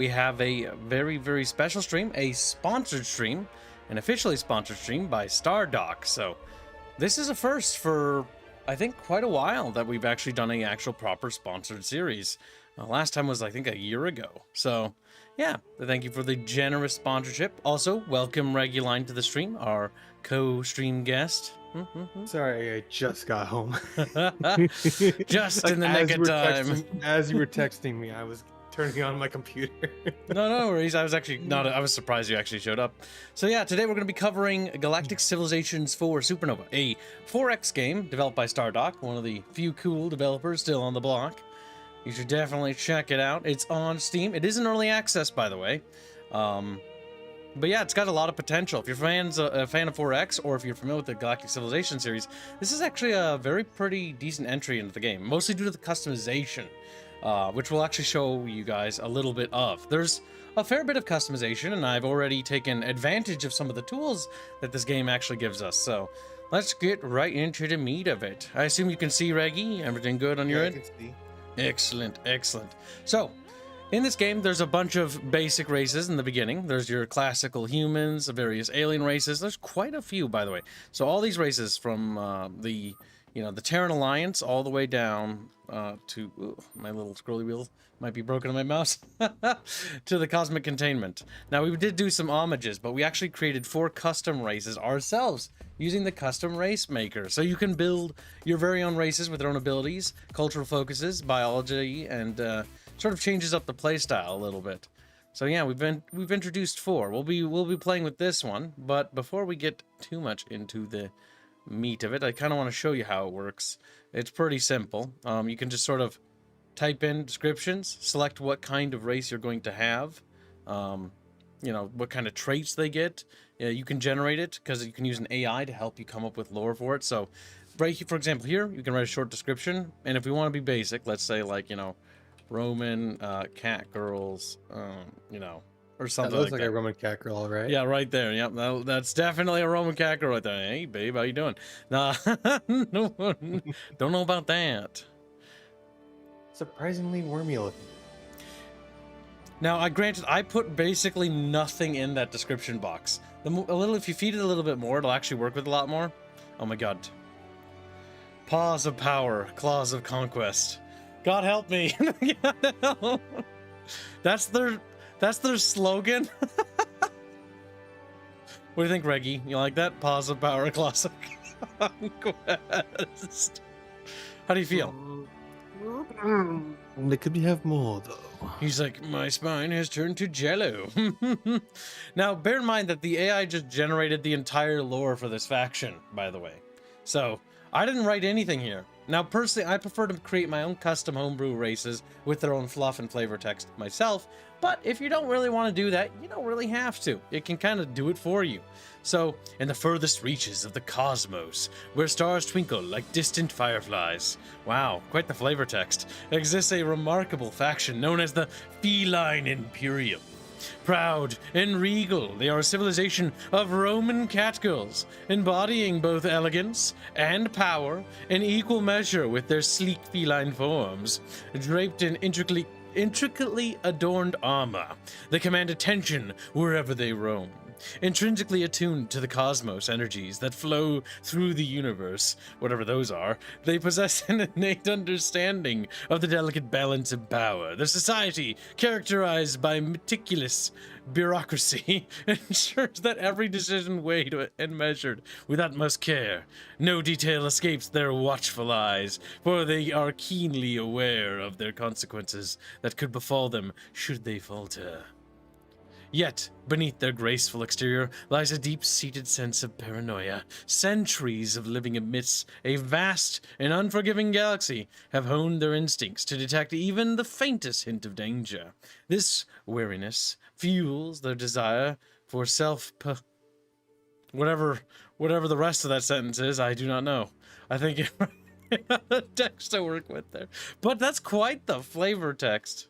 We have a very, very special stream, a sponsored stream, an officially sponsored stream by Stardock. So this is a first for, I think, quite a while that we've actually done an actual proper sponsored series. Last time was, I think, a year ago. So yeah, thank you for the generous sponsorship. Also, welcome Reguline to the stream, our co-stream guest. Sorry, I just got home. Just Like, in the nick of time. As you were texting me, I was turning on my computer. No worries. I was actually not. I was surprised you actually showed up. So yeah, today we're going to be covering Galactic Civilizations 4 Supernova, a 4X game developed by Stardock, one of the few cool developers still on the block. You should definitely check it out. It's on Steam. It is in early access, by the way. But yeah, it's got a lot of potential. If you're a fan of 4X, or if you're familiar with the Galactic Civilization series, this is actually a very pretty decent entry into the game, mostly due to the customization, which we'll actually show you guys a little bit of. There's a fair bit of customization, and I've already taken advantage of some of the tools that this game actually gives us. So let's get right into the meat of it. I assume you can see, Reggie? Everything good on your end? I can see. Excellent, excellent. So, in this game, there's a bunch of basic races in the beginning. There's your classical humans, various alien races. There's quite a few, by the way. So all these races from the Terran Alliance all the way down to... Ooh, my little scrolly wheel might be broken on my mouse. To the Cosmic Containment. Now, we did do some homages, but we actually created 4 custom races ourselves using the Custom Race Maker. So you can build your very own races with their own abilities, cultural focuses, biology, and... sort of changes up the playstyle a little bit. So yeah, we've introduced 4. We'll be playing with this one, but before we get too much into the meat of it, I kind of want to show you how it works. It's pretty simple. You can just sort of type in descriptions, select what kind of race you're going to have, what kind of traits they get. You can generate it because you can use an AI to help you come up with lore for it. So right here, for example, here you can write a short description, and if we want to be basic, let's say like Roman cat girls, or something. That looks like a Roman cat girl, right? Yeah, right there. Yep, that's definitely a Roman cat girl right there. Hey, babe, how you doing? Nah, no, don't know about that. Surprisingly wormy looking. Now, granted, I put basically nothing in that description box. If you feed it a little bit more, it'll actually work with a lot more. Oh my god. Paws of power, claws of conquest. God help me. That's their slogan. What do you think, Reggie? You like that? Paws of power, claws of conquest. How do you feel? They could have more though. He's like, my spine has turned to jello. Now, bear in mind that the AI just generated the entire lore for this faction, by the way. So, I didn't write anything here. Now, personally, I prefer to create my own custom homebrew races with their own fluff and flavor text myself, but if you don't really want to do that, you don't really have to. It can kind of do it for you. So, in the furthest reaches of the cosmos, where stars twinkle like distant fireflies, wow, quite the flavor text, exists a remarkable faction known as the Feline Imperium. Proud and regal, they are a civilization of Roman catgirls, embodying both elegance and power in equal measure with their sleek feline forms. Draped in intricately adorned armor, they command attention wherever they roam. Intrinsically attuned to the cosmos energies that flow through the universe, whatever those are, they possess an innate understanding of the delicate balance of power. Their society, characterized by meticulous bureaucracy, ensures that every decision weighed and measured with utmost care. No detail escapes their watchful eyes, for they are keenly aware of their consequences that could befall them should they falter. Yet, beneath their graceful exterior lies a deep-seated sense of paranoia. Centuries of living amidst a vast and unforgiving galaxy have honed their instincts to detect even the faintest hint of danger. This wariness fuels their desire for whatever the rest of that sentence is, I do not know. I think the text to work with there. But that's quite the flavor text.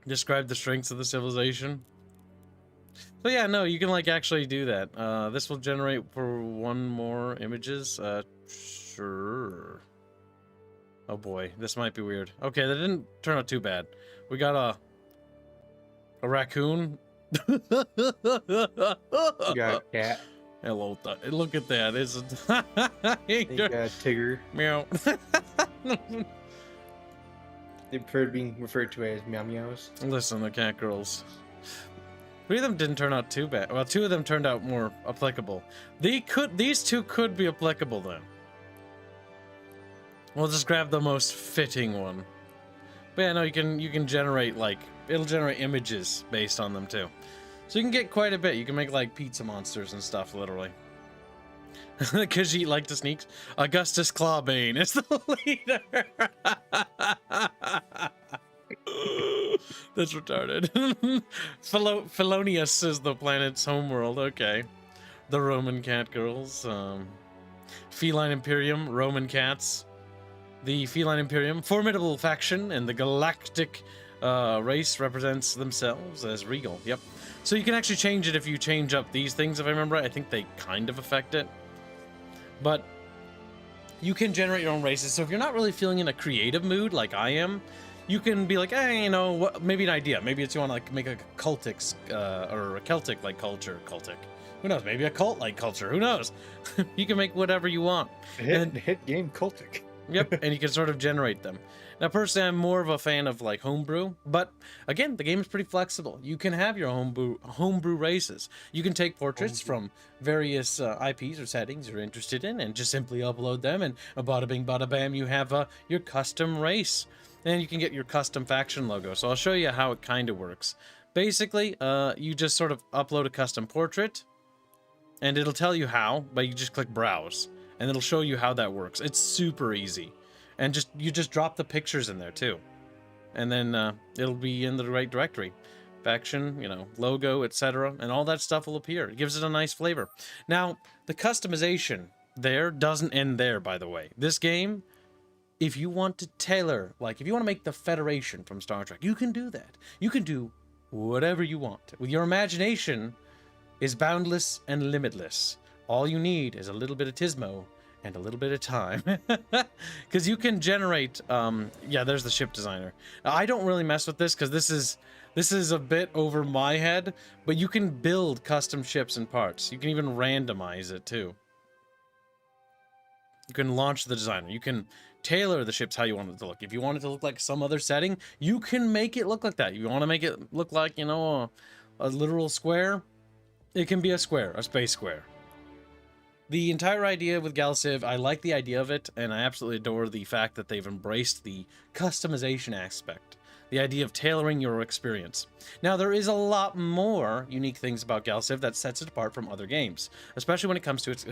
Describe the strengths of the civilization. So yeah, no, you can actually do that. This will generate for 1 more images. Sure. Oh boy, this might be weird. Okay, that didn't turn out too bad. We got a raccoon. We got a cat. Hello, look at that. It's You got a Tigger. meow. They prefer being referred to as meow meows. Listen, the cat girls. 3 of them didn't turn out too bad. Well, 2 of them turned out more applicable. These 2 could be applicable then. We'll just grab the most fitting one. But yeah, no, you can generate like it'll generate images based on them too. So you can get quite a bit. You can make like pizza monsters and stuff, literally. Because you like to sneaks. Augustus Clawbane is the leader. That's retarded. Felonius is the planet's homeworld. Okay. The Roman cat girls. Feline Imperium, Roman cats. The Feline Imperium, formidable faction, and the Galactic race represents themselves as regal. Yep. So you can actually change it if you change up these things, if I remember right. I think they kind of affect it. But you can generate your own races. So if you're not really feeling in a creative mood like I am, you can be like, hey, you know, what? Maybe an idea. Maybe it's you want to like make a cultic or a Celtic like culture. Cultic. Who knows? Maybe a cult like culture. Who knows? You can make whatever you want. Hit game cultic. Yep, and you can sort of generate them. Now, personally, I'm more of a fan of like homebrew, but again, the game is pretty flexible. You can have your homebrew races. You can take portraits from various IPs or settings you're interested in, and just simply upload them, and bada bing, bada bam, you have your custom race, and you can get your custom faction logo. So I'll show you how it kind of works. Basically, you just sort of upload a custom portrait, and it'll tell you how, but you just click browse. And it'll show you how that works. It's super easy. And you just drop the pictures in there too. And then it'll be in the right directory. Faction, you know, logo, etc. And all that stuff will appear. It gives it a nice flavor. Now, the customization there doesn't end there, by the way. This game, if you want to tailor, like if you want to make the Federation from Star Trek, you can do that. You can do whatever you want. With your imagination is boundless and limitless. All you need is a little bit of Tismo and a little bit of time. Because you can generate, yeah, there's the ship designer. Now, I don't really mess with this because this is a bit over my head, but you can build custom ships and parts. You can even randomize it too. You can launch the designer. You can tailor the ships how you want it to look. If you want it to look like some other setting, you can make it look like that. You want to make it look like, you know, a literal square? It can be a square, a space square. The entire idea with Galciv, I like the idea of it, and I absolutely adore the fact that they've embraced the customization aspect. The idea of tailoring your experience. Now, there is a lot more unique things about Galciv that sets it apart from other games, especially when it comes to its...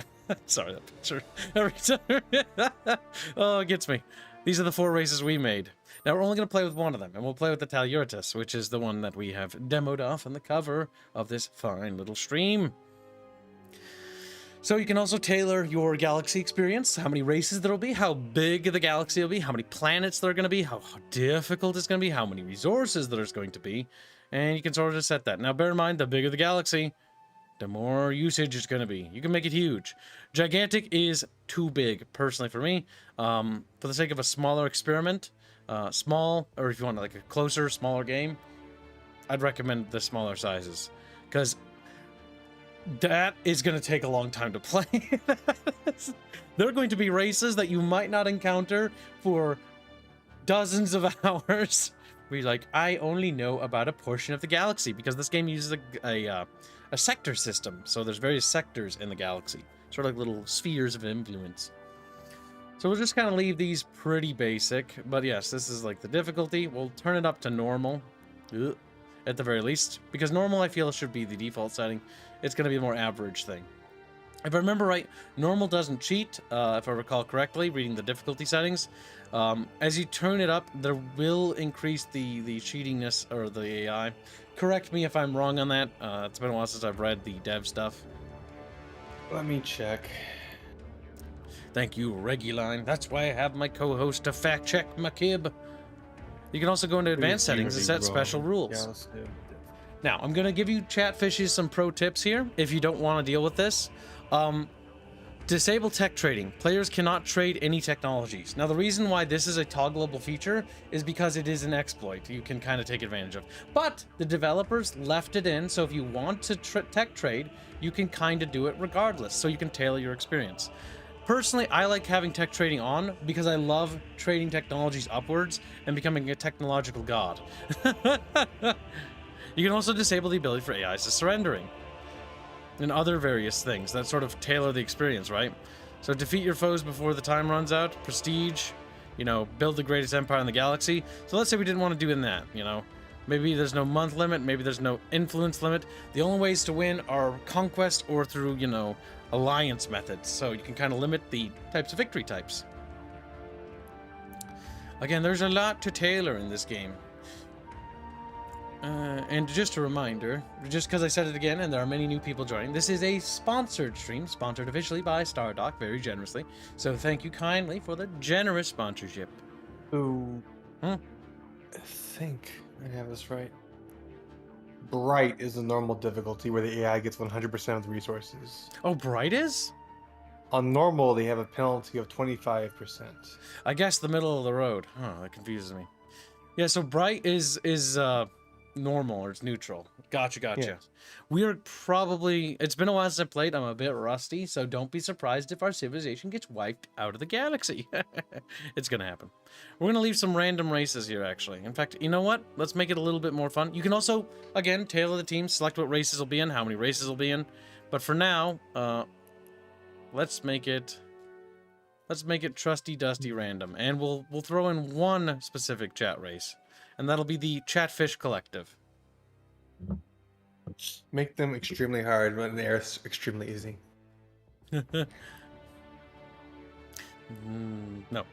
Sorry, that picture. Every time. Oh, it gets me. These are the 4 races we made. Now, we're only going to play with one of them, and we'll play with the Telluritas, which is the one that we have demoed off on the cover of this fine little stream. So you can also tailor your galaxy experience, how many races there will be, how big the galaxy will be, how many planets there are going to be, how difficult it's going to be, how many resources there's going to be, and you can sort of set that. Now bear in mind, the bigger the galaxy, the more usage it's going to be. You can make it huge. Gigantic is too big, personally for me. For the sake of a smaller experiment, small, or if you want like a closer, smaller game, I'd recommend the smaller sizes, because that is going to take a long time to play. There are going to be races that you might not encounter for dozens of hours. Where you're like, I only know about a portion of the galaxy, because this game uses a sector system. So there's various sectors in the galaxy, sort of like little spheres of influence. So we'll just kind of leave these pretty basic. But yes, this is like the difficulty. We'll turn it up to normal. Ugh. At the very least, because normal I feel should be the default setting. It's going to be a more average thing. If I remember right, normal doesn't cheat, if I recall correctly, reading the difficulty settings. As you turn it up, there will increase the cheatingness, or the AI. Correct me if I'm wrong on that. It's been a while since I've read the dev stuff. Let me check. Thank you, Reguline. That's why I have my co-host to fact check my kib. You can also go into advanced settings and set special rules. Now, I'm going to give you Chatfishes some pro tips here if you don't want to deal with this. Disable tech trading. Players cannot trade any technologies. Now, the reason why this is a toggleable feature is because it is an exploit you can kind of take advantage of. But the developers left it in, so if you want to tech trade, you can kind of do it regardless, so you can tailor your experience. Personally, I like having tech trading on because I love trading technologies upwards and becoming a technological god. You can also disable the ability for AIs to surrendering and other various things that sort of tailor the experience, right? So defeat your foes before the time runs out, prestige, you know, build the greatest empire in the galaxy. So let's say we didn't want to do in that, you know. Maybe there's no month limit, maybe there's no influence limit. The only ways to win are conquest or through, you know, alliance methods. So you can kind of limit the types of victory types. Again, there's a lot to tailor in this game. And just a reminder, just because I said it again and there are many new people joining, this is a sponsored stream, sponsored officially by Stardock very generously. So thank you kindly for the generous sponsorship. Ooh. I think I have this right. Bright is the normal difficulty where the AI gets 100% of the resources. Oh, Bright is? On normal, they have a penalty of 25%. I guess the middle of the road. Huh, that confuses me. Yeah, so Bright is normal, or it's neutral. Gotcha. Yeah. We are probably... It's been a while since I played. I'm a bit rusty, so don't be surprised if our civilization gets wiped out of the galaxy. It's gonna happen. We're gonna leave some random races here, actually. In fact, you know what? Let's make it a little bit more fun. You can also, again, tailor the team, select what races will be in, how many races will be in. But for now, let's make it trusty dusty random, and we'll throw in one specific chat race, and that'll be the Chatfish Collective. Make them extremely hard when they're extremely easy. No. No.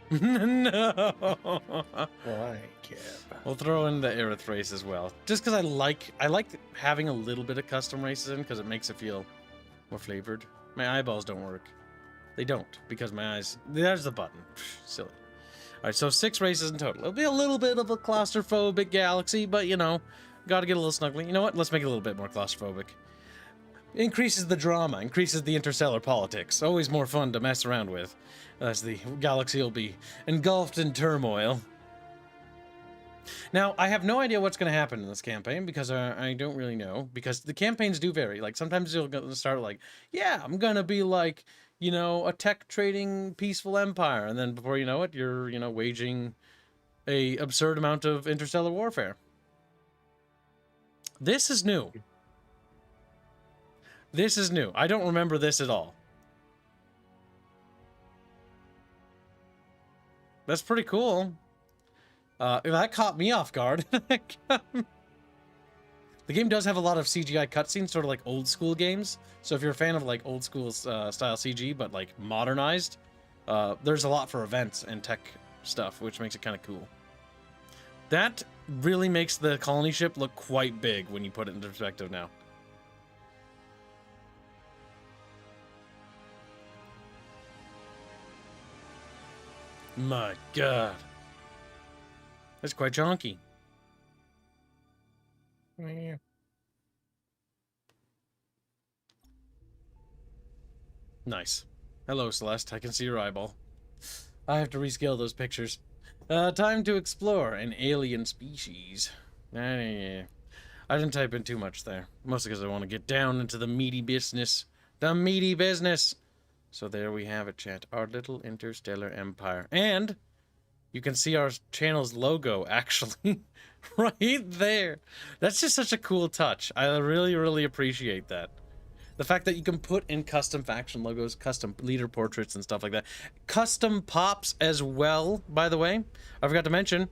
Why, Kev? We'll throw in the Aerith race as well, just because I like having a little bit of custom races in, because it makes it feel more flavored. My eyeballs don't work. They don't, because my eyes... There's the button. Silly. Alright, so 6 races in total. It'll be a little bit of a claustrophobic galaxy, but, you know, gotta get a little snuggly. You know what? Let's make it a little bit more claustrophobic. Increases the drama, increases the interstellar politics. Always more fun to mess around with, as the galaxy will be engulfed in turmoil. Now, I have no idea what's going to happen in this campaign, because I don't really know, because the campaigns do vary. Like, sometimes you'll start like, yeah, I'm going to be like... you know, a tech trading peaceful empire, and then before you know it, you're, you know, waging a absurd amount of interstellar warfare. This is new. This is new. I don't remember this at all. That's pretty cool. That caught me off guard. The game does have a lot of CGI cutscenes, sort of like old school games. So if you're a fan of like old school style CG, but like modernized, there's a lot for events and tech stuff, which makes it kind of cool. That really makes the colony ship look quite big when you put it into perspective now. My God. That's quite chunky. Yeah. Nice. Hello, Celeste. I can see your eyeball. I have to rescale those pictures. Time to explore an alien species. I didn't type in too much there. Mostly because I want to get down into the meaty business. The meaty business! So there we have it, chat. Our little interstellar empire. And you can see our channel's logo, actually. Right there. That's just such a cool touch. I really, really appreciate that. The fact that you can put in custom faction logos, custom leader portraits and stuff like that. Custom pops as well, by the way. I forgot to mention,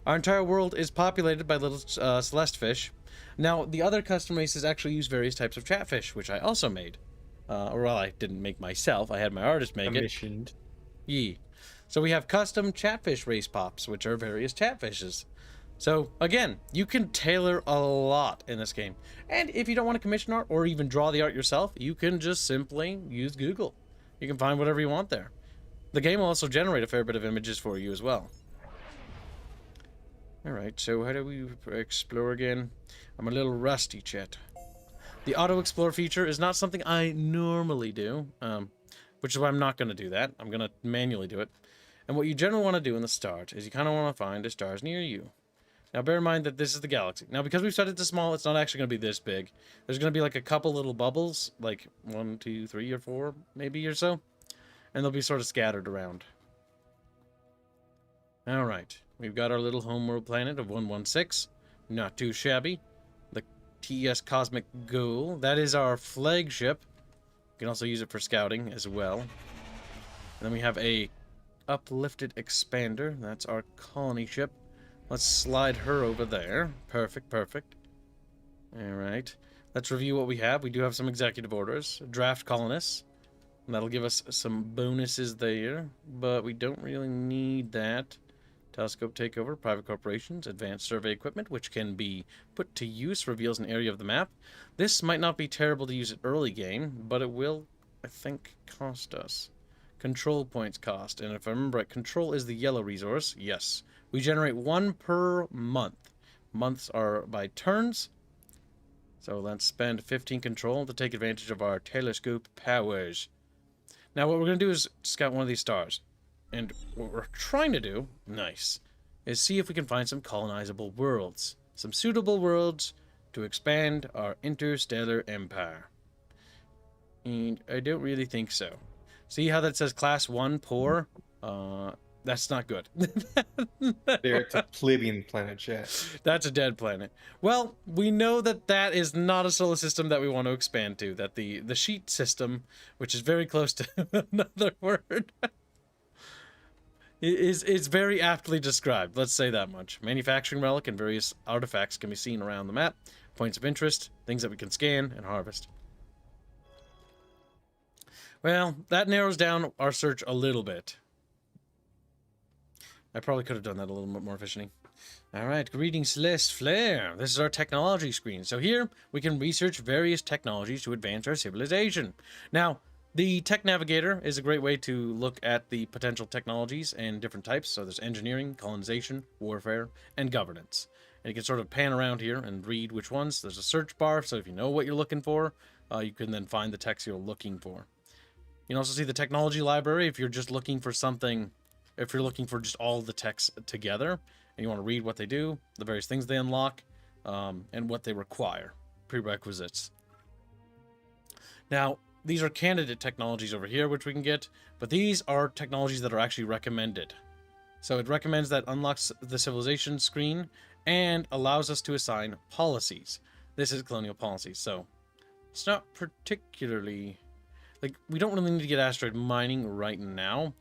our entire world is populated by little celeste fish. Now, the other custom races actually use various types of chatfish, which I also made. Or, well, I didn't make myself. I had my artist make Commissioned. it. Yee. So we have custom chatfish race pops, which are various chatfishes. So, again, you can tailor a lot in this game. And if you don't want to commission art or even draw the art yourself, you can just simply use Google. You can find whatever you want there. The game will also generate a fair bit of images for you as well. Alright, so how do we explore again? I'm a little rusty, chat. The auto-explore feature is not something I normally do. which is why I'm not going to do that. I'm going to manually do it. And what you generally want to do in the start is you kind of want to find the stars near you. Now, bear in mind that this is the galaxy. Now, because we've set it to small, it's not actually going to be this big. There's going to be like a couple little bubbles, like 1, 2, 3, or 4, maybe, or so. And they'll be sort of scattered around. All right. We've got our little homeworld planet of 116. Not too shabby. The TS Cosmic Goal. That is our flagship. You can also use it for scouting as well. And then we have a uplifted expander. That's our colony ship. Let's slide her over there. Perfect, perfect. Alright. Let's review what we have. We do have some executive orders. Draft colonists. And that'll give us some bonuses there. But we don't really need that. Telescope takeover, private corporations, advanced survey equipment, which can be put to use, reveals an area of the map. This might not be terrible to use at early game, but it will, I think, cost us. Control points cost. And if I remember right, control is the yellow resource. Yes. We generate 1 per month. Months are by turns. So let's spend 15 control to take advantage of our telescope powers. Now what we're going to do is scout one of these stars. And what we're trying to do, nice, is see if we can find some colonizable worlds. Some suitable worlds to expand our interstellar empire. And I don't really think so. See how that says class 1 poor? That's not good. There, it's a plebeian planet, chat. That's a dead planet. Well, we know that that is not a solar system that we want to expand to. That the sheet system, which is very close to another word, is very aptly described. Let's say that much. Manufacturing relic and various artifacts can be seen around the map. Points of interest, things that we can scan and harvest. Well, that narrows down our search a little bit. I probably could have done that a little bit more efficiently. Alright, greetings Celeste Flare. This is our technology screen. So here, we can research various technologies to advance our civilization. Now, the Tech Navigator is a great way to look at the potential technologies and different types. So there's engineering, colonization, warfare, and governance. And you can sort of pan around here and read which ones. There's a search bar, so if you know what you're looking for, you can then find the text you're looking for. You can also see the technology library if you're just looking for something. If you're looking for just all the texts together, and you want to read what they do, the various things they unlock, and what they require, prerequisites. Now, these are candidate technologies over here, which we can get, but these are technologies that are actually recommended. So it recommends that unlocks the civilization screen and allows us to assign policies. This is colonial policies, so it's not particularly... Like, we don't really need to get asteroid mining right now.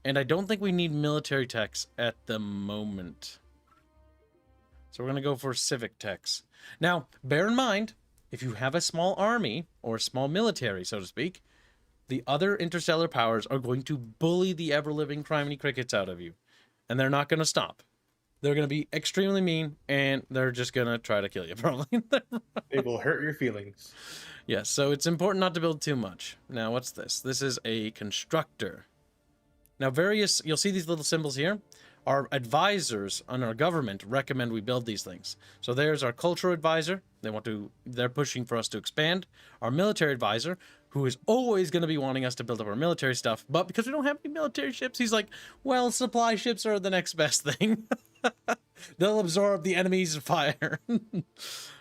And I don't think we need military techs at the moment. So we're going to go for civic techs. Now, bear in mind, if you have a small army, or a small military, so to speak, the other interstellar powers are going to bully the ever-living criminy crickets out of you. And they're not going to stop. They're going to be extremely mean, and they're just going to try to kill you, probably. It will hurt your feelings. Yes, so it's important not to build too much. Now, what's this? This is a constructor. Now, you'll see these little symbols here. Our advisors on our government recommend we build these things. So there's our cultural advisor. They're pushing for us to expand. Our military advisor, who is always going to be wanting us to build up our military stuff. But because we don't have any military ships, he's like, well, supply ships are the next best thing. They'll absorb the enemy's fire.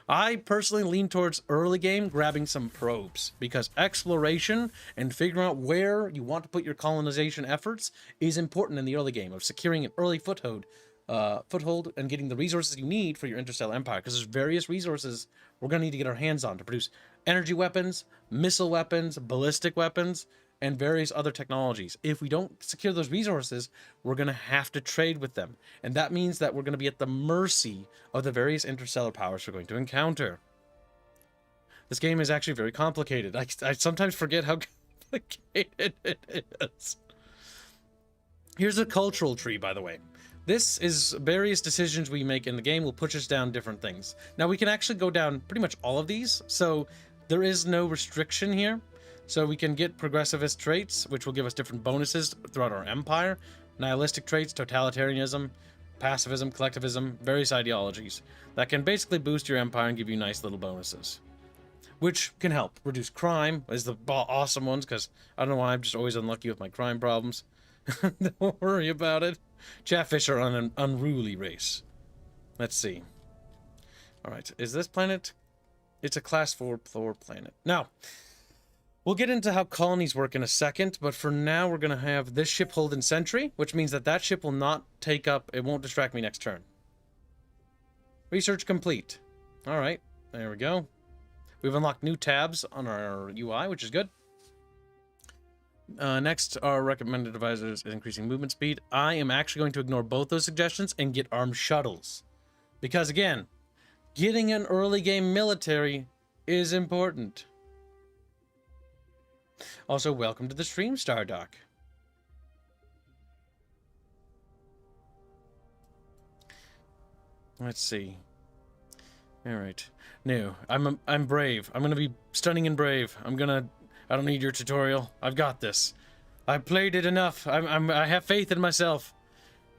I personally lean towards early game grabbing some probes, because exploration and figuring out where you want to put your colonization efforts is important in the early game of securing an early foothold and getting the resources you need for your interstellar empire, because there's various resources we're going to need to get our hands on to produce energy weapons, missile weapons, ballistic weapons, and various other technologies. If we don't secure those resources, we're going to have to trade with them. And that means that we're going to be at the mercy of the various interstellar powers we're going to encounter. This game is actually very complicated. I sometimes forget how complicated it is. Here's a cultural tree, by the way. This is various decisions we make in the game will push us down different things. Now, we can actually go down pretty much all of these, so there is no restriction here. So we can get progressivist traits, which will give us different bonuses throughout our empire. Nihilistic traits, totalitarianism, pacifism, collectivism, various ideologies that can basically boost your empire and give you nice little bonuses. which can help reduce crime as the awesome ones, because I don't know why I'm just always unlucky with my crime problems. Don't worry about it. Chatfish are on an unruly race. Let's see. Alright, is this planet? It's a class 4 planet. Now, we'll get into how colonies work in a second, but for now we're going to have this ship hold in sentry, which means that that ship will not take up, it won't distract me next turn. Research complete. Alright, there we go. We've unlocked new tabs on our UI, which is good. Next, our recommended advisors is increasing movement speed. I am actually going to ignore both those suggestions and get armed shuttles. Because again, getting an early game military is important. Also, welcome to the stream, Stardock. Let's see. All right. No, I'm brave. I'm gonna be stunning and brave. I don't need your tutorial. I've got this. I've played it enough. I have faith in myself.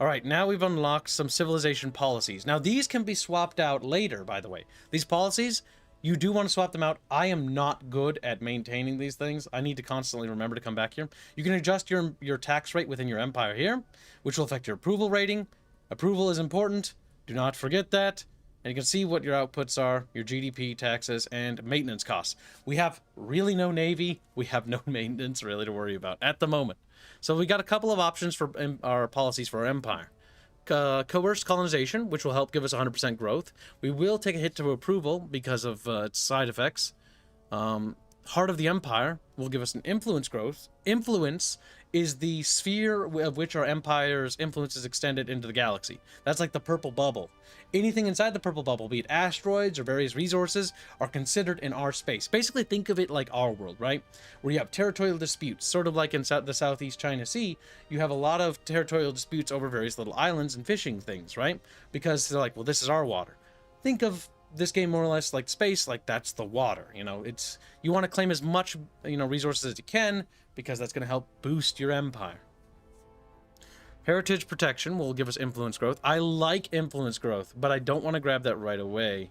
All right, now we've unlocked some civilization policies. Now these can be swapped out later, by the way. These policies, you do want to swap them out. I am not good at maintaining these things. I need to constantly remember to come back here. You can adjust your tax rate within your empire here, which will affect your approval rating. Approval is important. Do not forget that. And you can see what your outputs are, your GDP, taxes, and maintenance costs. We have really no navy. We have no maintenance really to worry about at the moment. So we got a couple of options for our policies for our empire. Coerced colonization, which will help give us 100% growth. We will take a hit to approval because of its side effects. Heart of the Empire will give us an influence growth. Influence is the sphere of which our empire's influence is extended into the galaxy. That's like the purple bubble. Anything inside the purple bubble, be it asteroids or various resources, are considered in our space. Basically, think of it like our world, right? Where you have territorial disputes, sort of like in the Southeast China Sea, you have a lot of territorial disputes over various little islands and fishing things, right? Because they're like, well, this is our water. Think of this game more or less like space, like that's the water, you know, you want to claim as much, resources as you can, because that's going to help boost your empire. Heritage protection will give us influence growth. I like influence growth, but I don't want to grab that right away.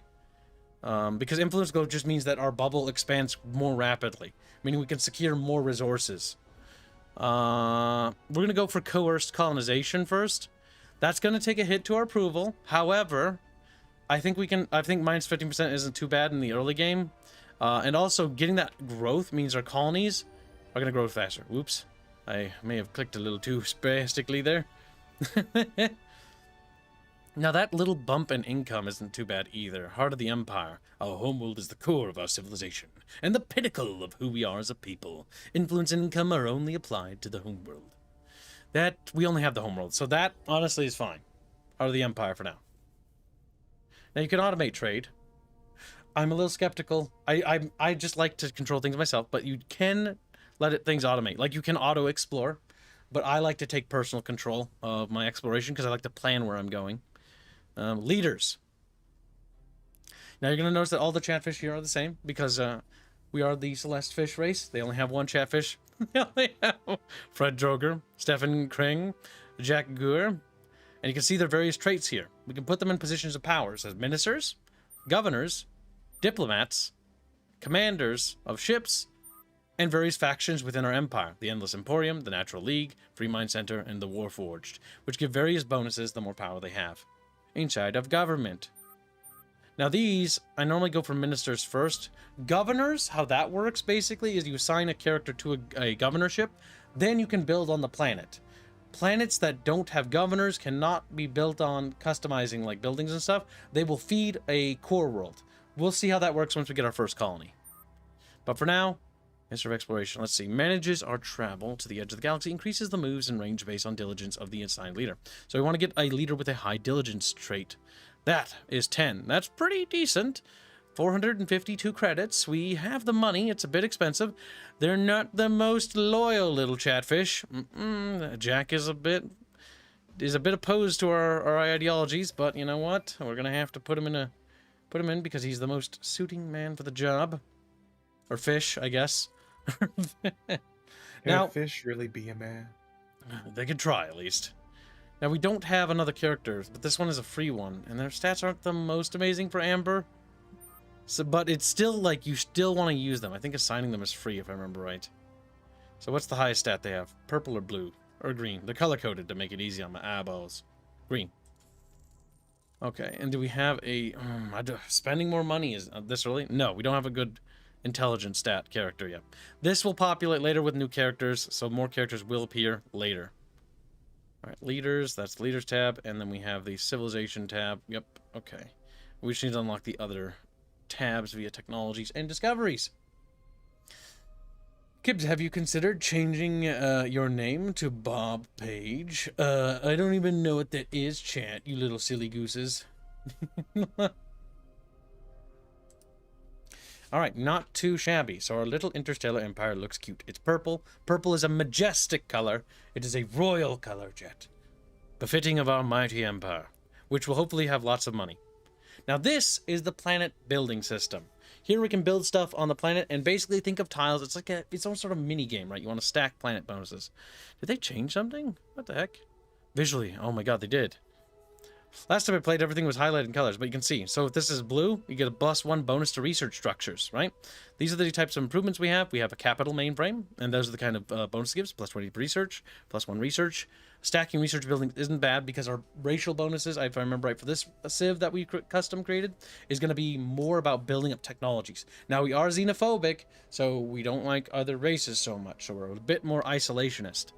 Because influence growth just means that our bubble expands more rapidly, meaning we can secure more resources. We're going to go for coerced colonization first. That's going to take a hit to our approval. However, I think minus 15% isn't too bad in the early game. And also, getting that growth means our colonies are going to grow faster. Whoops. I may have clicked a little too spastically there. Now, that little bump in income isn't too bad either. Heart of the Empire. Our homeworld is the core of our civilization, and the pinnacle of who we are as a people. Influence and income are only applied to the homeworld. We only have the homeworld, so that, honestly, is fine. Heart of the Empire for now. Now, you can automate trade. I'm a little skeptical. I just like to control things myself, but you can let things automate. Like, you can auto-explore, but I like to take personal control of my exploration because I like to plan where I'm going. Leaders. Now, you're going to notice that all the chatfish here are the same because we are the Celeste fish race. They only have one chatfish. They only have Fred Droger, Stefan Kring, Jack Guer, and you can see their various traits here. We can put them in positions of powers as ministers, governors, diplomats, commanders of ships, and various factions within our empire. The Endless Emporium, the Natural League, Free Mind Center, and the Warforged, which give various bonuses the more power they have. Inside of government. Now these, I normally go for ministers first. Governors, how that works basically is you assign a character to a governorship, then you can build on the planet. Planets that don't have governors cannot be built on customizing like buildings and stuff. They will feed a core world. We'll see how that works once we get our first colony. But for now, Minister of Exploration, let's see. Manages our travel to the edge of the galaxy, increases the moves and range based on diligence of the assigned leader. So we want to get a leader with a high diligence trait. That is 10. That's pretty decent. 452 credits. We have the money. It's a bit expensive. They're not the most loyal little chatfish. Jack is a bit opposed to our ideologies, but you know what? We're gonna have to put him in because he's the most suiting man for the job. Or fish, I guess. Can a fish really be a man? They could try, at least. Now, we don't have another character, but this one is a free one, and their stats aren't the most amazing for Amber. So, but it's still like you still want to use them. I think assigning them is free if I remember right. So what's the highest stat they have? Purple or blue? Or green? They're color-coded to make it easy on my eyeballs. Green. Okay, and do we have a... spending more money is this early? No, we don't have a good intelligence stat character yet. This will populate later with new characters, so more characters will appear later. Alright, leaders, that's the leaders tab, and then we have the civilization tab. Yep, okay. We just need to unlock the other tabs via technologies and discoveries. Kibbs, have you considered changing your name to Bob Page? I don't even know what that is, chat, you little silly gooses. Alright, not too shabby. So our little interstellar empire looks cute. It's purple. Purple is a majestic color. It is a royal color, Jet. Befitting of our mighty empire, which will hopefully have lots of money. Now this is the planet building system. Here we can build stuff on the planet and basically think of tiles. It's like it's some sort of mini game, right? You want to stack planet bonuses. Did they change something? What the heck? Visually, oh my god, they did. Last time I played, everything was highlighted in colors, but you can see. So if this is blue, you get a +1 bonus to research structures, right? These are the types of improvements we have. We have a capital mainframe, and those are the kind of bonus gives. +20 research, +1 research. Stacking research building isn't bad because our racial bonuses, if I remember right, for this civ that we custom created, is going to be more about building up technologies. Now, we are xenophobic, so we don't like other races so much, so we're a bit more isolationist.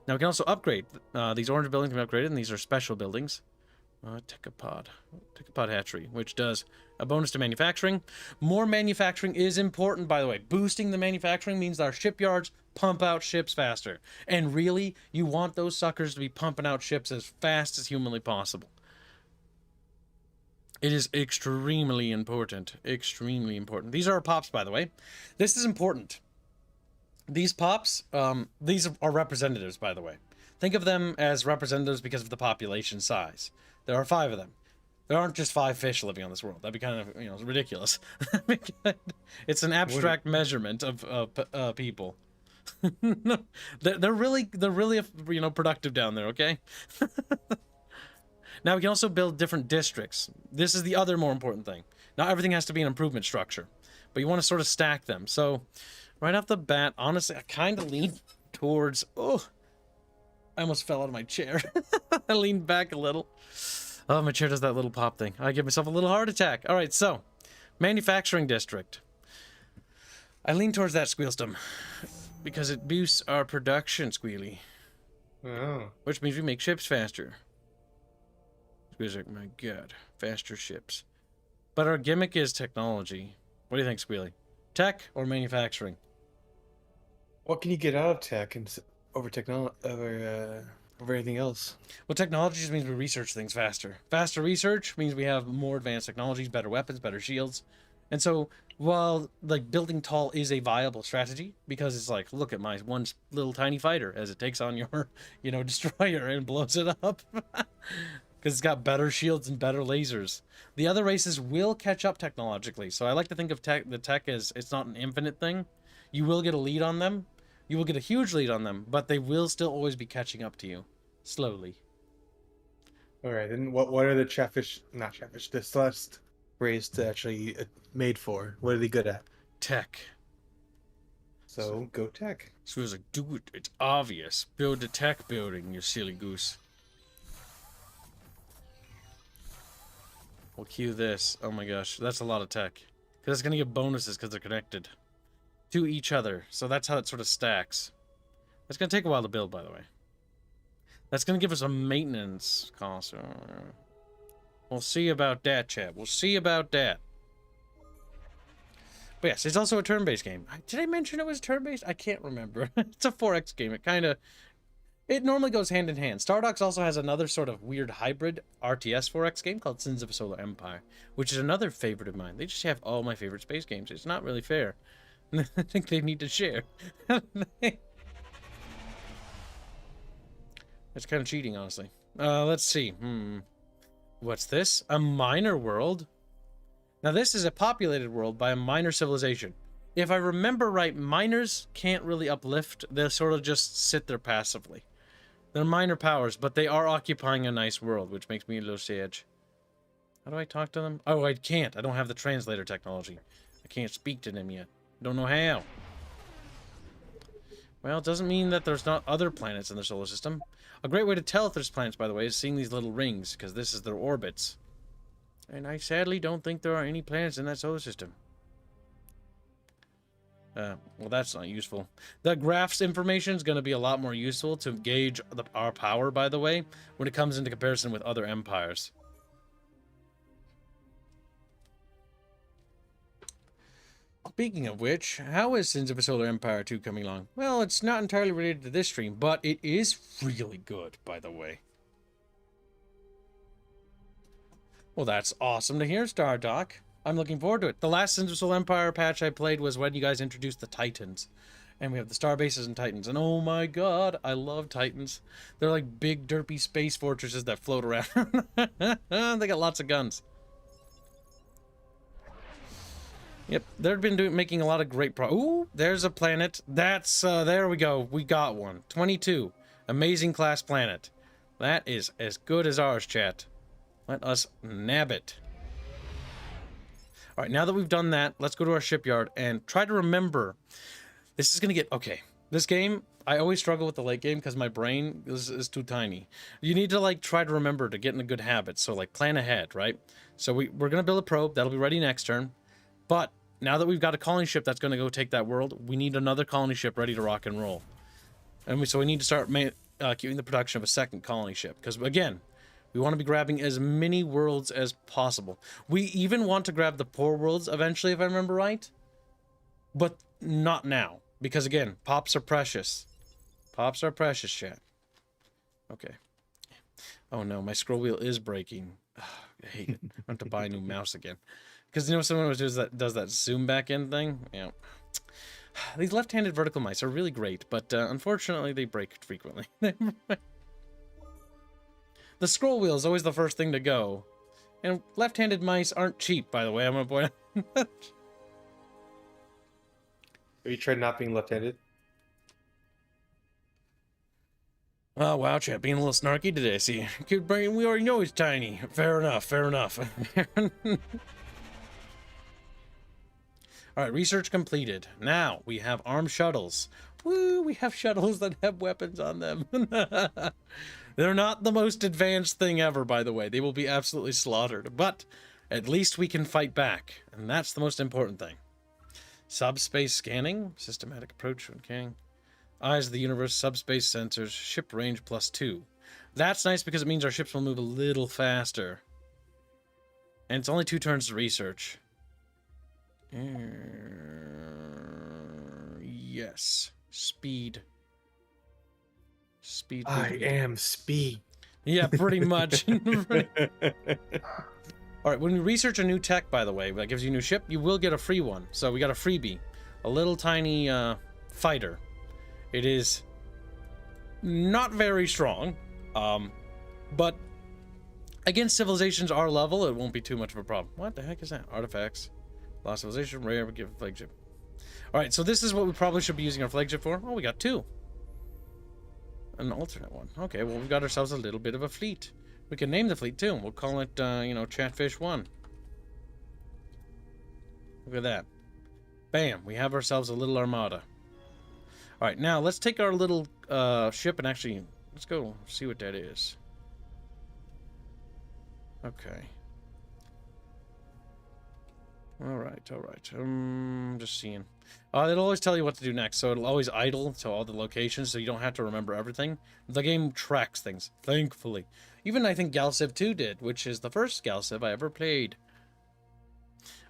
Now, we can also upgrade. These orange buildings can be upgraded, and these are special buildings. Techopod hatchery, which does a bonus to manufacturing. More manufacturing is important, by the way. Boosting the manufacturing means that our shipyards pump out ships faster. And really, you want those suckers to be pumping out ships as fast as humanly possible. It is extremely important. Extremely important. These are our pops, by the way. This is important. These pops, these are representatives, by the way. Think of them as representatives because of the population size. There are 5 of them. There aren't just 5 fish living on this world. That'd be kind of, ridiculous. It's an abstract measurement of people. they're really, productive down there. Okay. Now we can also build different districts. This is the other more important thing. Not everything has to be an improvement structure, but you want to sort of stack them. So, right off the bat, honestly, I kind of lean towards. Oh. I almost fell out of my chair. I leaned back a little. Oh, my chair does that little pop thing. I give myself a little heart attack. All right, so manufacturing district. I lean towards that Squealstum because it boosts our production, Squealy. Oh. Which means we make ships faster. Squealy's like, my god, faster ships. But our gimmick is technology. What do you think, Squealy? Tech or manufacturing? What can you get out of tech and over technology, over anything else? Well, technology just means we research things faster. Faster research means we have more advanced technologies, better weapons, better shields. And so, while building tall is a viable strategy, because it's like, look at my one little tiny fighter as it takes on your, destroyer and blows it up. Because it's got better shields and better lasers. The other races will catch up technologically. So I like to think of the tech as it's not an infinite thing. You will get a lead on them. You will get a huge lead on them, but they will still always be catching up to you. Slowly. Alright, then what are the the Celeste race actually made for? What are they good at? Tech. So go tech. So it was like, dude, it's obvious. Build the tech building, you silly goose. We'll cue this. Oh my gosh, that's a lot of tech. Because it's going to give bonuses because they're connected to each other. So that's how it sort of stacks. It's going to take a while to build, by the way. That's going to give us a maintenance cost. We'll see about that, chat. We'll see about that. But yes, it's also a turn-based game. Did I mention it was turn-based? I can't remember. It's a 4X game. It normally goes hand in hand. Stardox also has another sort of weird hybrid RTS 4X game called Sins of a Solar Empire, which is another favorite of mine. They just have all my favorite space games. It's not really fair. I think they need to share. It's kind of cheating, honestly. Let's see. What's this? A minor world? Now, this is a populated world by a minor civilization. If I remember right, minors can't really uplift. They sort of just sit there passively. They're minor powers, but they are occupying a nice world, which makes me a little sad. How do I talk to them? Oh, I can't. I don't have the translator technology. I can't speak to them yet. Don't know how. Well, it doesn't mean that there's not other planets in the solar system. A great way to tell if there's planets, by the way, is seeing these little rings, because this is their orbits. And I sadly don't think there are any planets in that solar system. Well, that's not useful. The graphs information is going to be a lot more useful to gauge our power, by the way, when it comes into comparison with other empires. Speaking of which, how is Sins of a Solar Empire 2 coming along? Well, it's not entirely related to this stream, but it is really good, by the way. Well, that's awesome to hear, Stardock. I'm looking forward to it. The last Sins of Solar Empire patch I played was when you guys introduced the Titans. And we have the Star Bases and Titans. And oh my god, I love Titans. They're like big, derpy space fortresses that float around. They got lots of guns. Yep, they've been making a lot of great Ooh, there's a planet. That's, there we go. We got one. 22. Amazing class planet. That is as good as ours, chat. Let us nab it. Alright, now that we've done that, let's go to our shipyard and try to remember. This is going to get... Okay, this game, I always struggle with the late game because my brain is too tiny. You need to, like, try to remember to get in a good habit. So, like, plan ahead, right? So we're going to build a probe. That'll be ready next turn. But now that we've got a colony ship that's going to go take that world, we need another colony ship ready to rock and roll. And so we need to start keeping the production of a second colony ship. Because, again, we want to be grabbing as many worlds as possible. We even want to grab the poor worlds eventually, if I remember right. But not now. Because, again, pops are precious. Pops are precious, chat. Okay. Oh, no, my scroll wheel is breaking. Ugh, I hate it. I have to buy a new mouse again. Because, you know, someone does that zoom back in thing? Yeah. These left-handed vertical mice are really great, but unfortunately they break frequently. The scroll wheel is always the first thing to go. And left-handed mice aren't cheap, by the way, I'm going to point out. Have you tried not being left-handed? Oh, wow, chat, being a little snarky today. See, kid brain, we already know he's tiny. Fair enough, fair enough. Alright, research completed. Now, we have armed shuttles. Woo, we have shuttles that have weapons on them. They're not the most advanced thing ever, by the way. They will be absolutely slaughtered. But at least we can fight back. And that's the most important thing. Subspace scanning. Systematic approach when scanning. Eyes of the universe. Subspace sensors. Ship range +2. That's nice because it means our ships will move a little faster. And it's only 2 turns to research. Yes. Speed. Speed. I am speed. Yeah, pretty much. Alright, when you research a new tech, by the way, that gives you a new ship, you will get a free one. So we got a freebie. A little tiny fighter. It is not very strong. But against civilizations our level, it won't be too much of a problem. What the heck is that? Artifacts. Lost civilization, rare, we give a flagship. Alright, so this is what we probably should be using our flagship for. Oh, we got 2. An alternate one. Okay, well, we've got ourselves a little bit of a fleet. We can name the fleet, too. We'll call it, you know, Chatfish 1. Look at that. Bam, we have ourselves a little armada. Alright, now, let's take our little ship and actually, let's go see what that is. Okay. Alright. Just seeing. It'll always tell you what to do next, so it'll always idle to all the locations, so you don't have to remember everything. The game tracks things, thankfully. Even I think Galciv 2 did, which is the first Galciv I ever played.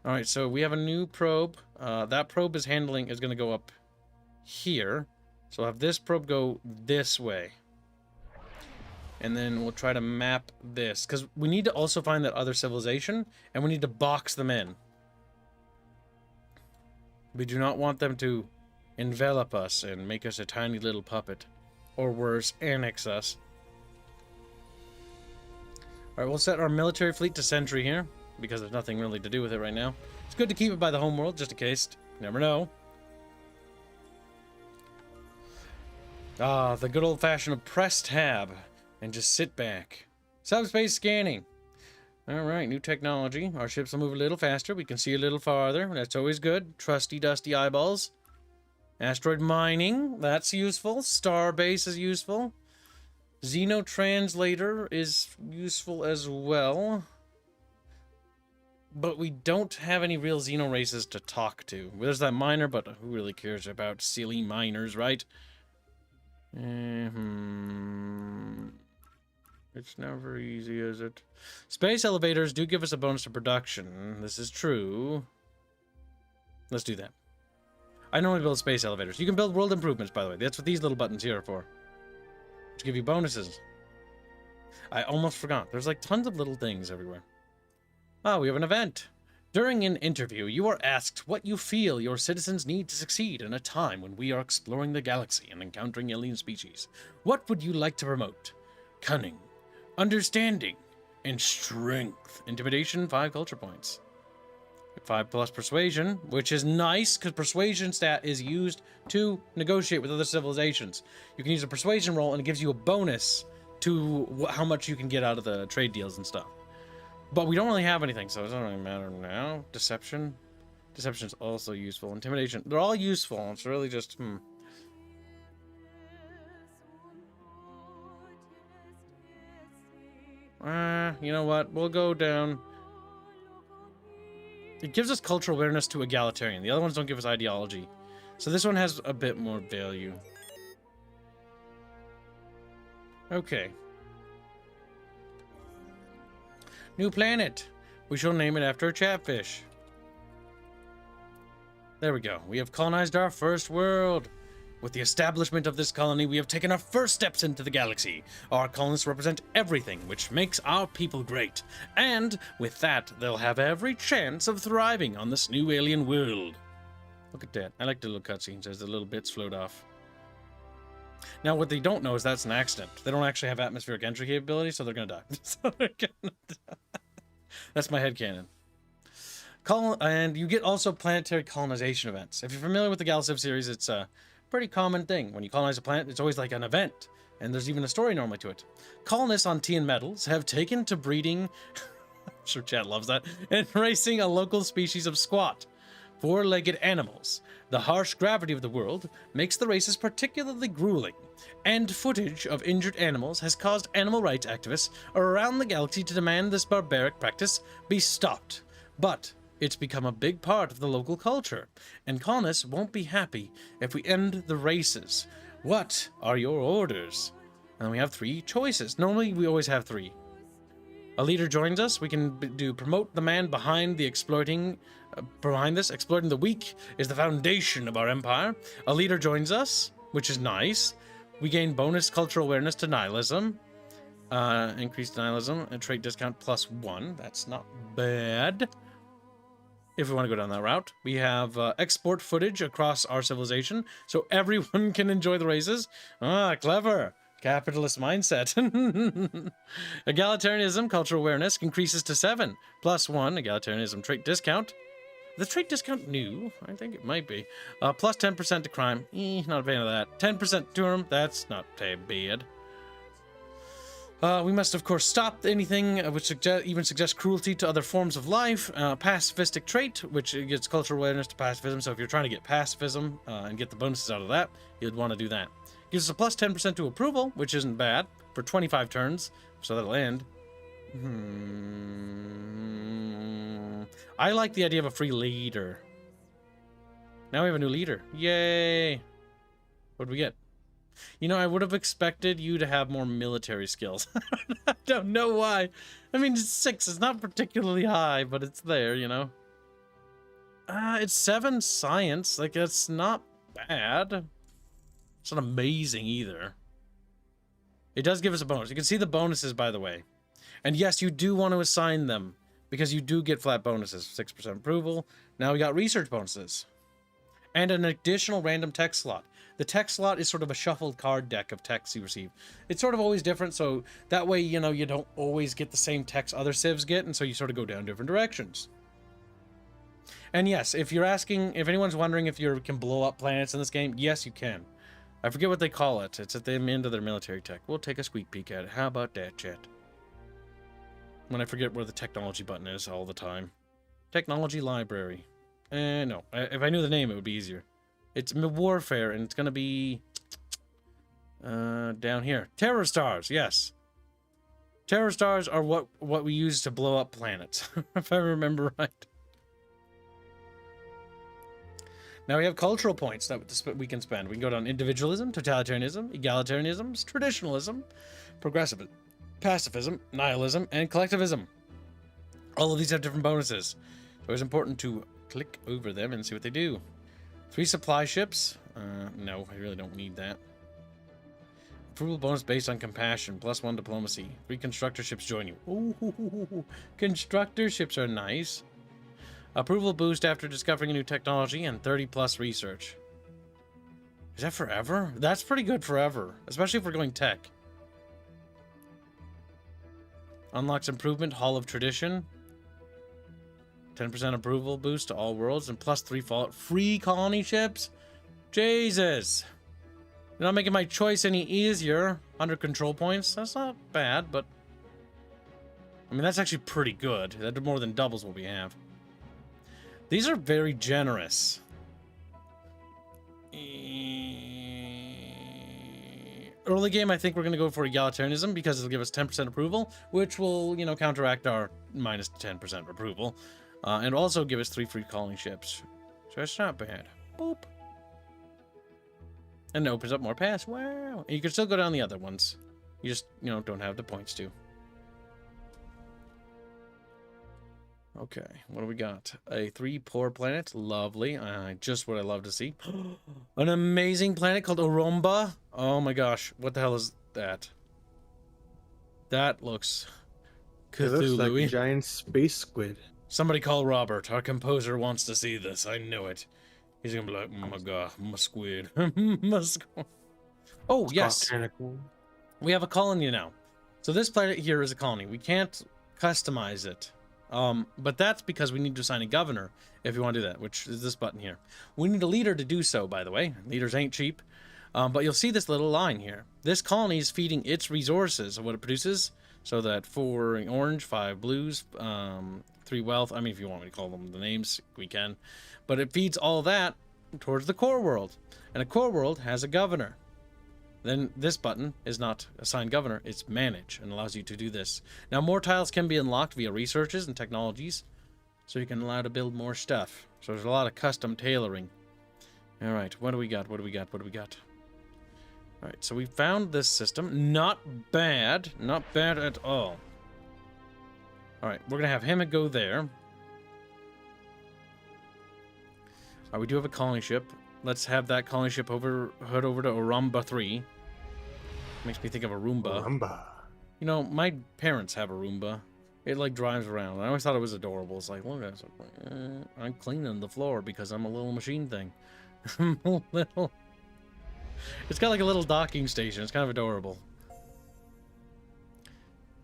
Alright, so we have a new probe. That probe is going to go up here. So I'll have this probe go this way. And then we'll try to map this, because we need to also find that other civilization, and we need to box them in. We do not want them to envelop us and make us a tiny little puppet. Or worse, annex us. Alright, we'll set our military fleet to sentry here, because there's nothing really to do with it right now. It's good to keep it by the homeworld, just in case. You never know. Ah, the good old-fashioned press tab. And just sit back. Subspace scanning. All right, new technology. Our ships will move a little faster. We can see a little farther. That's always good. Trusty, dusty eyeballs. Asteroid mining. That's useful. Starbase is useful. Xenotranslator is useful as well. But we don't have any real Xeno races to talk to. There's that miner, but who really cares about silly miners, right? It's never easy, is it? Space elevators do give us a bonus to production. This is true. Let's do that. I normally build space elevators. You can build world improvements, by the way. That's what these little buttons here are for. To give you bonuses. I almost forgot. There's like tons of little things everywhere. Ah, we have an event. During an interview, you are asked what you feel your citizens need to succeed in a time when we are exploring the galaxy and encountering alien species. What would you like to promote? Cunning, understanding, and strength. Intimidation, 5 culture points. 5+ persuasion, which is nice because persuasion stat is used to negotiate with other civilizations. You can use a persuasion roll and it gives you a bonus to how much you can get out of the trade deals and stuff. But we don't really have anything, so it doesn't really matter now. Deception. Deception is also useful. Intimidation. They're all useful. It's really just, You know what? We'll go down. It gives us cultural awareness to egalitarian. The other ones don't give us ideology. So this one has a bit more value. Okay. New planet. We shall name it after a chatfish. There we go. We have colonized our first world. With the establishment of this colony, we have taken our first steps into the galaxy. Our colonists represent everything which makes our people great. And with that, they'll have every chance of thriving on this new alien world. Look at that. I like the little cutscenes as the little bits float off. Now, what they don't know is that's an accident. They don't actually have atmospheric entry capability, so they're gonna die. So they're gonna die. That's my headcanon. And you get also planetary colonization events. If you're familiar with the Galactic series, it's a pretty common thing. When you colonize a planet, it's always like an event. And there's even a story normally to it. Colonists on Tian metals have taken to breeding, I'm sure Chad loves that, and racing a local species of squat, 4-legged animals. The harsh gravity of the world makes the races particularly grueling, and footage of injured animals has caused animal rights activists around the galaxy to demand this barbaric practice be stopped. But it's become a big part of the local culture, and colonists won't be happy if we end the races. What are your orders? And we have 3 choices. Normally, we always have 3. A leader joins us. We can do promote the man behind the exploiting this. Exploiting the weak is the foundation of our empire. A leader joins us, which is nice. We gain bonus cultural awareness to nihilism. Increased nihilism and trait discount +1. That's not bad. If we want to go down that route, we have export footage across our civilization, so everyone can enjoy the races. Ah, clever. Capitalist mindset. Egalitarianism, cultural awareness, increases to 7. +1, egalitarianism trait discount. The trait discount new? I think it might be. Plus 10% to crime. Not a fan of that. 10% to harm. That's not bad. We must, of course, stop anything which even suggests cruelty to other forms of life. Pacifistic trait, which gives cultural awareness to pacifism. So if you're trying to get pacifism and get the bonuses out of that, you'd want to do that. Gives us a plus 10% to approval, which isn't bad, for 25 turns. So that'll end. I like the idea of a free leader. Now we have a new leader. Yay! What'd we get? You know, I would have expected you to have more military skills. I don't know why. I mean, it's 6. It's not particularly high, but it's there, you know. It's 7 science. Like, that's not bad. It's not amazing either. It does give us a bonus. You can see the bonuses, by the way. And yes, you do want to assign them, because you do get flat bonuses. 6% approval. Now we got research bonuses. And an additional random text slot. The text slot is sort of a shuffled card deck of texts you receive. It's sort of always different, so that way, you know, you don't always get the same text other civs get, and so you sort of go down different directions. And yes, if you're asking, if anyone's wondering if you can blow up planets in this game, yes, you can. I forget what they call it. It's at the end of their military tech. We'll take a squeak peek at it. How about that, chat? when I forget where the technology button is all the time. Technology library. No. If I knew the name, it would be easier. It's warfare, and it's gonna be down here. Terror stars, yes. Terror stars are what we use to blow up planets, if I remember right. Now we have cultural points that we can spend. We can go down individualism, totalitarianism, egalitarianism, traditionalism, progressivism, pacifism, nihilism, and collectivism. All of these have different bonuses, so it's important to click over them and see what they do. 3 supply ships. No, I really don't need that. Approval bonus based on compassion, +1 diplomacy. 3 constructor ships join you. Ooh, constructor ships are nice. Approval boost after discovering a new technology and 30+ research. Is that forever? That's pretty good forever, especially if we're going tech. Unlocks improvement, Hall of Tradition. 10% approval boost to all worlds and +3 fallout. Free colony ships? Jesus. You're not making my choice any easier. 100 control points. That's not bad, but... I mean, that's actually pretty good. That more than doubles what we have. These are very generous. Early game, I think we're going to go for egalitarianism because it'll give us 10% approval, which will, you know, counteract our minus 10% approval. And also give us 3 free colony ships. So that's not bad. Boop. And it opens up more paths. Wow. And you can still go down the other ones. You just, you know, don't have the points to. Okay, what do we got? A 3 poor planet. Lovely. Just what I love to see. An amazing planet called Oromba. Oh my gosh. What the hell is that? That looks Cthulhu-y. It looks like a giant space squid. Somebody call Robert. Our composer wants to see this. I know it. He's gonna be like, oh my god, my squid. My squid. Oh, yes. We have a colony now. So this planet here is a colony. We can't customize it. But that's because we need to assign a governor if you want to do that, which is this button here. We need a leader to do so, by the way. Leaders ain't cheap. But you'll see this little line here. This colony is feeding its resources of what it produces. So that 4 orange, 5 blues, 3 wealth. I mean, if you want me to call them the names, we can. But it feeds all that towards the core world. And a core world has a governor. Then this button is not assign governor, it's manage, and allows you to do this. Now more tiles can be unlocked via researches and technologies, so you can allow to build more stuff. So there's a lot of custom tailoring. Alright, what do we got? What do we got? What do we got? Alright, so we found this system. Not bad. Not bad at all. Alright, we're gonna have him go there. Alright, we do have a colony ship. Let's have that colony ship head over to Oromba 3. Makes me think of a Roomba. Oromba. You know, my parents have a Roomba. It, like, drives around. I always thought it was adorable. It's like, look at it. I'm cleaning the floor because I'm a little machine thing. I'm a little... It's got, like, a little docking station. It's kind of adorable.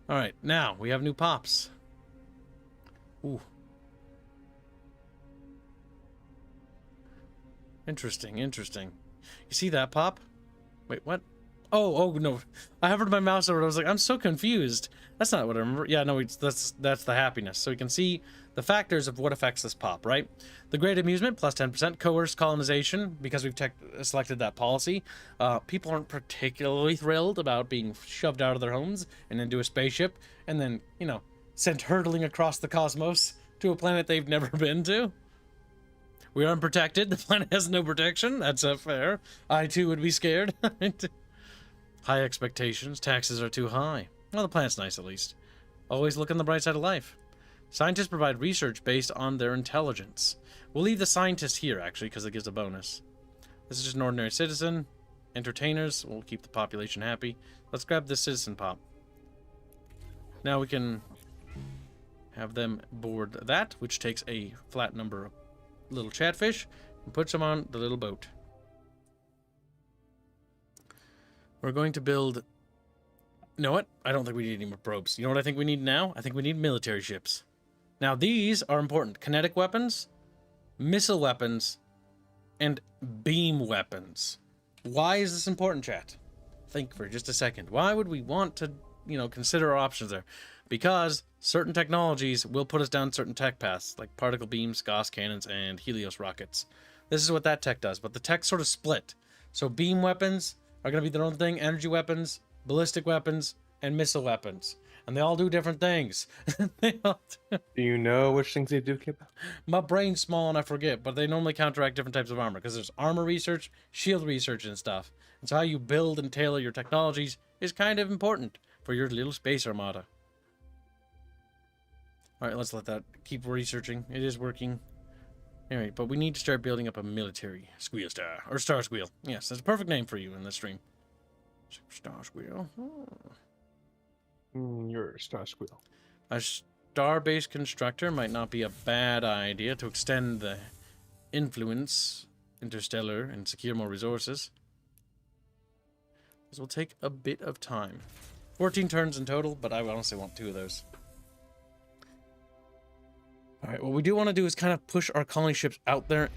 Alright, now, we have new pops. Ooh. Interesting, interesting. You see that pop? Wait, what? Oh, no. I hovered my mouse over it. I was like, I'm so confused. That's not what I remember. Yeah, no, that's the happiness. So you can see the factors of what affects this pop, right? The great amusement, plus 10%. Coerced colonization, because we've selected that policy. People aren't particularly thrilled about being shoved out of their homes and into a spaceship and then, you know, sent hurtling across the cosmos to a planet they've never been to. We are unprotected. The planet has no protection. That's fair. I, too, would be scared. High expectations. Taxes are too high. Well, the planet's nice, at least. Always look on the bright side of life. Scientists provide research based on their intelligence. We'll leave the scientists here, actually, because it gives a bonus. This is just an ordinary citizen. Entertainers. We'll keep the population happy. Let's grab this citizen pop. Now we can have them board that, which takes a flat number of little chatfish and puts them on the little boat. We're going to build... You know what? I don't think we need any more probes. You know what I think we need now? I think we need military ships. Now these are important. Kinetic weapons, missile weapons, and beam weapons. Why is this important, chat? Think for just a second. Why would we want to, you know, consider our options there? because certain technologies will put us down certain tech paths, like particle beams, Gauss cannons, and Helios rockets. This is what that tech does, but the tech sort of split. So beam weapons are going to be their own thing, energy weapons, ballistic weapons, and missile weapons. And they all do different things. They all do. Do you know which things they do, Kip? My brain's small and I forget, but they normally counteract different types of armor, because there's armor research, shield research, and stuff. And so how you build and tailor your technologies is kind of important for your little space armada. Alright, let's let that keep researching. It is working. Alright, but we need to start building up a military squeal star. Or star squeal. Yes, that's a perfect name for you in this stream. Star squeal. You're a star squeal. A star-based constructor might not be a bad idea to extend the influence interstellar and secure more resources. This will take a bit of time. 14 turns in total, but I honestly want 2 of those. Alright, what we do want to do is kind of push our colony ships out there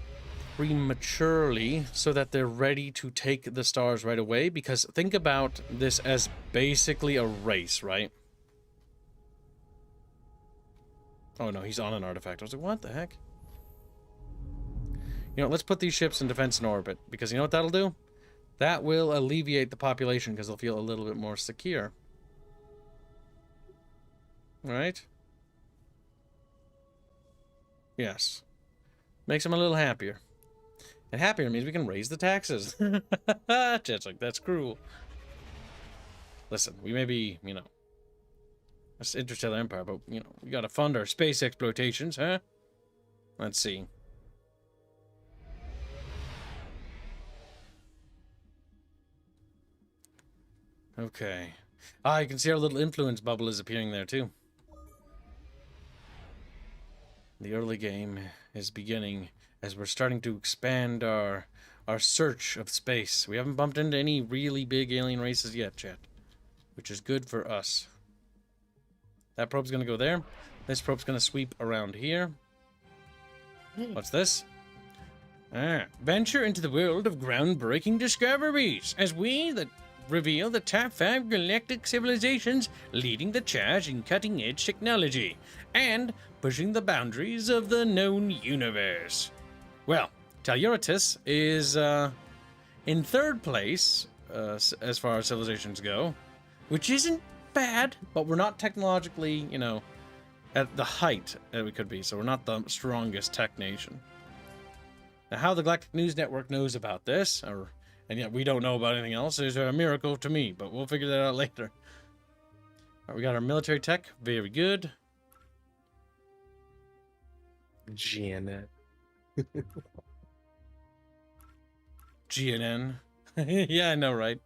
prematurely so that they're ready to take the stars right away, because think about this as basically a race, right? Oh no, he's on an artifact. I was like, what the heck? You know, let's put these ships in defense in orbit, because you know what that'll do? That will alleviate the population, because they'll feel a little bit more secure. Right? Yes. Makes them a little happier. And happier means we can raise the taxes. Chet's like, that's cruel. Listen, we may be, you know, it's interstellar empire, but, you know, we gotta fund our space exploitations, huh? Let's see. Okay. Ah, you can see our little influence bubble is appearing there, too. The early game is beginning as we're starting to expand our search of space. We haven't bumped into any really big alien races yet, chat, which is good for us. That probe's going to go there. This probe's going to sweep around here. What's this? Venture into the world of groundbreaking discoveries as we reveal the top 5 galactic civilizations leading the charge in cutting-edge technology and pushing the boundaries of the known universe. Well, Telluritas is in 3rd place as far as civilizations go, which isn't bad, but we're not technologically, you know, at the height that we could be, so we're not the strongest tech nation. Now, how the Galactic News Network knows about this, and yet we don't know about anything else, is a miracle to me, but we'll figure that out later. All right, we got our military tech, very good. Janet. GNN. Yeah, I know, right?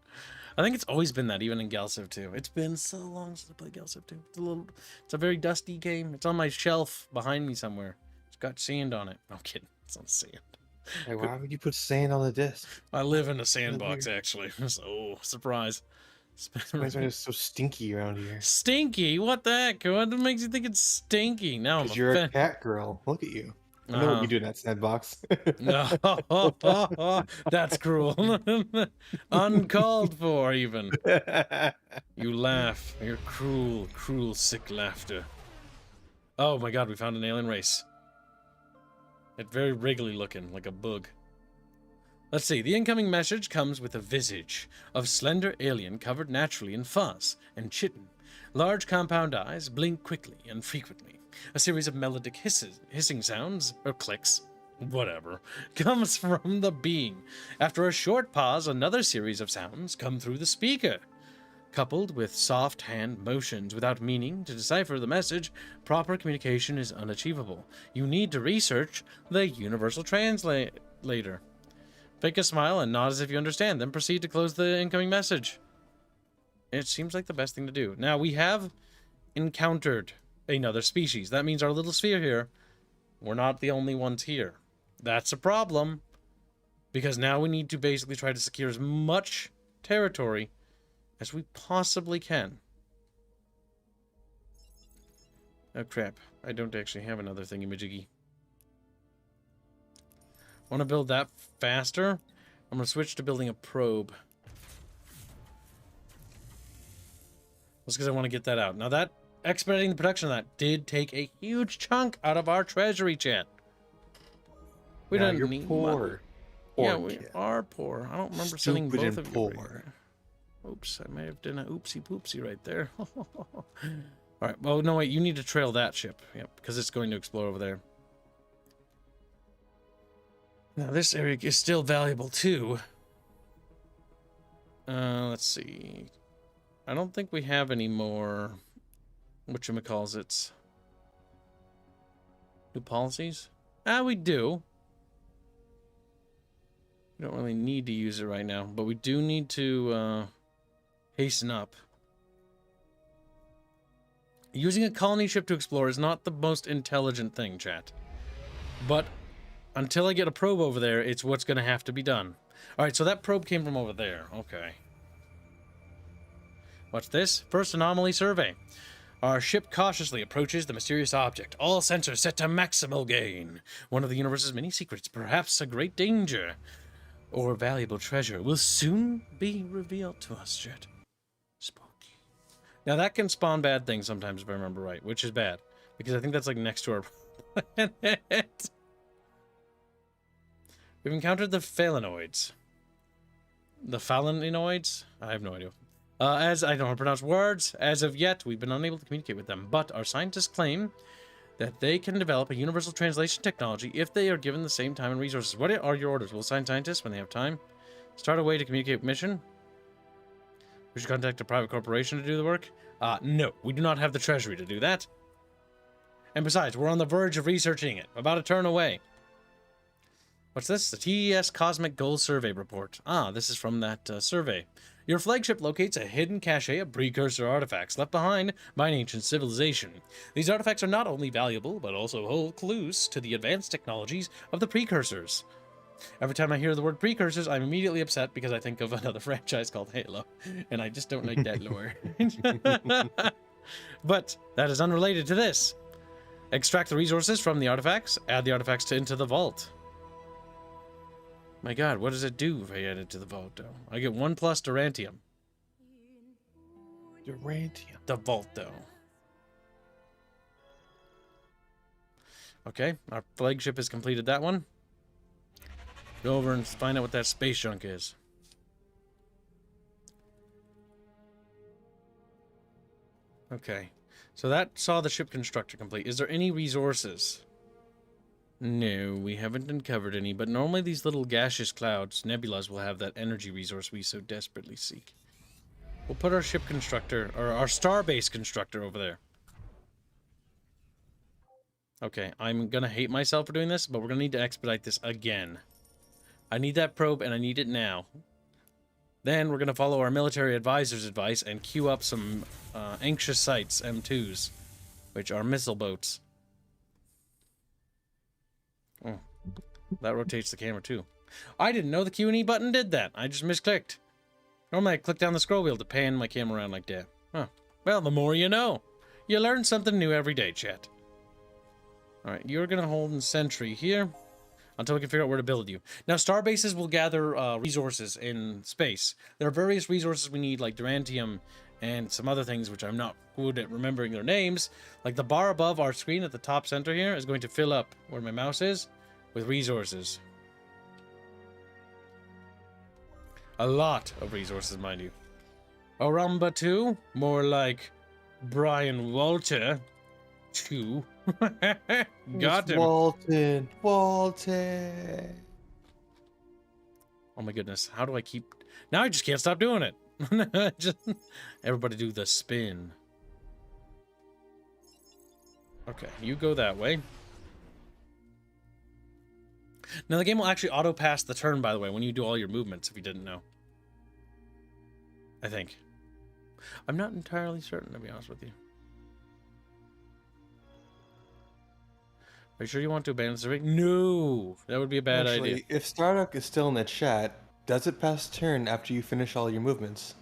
I think it's always been that, even in Galciv 2. It's been so long since I played Galciv 2. It's a very dusty game. It's on my shelf behind me somewhere. It's got sand on it. No, I'm kidding. It's on sand. Hey, why would you put sand on the disc? I live in a sandbox, actually. So, surprise. Why is it so stinky around here? Stinky? What the heck? What makes you think it's stinky? Now I'm you're a cat girl. Look at you. I know what you do in that sandbox. No, that's cruel. Uncalled for, even. You laugh. Your cruel, cruel, sick laughter. Oh my god, we found an alien race. It's very wriggly looking, like a bug. Let's see, the incoming message comes with a visage of slender alien covered naturally in fuzz and chitin. Large compound eyes blink quickly and frequently. A series of melodic hissing sounds, or clicks, whatever, comes from the being. After a short pause, another series of sounds come through the speaker. Coupled with soft hand motions without meaning to decipher the message, proper communication is unachievable. You need to research the universal translator. Fake a smile and nod as if you understand, then proceed to close the incoming message. It seems like the best thing to do. Now, we have encountered another species. That means our little sphere here, we're not the only ones here. That's a problem, because now we need to basically try to secure as much territory as we possibly can. Oh crap, I don't actually have another thingy-majiggy. Want to build that faster? I'm going to switch to building a probe. That's because I want to get that out. Now that expediting the production of that did take a huge chunk out of our treasury, chat. We Now don't you're need poor. money. Poor Yeah, we kid. are poor. I don't remember sending Stupid both and of you. poor. Right here. Oops, I may have done an oopsie poopsie right there. All right. Well, no, wait. You need to trail that ship. Yep, because it's going to explore over there. Now, this area is still valuable, too. Let's see. I don't think we have any more... whatchamacallits. New policies? Ah, we do. We don't really need to use it right now, but we do need to hasten up. Using a colony ship to explore is not the most intelligent thing, chat. But until I get a probe over there, it's what's going to have to be done. Alright, so that probe came from over there. Okay. What's this? First anomaly survey. Our ship cautiously approaches the mysterious object. All sensors set to maximal gain. One of the universe's many secrets, perhaps a great danger or valuable treasure, will soon be revealed to us, chat. Spooky. Now that can spawn bad things sometimes, if I remember right, which is bad. Because I think that's like next to our planet. We've encountered the phalanoids. The phalanoids? I have no idea. As I don't know how to pronounce words, as of yet, we've been unable to communicate with them. But our scientists claim that they can develop a universal translation technology if they are given the same time and resources. What are your orders? We'll assign scientists when they have time. Start a way to communicate with mission. We should contact a private corporation to do the work. No, we do not have the treasury to do that. And besides, we're on the verge of researching it. About a turn away. What's this? The TES Cosmic Goal Survey Report. Ah, this is from that survey. Your flagship locates a hidden cache of precursor artifacts left behind by an ancient civilization. These artifacts are not only valuable, but also hold clues to the advanced technologies of the precursors. Every time I hear the word precursors, I'm immediately upset because I think of another franchise called Halo, and I just don't like that lore. But that is unrelated to this. Extract the resources from the artifacts, add the artifacts into the vault. My god, what does it do if I add it to the vault, though? I get 1 plus Durantium. Durantium. The vault, though. Okay, our flagship has completed that one. Go over and find out what that space junk is. Okay, so that saw the ship constructor complete. Is there any resources? No, we haven't uncovered any, but normally these little gaseous clouds, nebulas, will have that energy resource we so desperately seek. We'll put our ship constructor, or our starbase constructor over there. Okay, I'm gonna hate myself for doing this, but we're gonna need to expedite this again. I need that probe, and I need it now. Then we're gonna follow our military advisor's advice and queue up some anxious sites, M2s, which are missile boats. Oh, that rotates the camera too. I didn't know the Q&E button did that. I just misclicked. Normally I click down the scroll wheel to pan my camera around like that. Huh. Well, the more you know. You learn something new every day, chat. Alright, you're going to hold in sentry here until we can figure out where to build you. Now, star bases will gather resources in space. There are various resources we need, like Durantium and some other things which I'm not good at remembering their names. Like the bar above our screen at the top center here is going to fill up where my mouse is with resources. A lot of resources, mind you. Aramba 2, more like Brian Walter 2. Got him. Walton. Oh my goodness, how do I keep... Now I just can't stop doing it. Just... Everybody do the spin. Okay, you go that way. Now the game will actually auto-pass the turn, by the way, when you do all your movements, if you didn't know. I think. I'm not entirely certain, to be honest with you. Are you sure you want to abandon survey? No! That would be a bad idea. If Starduck is still in the chat, does it pass turn after you finish all your movements?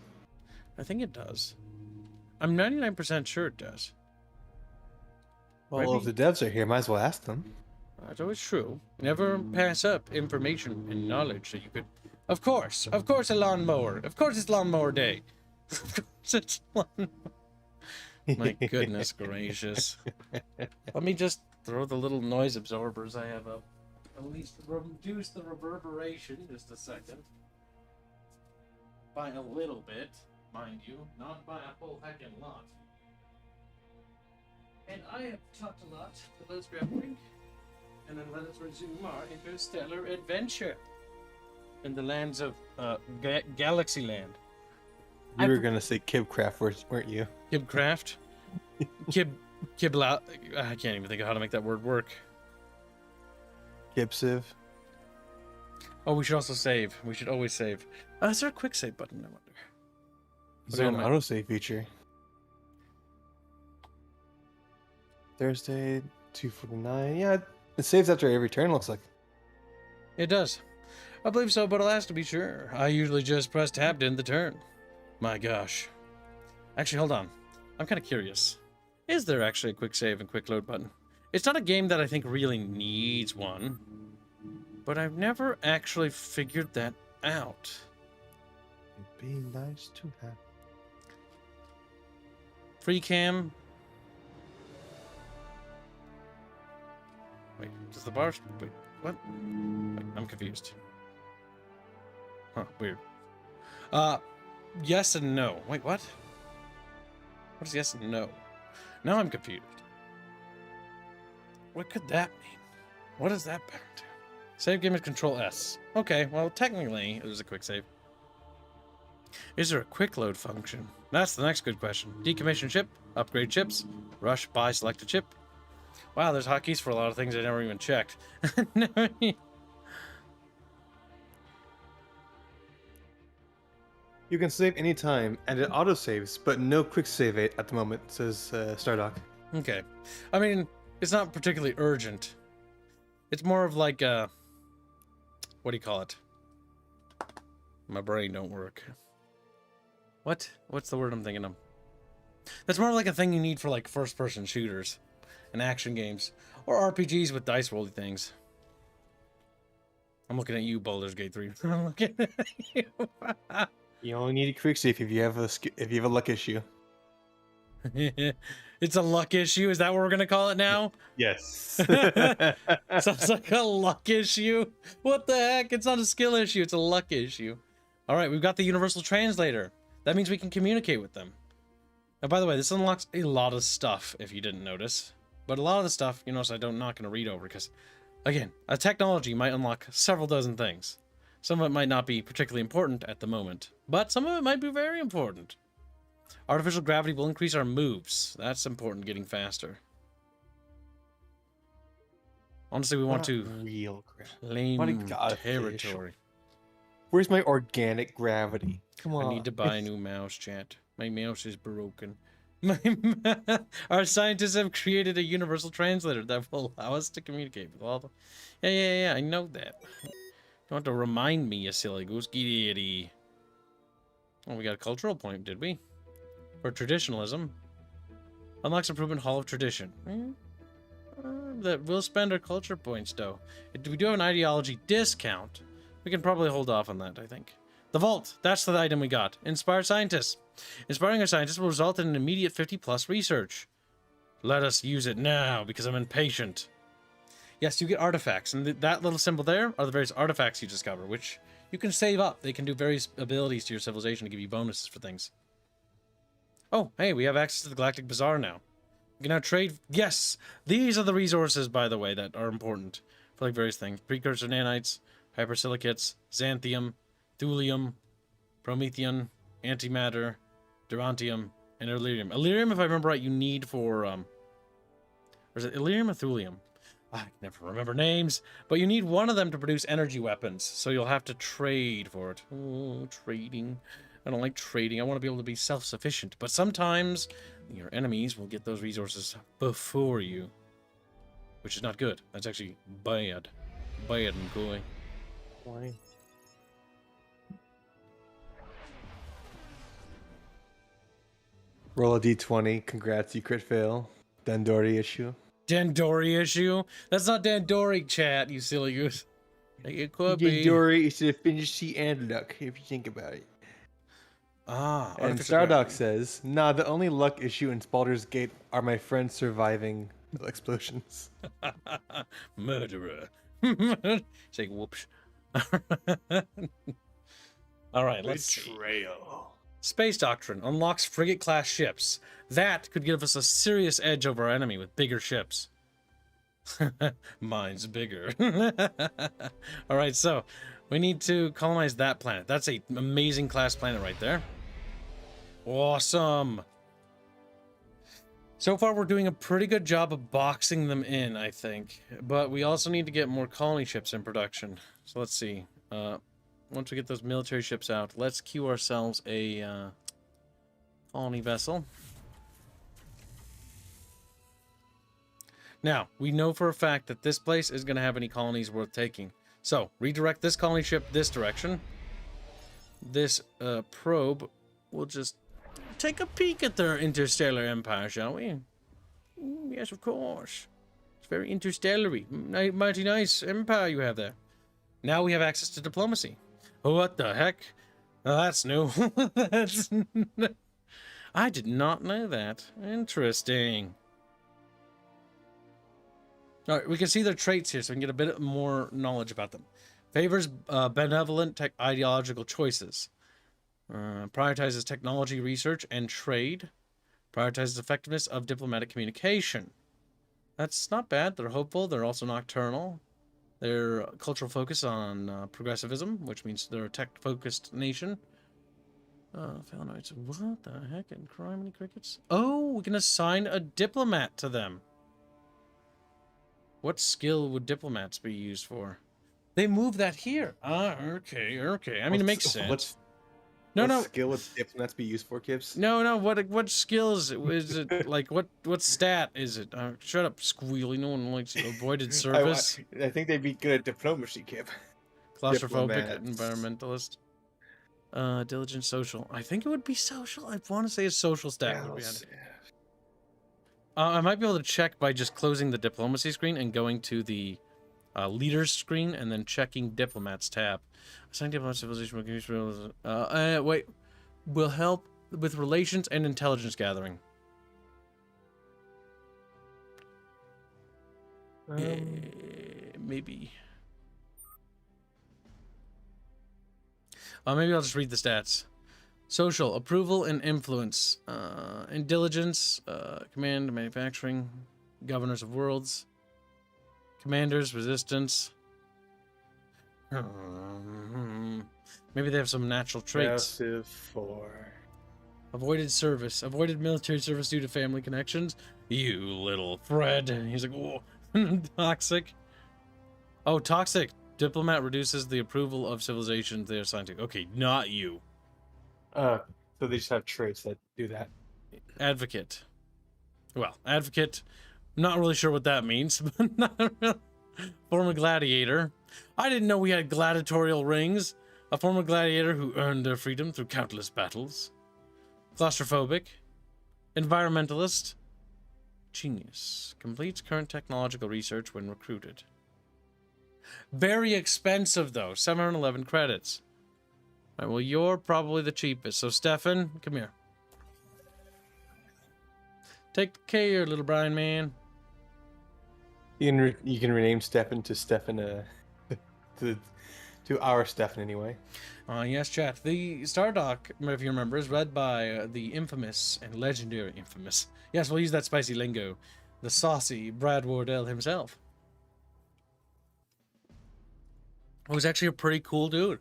I think it does. I'm 99% sure it does. Well, if the devs are here, might as well ask them. That's always true. Never pass up information and knowledge that you could... Of course a lawnmower. Of course it's lawnmower day. Of course it's lawnmower. My goodness gracious. Let me just throw the little noise absorbers I have up. At least reduce the reverberation just a second. By a little bit, mind you, not by a whole heckin' lot. And I have talked a lot, so let's grab a drink. And then let us resume our interstellar adventure in the lands of Galaxy Land. You were gonna say Kibcraft, weren't you? Kibcraft? Kibla. I can't even think of how to make that word work. Kibsiv. Oh, we should also save. We should always save. Is there a quick save button, I wonder? Is there an autosave feature? Thursday, 2:49. Yeah, it saves after every turn, looks like. It does. I believe so, but I'll ask to be sure. I usually just press tab to end the turn. My gosh. Actually, hold on. I'm kind of curious. Is there actually a quick save and quick load button? It's not a game that I think really needs one, but I've never actually figured that out. It'd be nice to have. Free cam. Wait, does the bar... Wait, what? Wait, I'm confused. Huh, weird. Yes and no. Wait, what? What is yes and no? Now I'm confused. What could that mean? What does that back to? Save game is Control S. Okay, well, technically, it was a quick save. Is there a quick load function? That's the next good question. Decommission chip, upgrade chips, rush, buy, select a chip. Wow, there's hotkeys for a lot of things I never even checked. You can save anytime, and it autosaves, but no quick save at the moment, says Stardock. Okay. I mean, it's not particularly urgent. It's more of like a... What do you call it? My brain don't work. What? What's the word I'm thinking of? That's more like a thing you need for like first-person shooters and action games. Or RPGs with dice rolly things. I'm looking at you, Baldur's Gate 3. I'm looking at you. You only need a quick save if you have a luck issue. It's a luck issue. Is that what we're gonna call it now? Yes. Sounds like a luck issue. What the heck? It's not a skill issue. It's a luck issue. All right, we've got the universal translator. That means we can communicate with them. Now, by the way, this unlocks a lot of stuff, if you didn't notice. But a lot of the stuff, you notice I'm not going to read over because, again, a technology might unlock several dozen things. Some of it might not be particularly important at the moment, but some of it might be very important. Artificial gravity will increase our moves. That's important, getting faster. Honestly, we want to real claim territory. Where's my organic gravity? Come on. I need to buy a new mouse, chat. My mouse is broken. Our scientists have created a universal translator that will allow us to communicate with all the... Yeah, I know that. You want to remind me, you silly goose. Giddy. Oh, we got a cultural point, did we? For traditionalism. Unlocks improvement Hall of Tradition. That will spend our culture points, though. We do have an ideology discount. We can probably hold off on that, I think. The Vault. That's the item we got. Inspire scientists. Inspiring our scientists will result in an immediate 50+ research. Let us use it now, because I'm impatient. Yes, you get artifacts, and that little symbol there are the various artifacts you discover, which you can save up. They can do various abilities to your civilization to give you bonuses for things. Oh, hey, we have access to the Galactic Bazaar now. We can now trade... Yes! These are the resources, by the way, that are important for like various things. Precursor nanites, hypersilicates, xanthium, thulium, promethium, antimatter, durantium, and Illyrium. Illyrium, if I remember right, you need for... Or is it Illyrium or thulium? I can never remember names. But you need one of them to produce energy weapons, so you'll have to trade for it. Oh, trading. I don't like trading. I want to be able to be self-sufficient. But sometimes your enemies will get those resources before you. Which is not good. That's actually bad. Bad and coy. Why? Roll a d20. Congrats, you crit fail. Dandori issue. Dandori issue? That's not Dandori, chat, you silly goose. Like, it could be. Dandori is the Finishing and luck, if you think about it. Ah, And artificial Stardock gravity. says, "Nah, the only luck issue in Baldur's Gate are my friends surviving explosions." Murderer. Say whoops. All right, let's see. Betrayal. Space Doctrine unlocks frigate-class ships. That could give us a serious edge over our enemy with bigger ships. Mine's bigger. All right, so we need to colonize that planet. That's an amazing class planet right there. Awesome. So far, we're doing a pretty good job of boxing them in, I think. But we also need to get more colony ships in production. So let's see. Once we get those military ships out, let's queue ourselves a colony vessel. Now, we know for a fact that this place is going to have any colonies worth taking. So, redirect this colony ship this direction. This probe will just take a peek at their interstellar empire, shall we? Yes, of course. It's very interstellar-y. Mighty nice empire you have there. Now we have access to diplomacy. What the heck? Oh, that's new. I did not know that. Interesting. All right, we can see their traits here, so we can get a bit more knowledge about them. Favors benevolent ideological choices. Prioritizes technology research and trade. Prioritizes effectiveness of diplomatic communication. That's not bad. They're hopeful. They're also nocturnal. Their cultural focus on progressivism, which means they're a tech-focused nation. What the heck? And criminy crickets? Oh, we can assign a diplomat to them. What skill would diplomats be used for? They move that here. Ah, okay. I mean, it makes sense. What skill would diplomats be used for, Kips? No. What skills is it? Like, what stat is it? Shut up, Squealy. No one likes avoided service. I think they'd be good at diplomacy, Kip. Claustrophobic, environmentalist. Diligent, social. I think it would be social. I want to say a social stat would be on it. I might be able to check by just closing the diplomacy screen and going to the leaders screen and then checking diplomats tab. Assign diplomat civilization. Wait. Will help with relations and intelligence gathering. Maybe. Maybe I'll just read the stats. Social, approval and influence. Intelligence, command, manufacturing, governors of worlds. Commanders, resistance. Maybe they have some natural traits. Passive 4. Avoided service. Avoided military service due to family connections. You little Fred. He's like, whoa. Toxic. Oh, toxic. Diplomat reduces the approval of civilizations they are assigned to. Okay, not you. So they just have traits that do that. Advocate. Well, advocate. Not really sure what that means, but not really. Former gladiator. I didn't know we had gladiatorial rings. A former gladiator who earned their freedom through countless battles. Claustrophobic. Environmentalist. Genius. Completes current technological research when recruited. Very expensive, though. 711 credits. All right, well, you're probably the cheapest. So, Stefan, come here. Take care, little Brian man. You can rename Stefan to Stefan to our Stefan anyway. Yes, chat. The Stardock, if you remember, is read by the infamous and legendary infamous. Yes, we'll use that spicy lingo. The saucy Brad Wardell himself. He was actually a pretty cool dude.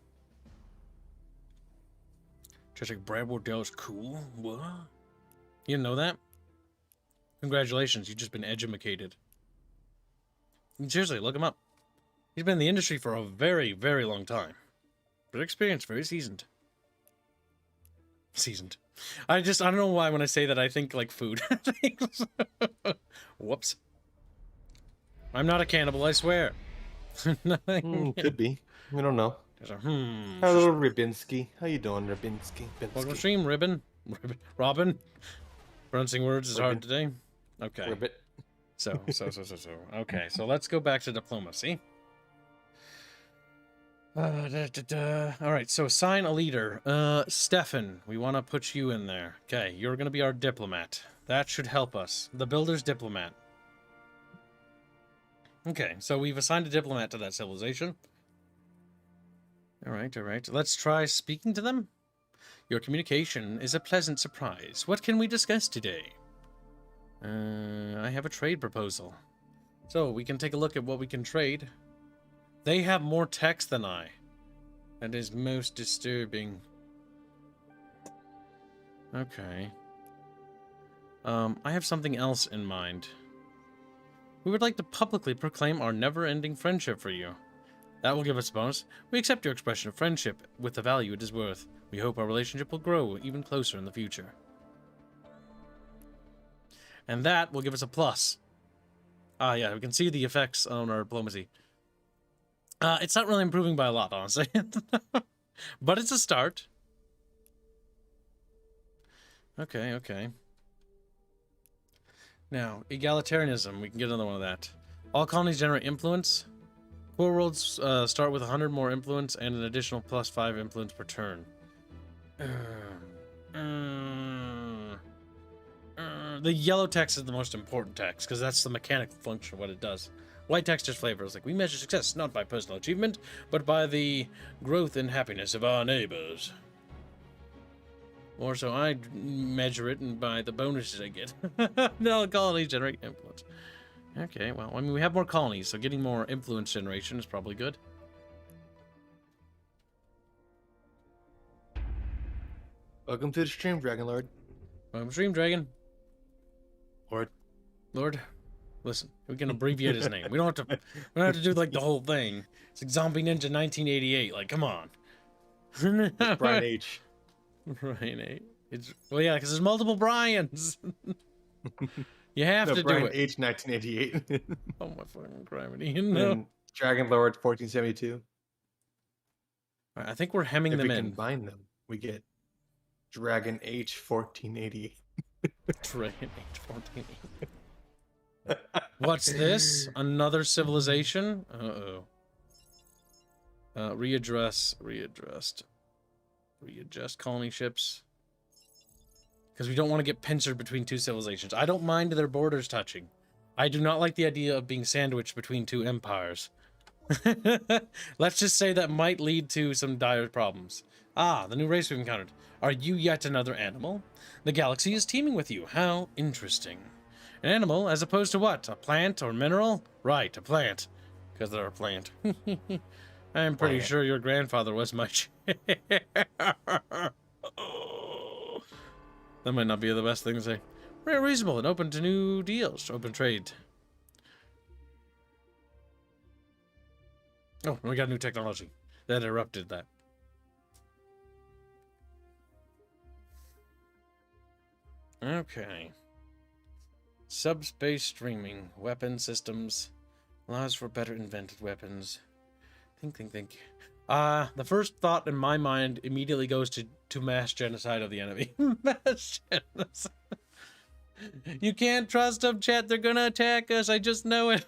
Just like Brad Wardell is cool? What? You didn't know that? Congratulations, you've just been edumacated. Seriously, look him up. He's been in the industry for a very, very long time. Very experienced, very seasoned. Seasoned. I don't know why when I say that I think like food. Whoops. I'm not a cannibal, I swear. Could be. We don't know. Hello, Ribinski. How you doing, Ribinski? Welcome stream, Ribbon. Robin. Pronouncing words is hard today. Okay. Ribbit. So. Okay, so let's go back to diplomacy. All right, so assign a leader. Stefan, we want to put you in there. Okay, you're going to be our diplomat. That should help us. The builder's diplomat. Okay, so we've assigned a diplomat to that civilization. All right, all right. Let's try speaking to them. Your communication is a pleasant surprise. What can we discuss today? I have a trade proposal. So we can take a look at what we can trade. They have more text than I. That is most disturbing. Okay. I have something else in mind. We would like to publicly proclaim our never-ending friendship for you. That will give us a bonus. We accept your expression of friendship with the value it is worth. We hope our relationship will grow even closer in the future. And that will give us a plus. Ah, yeah, we can see the effects on our diplomacy. It's not really improving by a lot, honestly. But it's a start. Okay, okay. Now, egalitarianism. We can get another one of that. All colonies generate influence. Core worlds start with 100 more influence and an additional +5 influence per turn. The yellow text is the most important text, because that's the mechanical function of what it does. White text is flavor. It's like, we measure success not by personal achievement, but by the growth and happiness of our neighbors. Or so I measure it and by the bonuses I get. No, colonies generate influence. Okay, well, I mean, we have more colonies, so getting more influence generation is probably good. Welcome to the stream, Dragon Lord. Welcome, Stream Dragon. Lord. Listen, we can abbreviate his name. We don't have to do like the whole thing. It's like Zombie Ninja 1988. Like, come on. It's Brian H. Brian H. Well, yeah, because there's multiple Brians. You have to Brian do it. H. 1988. Oh my fucking gravity! No. And Dragon Lord 1472. I think we're hemming If them we in. combine them, we get Dragon H 1488. Dragon H 14. What's this? Another civilization? Uh-oh. Readjust colony ships. Because we don't want to get pincered between two civilizations. I don't mind their borders touching. I do not like the idea of being sandwiched between two empires. Let's just say that might lead to some dire problems. Ah, the new race we've encountered. Are you yet another animal? The galaxy is teeming with you. How interesting. An animal as opposed to what? A plant or mineral? Right, a plant. Because they're a plant. I'm pretty sure your grandfather was my That might not be the best thing to say. Very reasonable and open to new deals. Open trade. Oh, we got new technology. That interrupted that. Okay. Subspace streaming. Weapon systems. Allows for better invented weapons. Think. The first thought in my mind immediately goes to mass genocide of the enemy. Mass genocide. You can't trust them, chat. They're gonna attack us. I just know it.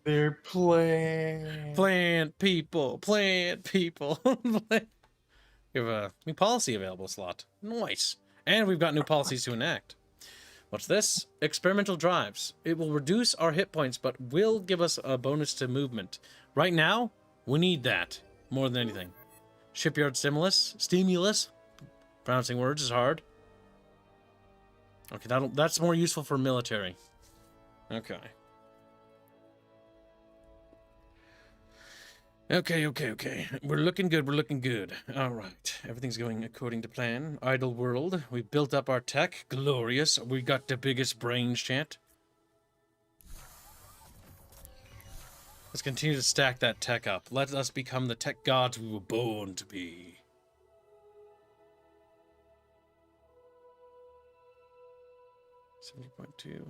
They're plant people. We have a new policy available slot. Nice. And we've got new policies to enact. What's this? Experimental drives. It will reduce our hit points, but will give us a bonus to movement. Right now, we need that more than anything. Shipyard stimulus. Pronouncing words is hard. Okay, that's more useful for military. Okay. Okay. We're looking good. All right. Everything's going according to plan. Idle world. We built up our tech. Glorious. We got the biggest brains, chat. Let's continue to stack that tech up. Let us become the tech gods we were born to be. $70.2.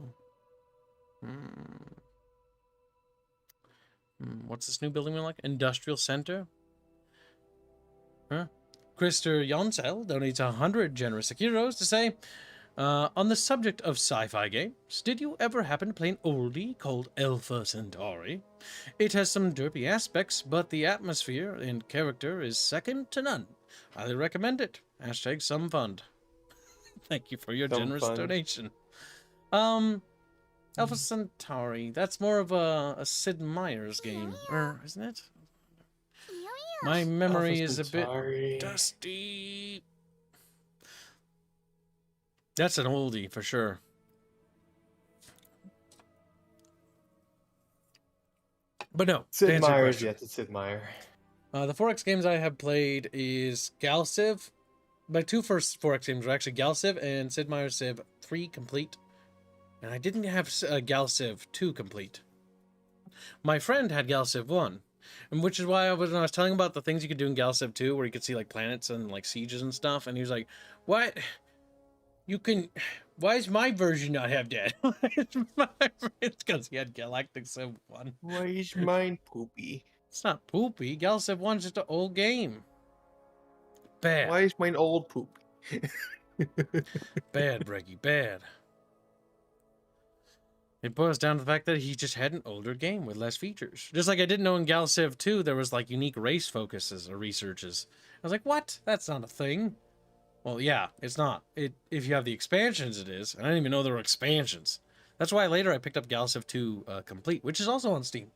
What's this new building we like? Industrial Center? Huh? Krister Jonsel donates 100 generous Sekiros to say, On the subject of sci-fi games, did you ever happen to play an oldie called Alpha Centauri? It has some derpy aspects, but the atmosphere and character is second to none. Highly recommend it. Hashtag some fund. Thank you for your Some generous fund. donation. Alpha Centauri. That's more of a Sid Meier's game, or isn't it? My memory Alpha is a bit Centauri. dusty. That's an oldie for sure. But no, to Sid answer your Meier's, question. yeah, it's Sid Meier. The 4X games I have played is Galciv. My two first 4X games were actually Galciv and Sid Meier's Civ 3 complete. And I didn't have Galciv 2 complete. My friend had Galciv 1. And which is why when I was telling him about the things you could do in Galciv 2, where you could see like planets and like sieges and stuff, and he was like, "What? You can... Why does my version not have that?" It's because he had Galactic Civ 1. Why is mine poopy? It's not poopy. Galciv 1's just an old game. Bad. Why is mine old poopy? Bad, Breggy, bad. It boils down to the fact that he just had an older game with less features. Just like I didn't know in Galciv 2 there was like unique race focuses or researches. I was like, what? That's not a thing. Well, yeah, it's not. If you have the expansions, it is. I didn't even know there were expansions. That's why later I picked up Galciv 2 Complete, which is also on Steam.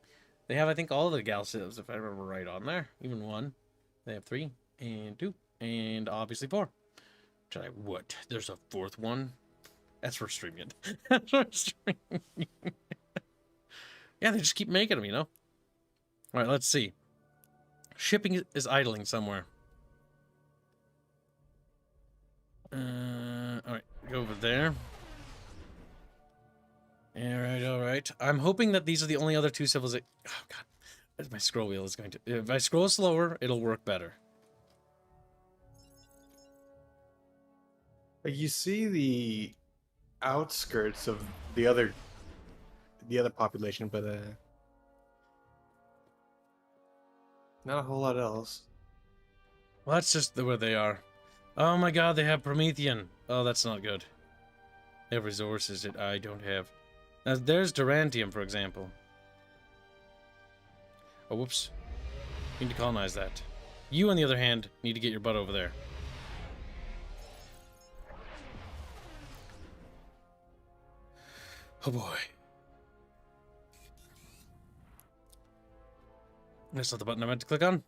They have, I think, all the Galcivs, if I remember right, on there. Even 1. They have 3 and 2 and obviously 4. Which I, what? There's a 4th one? That's for streaming it. That's for streaming. Yeah, they just keep making them, you know? Alright, let's see. Shipping is idling somewhere. Alright, go over there. Alright. I'm hoping that these are the only other two civilizations. Oh, God. My scroll wheel is going to... If I scroll slower, it'll work better. Like, you see the outskirts of the other population, but not a whole lot else. Well, that's just where they are. Oh my God, they have Promethean. Oh, that's not good. They have resources that I don't have. Now, there's Durantium, for example. Oh, whoops. Need to colonize that. You, on the other hand, need to get your butt over there. Oh boy. That's not the button I meant to click on.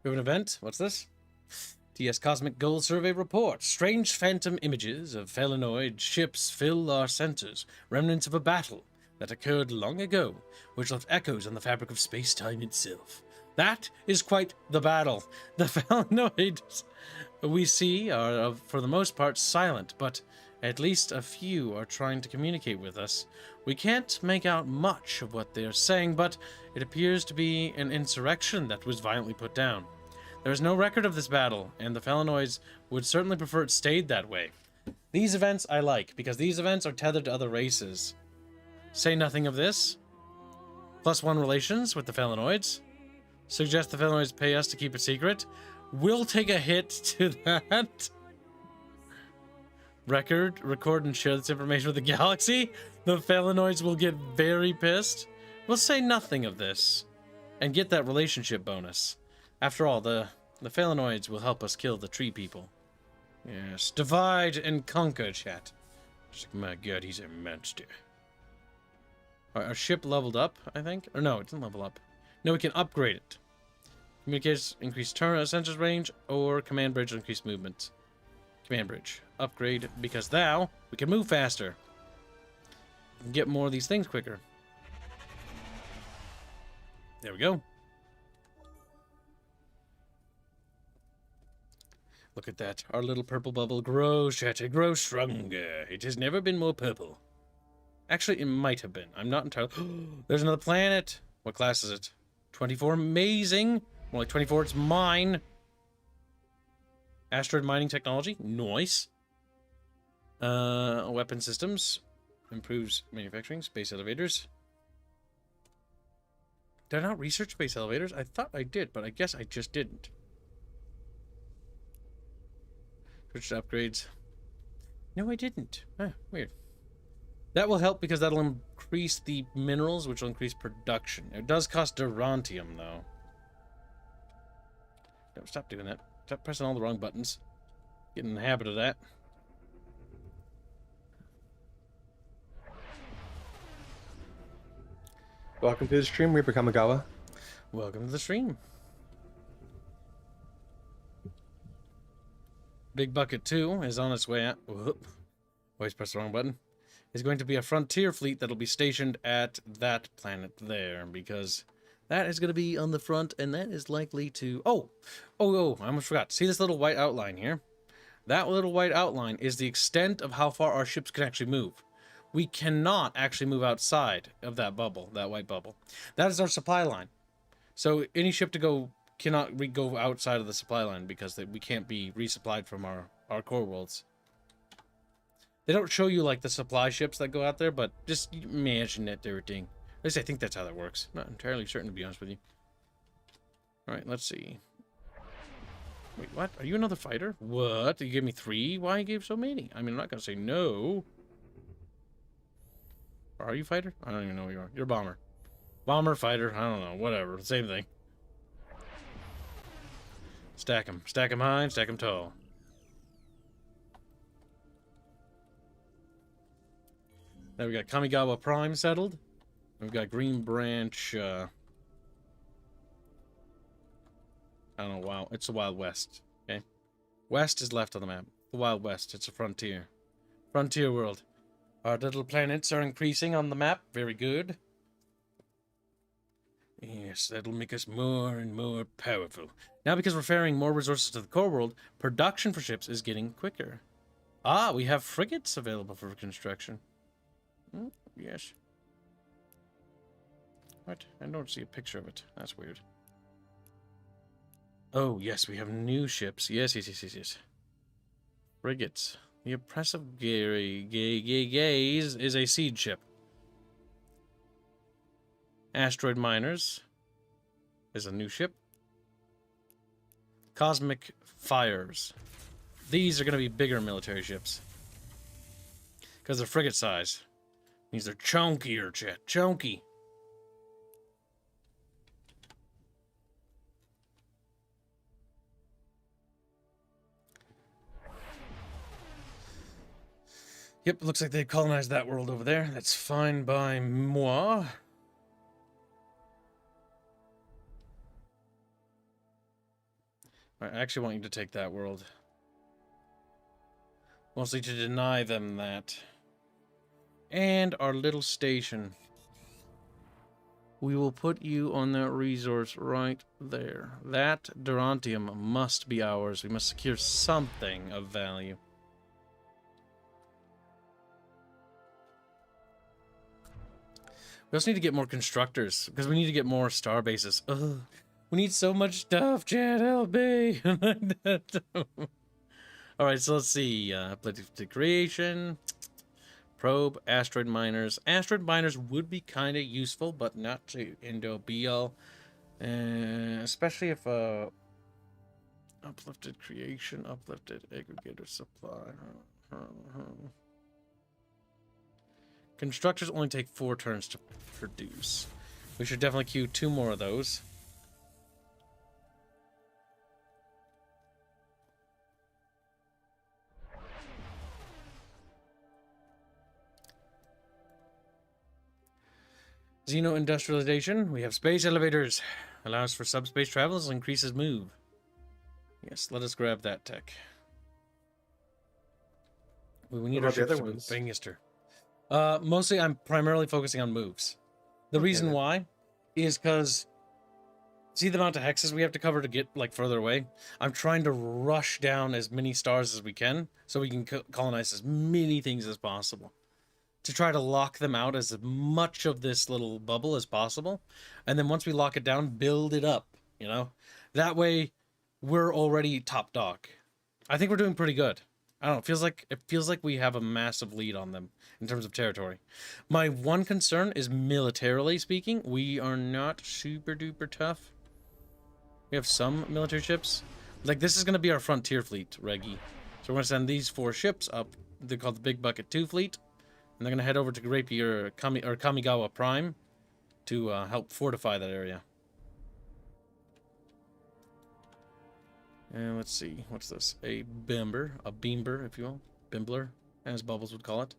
We have an event. What's this? TS Cosmic Gold Survey Report. Strange phantom images of felinoid ships fill our sensors. Remnants of a battle that occurred long ago, which left echoes on the fabric of space-time itself. That is quite the battle. The felinoids we see are, for the most part, silent, but at least a few are trying to communicate with us. We can't make out much of what they are saying, but it appears to be an insurrection that was violently put down. There is no record of this battle, and the felinoids would certainly prefer it stayed that way. These events I like, because these events are tethered to other races. Say nothing of this. +1 relations with the felinoids. Suggest the felinoids pay us to keep it secret. We'll take a hit to that. Record, and share this information with the galaxy. The felinoids will get very pissed. We'll say nothing of this. And get that relationship bonus. After all, the felinoids will help us kill the tree people. Yes, divide and conquer, chat. Just like, my God, he's a monster. Our ship leveled up, I think? Or no, it didn't level up. No, we can upgrade it. Communicators, increase sensors range, or command bridge, increase movement. Command bridge. Upgrade, because now we can move faster. We can get more of these things quicker. There we go. Look at that. Our little purple bubble grows, chat. It grows stronger. It has never been more purple. Actually, it might have been. I'm not entirely... There's another planet. What class is it? 24. Amazing. More like 24. It's mine. Asteroid mining technology. Nice. Weapon systems. Improves manufacturing. Space elevators. Did I not research space elevators? I thought I did, but I guess I just didn't. Switch to upgrades. No, I didn't. Huh, weird. That will help because that'll increase the minerals, which will increase production. It does cost Durantium, though. No, stop doing that. Stop pressing all the wrong buttons. Get in the habit of that. Welcome to the stream, Reaper Kamigawa. Welcome to the stream. Big Bucket 2 is on its way out. Whoop. Always press the wrong button. Is going to be a frontier fleet that'll be stationed at that planet there, because that is going to be on the front, and that is likely to... Oh, I almost forgot. See this little white outline here? That little white outline is the extent of how far our ships can actually move. We cannot actually move outside of that bubble, that white bubble. That is our supply line. So any ship to go cannot go outside of the supply line because we can't be resupplied from our core worlds. They don't show you like the supply ships that go out there, but just imagine that everything. At least I think that's how that works. I'm not entirely certain, to be honest with you. Alright, let's see. Wait, what? Are you another fighter? What? You gave me 3? Why you gave so many? I mean, I'm not going to say no. Or are you fighter? I don't even know who you are. You're bomber. Bomber, fighter, I don't know. Whatever. Same thing. Stack them. Stack them high and stack them tall. Now we got Kamigawa Prime settled. We've got Green Branch, I don't know, wow. It's the Wild West, okay? West is left on the map. The Wild West, it's a frontier. Frontier world. Our little planets are increasing on the map. Very good. Yes, that'll make us more and more powerful. Now, because we're ferrying more resources to the core world, production for ships is getting quicker. Ah, we have frigates available for construction. Yes. What? I don't see a picture of it. That's weird. Oh, yes, we have new ships. Yes. Frigates. The Oppressive Gaze is a seed ship. Asteroid Miners is a new ship. Cosmic Fires. These are going to be bigger military ships. Because they're frigate size. These are chunkier, chat. Chunky. Yep, looks like they colonized that world over there. That's fine by moi. I actually want you to take that world. Mostly to deny them that. And our little station. We will put you on that resource right there. That Durantium must be ours. We must secure something of value. We also need to get more constructors, because we need to get more star bases. Ugh. We need so much stuff, Chad, help me. Alright, so let's see. Uplifted creation. Probe, asteroid miners. Asteroid miners would be kind of useful, but not to Indo BL. Especially if uplifted creation, uplifted aggregator supply. Constructors only take 4 turns to produce. We should definitely queue 2 more of those. Xeno-industrialization. We have space elevators. Allows for subspace travels, increases move. Yes, let us grab that tech. We need our ships to move. Bangister. Mostly, I'm primarily focusing on moves. The reason why is because, see the amount of hexes we have to cover to get, like, further away? I'm trying to rush down as many stars as we can, so we can colonize as many things as possible. To try to lock them out as much of this little bubble as possible. And then once we lock it down, build it up, you know? That way, we're already top dog. I think we're doing pretty good. I don't know, it feels like we have a massive lead on them in terms of territory. My one concern is militarily speaking, we are not super duper tough. We have some military ships. Like, this is going to be our frontier fleet, Reggie. So we're going to send these 4 ships up. They're called the Big Bucket 2 fleet. And they're going to head over to Rapier or Kamigawa Prime to help fortify that area. And let's see, what's this? A beamber, if you will. Bimbler, as Bubbles would call it.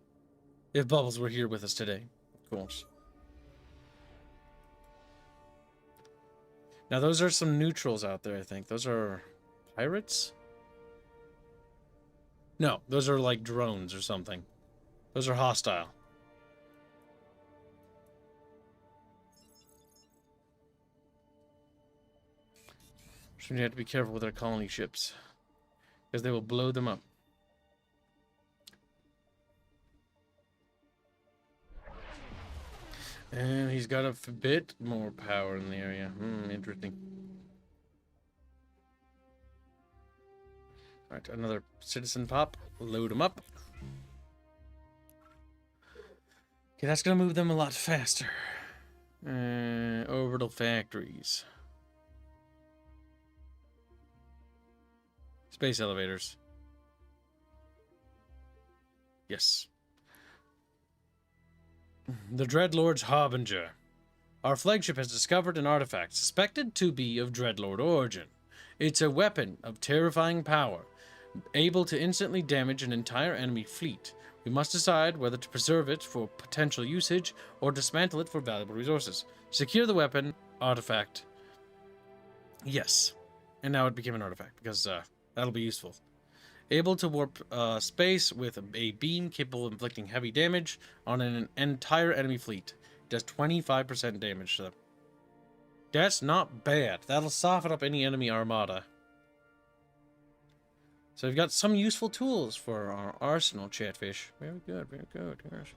If Bubbles were here with us today, of course. Now, those are some neutrals out there, I think. Those are pirates? No, those are like drones or something. Those are hostile. So we have to be careful with our colony ships, because they will blow them up. And he's got a bit more power in the area. Interesting. Alright, another citizen pop. Load them up. Okay, that's going to move them a lot faster. Orbital factories. Space elevators. Yes. The Dreadlord's Harbinger. Our flagship has discovered an artifact suspected to be of Dreadlord origin. It's a weapon of terrifying power, able to instantly damage an entire enemy fleet. We must decide whether to preserve it for potential usage or dismantle it for valuable resources. Secure the weapon, artifact. Yes. And now it became an artifact, because that'll be useful. Able to warp space with a beam capable of inflicting heavy damage on an entire enemy fleet. It does 25% damage to them. That's not bad. That'll soften up any enemy armada. So we've got some useful tools for our arsenal, Chatfish. Very good, very good. Yes.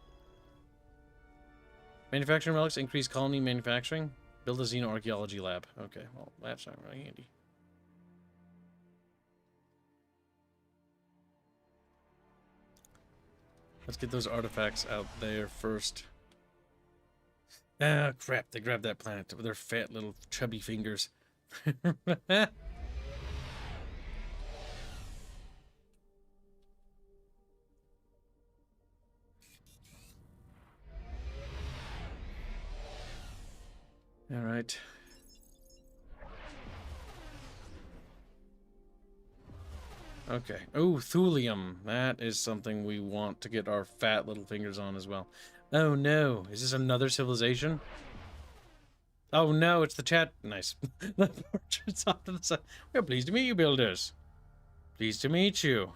Manufacturing relics, increase colony manufacturing. Build a xenoarchaeology lab. Okay, well, that's not really handy. Let's get those artifacts out there first. Ah, crap. They grabbed that planet with their fat little chubby fingers. All right. Okay. Oh, thulium. That is something we want to get our fat little fingers on as well. Oh no. Is this another civilization? Oh no, it's the chat. Nice. The portrait's off to the side. We're pleased to meet you, builders. Pleased to meet you.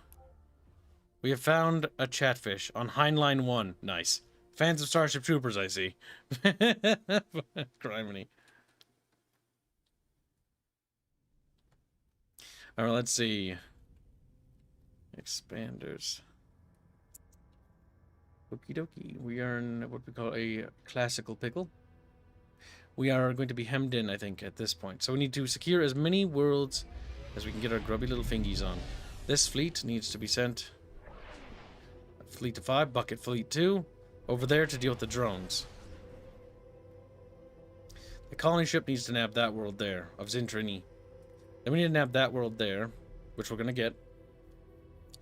We have found a chatfish on Heinlein 1. Nice. Fans of Starship Troopers, I see. Criminy. Alright, let's see. Expanders. Okie dokie. We are in what we call a classical pickle. We are going to be hemmed in, I think, at this point. So we need to secure as many worlds as we can get our grubby little fingies on. This fleet needs to be sent. Fleet of 5, Bucket Fleet 2, over there to deal with the drones. The colony ship needs to nab that world there, of Zintrini. Then we need to nab that world there, which we're going to get.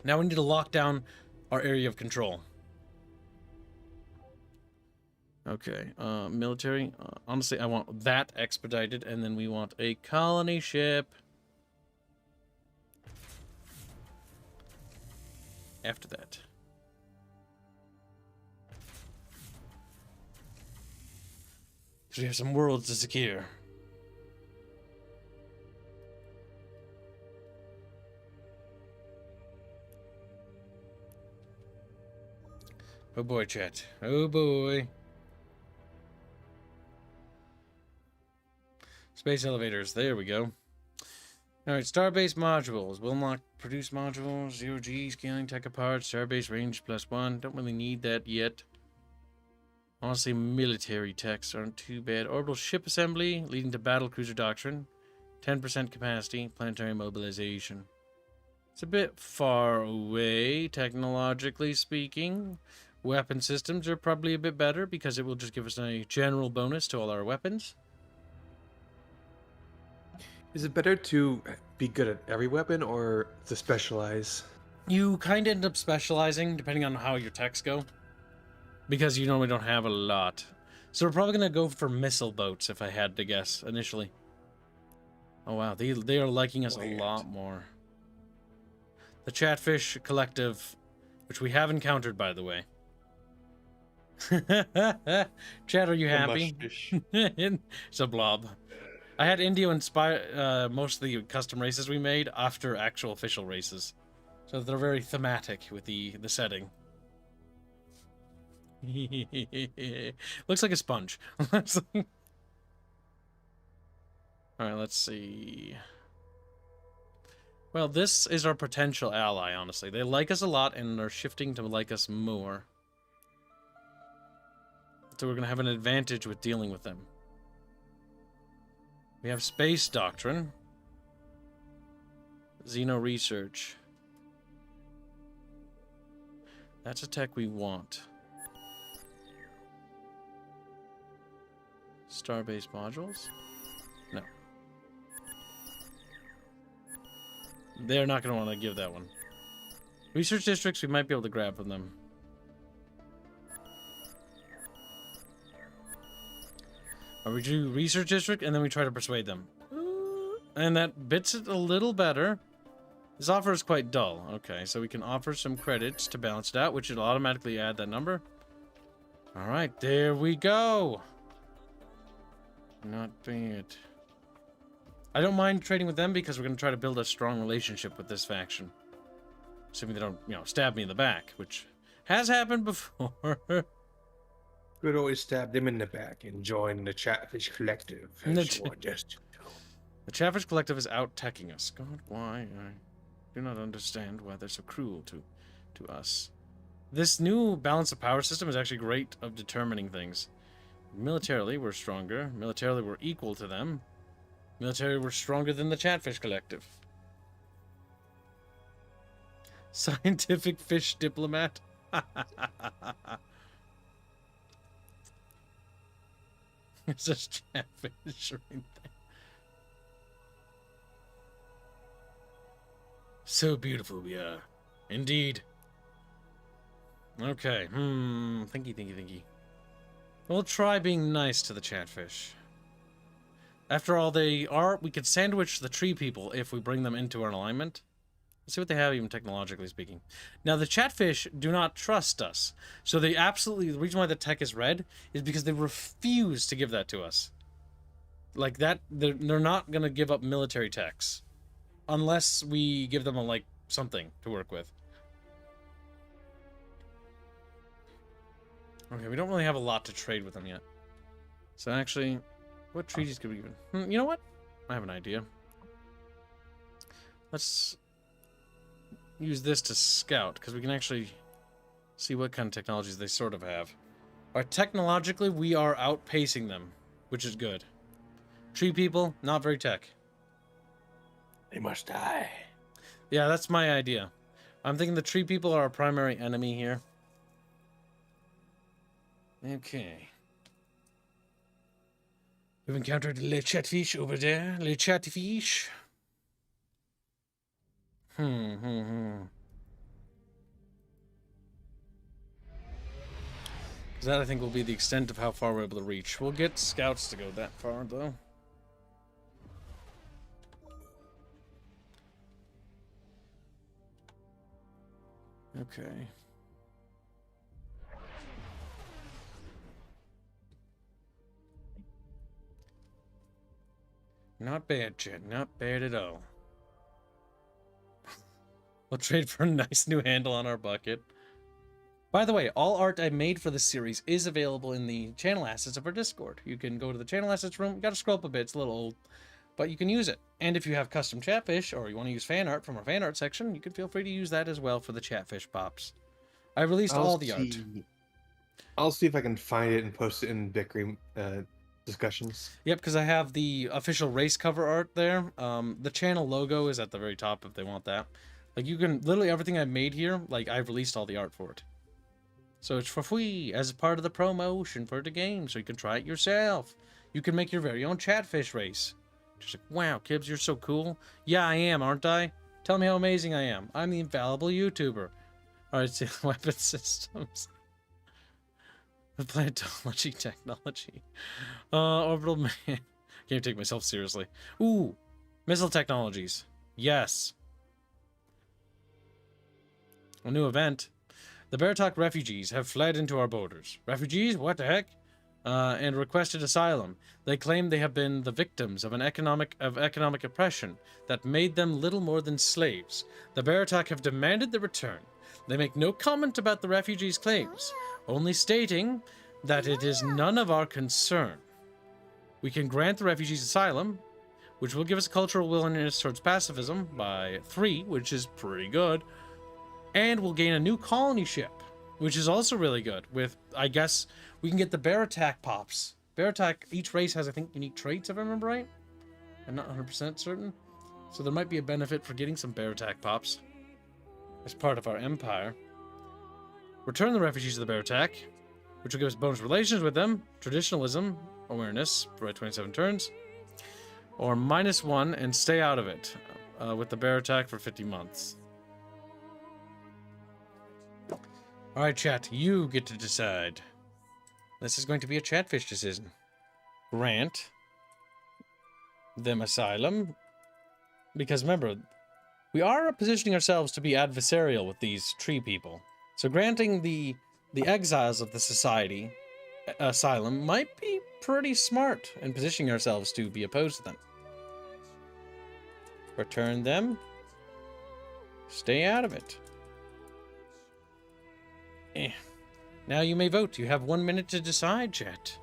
Now we need to lock down our area of control. Okay, military. Honestly, I want that expedited, and then we want a colony ship. After that. So we have some worlds to secure. Oh boy, chat. Oh boy. Space elevators. There we go. Alright, Starbase modules. Will not produce modules. 0G, scaling tech apart. Starbase range +1. Don't really need that yet. Honestly, military techs aren't too bad. Orbital ship assembly, leading to battle cruiser doctrine. 10% capacity. Planetary mobilization. It's a bit far away, technologically speaking. Weapon systems are probably a bit better because it will just give us a general bonus to all our weapons. Is it better to be good at every weapon or to specialize? You kind of end up specializing depending on how your techs go, because you normally don't have a lot. So we're probably going to go for missile boats if I had to guess initially. Oh wow, they are liking us a lot more. The Chatfish Collective, which we have encountered, by the way. Chat, are you happy? It's a blob. I had Indio inspire most of the custom races we made after actual official races, so they're very thematic with the setting. Looks like a sponge. All right, let's see. Well, this is our potential ally, honestly. They like us a lot and are shifting to like us more. So we're going to have an advantage with dealing with them. We have Space Doctrine. Xeno Research. That's a tech we want. Starbase Modules? No. They're not going to want to give that one. Research Districts, we might be able to grab from them. Or we do Research District, and then we try to persuade them. And that bits it a little better. This offer is quite dull. Okay, so we can offer some credits to balance it out, which will automatically add that number. Alright, there we go. Not bad. I don't mind trading with them because we're going to try to build a strong relationship with this faction. Assuming they don't, stab me in the back, which has happened before. Could always stab them in the back and join the Chatfish Collective. The Chatfish Collective is out-teching us. God, why? I do not understand why they're so cruel to us. This new balance of power system is actually great of determining things. Militarily, we're stronger. Militarily, we're equal to them. Militarily, we're stronger than the Chatfish Collective. Scientific fish diplomat. It's a catfish right there. So beautiful we are. Indeed. Okay. Thinky. We'll try being nice to the Chatfish. After all, we could sandwich the tree people if we bring them into our alignment. Let's see what they have, even technologically speaking. Now, the Chatfish do not trust us. So the reason why the tech is red is because they refuse to give that to us. Like that, they're not going to give up military techs. Unless we give them something to work with. Okay, we don't really have a lot to trade with them yet. So actually, what treaties could we even... you know what? I have an idea. Let's use this to scout, because we can actually see what kind of technologies they sort of have. Technologically, we are outpacing them, which is good. Tree people, not very tech. They must die. Yeah, that's my idea. I'm thinking the tree people are our primary enemy here. Okay. We've encountered Le Chatfish over there. Le Chatfish. That, I think, will be the extent of how far we're able to reach. We'll get scouts to go that far, though. Okay. Not bad, Chet. Not bad at all. We'll trade for a nice new handle on our bucket. By the way, all art I made for this series is available in the channel assets of our Discord. You can go to the channel assets room. You gotta scroll up a bit. It's a little old. But you can use it. And if you have custom Chatfish, or you want to use fan art from our fan art section, you can feel free to use that as well for the Chatfish pops. I released all the art. I'll see if I can find it and post it in Bickering discussions. Yep, because I have the official race cover art there. The channel logo is at the very top if they want that. Like, you can, literally everything I've made here, like, I've released all the art for it. So it's for free as part of the promotion for the game, so you can try it yourself. You can make your very own Chatfish race. Just like, wow, Kibbs, you're so cool. Yeah, I am, aren't I? Tell me how amazing I am. I'm the infallible YouTuber. Alright, so weapon systems. Planetology technology. Orbital man. Can't take myself seriously. Ooh, missile technologies. Yes. A new event. The Baratok refugees have fled into our borders. Refugees? What the heck? And requested asylum. They claim they have been the victims of economic oppression that made them little more than slaves. The Baratok have demanded their return. They make no comment about the refugees' claims, only stating that it is none of our concern. We can grant the refugees asylum, which will give us cultural willingness towards pacifism by 3, which is pretty good, and we'll gain a new colony ship, which is also really good. With, I guess, we can get the bear attack pops. Bear attack, each race has, I think, unique traits, if I remember right. I'm not 100% certain. So there might be a benefit for getting some bear attack pops as part of our empire. Return the refugees to the bear attack, which will give us bonus relations with them, traditionalism, awareness, for 27 turns, or -1 and stay out of it with the bear attack for 50 months. Alright, chat, you get to decide. This is going to be a Chatfish decision. Grant them asylum. Because remember, we are positioning ourselves to be adversarial with these tree people. So granting the exiles of the society asylum might be pretty smart in positioning ourselves to be opposed to them. Return them. Stay out of it. Now you may vote. You have 1 minute to decide, chat.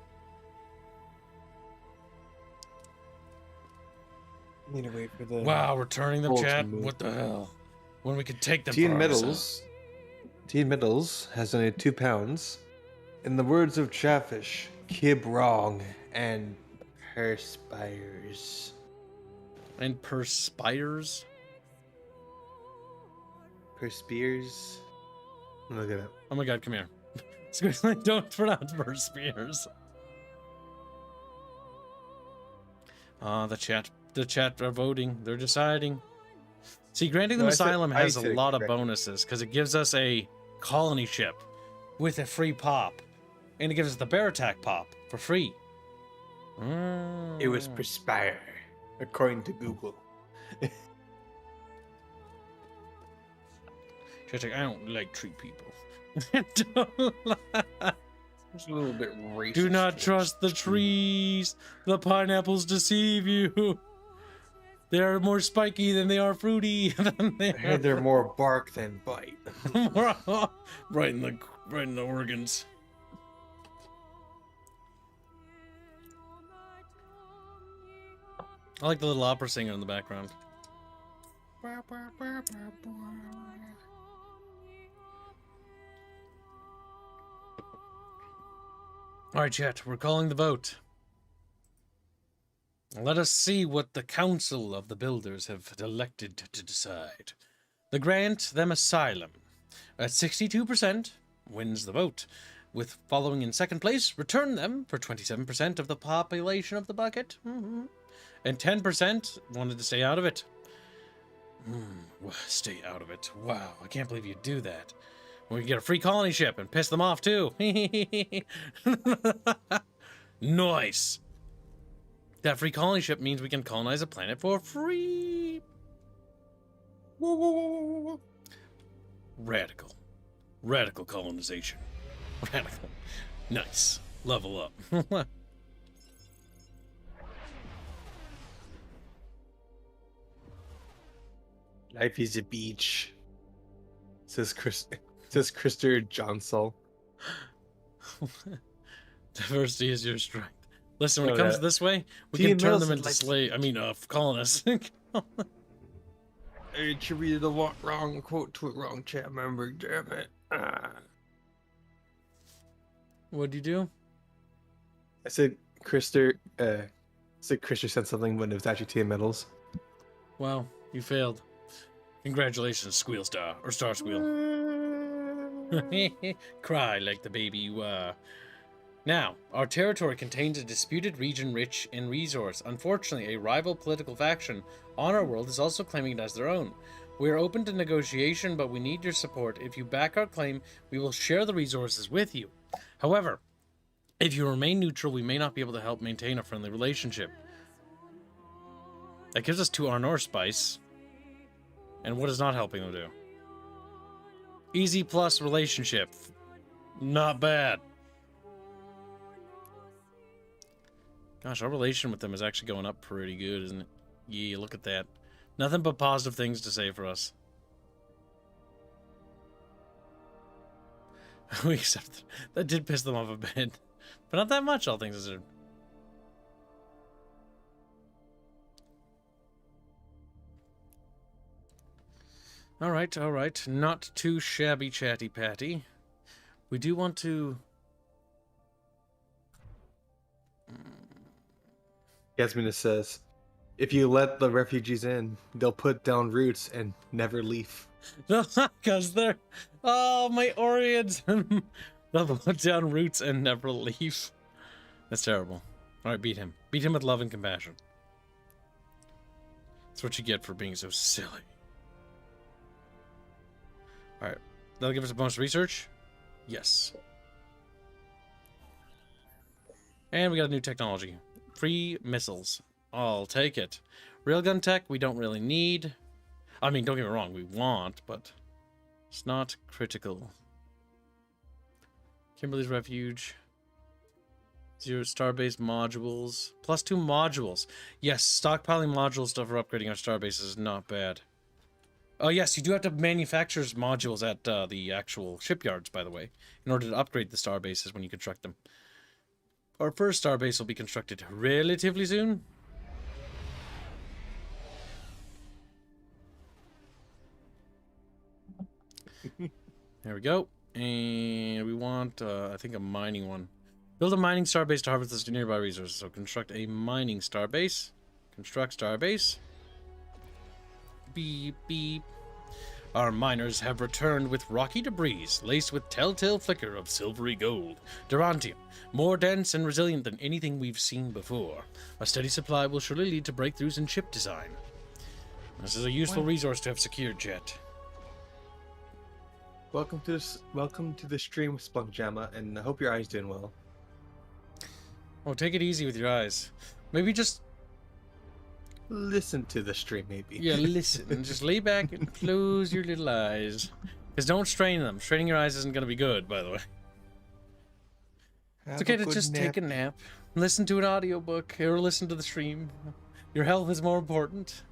Need to wait for the. Wow, returning them, Roll chat. to move. What the hell? When we could take them Teen for Middles. Teen Middles has donated £2. In the words of Chatfish, Kib wrong and perspires. And perspires. Perspires. Look at it. Oh my god, come here. Seriously, don't pronounce perspires. The chat are voting. They're deciding. See, granting them No, asylum has I a said lot of correctly. bonuses because it gives us a colony ship with a free pop, and it gives us the bear attack pop for free. It was perspire, according to Google. Chat's like, I don't like tree people. It's a little bit racist. Do not trust the trees. The pineapples deceive you. They are more spiky than they are fruity. I heard they're more bark than bite. right in the organs. I like the little opera singer in the background. Alright, chat, we're calling the vote. Let us see what the Council of the Builders have elected to decide. The grant them asylum at 62% wins the vote, with following in second place, return them for 27% of the population of the bucket, and 10% wanted to stay out of it. Stay out of it. Wow, I can't believe you'd do that. We can get a free colony ship and piss them off too. Nice. That free colony ship means we can colonize a planet for free. Radical. Radical colonization. Radical. Nice. Level up. Life is a beach. Says Krister Johnsel. Diversity is your strength. Listen, when it comes this way, we can turn them into colonists. I attributed a wrong quote to a wrong chat member. Damn it. What'd you do? I said Krister. Said Krister said something when it was actually Teen Metals. Wow, you failed. Congratulations, Squeal Star, or Star Squeal. Cry like the baby you are. Now, our territory contains a disputed region rich in resource. Unfortunately, a rival political faction on our world is also claiming it as their own. We are open to negotiation, but we need your support. If you back our claim, we will share the resources with you. However, if you remain neutral, we may not be able to help maintain a friendly relationship. That gives us 2 Arnor spice. And what is not helping them do? Easy plus relationship. Not bad. Gosh, our relation with them is actually going up pretty good, isn't it? Yeah, look at that. Nothing but positive things to say for us. We accept that did piss them off a bit. But not that much, all things considered. Alright. Not too shabby chatty patty. We do want to... Yasmina says, if you let the refugees in, they'll put down roots and never leave. Because they're... Oh, my Orions! They'll put down roots and never leave. That's terrible. Alright, beat him. Beat him with love and compassion. That's what you get for being so silly. Alright. That'll give us a bonus to research? Yes. And we got a new technology. Free missiles. I'll take it. Railgun tech, we don't really need. I mean, don't get me wrong, we want, but it's not critical. Kimberly's Refuge. 0 starbase modules. +2 modules. Yes, stockpiling module stuff for upgrading our starbase is not bad. Oh, yes, you do have to manufacture modules at the actual shipyards, by the way, in order to upgrade the starbases when you construct them. Our first starbase will be constructed relatively soon. There we go. And we want, I think, a mining one. Build a mining starbase to harvest the nearby resources. So construct a mining starbase. Construct starbase. Beep, beep. Our miners have returned with rocky debris laced with telltale flicker of silvery gold. Durantium, more dense and resilient than anything we've seen before. A steady supply will surely lead to breakthroughs in chip design. This is a useful resource to have secured, Jet. Welcome to the stream, Splunkjamma, and I hope your eye's doing well. Oh, take it easy with your eyes. Maybe just... Listen to the stream, maybe. Yeah, listen. Just lay back and close your little eyes. Because don't strain them. Straining your eyes isn't going to be good, by the way. It's okay to just take a nap. Listen to an audiobook or listen to the stream. Your health is more important.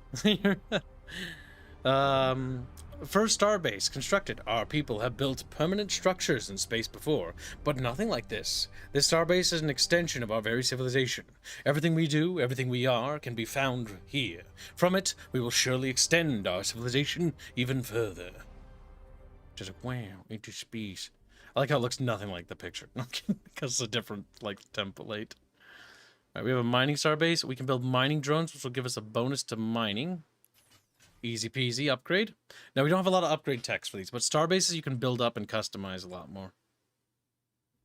First starbase constructed. Our people have built permanent structures in space before, but nothing like this. This starbase is an extension of our very civilization. Everything we do, everything we are, can be found here. From it, we will surely extend our civilization even further. Just like, wow, into space. I like how it looks nothing like the picture. Because it's a different, like, template. Alright, we have a mining starbase. We can build mining drones, which will give us a bonus to mining. Easy peasy upgrade. Now, we don't have a lot of upgrade text for these, but starbases you can build up and customize a lot more.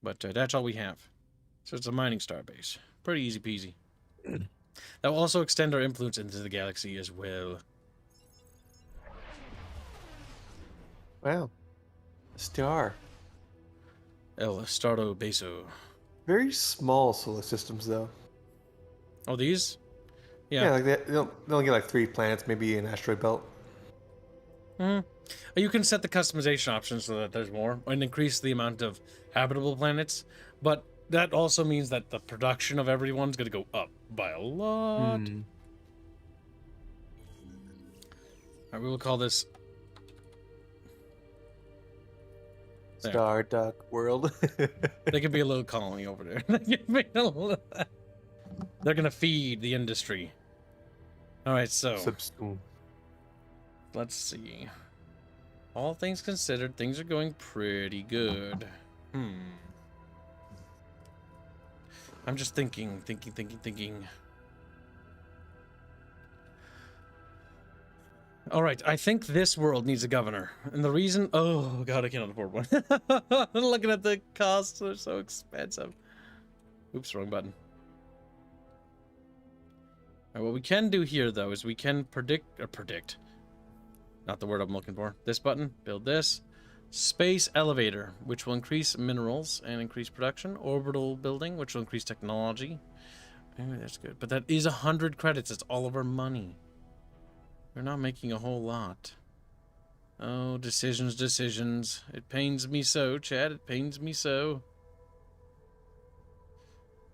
But that's all we have. So it's a mining starbase. Pretty easy peasy. That will also extend our influence into the galaxy as well. Wow. Star. El Stardo Beso. Very small solar systems, though. Oh, these? Yeah, like they only get like 3 planets, maybe an asteroid belt. You can set the customization options so that there's more and increase the amount of habitable planets, but that also means that the production of everyone's going to go up by a lot. Alright, we will call this Star Duck World. They could be a little colony over there. They're going to feed the industry. Alright, so let's see. All things considered, things are going pretty good. I'm just thinking. All right, I think this world needs a governor. And the reason... Oh, God, I cannot afford one. Looking at the costs, they're so expensive. Oops, wrong button. All right, what we can do here, though, is we can predict. Not the word I'm looking for. This button, build this. Space elevator, which will increase minerals and increase production. Orbital building, which will increase technology. Maybe that's good. But that is 100 credits. It's all of our money. We're not making a whole lot. Oh, decisions. It pains me so, Chad. It pains me so.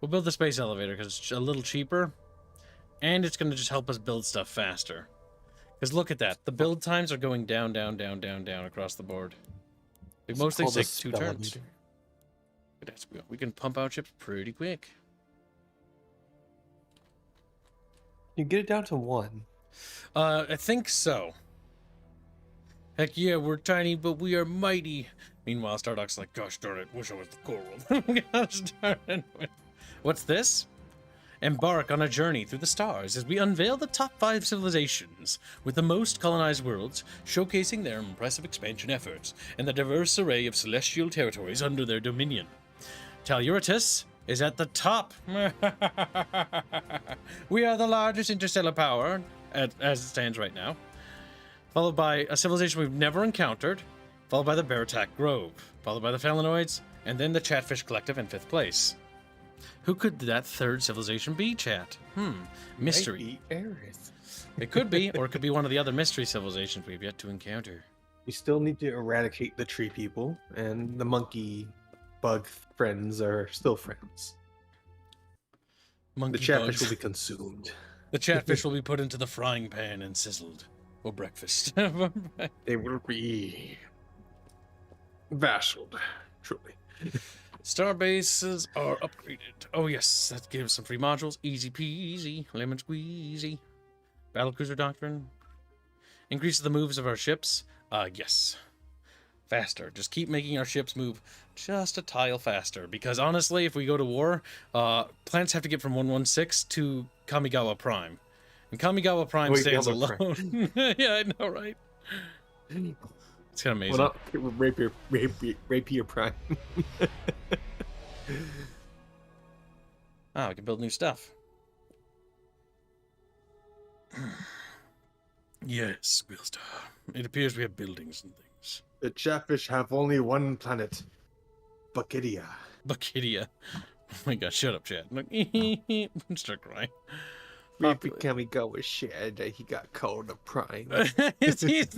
We'll build the space elevator because it's a little cheaper. And it's going to just help us build stuff faster. Because look at that. The build times are going down across the board. Most things take 2 turns. We can pump out ships pretty quick. You get it down to 1. I think so. Heck yeah, we're tiny, but we are mighty. Meanwhile, Stardock's like, gosh darn it, wish I was the core world. Gosh darn it. What's this? Embark on a journey through the stars as we unveil the top 5 civilizations with the most colonized worlds, showcasing their impressive expansion efforts and the diverse array of celestial territories under their dominion. Telluritus is at the top. We are the largest interstellar power, as it stands right now, followed by a civilization we've never encountered, followed by the Baratak Grove, followed by the Phalanoids, and then the Chatfish Collective in 5th place. Who could that 3rd civilization be, chat? Mystery. It could be, or it could be one of the other mystery civilizations we've yet to encounter. We still need to eradicate the tree people, and the monkey bug friends are still friends. Monkey the chatfish bugs. will be consumed. The chatfish will be put into the frying pan and sizzled for breakfast. They will be vassaled, truly. Star bases are upgraded. Oh yes, that gives some free modules. Easy peasy, lemon squeezy. Battlecruiser doctrine. Increases the moves of our ships. Yes. Faster. Just keep making our ships move just a tile faster. Because honestly, if we go to war, planets have to get from 116 to Kamigawa Prime. And Kamigawa Prime stands alone. Yeah, I know, right? It's kind of amazing. Well, not Rapier Prime. We can build new stuff. Yes, Wheelstar. It appears we have buildings and things. The Chatfish have only one planet, Buckidia. Buckidia. Oh my god, shut up, Chad. Start crying. Maybe Kamigawa shared that he got called a prime. he's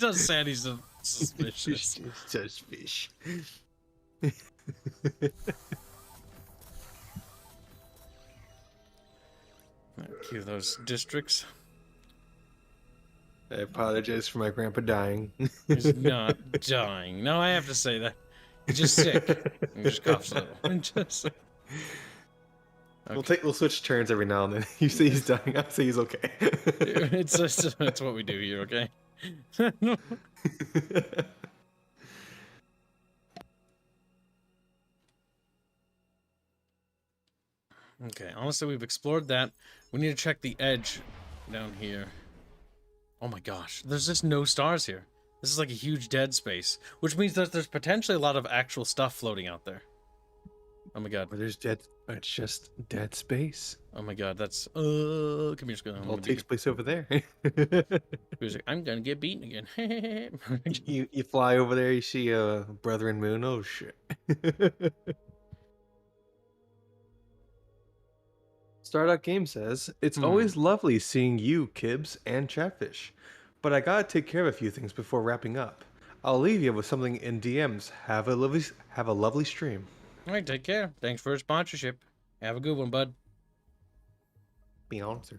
not sad, he's suspicious. Suspicious. Cue those districts. I apologize for my grandpa dying. He's not dying. No, I have to say that. He's just sick. He just coughs a little. Okay. We'll switch turns every now and then. You say he's dying, I say he's okay. It's what we do here, okay? Okay, honestly, we've explored that. We need to check the edge down here. Oh my gosh, there's just no stars here. This is like a huge dead space, which means that there's potentially a lot of actual stuff floating out there. Oh my god. Where there's it's just dead space. Oh my god, that's come here, it all takes place over there. He's like, I'm gonna get beaten again. you fly over there, you see a Brethren Moon. Oh shit. Stardock Game says, it's always lovely seeing you, Kibs, and Chatfish. But I gotta take care of a few things before wrapping up. I'll leave you with something in DMs. Have a lovely stream. Alright, take care. Thanks for your sponsorship. Have a good one, bud. Be honest.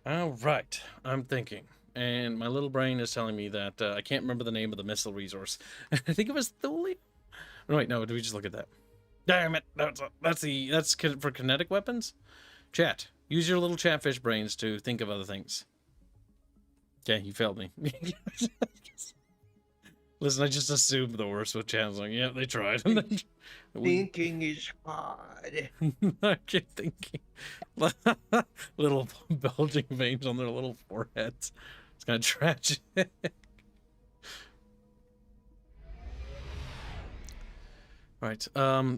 Alright, I'm thinking. And my little brain is telling me that I can't remember the name of the missile resource. I think it was Thule. Oh, wait, no, did we just look at that? Damn it! That's for kinetic weapons? Chat, use your little chatfish brains to think of other things. Okay, you failed me. Listen, I just assumed the worst with channeling. Yeah, they tried. Thinking is hard. I keep thinking. Little bulging veins on their little foreheads. It's kind of tragic. Right.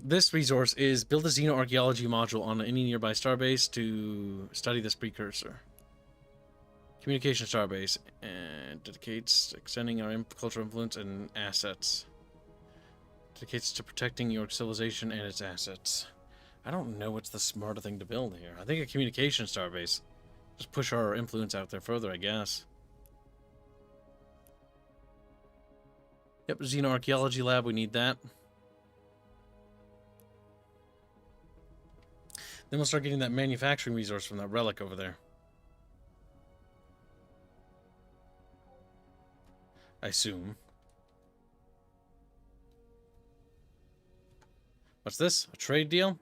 This resource is build a xenoarchaeology module on any nearby starbase to study this precursor. Communication starbase and dedicates extending our cultural influence and assets. Dedicates to protecting your civilization and its assets. I don't know what's the smarter thing to build here. I think a communication starbase. Just push our influence out there further, I guess. Yep, xenoarchaeology lab, we need that. Then we'll start getting that manufacturing resource from that relic over there. I assume. What's this? A trade deal?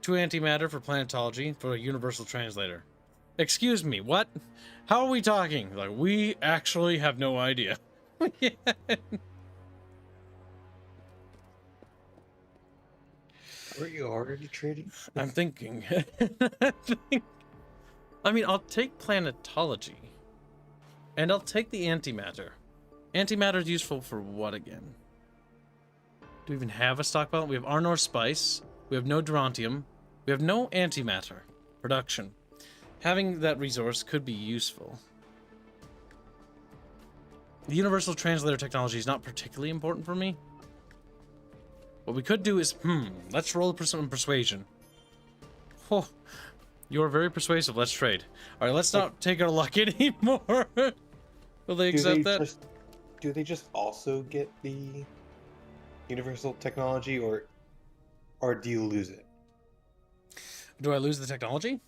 2 antimatter for planetology for a universal translator. Excuse me, what? How are we talking? Like, we actually have no idea. Yeah. Were you already trading? I'm thinking. I mean, I'll take planetology. And I'll take the antimatter. Antimatter is useful for what again? Do we even have a stockpile? We have Arnor Spice. We have no Durantium. We have no antimatter production. Having that resource could be useful. The universal translator technology is not particularly important for me. What we could do is, let's roll some persuasion. Oh, you're very persuasive. Let's trade. All right, let's not take our luck anymore. Will they accept that? Do they just also get the universal technology, or do you lose it? Do I lose the technology?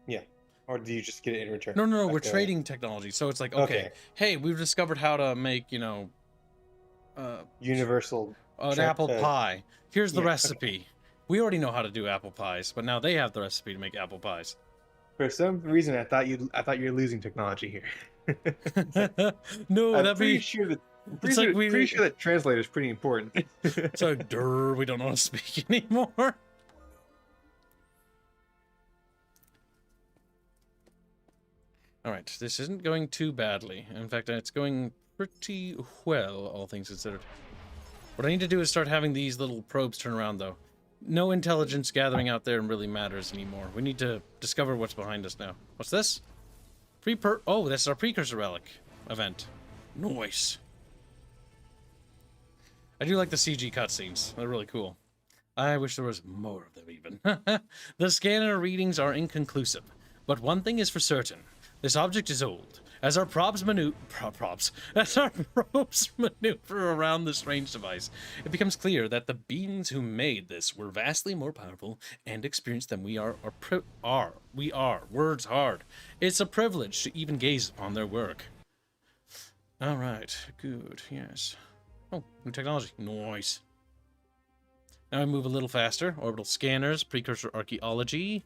Yeah. Or do you just get it in return? No, we're trading technology. So it's like, okay, hey, we've discovered how to make, universal an apple pie. Here's the recipe. Okay. We already know how to do apple pies, but now they have the recipe to make apple pies. For some reason, I thought you were losing technology here. No, I'm pretty sure that translator is pretty important. It's like, we don't know how to speak anymore. All right, this isn't going too badly. In fact, it's going pretty well, all things considered. What I need to do is start having these little probes turn around, though. No intelligence gathering out there really matters anymore. We need to discover what's behind us now. What's this? Oh, that's our precursor relic event. Nice. I do like the CG cutscenes. They're really cool. I wish there was more of them, even. The scanner readings are inconclusive, but one thing is for certain. This object is old. As our probes maneuver around this strange device, it becomes clear that the beings who made this were vastly more powerful and experienced than we are. Words hard. It's a privilege to even gaze upon their work. All right, good. Yes. Oh, new technology. Nice. Now we move a little faster. Orbital scanners, precursor archaeology.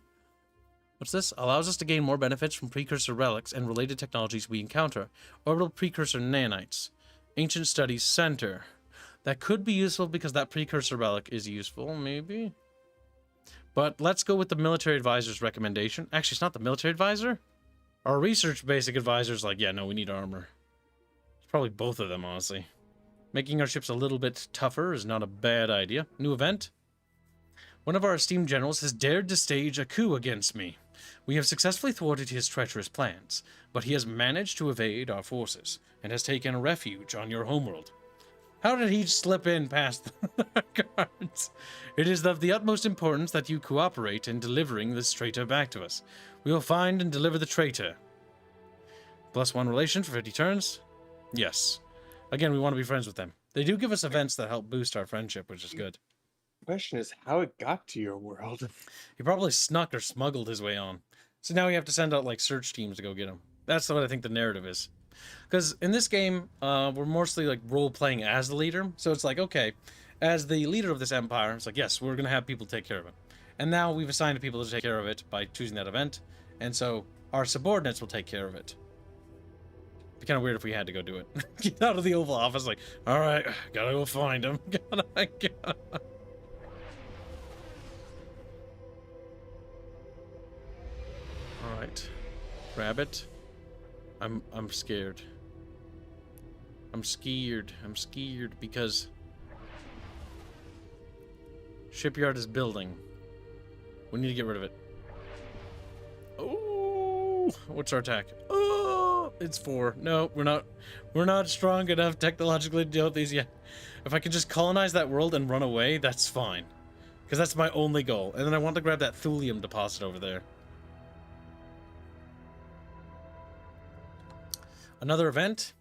What's this? Allows us to gain more benefits from precursor relics and related technologies we encounter. Orbital precursor nanites. Ancient Studies Center. That could be useful because that precursor relic is useful, maybe? But let's go with the military advisor's recommendation. Actually, it's not the military advisor. Our research basic advisor's like, yeah, no, we need armor. It's probably both of them, honestly. Making our ships a little bit tougher is not a bad idea. New event. One of our esteemed generals has dared to stage a coup against me. We have successfully thwarted his treacherous plans, but he has managed to evade our forces and has taken refuge on your homeworld. How did he slip in past the guards? It is of the utmost importance that you cooperate in delivering this traitor back to us. We will find and deliver the traitor. +1 relation for 50 turns? Yes. Again, we want to be friends with them. They do give us events that help boost our friendship, which is good. Question is how it got to your world. He probably snuck or smuggled his way on. So now we have to send out, like, search teams to go get him. That's what I think the narrative is. Because in this game, we're mostly, like, role-playing as the leader. So it's like, okay, as the leader of this empire, it's like, yes, we're going to have people take care of it. And now we've assigned people to take care of it by choosing that event. And so our subordinates will take care of it. Be kind of weird if we had to go do it. Get out of the Oval Office, like, all right, gotta go find him. All right, grab it. I'm scared. I'm scared. I'm scared because shipyard is building. We need to get rid of it. Oh, what's our attack? Oh, it's 4. No, we're not strong enough technologically to deal with these yet. If I could just colonize that world and run away, that's fine. Because that's my only goal. And then I want to grab that thulium deposit over there. Another event,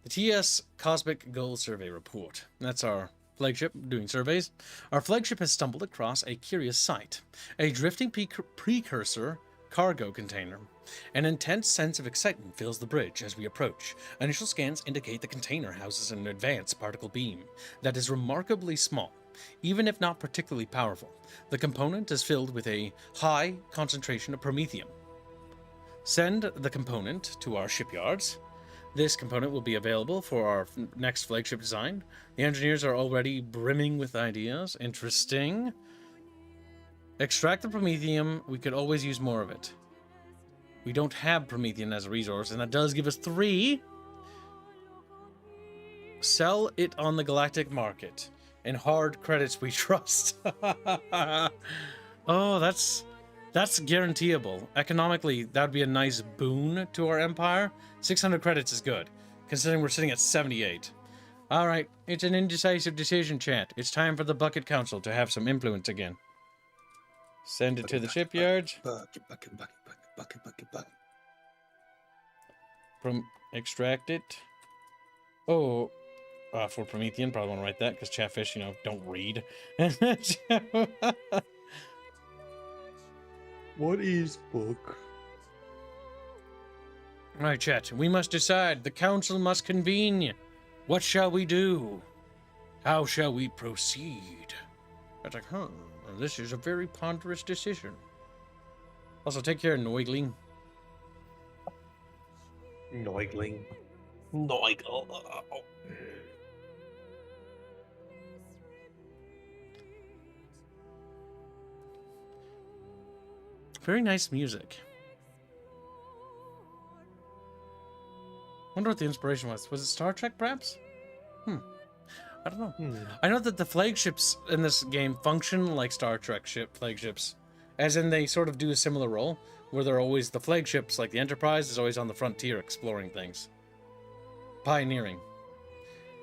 the TS Cosmic Goal Survey Report. That's our flagship doing surveys. Our flagship has stumbled across a curious sight. A drifting precursor cargo container. An intense sense of excitement fills the bridge as we approach. Initial scans indicate the container houses an advanced particle beam that is remarkably small, even if not particularly powerful. The component is filled with a high concentration of promethium. Send the component to our shipyards. This component will be available for our next flagship design. The engineers are already brimming with ideas. Interesting. Extract the promethium. We could always use more of it. We don't have promethium as a resource, and that does give us 3. Sell it on the Galactic market. In hard credits we trust. Oh, that's guaranteeable. Economically, that would be a nice boon to our empire. 600 credits is good, considering we're sitting at 78. Alright, it's an indecisive decision, chat. It's time for the Bucket Council to have some influence again. Send it to the shipyards. Bucket. From extract it. Oh, for Promethean, probably want to write that, because Chatfish, you know, don't read. What is book? Right, chat. We must decide. The council must convene. What shall we do? How shall we proceed? It's like, this is a very ponderous decision. Also, take care, Noigling. Noigling. Very nice music. Wonder what the inspiration was. Was it Star Trek, perhaps? I don't know. I know that the flagships in this game function like Star Trek flagships. As in, they sort of do a similar role, where they're always the flagships, like the Enterprise, is always on the frontier exploring things. Pioneering.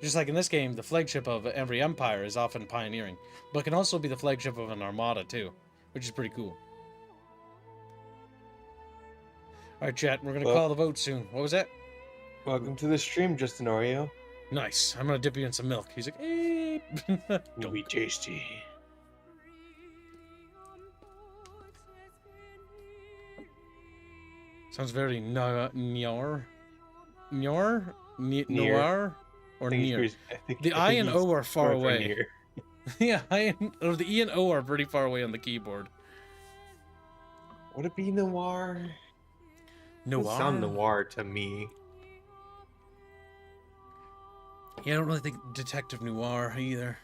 Just like in this game, the flagship of every empire is often pioneering, but can also be the flagship of an armada, too, which is pretty cool. Alright, chat, we're going to call the vote soon. What was that? Welcome to the stream, Justin Oreo. Nice. I'm going to dip you in some milk. He's like, eh. Don't be tasty. Sounds very noir? Or near? The I and O are far away. Yeah, or the E and O are pretty far away on the keyboard. Would it be noir? Noir? It sound noir to me. Yeah, I don't really think detective noir either.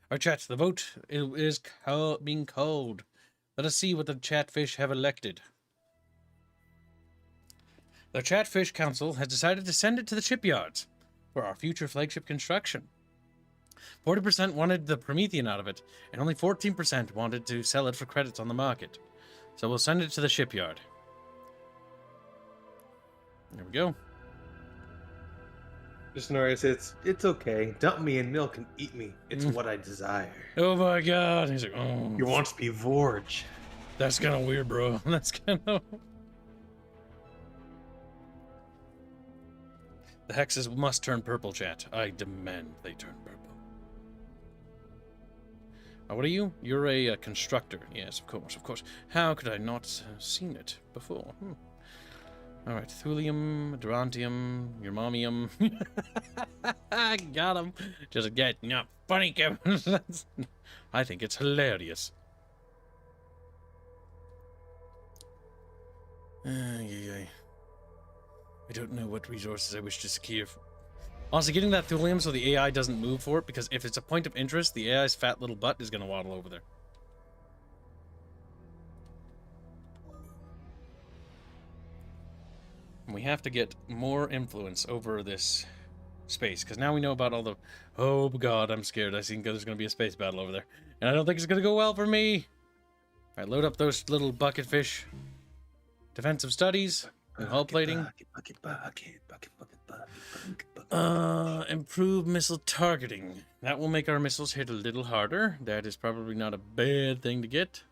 Alright, chat, the vote is being called. Let us see what the Chatfish have elected. The Chatfish Council has decided to send it to the shipyards for our future flagship construction. 40% wanted the Promethean out of it, and only 14% wanted to sell it for credits on the market. So we'll send it to the shipyard. There we go. Justin Oreo says, it's okay. Dump me in milk and eat me. It's what I desire. Oh my god. He's like, oh. You want to be Vorge. That's kind of weird, bro. That's kind of... The hexes must turn purple, chat. I demand they turn purple. What are you? You're a constructor. Yes, of course, of course. How could I not seen it before? Alright, thulium, durantium, urmamium. I got him. Just getting up. Funny, Kevin. I think it's hilarious. I don't know what resources I wish to secure. Honestly, getting that thulium so the AI doesn't move for it, because if it's a point of interest, the AI's fat little butt is going to waddle over there. And we have to get more influence over this space, because now we know about all the... Oh god, I'm scared. I think there's going to be a space battle over there. And I don't think it's going to go well for me. Alright, load up those little bucket fish. Defensive studies. New hull plating. Improve missile targeting. That will make our missiles hit a little harder. That is probably not a bad thing to get.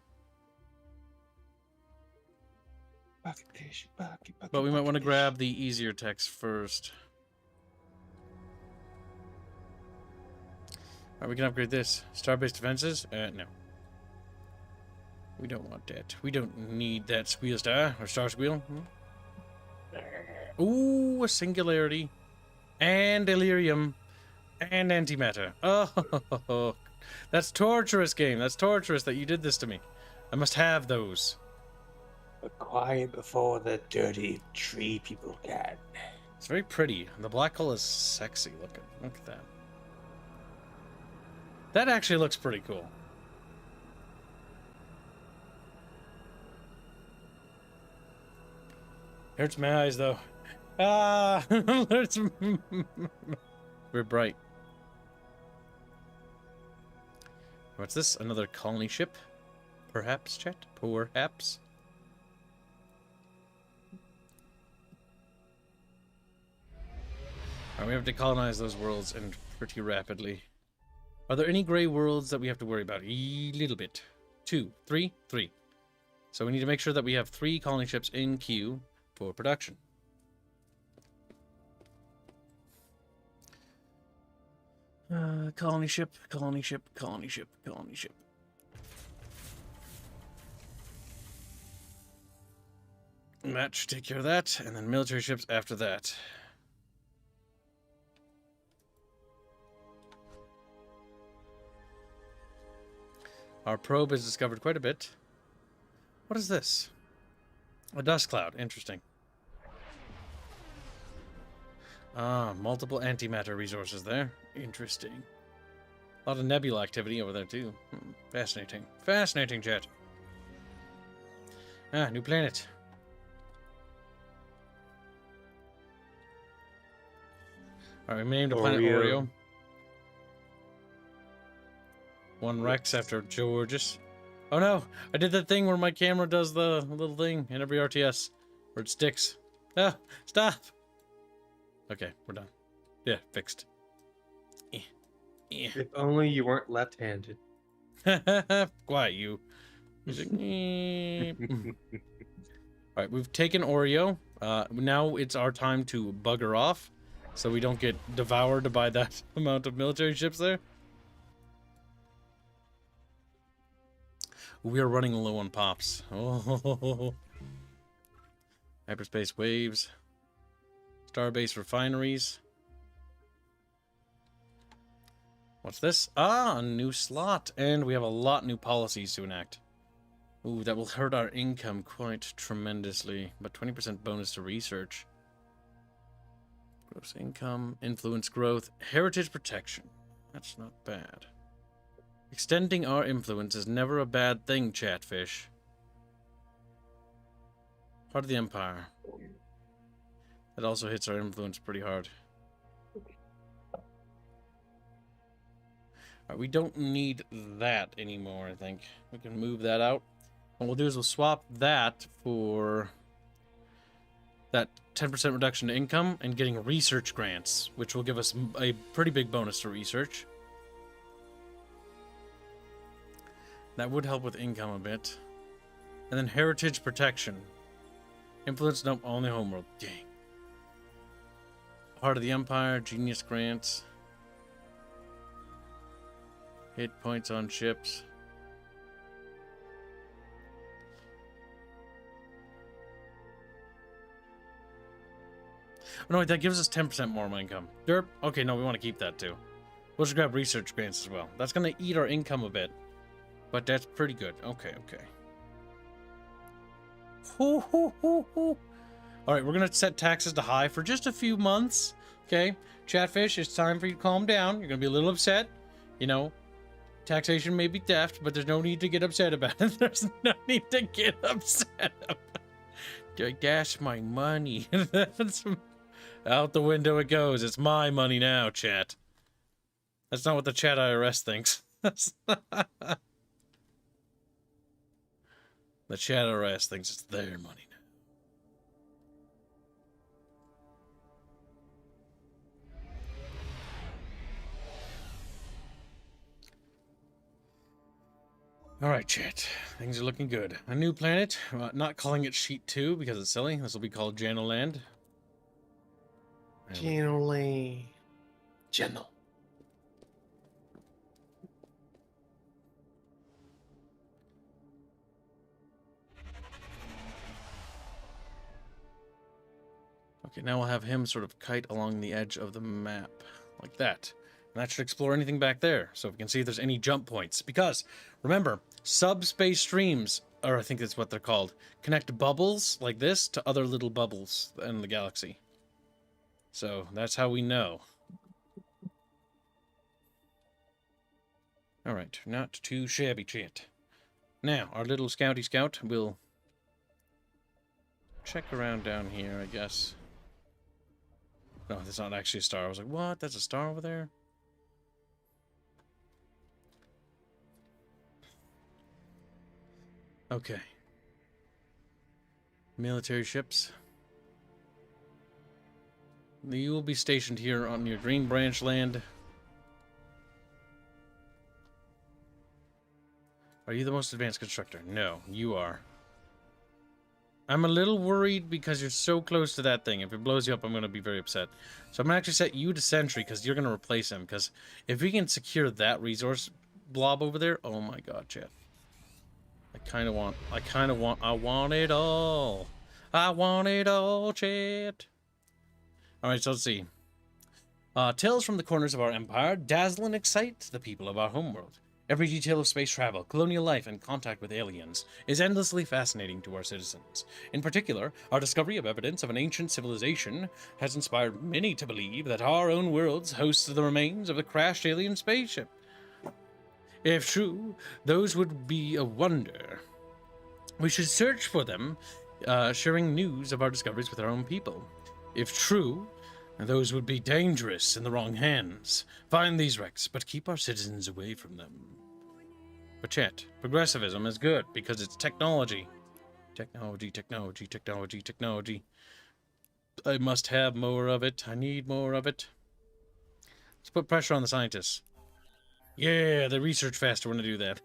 But we might want to grab the easier text first. Alright, we can upgrade this. Star-based defenses? No. We don't want that. We don't need that squeal star or star squeal. Ooh, a singularity. And delirium. And antimatter. Oh, that's torturous, game. That's torturous that you did this to me. I must have those. But quiet before the dirty tree people can. It's very pretty. The black hole is sexy looking. Look at that. That actually looks pretty cool. Hurts my eyes though. Ah, hurts. We're bright. What's this? Another colony ship? Perhaps, chat? Perhaps? Alright, we have to colonize those worlds and pretty rapidly. Are there any gray worlds that we have to worry about? A little bit. 2, 3, 3. So we need to make sure that we have 3 colony ships in queue for production. Colony ship, colony ship, colony ship, colony ship. That should take care of that, and then military ships after that. Our probe has discovered quite a bit. What is this? A dust cloud. Interesting. Ah, multiple antimatter resources there. Interesting. A lot of nebula activity over there, too. Fascinating. Fascinating, chat. Ah, new planet. Alright, we named a planet Oreo. One Rex after Georges. Oh no! I did that thing where my camera does the little thing in every RTS. Where it sticks. Ah! Stop! Okay, we're done. Yeah, fixed. If only you weren't left-handed. Quiet, you. Alright, we've taken Oreo. Now it's our time to bugger off. So we don't get devoured by that amount of military ships there. We are running low on pops. Oh, hyperspace waves, starbase refineries. What's this? Ah, a new slot, and we have a lot new policies to enact. Ooh, that will hurt our income quite tremendously. But 20% bonus to research. Gross income, influence growth, heritage protection. That's not bad. Extending our influence is never a bad thing, Chatfish. Part of the Empire. That also hits our influence pretty hard. Alright, we don't need that anymore, I think. We can move that out. What we'll do is we'll swap that for that 10% reduction to income and getting research grants, which will give us a pretty big bonus to research. That would help with income a bit. And then heritage protection. Influence, nope, only homeworld. Dang. Heart of the Empire, genius grants. Hit points on ships. Oh, no, that gives us 10% more income. Derp. Okay, no, we want to keep that too. We'll just grab research grants as well. That's going to eat our income a bit. But that's pretty good. Okay, okay. All right, we're going to set taxes to high for just a few months. Okay, Chatfish, it's time for you to calm down. You're going to be a little upset. You know, taxation may be theft, but there's no need to get upset about it. There's no need to get upset about it. That's my money. That's out the window it goes. It's my money now, chat. That's not what the chat IRS thinks. The chat IRS thinks it's their money now. All right, chat. Things are looking good. A new planet. Not calling it Sheet 2 because it's silly. This will be called Janoland. Generally. Gentle. Okay, now we'll have him sort of kite along the edge of the map. Like that. And that should explore anything back there. So we can see if there's any jump points. Because, remember, subspace streams, or I think that's what they're called, connect bubbles like this to other little bubbles in the galaxy. So that's how we know. Alright, not too shabby, chat. Now, our little scouty scout will check around down here, I guess. No, that's not actually a star. I was like, what? That's a star over there? Okay. Military ships. You will be stationed here on your Green Branch land. Are you the most advanced constructor? No, you are. I'm a little worried because you're so close to that thing. If it blows you up, I'm going to be very upset. So I'm going to actually set you to Sentry because you're going to replace him. Because if we can secure that resource blob over there, oh my god, chat. I want it all. I want it all, chat. Alright, so let's see. Tales from the corners of our empire dazzle and excite the people of our homeworld. Every detail of space travel, colonial life, and contact with aliens is endlessly fascinating to our citizens. In particular, our discovery of evidence of an ancient civilization has inspired many to believe that our own worlds host the remains of a crashed alien spaceship. If true, those would be a wonder. We should search for them, sharing news of our discoveries with our own people. If true, those would be dangerous in the wrong hands. Find these wrecks, but keep our citizens away from them. But chat, progressivism is good because it's technology. Technology, technology, technology, technology. I must have more of it. I need more of it. Let's put pressure on the scientists. Yeah, they research faster when they do that.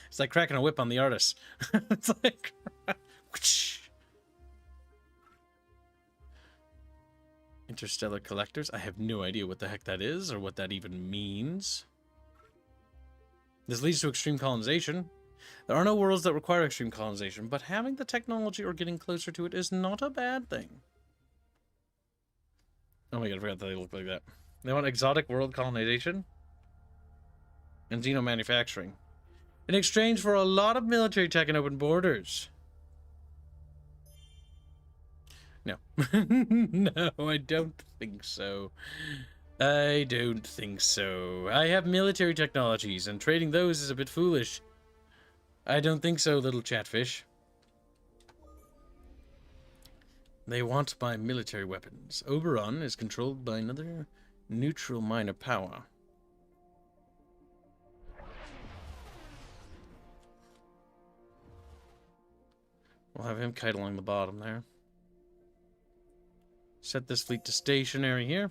It's like cracking a whip on the artist. It's like... Interstellar collectors? I have no idea what the heck that is, or what that even means. This leads to extreme colonization. There are no worlds that require extreme colonization, but having the technology or getting closer to it is not a bad thing. Oh my god, I forgot that they look like that. They want exotic world colonization? And xeno-manufacturing. In exchange for a lot of military tech and open borders. No. No, I don't think so. I don't think so. I have military technologies, and trading those is a bit foolish. I don't think so, little chatfish. They want my military weapons. Oberon is controlled by another neutral minor power. We'll have him kite along the bottom there. Set this fleet to stationary here.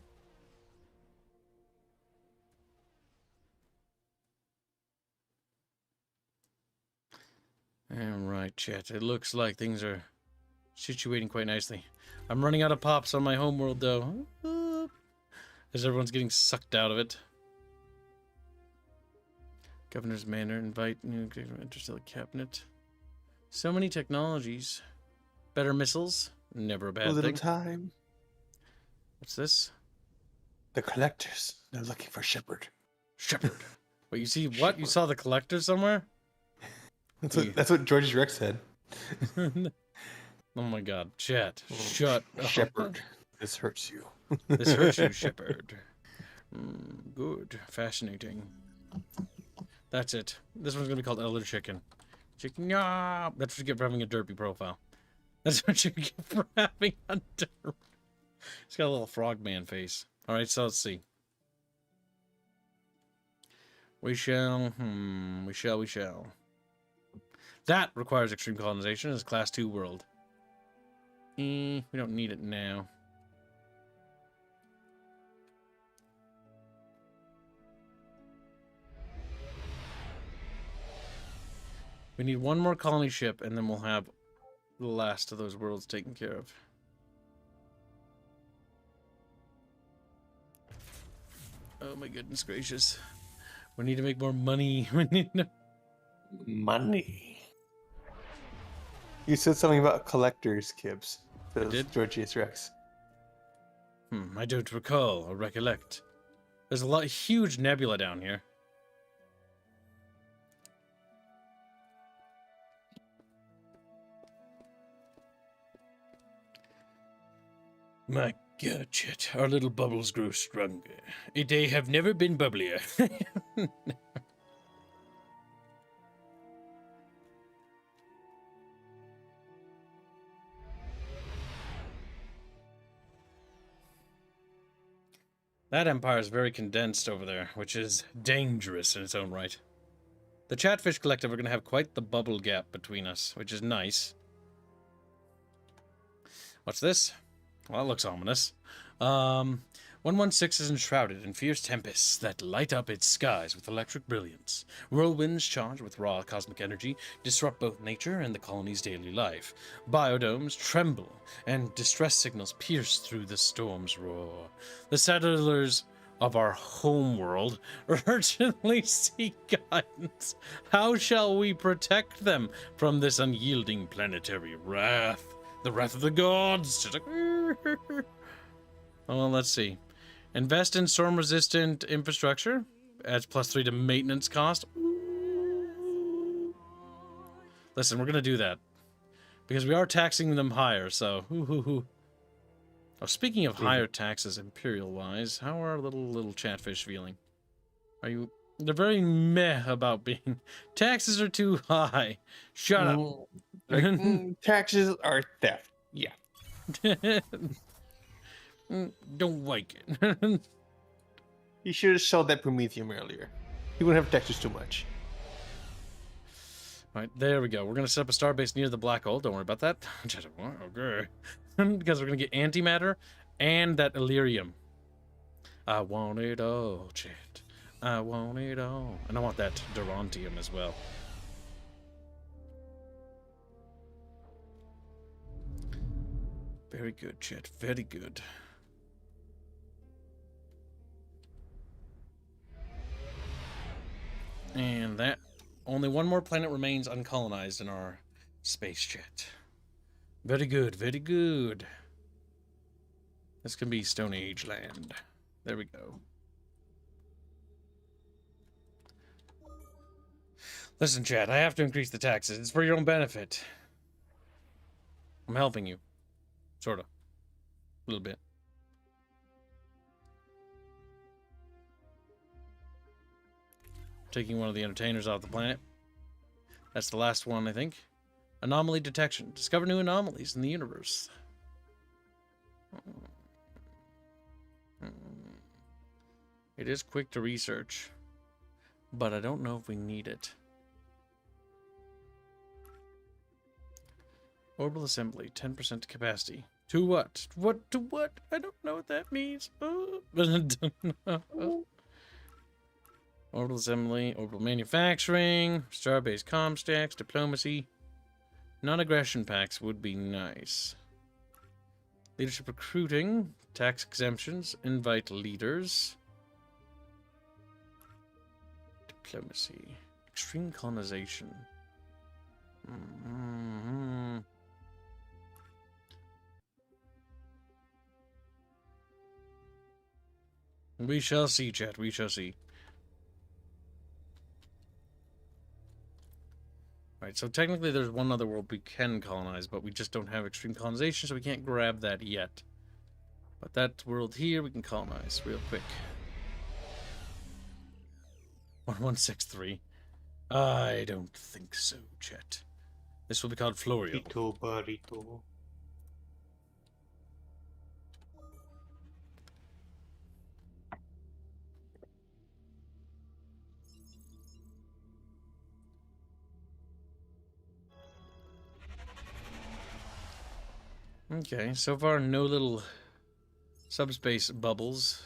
Alright, chat. It looks like things are situating quite nicely. I'm running out of pops on my homeworld, though. As everyone's getting sucked out of it. Governor's Manor, invite new interstellar cabinet. So many technologies. Better missiles, never a bad A little thing. time. What's this? The collectors. They're looking for Shepard. Shepard. Wait, you see what? You saw the collector somewhere? That's what George's Rex said. Well, Oh my god, chat. Shut up. Shepherd. This hurts you. This hurts you, Shepherd. Good. Fascinating. That's it. This one's gonna be called Elder Chicken. Chicken, yeah. That's what you get for having a derpy profile. That's what you get for having a derp. It's got a little frogman face. Alright, so let's see. We shall. We shall. That requires extreme colonization as class 2 world. We don't need it now. We need one more colony ship, and then we'll have the last of those worlds taken care of. Oh my goodness gracious. We need to make more money. We need to... Money. You said something about collectors, Kibbs. Says did? Georgius Rex. I don't recall or recollect. There's a huge nebula down here. My God, Chet, our little bubbles grow stronger. They have never been bubblier. That empire is very condensed over there, which is dangerous in its own right. The Chatfish Collective are going to have quite the bubble gap between us, which is nice. What's this? Well, that looks ominous. 116 is enshrouded in fierce tempests that light up its skies with electric brilliance. Whirlwinds charged with raw cosmic energy disrupt both nature and the colony's daily life. Biodomes tremble, and distress signals pierce through the storm's roar. The settlers of our homeworld urgently seek guidance. How shall we protect them from this unyielding planetary wrath? The wrath of the gods! Well, let's see. Invest in storm-resistant infrastructure. Adds +3 to maintenance cost. Listen, we're going to do that. Because we are taxing them higher, so... Oh, speaking of higher taxes, Imperial-wise, how are our little Chatfish feeling? Are you... They're very meh about being... Taxes are too high. Shut up. Taxes are theft. Yeah. Don't like it. You should have sold that Prometheum earlier. He wouldn't have taxed us too much. Alright, there we go. We're going to set up a starbase near the black hole. Don't worry about that. Okay. Because we're going to get antimatter and that Illyrium. I want it all, Chet. I want it all. And I want that Durantium as well. Very good, Chet. Very good. And that... Only one more planet remains uncolonized in our space jet. Very good, very good. This can be Stone Age land. There we go. Listen, Chad, I have to increase the taxes. It's for your own benefit. I'm helping you. Sort of. A little bit. Taking one of the entertainers off the planet. That's the last one, I think. Anomaly detection. Discover new anomalies in the universe. It is quick to research, but I don't know if we need it. Orbital assembly, 10% capacity. To what? What to what? I don't know what that means. Orbital assembly, orbital manufacturing, starbase comm stacks, diplomacy. Non-aggression packs would be nice. Leadership recruiting, tax exemptions, invite leaders. Diplomacy, extreme colonization. We shall see, chat. We shall see. Right, Right, so technically there's one other world we can colonize, but we just don't have extreme colonization, so we can't grab that yet. But that world here we can colonize real quick. 1163. I don't think so, Chet. This will be called Florio. Burrito, burrito. Okay, so far no little subspace bubbles.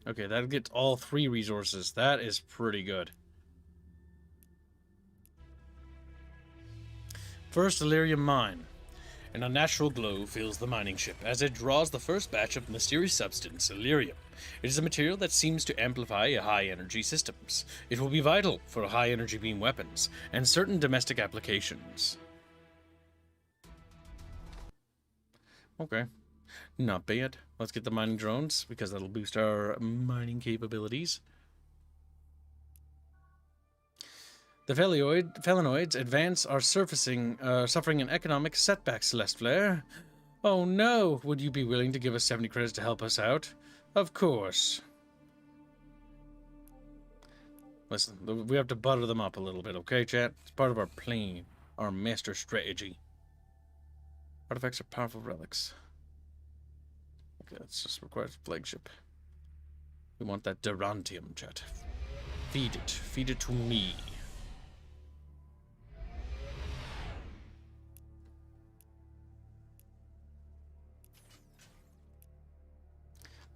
Okay, that gets all 3 resources. That is pretty good. First Illyrium mine. An unnatural glow fills the mining ship as it draws the first batch of mysterious substance, Illyrium. It is a material that seems to amplify high-energy systems. It will be vital for high-energy beam weapons and certain domestic applications. Okay. Not bad. Let's get the mining drones, because that'll boost our mining capabilities. The Felinoids advance are suffering an economic setback, Celeste Flare. Oh no! Would you be willing to give us 70 credits to help us out? Of course. Listen, we have to butter them up a little bit, okay, chat? It's part of our plan, our master strategy. Artifacts are powerful relics. Okay, that's just required flagship. We want that Durantium, chat. Feed it. Feed it to me.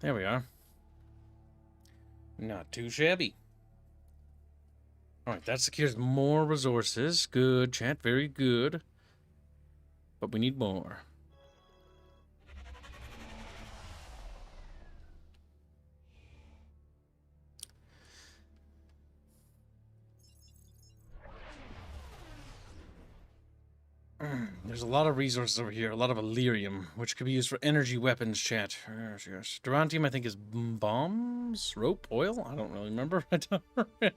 There we are. Not too shabby. Alright, that secures more resources. Good, chat, very good. But we need more. There's a lot of resources over here, a lot of Illyrium, which could be used for energy weapons, chat. Yes, yes. Durantium, I think, is bombs? Rope? Oil? I don't really remember. I don't remember.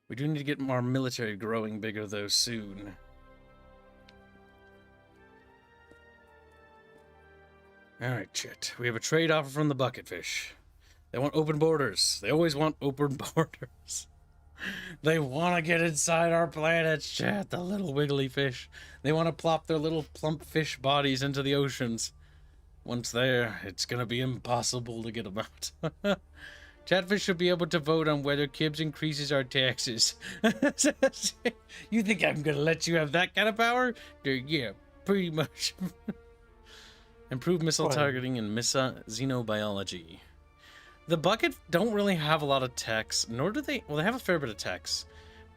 We do need to get our military growing bigger, though, soon. Alright, Chit. We have a trade offer from the Bucketfish. They want open borders. They always want open borders. They want to get inside our planets, chat. The little wiggly fish. They want to plop their little plump fish bodies into the oceans. Once there, it's going to be impossible to get them out. Chatfish should be able to vote on whether Kibbs increases our taxes. You think I'm going to let you have that kind of power? Yeah, pretty much. Improve missile targeting and xenobiology. The Bucket don't really have a lot of techs, nor do they... Well, they have a fair bit of techs.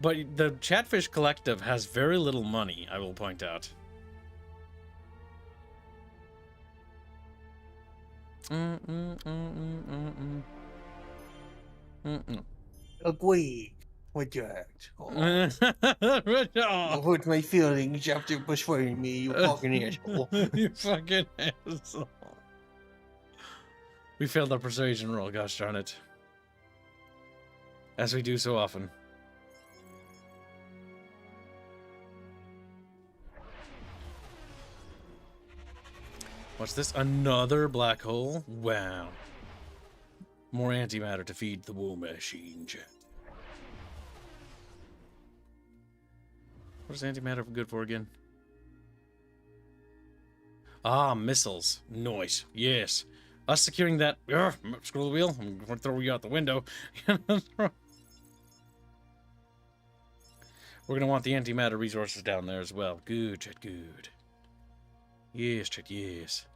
But the Chatfish Collective has very little money, I will point out. Agree with that. Oh. Hurt my feelings after persuading me, you fucking asshole. You fucking asshole. We failed our persuasion roll, gosh darn it. As we do so often. What's this? Another black hole? Wow. More antimatter to feed the war machine, chat. What is antimatter good for again? Ah, missiles. Nice. Yes. Us securing that... scroll the wheel. I'm going to throw you out the window. We're going to want the antimatter resources down there as well. Good, chat, good. Yes, chat, yes.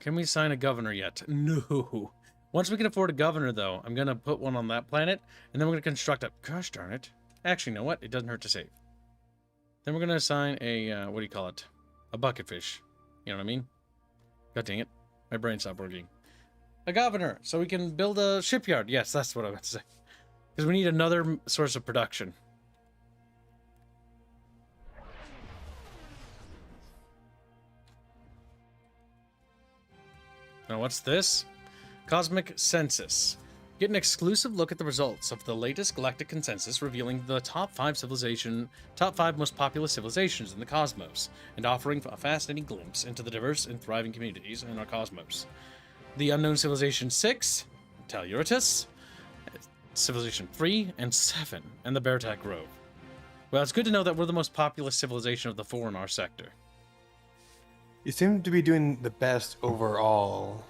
Can we sign a governor yet? No. Once we can afford a governor, though, I'm going to put one on that planet, and then we're going to construct a... Gosh darn it. Actually, you know what? It doesn't hurt to save. Then we're going to assign a, what do you call it? A bucketfish. You know what I mean? God dang it. My brain stopped working. A governor, so we can build a shipyard. Yes, that's what I meant to say. Because we need another source of production. Now, what's this? Cosmic Census. Get an exclusive look at the results of the latest galactic consensus revealing the top 5 most populous civilizations in the cosmos, and offering a fascinating glimpse into the diverse and thriving communities in our cosmos. The unknown civilization 6, Telluritus, civilization 3 and 7, and the Beartac Grove. Well, it's good to know that we're the most populous civilization of the 4 in our sector. You seem to be doing the best overall.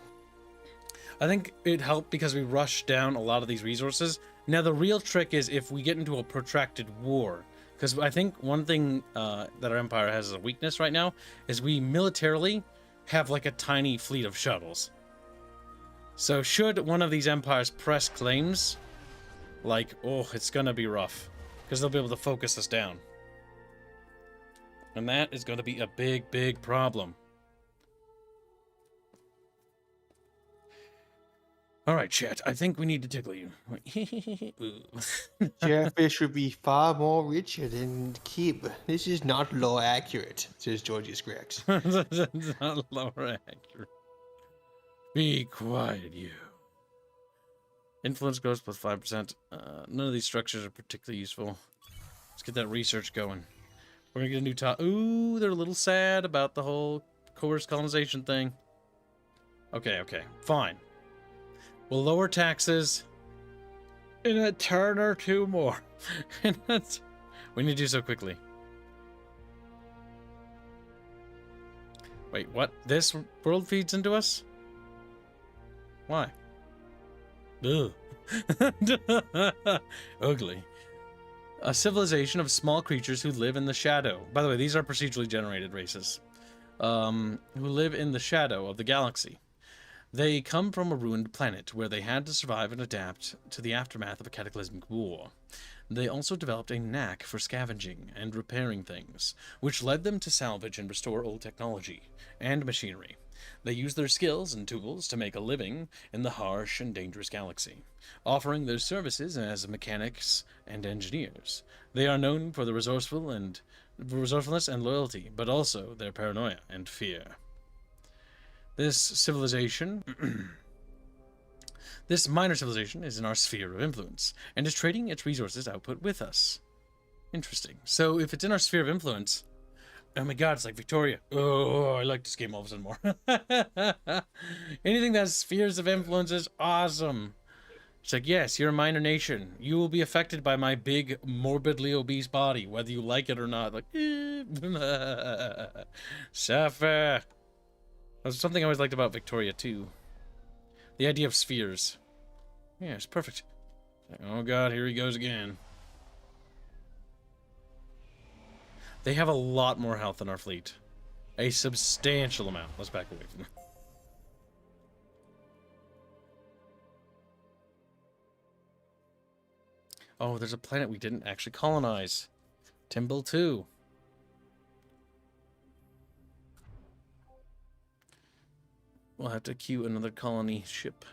I think it helped because we rushed down a lot of these resources. Now, the real trick is if we get into a protracted war. Because I think one thing that our empire has as a weakness right now is we militarily have like a tiny fleet of shuttles. So should one of these empires press claims, like, oh, it's going to be rough. Because they'll be able to focus us down. And that is going to be a big, big problem. All right, chat. I think we need to tickle you. Chatfish would be far more richer than Kib. This is not law accurate, says Georgius Grex. That's not lower accurate. Be quiet, you. Influence grows plus 5%. None of these structures are particularly useful. Let's get that research going. We're gonna get a new top. Ooh, they're a little sad about the whole coerced colonization thing. Okay, fine. We'll lower taxes in a turn or two more. And that's... We need to do so quickly. Wait, what? This world feeds into us? Why? Ugh. Ugly. A civilization of small creatures who live in the shadow. By the way, these are procedurally generated races. Who live in the shadow of the galaxy. They come from a ruined planet where they had to survive and adapt to the aftermath of a cataclysmic war. They also developed a knack for scavenging and repairing things, which led them to salvage and restore old technology and machinery. They use their skills and tools to make a living in the harsh and dangerous galaxy, offering their services as mechanics and engineers. They are known for the resourcefulness and loyalty, but also their paranoia and fear. This civilization, this minor civilization is in our sphere of influence, and is trading its resources output with us. Interesting. So if it's in our sphere of influence, oh my god, it's like Victoria. Oh, I like this game all of a sudden more. Anything that has spheres of influence is awesome. It's like, yes, you're a minor nation. You will be affected by my big, morbidly obese body, whether you like it or not. Like, suffer. That's something I always liked about Victoria, too. The idea of spheres. Yeah, it's perfect. Oh god, here he goes again. They have a lot more health than our fleet. A substantial amount. Let's back away from them. Oh, there's a planet we didn't actually colonize. Timble 2. We'll have to queue another colony ship.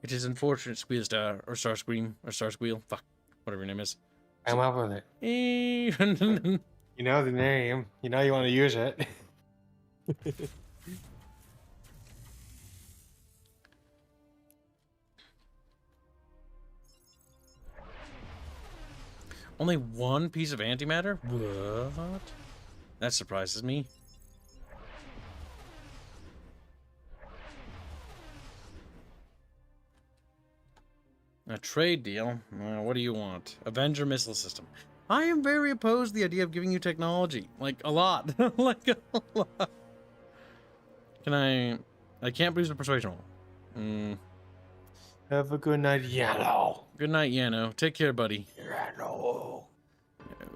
It is unfortunate, Squealstar, or Starscream, or Starsqueal. Fuck, whatever your name is. I'm up with it. You know the name. You know you want to use it. Only one piece of antimatter? What? That surprises me. A trade deal? What do you want? Avenger missile system. I am very opposed to the idea of giving you technology. Like, a lot. Like, a lot. Can I can't produce a persuasion roll. Have a good night, Yano. Good night, Yano. Take care, buddy. Yano.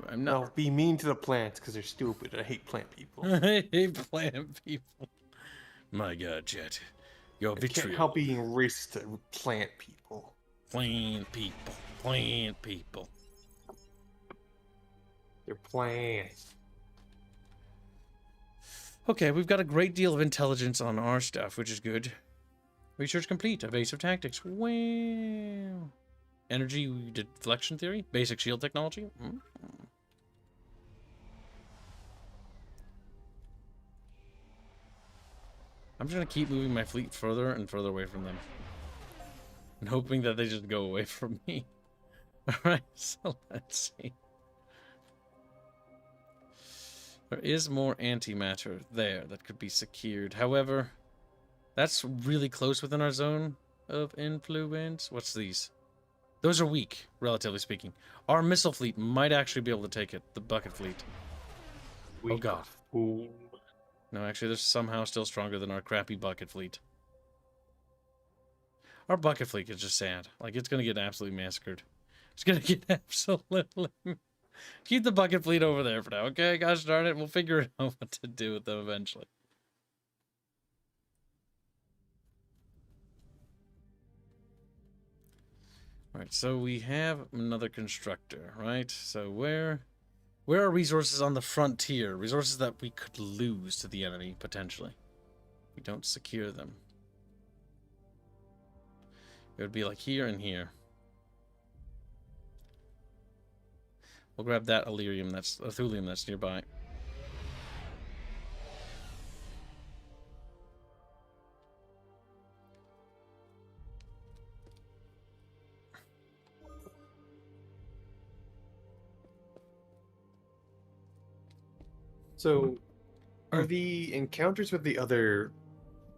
I'm not... No, be mean to the plants, because they're stupid. I hate plant people. I hate plant people. My god, Jet. Your vitriol. Can't help being racist to plant people. Plant people. Plant people. They're plants. Okay, we've got a great deal of intelligence on our stuff, which is good. Research complete. Evasive tactics. Wow. Energy deflection theory. Basic shield technology. I'm just going to keep moving my fleet further and further away from them. And hoping that they just go away from me. Alright, so let's see. There is more antimatter there that could be secured. However, that's really close within our zone of influence. What's these? Those are weak, relatively speaking. Our missile fleet might actually be able to take it. The bucket fleet. Oh god. Ooh. No, actually, they're somehow still stronger than our crappy bucket fleet. Our bucket fleet is just sad. Like, it's gonna get absolutely massacred. It's gonna get absolutely... Keep the bucket fleet over there for now, okay? Gosh darn it, we'll figure out what to do with them eventually. Alright, so we have another constructor, right? So where are resources on the frontier? Resources that we could lose to the enemy, potentially. We don't secure them. It would be like here and here. We'll grab that Illyrium, that's Thulium that's nearby. So, are the encounters with the other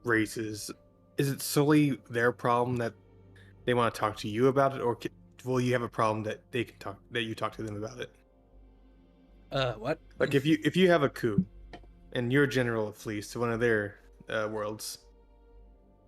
races, is it solely their problem that they want to talk to you about it, or will you have a problem that they can talk that you talk to them about it? What? Like if you have a coup, and you're general of fleece to one of their worlds,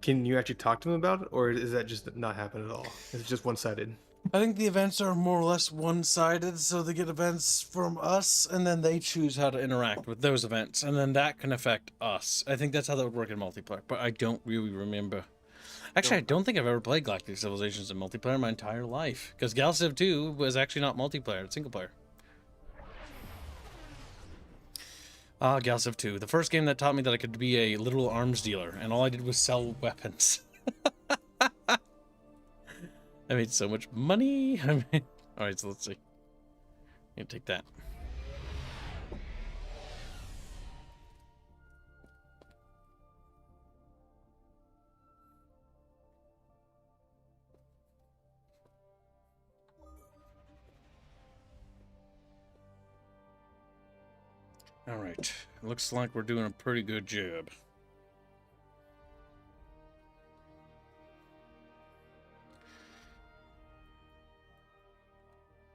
can you actually talk to them about it, or is that just not happen at all? Is it just one-sided? I think the events are more or less one-sided, so they get events from us, and then they choose how to interact with those events, and then that can affect us. I think that's how that would work in multiplayer, but I don't really remember. Actually, I don't think I've ever played Galactic Civilizations in multiplayer my entire life, because Galciv 2 was actually not multiplayer, it's single player. Ah, Galciv 2, the first game that taught me that I could be a literal arms dealer, and all I did was sell weapons. I made so much money. Alright, so let's see. I'm gonna take that. Alright, looks like we're doing a pretty good job.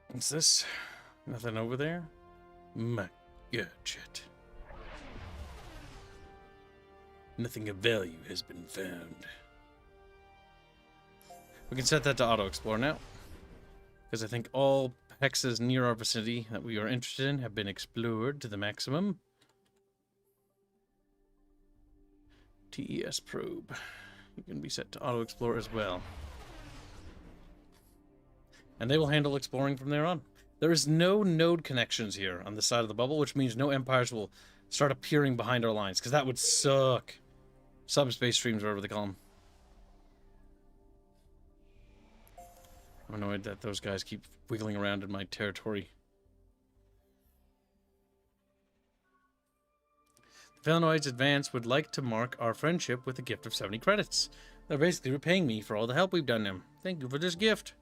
What's this? Nothing over there? My gadget. Nothing of value has been found. We can set that to auto-explore now. Because I think all hexes near our vicinity that we are interested in have been explored to the maximum. TES probe. You can be set to auto-explore as well. And they will handle exploring from there on. There is no node connections here on the side of the bubble, which means no empires will start appearing behind our lines, because that would suck. Subspace streams, whatever they call them. I'm annoyed that those guys keep wiggling around in my territory. The Felinoids Advance would like to mark our friendship with a gift of 70 credits. They're basically repaying me for all the help we've done them. Thank you for this gift.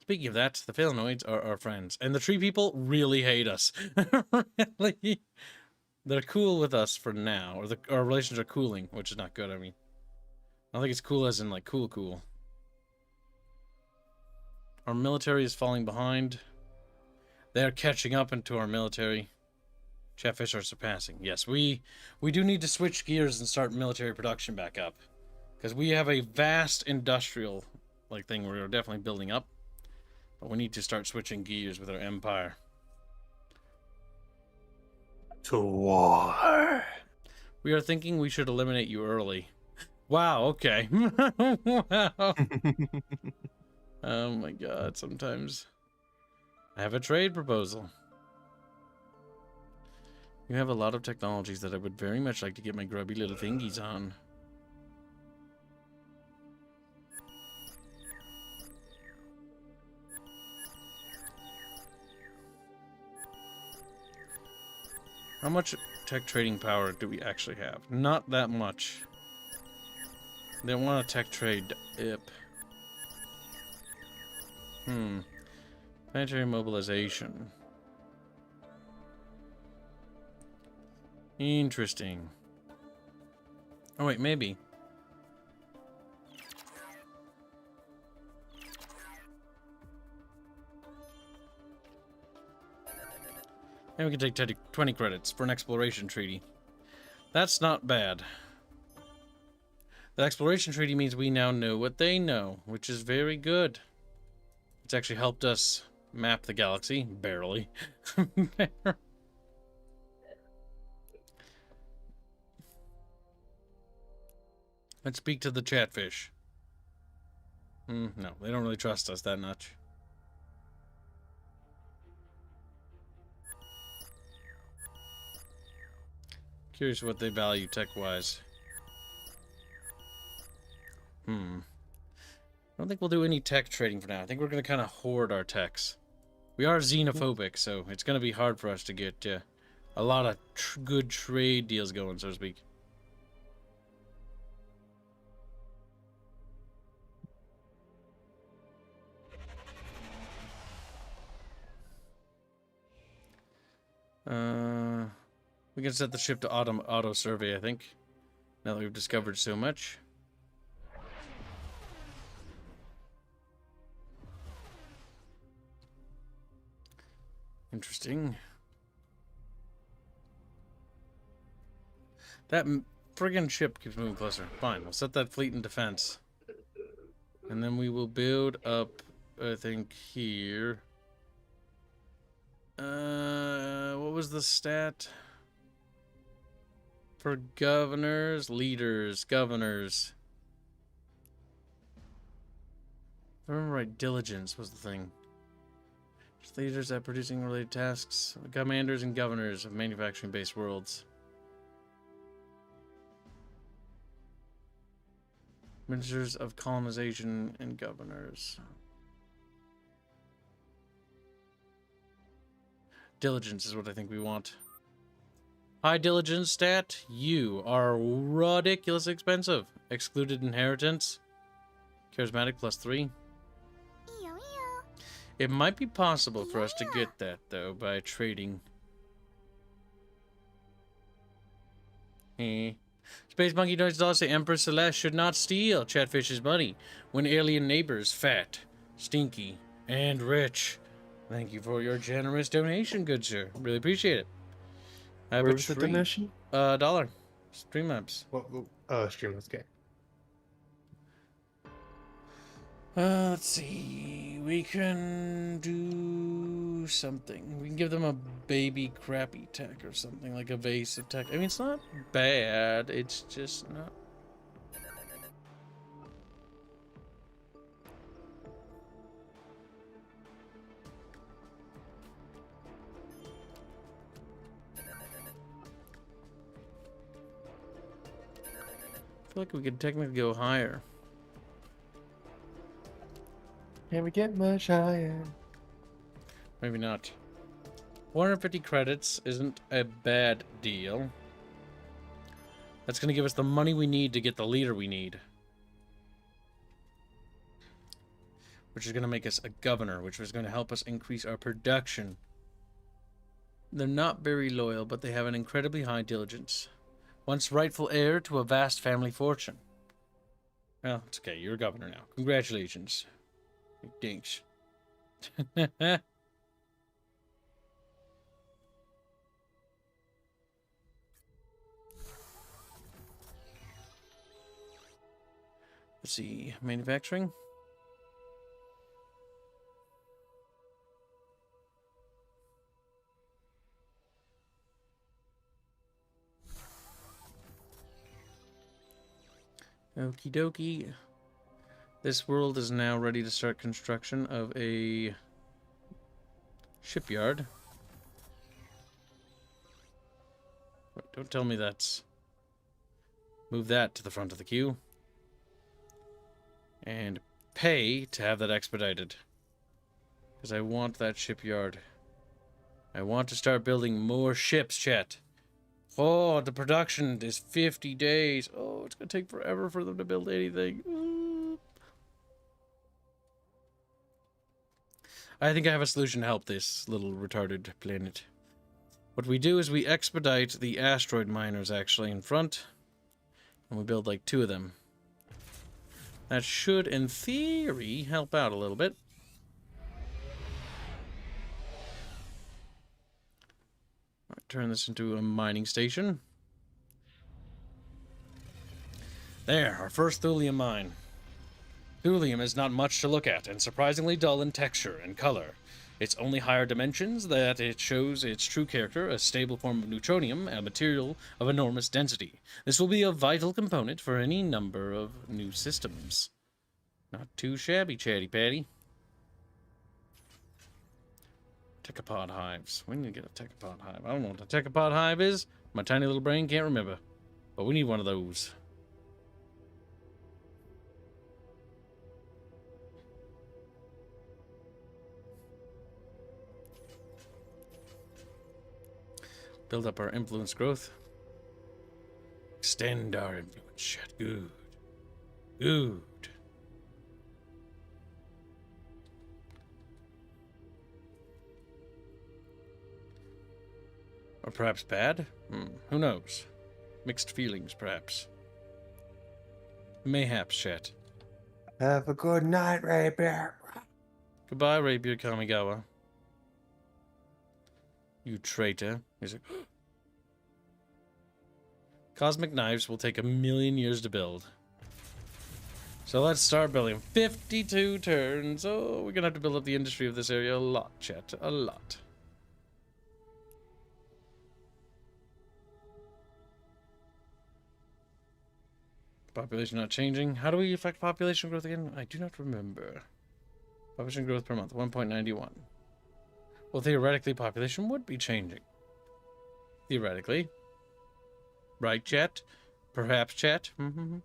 Speaking of that, the Felinoids are our friends. And the tree people really hate us. Really. They're cool with us for now. Or our relations are cooling, which is not good, I mean. I don't think it's cool as in, like, cool. Our military is falling behind. They are catching up into our military. Chatfish are surpassing. Yes, we do need to switch gears and start military production back up. Because we have a vast industrial, like, thing we're definitely building up. But we need to start switching gears with our empire. To war. We are thinking we should eliminate you early. Wow, okay. Wow. Oh my god, sometimes I have a trade proposal. You have a lot of technologies that I would very much like to get my grubby little fingies on. How much tech trading power do we actually have? Not that much. They want a tech trade IP. Planetary mobilization. Interesting. Oh wait, maybe. And we can take 20 credits for an exploration treaty. That's not bad. The exploration treaty means we now know what they know, which is very good. It's actually helped us map the galaxy, barely. Let's speak to the Chatfish. No, they don't really trust us that much. Curious what they value tech-wise. I don't think we'll do any tech trading for now. I think we're going to kind of hoard our techs. We are xenophobic, so it's going to be hard for us to get a lot of good trade deals going, so to speak. We can set the ship to auto survey, I think. Now that we've discovered so much. Interesting. That friggin' ship keeps moving closer. Fine, we'll set that fleet in defense. And then we will build up, I think, here. What was the stat? For governors, leaders, governors. If I remember right, diligence was the thing. Just leaders at producing related tasks. Commanders and governors of manufacturing-based worlds. Ministers of colonization and governors. Diligence is what I think we want. High diligence stat. You are ridiculously expensive. Excluded inheritance. Charismatic +3. It might be possible for us to get that, though, by trading. Space Monkey does say Empress Celeste should not steal Chatfish's money when alien neighbors fat, stinky, and rich. Thank you for your generous donation, good sir. Really appreciate it. I have Where a was the treat. donation? $1. Streamlabs. Streamlabs, okay. Let's see. We can do something. We can give them a baby crappy tech or something, like a vase of tech. I mean, it's not bad. It's just not. I feel like we could technically go higher. Can we get much higher? Maybe not. 450 credits isn't a bad deal. That's going to give us the money we need to get the leader we need. Which is going to make us a governor, which is going to help us increase our production. They're not very loyal, but they have an incredibly high diligence. Once rightful heir to a vast family fortune. Well, it's okay. You're a governor now. Congratulations. Thanks. Let's see. Manufacturing. Okie dokie. This world is now ready to start construction of a shipyard. Don't tell me that's... Move that to the front of the queue. And pay to have that expedited. Because I want that shipyard. I want to start building more ships, chat. Oh, the production is 50 days. Oh, it's going to take forever for them to build anything. Ooh. I think I have a solution to help this little retarded planet. What we do is we expedite the asteroid miners actually in front. And we build like 2 of them. That should, in theory, help out a little bit. Turn this into a mining station. There, our first thulium mine. Thulium is not much to look at, and surprisingly dull in texture and color. Its only higher dimensions that it shows its true character, a stable form of neutronium, a material of enormous density. This will be a vital component for any number of new systems. Not too shabby, chatty patty. Techopod hives. We need to get a techopod hive. I don't know what a techopod hive is. My tiny little brain can't remember. But we need one of those. Build up our influence growth. Extend our influence. Shit. Good. Good. Or perhaps bad? Who knows? Mixed feelings, perhaps. Mayhaps, chat. Have a good night, Rapier. Goodbye, Rapier Kamigawa. You traitor. He's like... Cosmic knives will take 1,000,000 years to build. So let's start building. 52 turns. Oh, we're gonna have to build up the industry of this area a lot, chat. A lot. Population not changing. How do we affect population growth again? I do not remember. Population growth per month, 1.91. Well, theoretically, population would be changing. Theoretically. Right, chat? Perhaps, chat? Mm-hmm.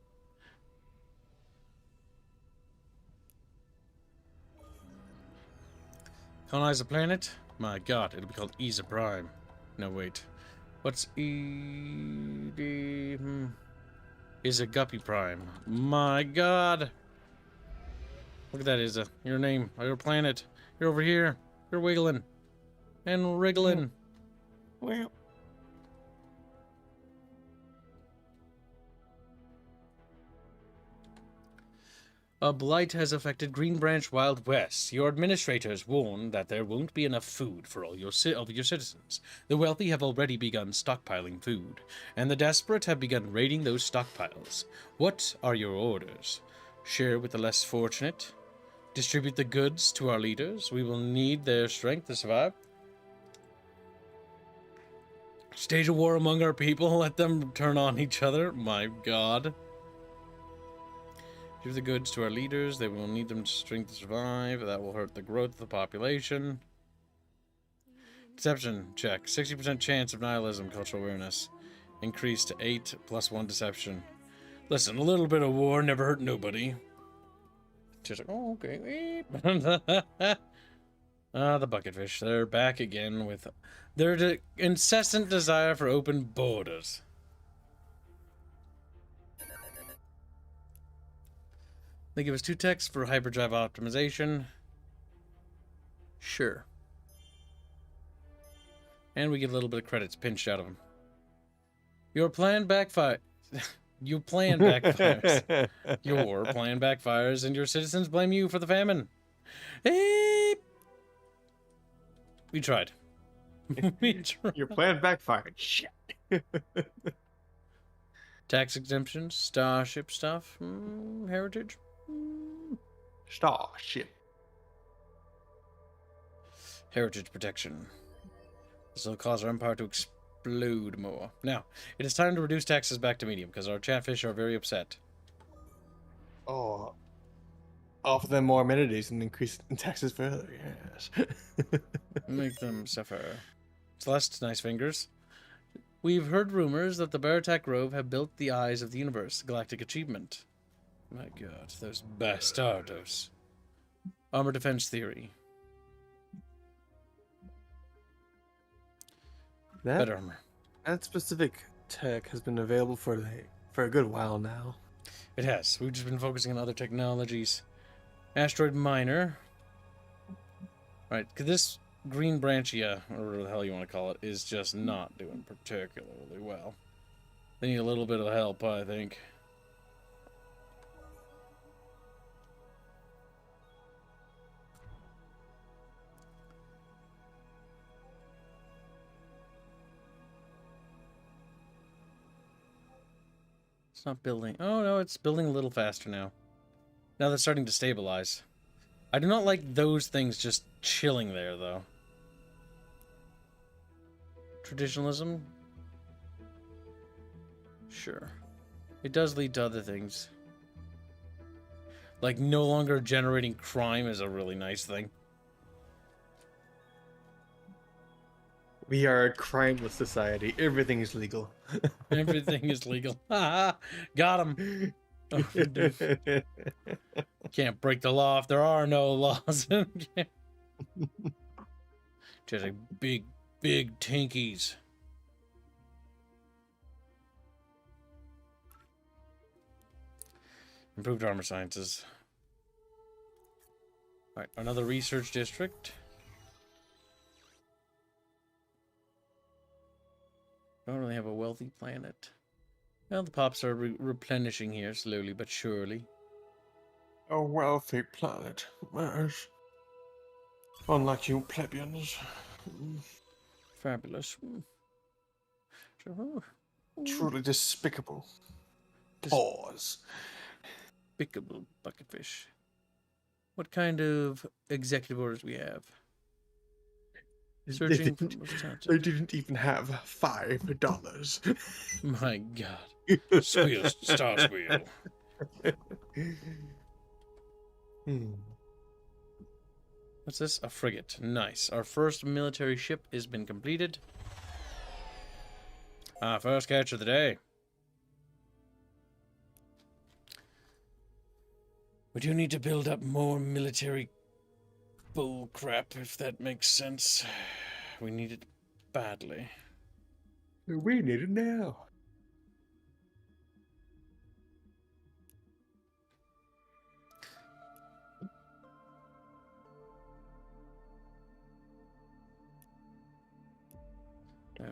Colonize a planet? My god, it'll be called Isa Prime. No, wait. What's Is a Guppy Prime. My god! Look at that, Isa. Your name, your planet. You're over here. You're wiggling. And wriggling. Well. A blight has affected Green Branch Wild West. Your administrators warn that there won't be enough food for all your citizens. The wealthy have already begun stockpiling food, and the desperate have begun raiding those stockpiles. What are your orders? Share with the less fortunate? Distribute the goods to our leaders? We will need their strength to survive. Stage a war among our people? Let them turn on each other? My god. Give the goods to our leaders. They will need them to strength to survive. That will hurt the growth of the population. Deception check. 60% chance of nihilism. Cultural awareness. Increased to 8 plus 1 deception. Listen, a little bit of war never hurt nobody. Just like, oh, okay. The bucketfish. They're back again with their incessant desire for open borders. They give us 2 techs for hyperdrive optimization. Sure. And we get a little bit of credits pinched out of them. Your plan backfires. Your plan backfires. Your plan backfires, and your citizens blame you for the famine. Hey! We tried. We tried. Your plan backfired. Shit. Tax exemptions, starship stuff, heritage. Starship. Heritage protection. This will cause our empire to explode more. Now, it is time to reduce taxes back to medium, because our chatfish are very upset. Oh. Offer them more amenities and increase taxes further, yes. Make them suffer. Celeste, nice fingers. We've heard rumors that the Baratak Grove have built the eyes of the universe. Galactic achievement. My god, those bastardos. Armor defense theory. Better armor. That specific tech has been available for a good while now. It has. We've just been focusing on other technologies. Asteroid miner. Right, this green branchia, or whatever the hell you want to call it, is just not doing particularly well. They need a little bit of help, I think. It's not building. Oh, no, it's building a little faster now. Now they're starting to stabilize. I do not like those things just chilling there, though. Traditionalism? Sure. It does lead to other things. Like, no longer generating crime is a really nice thing. We are a crimeless society. Everything is legal. Everything is legal. Got him. Oh, can't break the law if there are no laws. Just like big tinkies. Improved armor sciences. Alright, another research district. Don't really have a wealthy planet. Well, the pops are replenishing here slowly but surely. A wealthy planet, yes. Unlike you plebeians. Fabulous. Truly despicable. Pause. Despicable bucketfish. What kind of executive orders we have? Searching for most talented. They didn't even have $5. My god. Squeal, star squeal. What's this? A frigate. Nice. Our first military ship has been completed. First catch of the day. We do need to build up more military bull crap, if that makes sense. We need it badly. We need it now.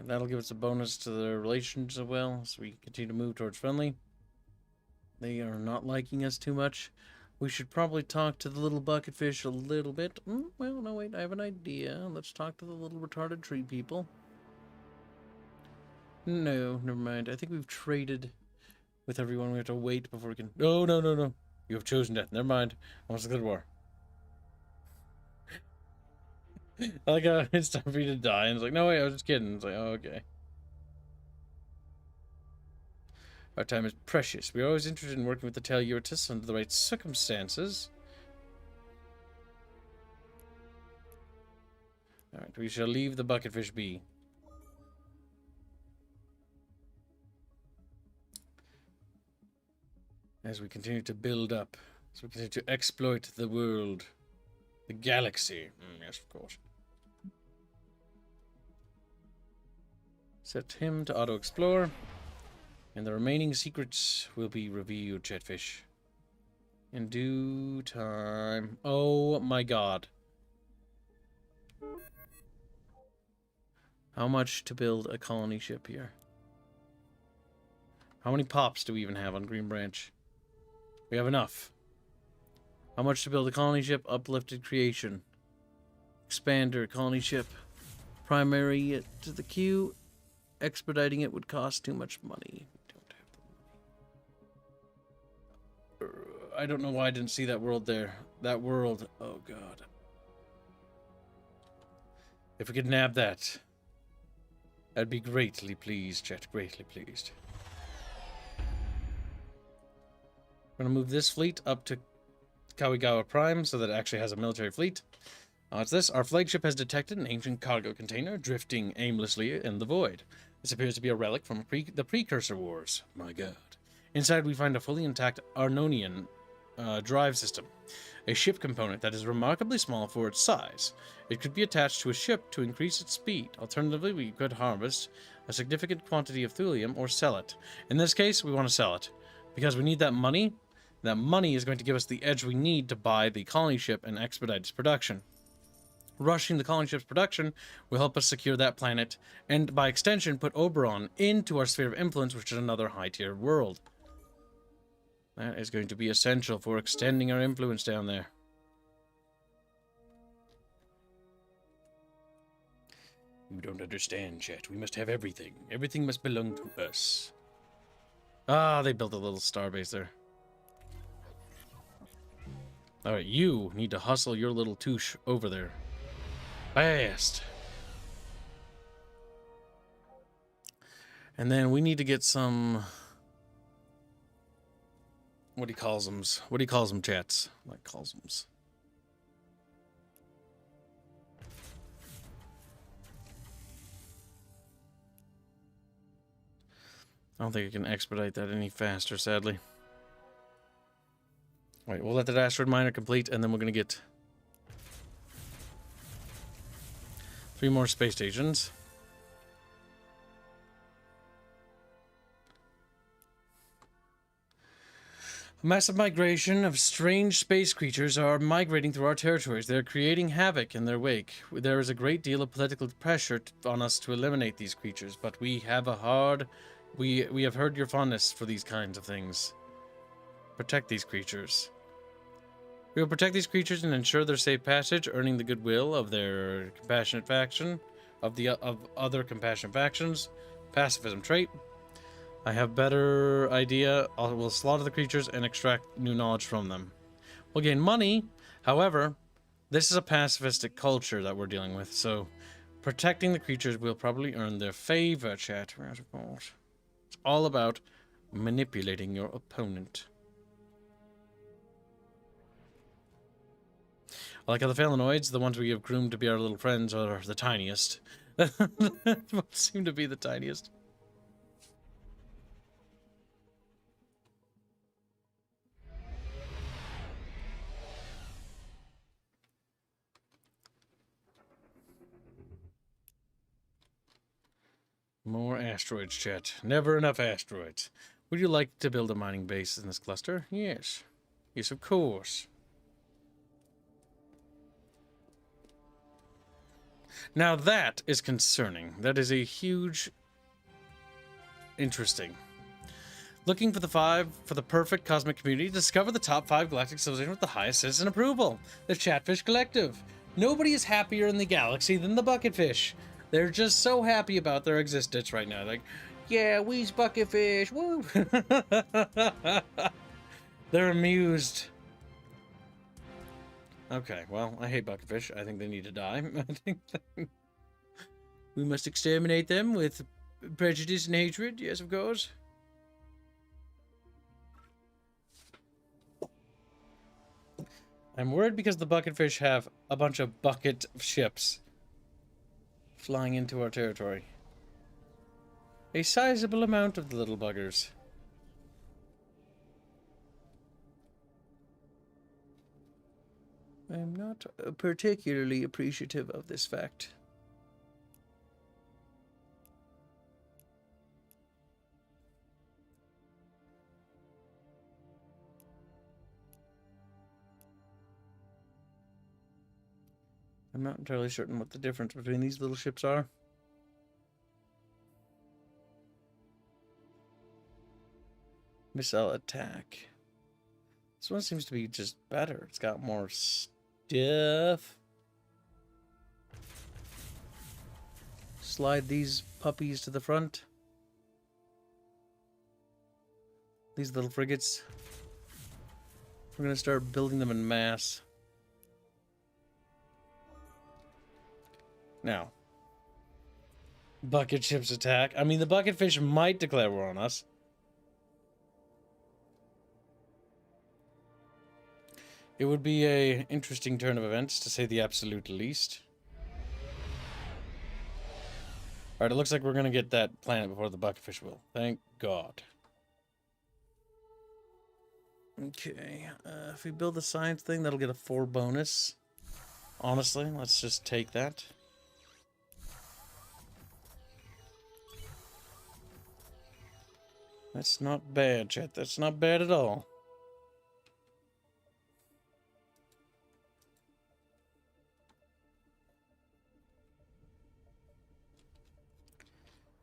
That'll give us a bonus to the relations as well, so we continue to move towards friendly. They are not liking us too much. We should probably talk to the little bucketfish a little bit. Well, no, wait, I have an idea. Let's talk to the little retarded tree people. No, never mind. I think we've traded with everyone. We have to wait before we can... No. You have chosen death. Never mind. Almost a good war. Like, it's time for you to die. And it's like, no, wait, I was just kidding. It's like, oh, okay. Our time is precious. We are always interested in working with the Telluritis under the right circumstances. Alright, we shall leave the bucketfish be. As we continue to build up. As we continue to exploit the world. The galaxy. Yes, of course. Set him to auto-explore. And the remaining secrets will be revealed, Chatfish. In due time. Oh my god. How much to build a colony ship here? How many pops do we even have on Green Branch? We have enough. How much to build a colony ship? Uplifted creation. Expander, colony ship. Primary it to the queue. Expediting it would cost too much money. I don't know why I didn't see that world there. That world. Oh, God. If we could nab that, I'd be greatly pleased, chat. Greatly pleased. We're going to move this fleet up to Kawigawa Prime so that it actually has a military fleet. It's this. Our flagship has detected an ancient cargo container drifting aimlessly in the void. This appears to be a relic from the Precursor Wars. My god. Inside we find a fully intact Arnonian drive system. A ship component that is remarkably small for its size. It could be attached to a ship to increase its speed. Alternatively, we could harvest a significant quantity of thulium or sell it. In this case, we want to sell it. Because we need that money. That money is going to give us the edge we need to buy the colony ship and expedite its production. Rushing the colony ship's production will help us secure that planet, and by extension, put Oberon into our sphere of influence, which is another high-tier world. That is going to be essential for extending our influence down there. You don't understand, chat. We must have everything. Everything must belong to us. Ah, they built a little starbase there. Alright, you need to hustle your little touche over there. Fast. And then we need to get some... What he calls them? What he calls them, chats? Like calls them. I don't think I can expedite that any faster, sadly. Wait, we'll let that asteroid miner complete, and then we're gonna get 3 more space stations. A massive migration of strange space creatures are migrating through our territories. They're creating havoc in their wake. There is a great deal of political pressure on us to eliminate these creatures, but we have we have heard your fondness for these kinds of things. Protect these creatures. We will protect these creatures and ensure their safe passage, earning the goodwill of their compassionate faction, of other compassionate factions. Pacifism trait. I have better idea. We'll slaughter the creatures and extract new knowledge from them. We'll gain money. However, this is a pacifistic culture that we're dealing with, so protecting the creatures will probably earn their favor, chat. It's all about manipulating your opponent. I like how the Phalanoids, the ones we have groomed to be our little friends, are the tiniest. Seem to be the tiniest. More asteroids, chat. Never enough asteroids. Would you like to build a mining base in this cluster? Yes. Yes, of course. Now that is concerning. That is a huge... Interesting. Looking for the perfect cosmic community, discover the top 5 galactic civilizations with the highest citizen approval. The Chatfish Collective. Nobody is happier in the galaxy than the Bucketfish. They're just so happy about their existence right now. Like, yeah, we's Bucketfish, woo! They're amused. Okay, well, I hate Bucketfish. I think they need to die. I think we must exterminate them with prejudice and hatred. Yes, of course. I'm worried because the Bucketfish have a bunch of bucket ships flying into our territory. A sizable amount of the little buggers. I'm not particularly appreciative of this fact. I'm not entirely certain what the difference between these little ships are. Missile attack. This one seems to be just better. It's got more stuff. Slide these puppies to the front. These little frigates. We're going to start building them en masse. Now, bucket ships attack. I mean, the Bucketfish might declare war on us. It would be an interesting turn of events, to say the absolute least. Alright, it looks like we're gonna get that planet before the bucketfish will. Thank God. Okay, if we build the science thing, that'll get a 4 bonus. Honestly, let's just take that. That's not bad, chat. That's not bad at all.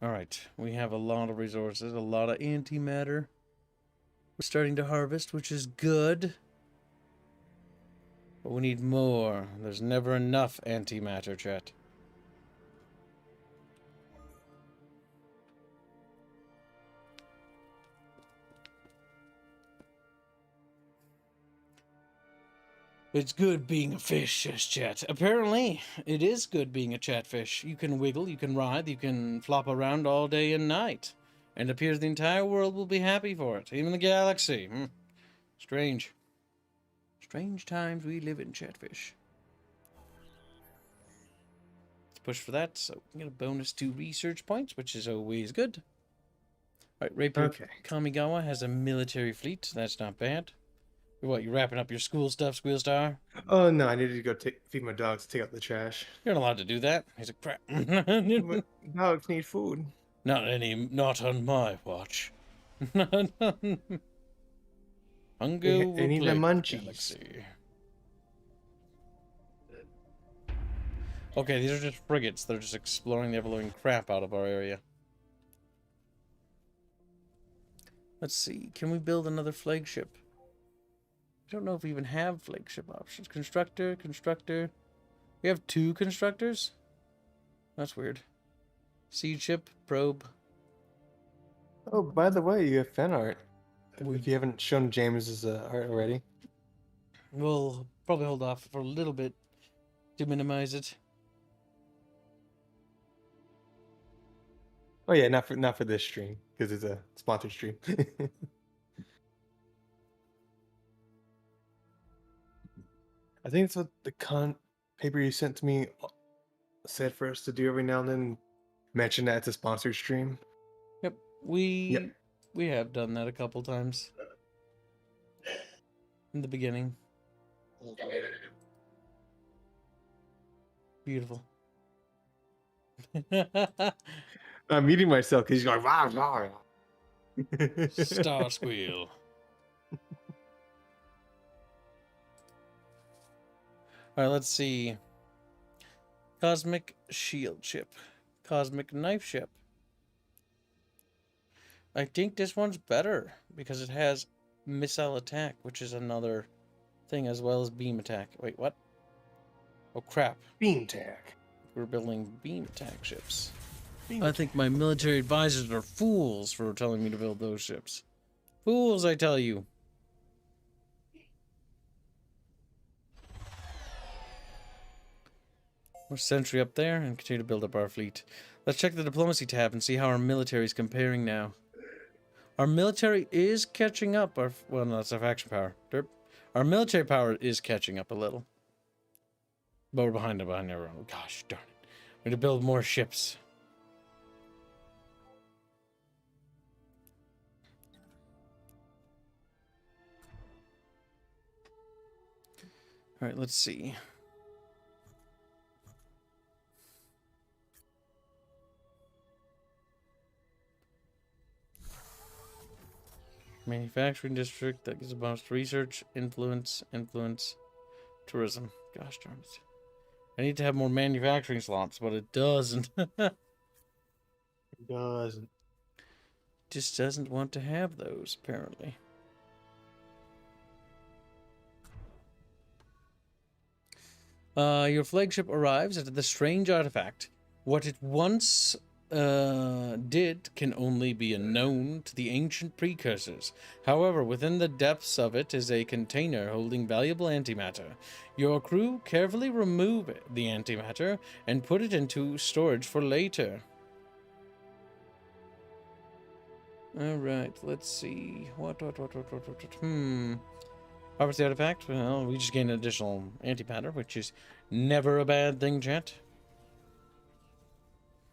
Alright, we have a lot of resources, a lot of antimatter. We're starting to harvest, which is good. But we need more. There's never enough antimatter, chat. It's good being a fish, says chat. Apparently, it is good being a chatfish. You can wiggle, you can writhe, you can flop around all day and night. And it appears the entire world will be happy for it. Even the galaxy. Strange. Strange times we live in, chatfish. Let's push for that, so we get a bonus 2 research points, which is always good. Alright, Rapier Kamigawa has a military fleet. That's not bad. What, you wrapping up your school stuff, Squeal Star? Oh no, I needed to go feed my dogs, take out the trash. You're not allowed to do that. He's like, crap. But dogs need food. Not on my watch. Hunger They need the plague munchies. galaxy. Okay, these are just frigates. They're just exploring the ever-living crap out of our area. Let's see. Can we build another flagship? I don't know if we even have flagship options. Constructor. We have 2 constructors? That's weird. Siege ship, probe. Oh, by the way, you have fan art. If you haven't shown James's art already. We'll probably hold off for a little bit to minimize it. Oh yeah, not for this stream because it's a sponsored stream. I think it's what the paper you sent to me said for us to do every now and then. Mention that it's a sponsored stream. Yep, we have done that a couple times in the beginning. Beautiful. I'm muting myself because he's going rah, rah. Star squeal. Alright, let's see. Cosmic shield ship. Cosmic knife ship. I think this one's better because it has missile attack, which is another thing, as well as beam attack. Wait, what? Oh crap. Beam attack. We're building beam attack ships. I think my military advisors are fools for telling me to build those ships. Fools, I tell you. We're sentry up there and continue to build up our fleet. Let's check the diplomacy tab and see how our military is comparing now. Our military is catching up. Well, no, that's our faction power. Derp. Our military power is catching up a little. But we're behind everyone. Gosh darn it. We need to build more ships. Alright, let's see. Manufacturing district, that gives a bonus to research, influence, tourism. Gosh darn it. I need to have more manufacturing slots, but it doesn't. It doesn't. Just doesn't want to have those, apparently. Your flagship arrives at the strange artifact. What it once did can only be unknown to the ancient precursors. However, within the depths of it is a container holding valuable antimatter. Your crew carefully remove the antimatter and put it into storage for later. Alright, let's see. What? Harvest the artifact. Well, we just gained an additional antimatter, which is never a bad thing, chat.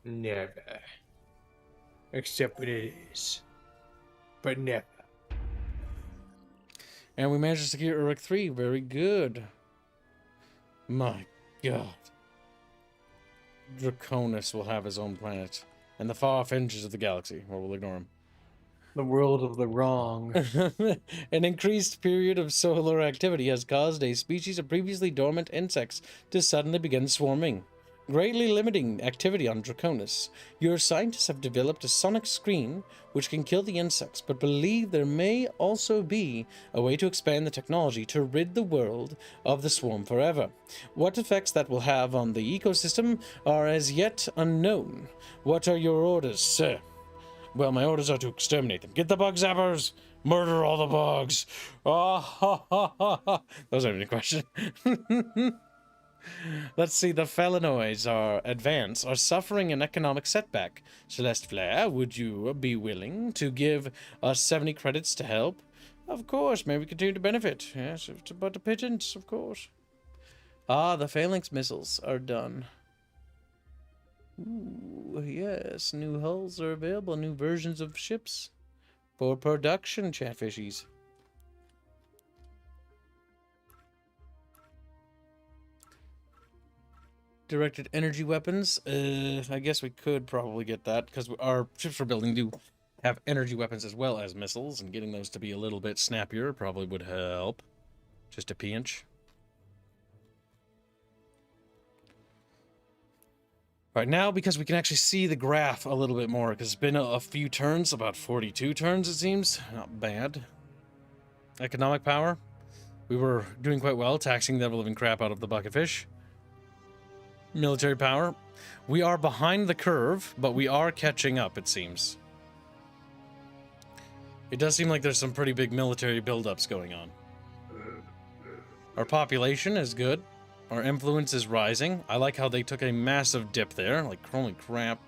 Never. Except when it is. But never. And we managed to secure Uruk 3. Very good. My god. Draconis will have his own planet. And the far-off edges of the galaxy. Well, we'll ignore him. The world of the wrong. An increased period of solar activity has caused a species of previously dormant insects to suddenly begin swarming, greatly limiting activity on Draconis. Your scientists have developed a sonic screen which can kill the insects, but believe there may also be a way to expand the technology to rid the world of the swarm forever. What effects that will have on the ecosystem are as yet unknown. What are your orders, sir? Well, my orders are to exterminate them. Get the bug zappers! Murder all the bugs! Ah, ha, ha, ha, ha. That wasn't even a question. Let's see, the Felinoids are suffering an economic setback. Celeste Flare, would you be willing to give us 70 credits to help? Of course, may we continue to benefit. Yes, if it's about a pittance, of course. Ah, the Phalanx missiles are done. Ooh, yes, new hulls are available, new versions of ships for production, chatfishies. Directed energy weapons. I guess we could probably get that because our ships we're building do have energy weapons as well as missiles, and getting those to be a little bit snappier probably would help. Just a pinch. Right now, because we can actually see the graph a little bit more, because it's been a few turns, about 42 turns it seems. Not bad. Economic power. We were doing quite well, taxing the living crap out of the bucketfish. Military power. We are behind the curve, but we are catching up, it seems. It does seem like there's some pretty big military buildups going on. Our population is good. Our influence is rising. I like how they took a massive dip there. Like, holy crap.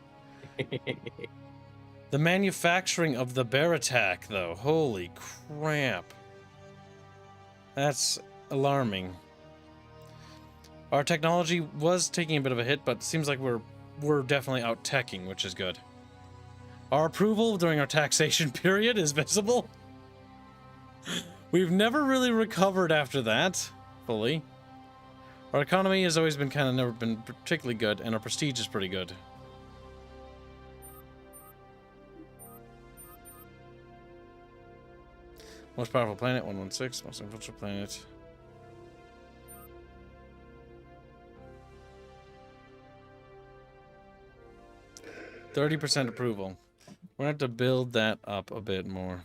The manufacturing of the bear attack, though. Holy crap. That's alarming. Our technology was taking a bit of a hit, but it seems like we're definitely out-teching, which is good. Our approval during our taxation period is visible. We've never really recovered after that, fully. Our economy has always been never been particularly good, and our prestige is pretty good. Most powerful planet, 116. Most influential planet. %30 approval. We're gonna have to build that up a bit more.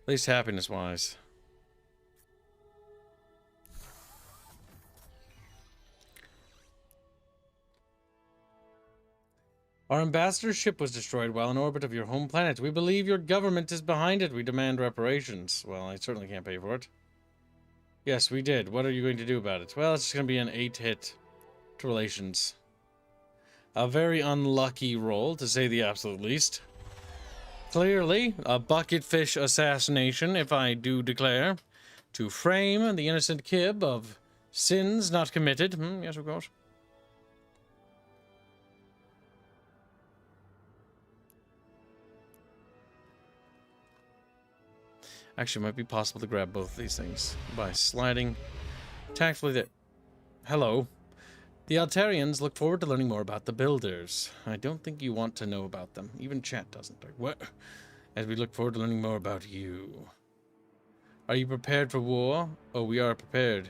At least happiness-wise. Our ambassador ship was destroyed while in orbit of your home planet. We believe your government is behind it. We demand reparations. Well, I certainly can't pay for it. Yes, we did. What are you going to do about it? Well, it's just going to be an 8-hit to relations. A very unlucky roll, to say the absolute least. Clearly, a bucketfish assassination, if I do declare, to frame the innocent Kib of sins not committed. Yes, of course. Actually, it might be possible to grab both of these things by sliding tactfully there. Hello. The Altarians look forward to learning more about the Builders. I don't think you want to know about them. Even chat doesn't. What? As we look forward to learning more about you. Are you prepared for war? Oh, we are prepared.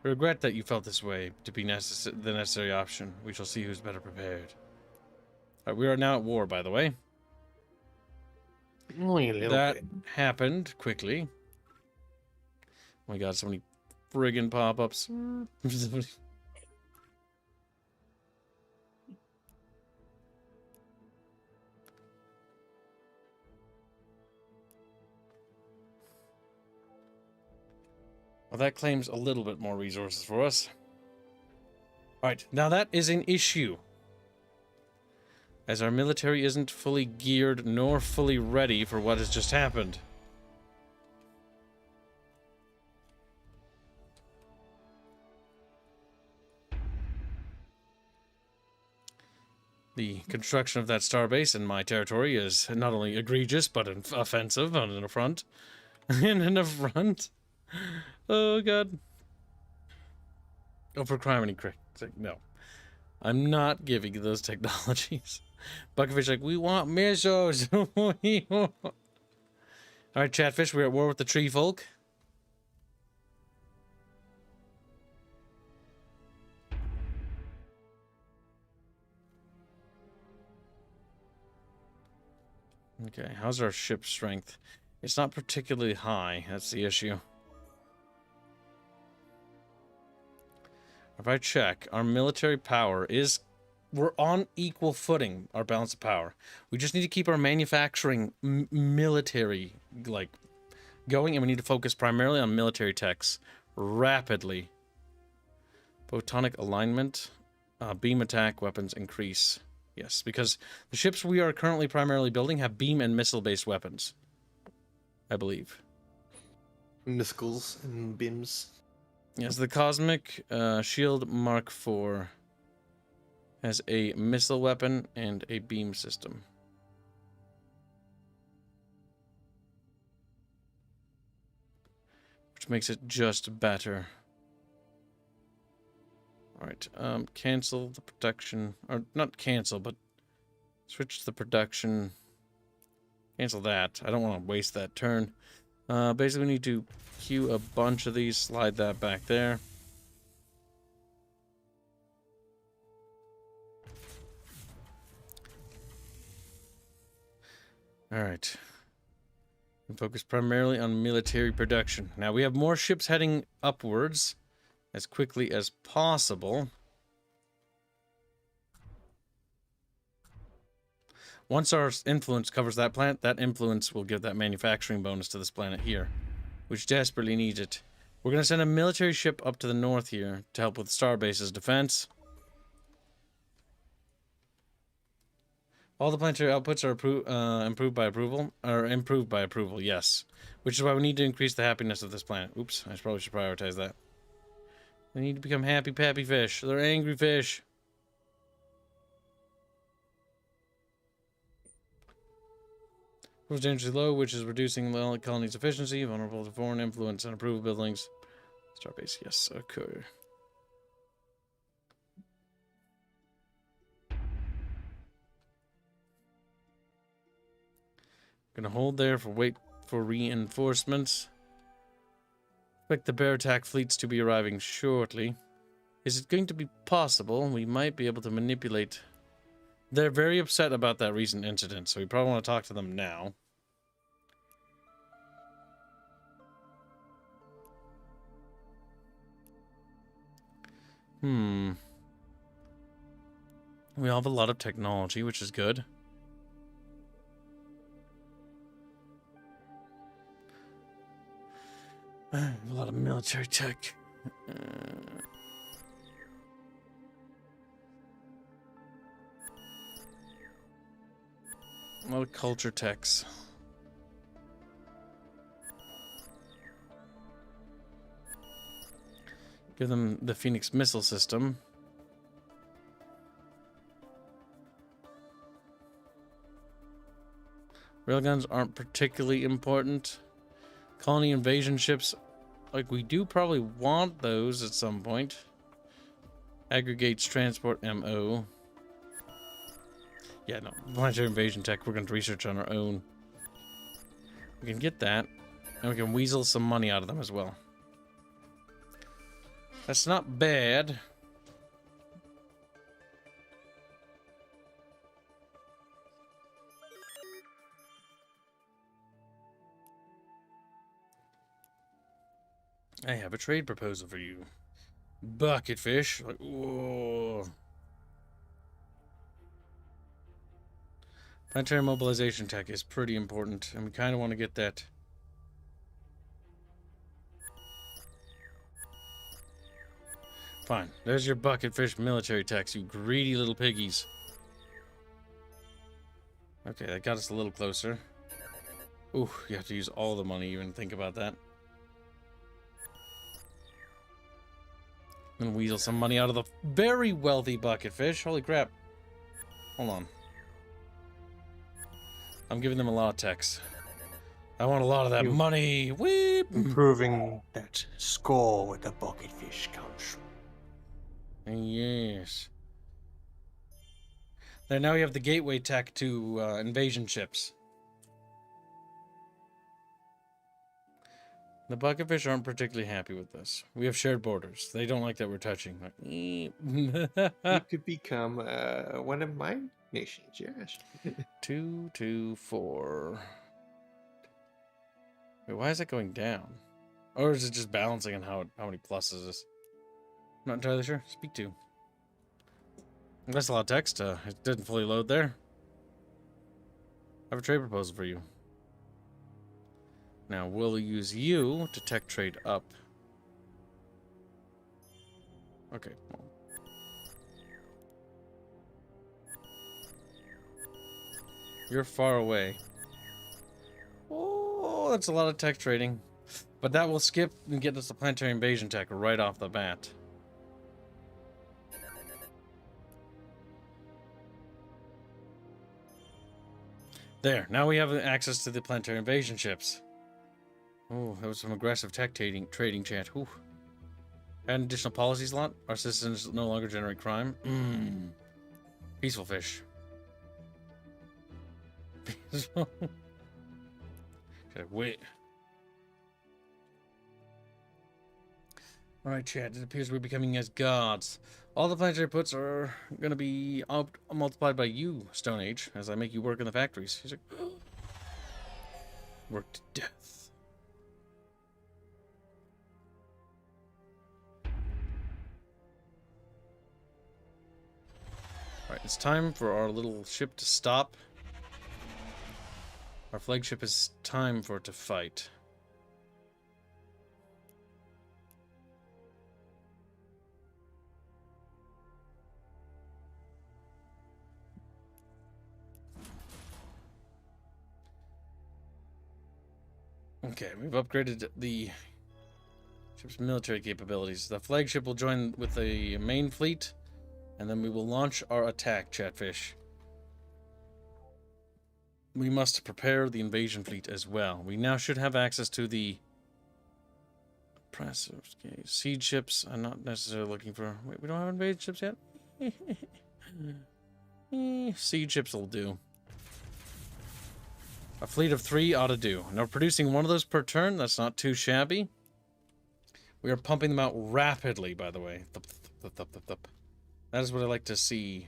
We regret that you felt this way to be the necessary option. We shall see who's better prepared. We are now at war, by the way. Only a little That bit. happened quickly. Oh my god, so many friggin' pop-ups. Well, that claims a little bit more resources for us. Alright, now that is an issue. As our military isn't fully geared nor fully ready for what has just happened. The construction of that starbase in my territory is not only egregious, but offensive on an affront. And an affront. Oh, God. Oh, for criminy crick. Like, no. I'm not giving you those technologies. Bucketfish like, we want missiles. We want... Alright, Chatfish, we're at war with the tree folk. Okay, how's our ship strength? It's not particularly high, that's the issue. If I check, our military power is... We're on equal footing, our balance of power. We just need to keep our manufacturing military, like, going, and we need to focus primarily on military techs rapidly. Photonic alignment, beam attack, weapons increase. Yes, because the ships we are currently primarily building have beam and missile-based weapons, I believe. Missiles and beams. Yes, the Cosmic Shield Mark IV has a missile weapon and a beam system. Which makes it just better. Alright, cancel the production, or not cancel, but switch to the production. Cancel that. I don't want to waste that turn. Basically, we need to queue a bunch of these, slide that back there. Alright. And focus primarily on military production. Now, we have more ships heading upwards as quickly as possible. Once our influence covers that planet, that influence will give that manufacturing bonus to this planet here, which desperately needs it. We're going to send a military ship up to the north here to help with Starbase's defense. All the planetary outputs are improved by approval, yes. Which is why we need to increase the happiness of this planet. Oops, I probably should prioritize that. They need to become happy pappy fish. They're angry fish. Was dangerously low, which is reducing the colony's efficiency, vulnerable to foreign influence and approval buildings. Starbase, yes, okay. Gonna hold there for wait for reinforcements. Expect the bear attack fleets to be arriving shortly. Is it going to be possible we might be able to manipulate? They're very upset about that recent incident, so we probably want to talk to them now. We all have a lot of technology, which is good. A lot of military tech. A lot of culture techs. Give them the Phoenix missile system. Railguns aren't particularly important. Colony invasion ships, like, we do probably want those at some point. Aggregates transport MO. Yeah, no, planetary invasion tech we're going to research on our own. We can get that, and we can weasel some money out of them as well. That's not bad. I have a trade proposal for you. Bucketfish. Like, whoa. Planetary mobilization tech is pretty important, and we kind of want to get that. Fine. There's your bucketfish military techs, you greedy little piggies. Okay, that got us a little closer. Ooh, you have to use all the money even to think about that. I'm gonna weasel some money out of the very wealthy bucketfish. Holy crap. Hold on. I'm giving them a lot of text. I want a lot of that money. Weep. Improving that score with the bucketfish comes. Yes. There, now we have the gateway tech to invasion ships. The bucketfish aren't particularly happy with this. We have shared borders. They don't like that we're touching. You could become one of my nations, yes. 2, 2, 4. Wait, why is it going down? Or is it just balancing on how many pluses is? I'm not entirely sure. Speak to. That's a lot of text. It didn't fully load there. I have a trade proposal for you. Now, we'll use you to tech trade up. Okay. Well. You're far away. Oh, that's a lot of tech trading. But that will skip and get us the planetary invasion tech right off the bat. There, now we have access to the planetary invasion ships. Oh, that was some aggressive tech trading chat. Ooh. Add an additional policy slot. Our citizens no longer generate crime. Peaceful fish. Peaceful. Okay, wait. Alright, chat. It appears we're becoming as gods. All the planetary puts are going to be multiplied by you, Stone Age, as I make you work in the factories. He's like, work to death. Alright, it's time for our little ship to stop. Our flagship is time for it to fight. Okay, we've upgraded the ship's military capabilities. The flagship will join with the main fleet, and then we will launch our attack, Chatfish. We must prepare the invasion fleet as well. We now should have access to the oppressors. Okay, siege ships. I'm not necessarily looking for... Wait, we don't have invasion ships yet? Siege ships will do. A fleet of 3 ought to do. Now, producing one of those per turn, that's not too shabby. We are pumping them out rapidly, by the way. Thup, thup, thup, thup, thup. That is what I like to see.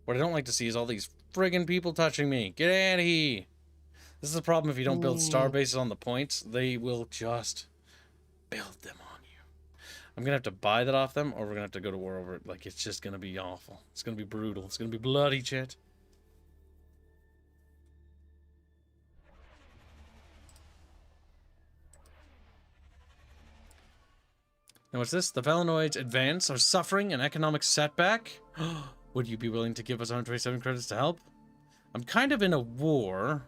What I don't like to see is all these friggin' people touching me. Get out of here! This is the problem if you don't build star bases on the points. They will just build them on you. I'm gonna have to buy that off them, or we're gonna have to go to war over it. Like, it's just gonna be awful. It's gonna be brutal. It's gonna be bloody, chat. Now, what's this? The Valenoids advance are suffering an economic setback? Would you be willing to give us 127 credits to help? I'm kind of in a war.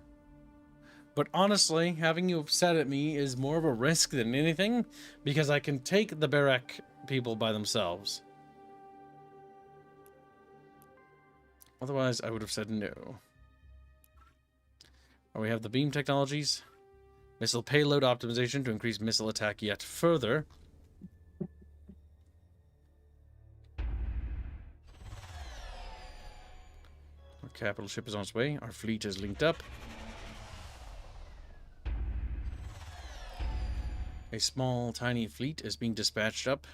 But honestly, having you upset at me is more of a risk than anything, because I can take the Barrack people by themselves. Otherwise, I would have said no. We have the beam technologies. Missile payload optimization to increase missile attack yet further. Our capital ship is on its way. Our fleet is linked up. A small, tiny fleet is being dispatched up.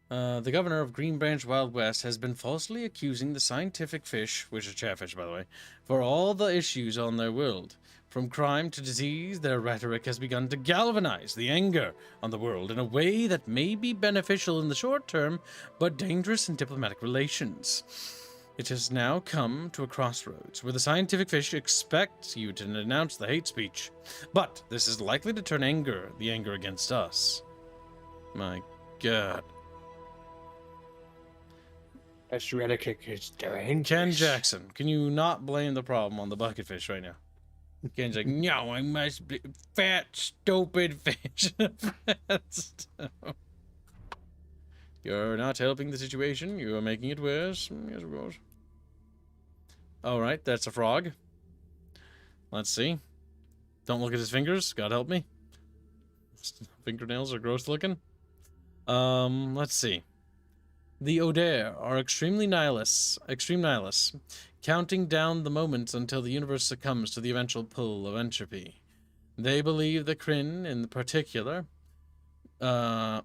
The governor of Green Branch Wild West has been falsely accusing the scientific fish, which is chatfish, by the way, for all the issues on their world. From crime to disease, their rhetoric has begun to galvanize the anger on the world in a way that may be beneficial in the short term, but dangerous in diplomatic relations. It has now come to a crossroads where the scientific fish expects you to denounce the hate speech. But this is likely to turn the anger against us. My God. That's rhetoric is dangerous. Ken Jackson, can you not blame the problem on the bucketfish right now? Ken's like, no, I must be fat, stupid fish. Fat, You're not helping the situation. You are making it worse. Yes, of course. Alright, that's a frog. Let's see. Don't look at his fingers. God help me. Fingernails are gross looking. Let's see. The Oder are extreme nihilists, counting down the moments until the universe succumbs to the eventual pull of entropy. They believe the Kryn in particular, are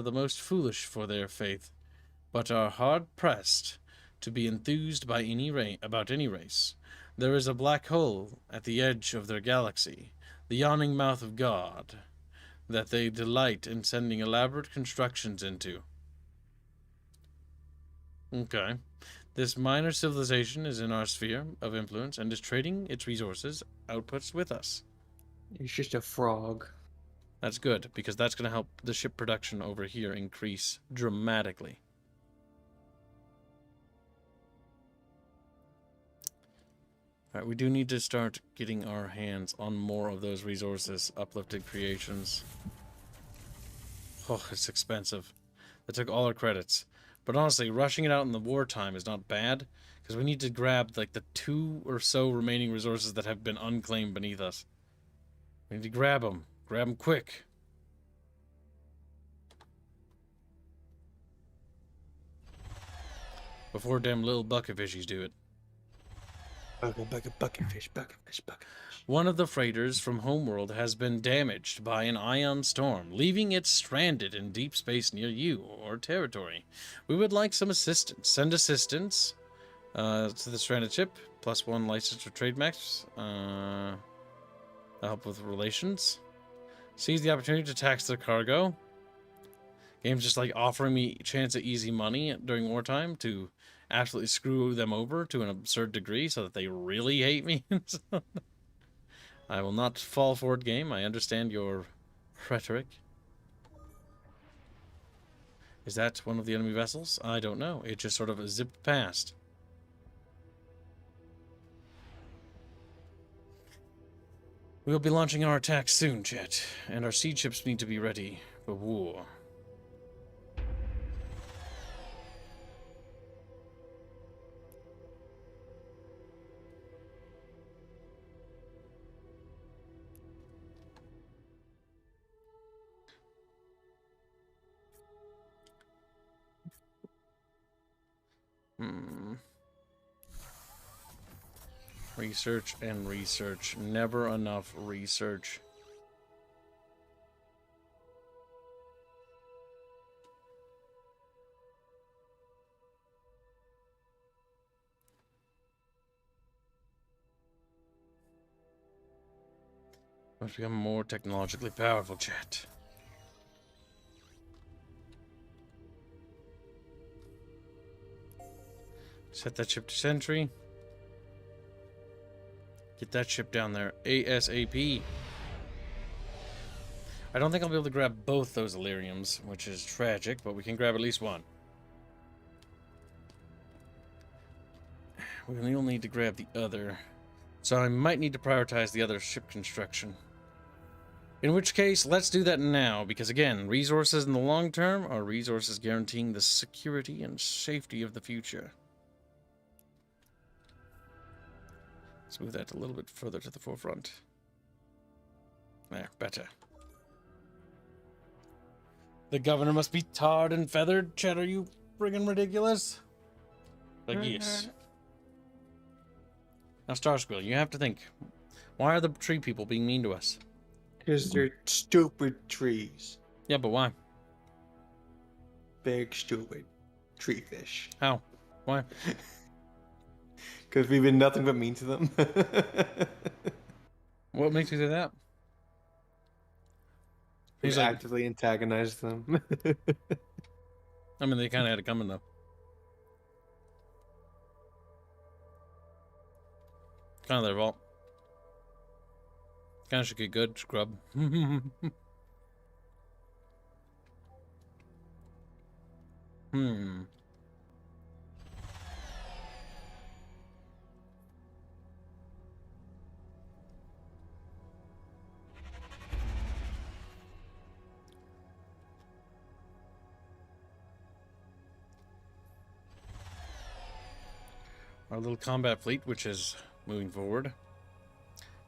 the most foolish for their faith, but are hard pressed to be enthused by about any race. There is a black hole at the edge of their galaxy, the yawning mouth of God, that they delight in sending elaborate constructions into. Okay. This minor civilization is in our sphere of influence and is trading its resources outputs with us. It's just a frog. That's good, because that's going to help the ship production over here increase dramatically. Alright, we do need to start getting our hands on more of those resources, uplifted creations. Oh, it's expensive. That took all our credits. But honestly, rushing it out in the wartime is not bad, because we need to grab like the 2 or so remaining resources that have been unclaimed beneath us. We need to grab them. Grab them quick. Before damn little bucket fishies do it. Bucket fish. One of the freighters from Homeworld has been damaged by an ion storm, leaving it stranded in deep space near you or territory. We would like some assistance. Send assistance to the stranded ship. +1 license for trade max. Help with relations. Seize the opportunity to tax their cargo. Game's just like offering me a chance at easy money during wartime to absolutely screw them over to an absurd degree so that they really hate me. I will not fall for it, game. I understand your rhetoric. Is that one of the enemy vessels? I don't know. It just sort of zipped past. We'll be launching our attack soon, chat, and our siege ships need to be ready for war. Research and research. Never enough research. Must become more technologically powerful, chat. Set that ship to sentry. Get that ship down there ASAP. I don't think I'll be able to grab both those Illyriums, which is tragic, but we can grab at least one. We only need to grab the other. So I might need to prioritize the other ship construction. In which case, let's do that now, because again, resources in the long term are resources guaranteeing the security and safety of the future. Let's move that a little bit further to the forefront. There, better. The governor must be tarred and feathered. Chet, are you friggin' ridiculous? Like, yes. Now, Starsquill, you have to think. Why are the tree people being mean to us? Because they're stupid trees. Yeah, but why? Big, stupid tree fish. How? Why? Because we've been nothing but mean to them. What makes you say that? He's actively antagonized them. I mean, they kind of had it coming, though. Kind of their fault. Kind of should get good, scrub. Our little combat fleet, which is moving forward,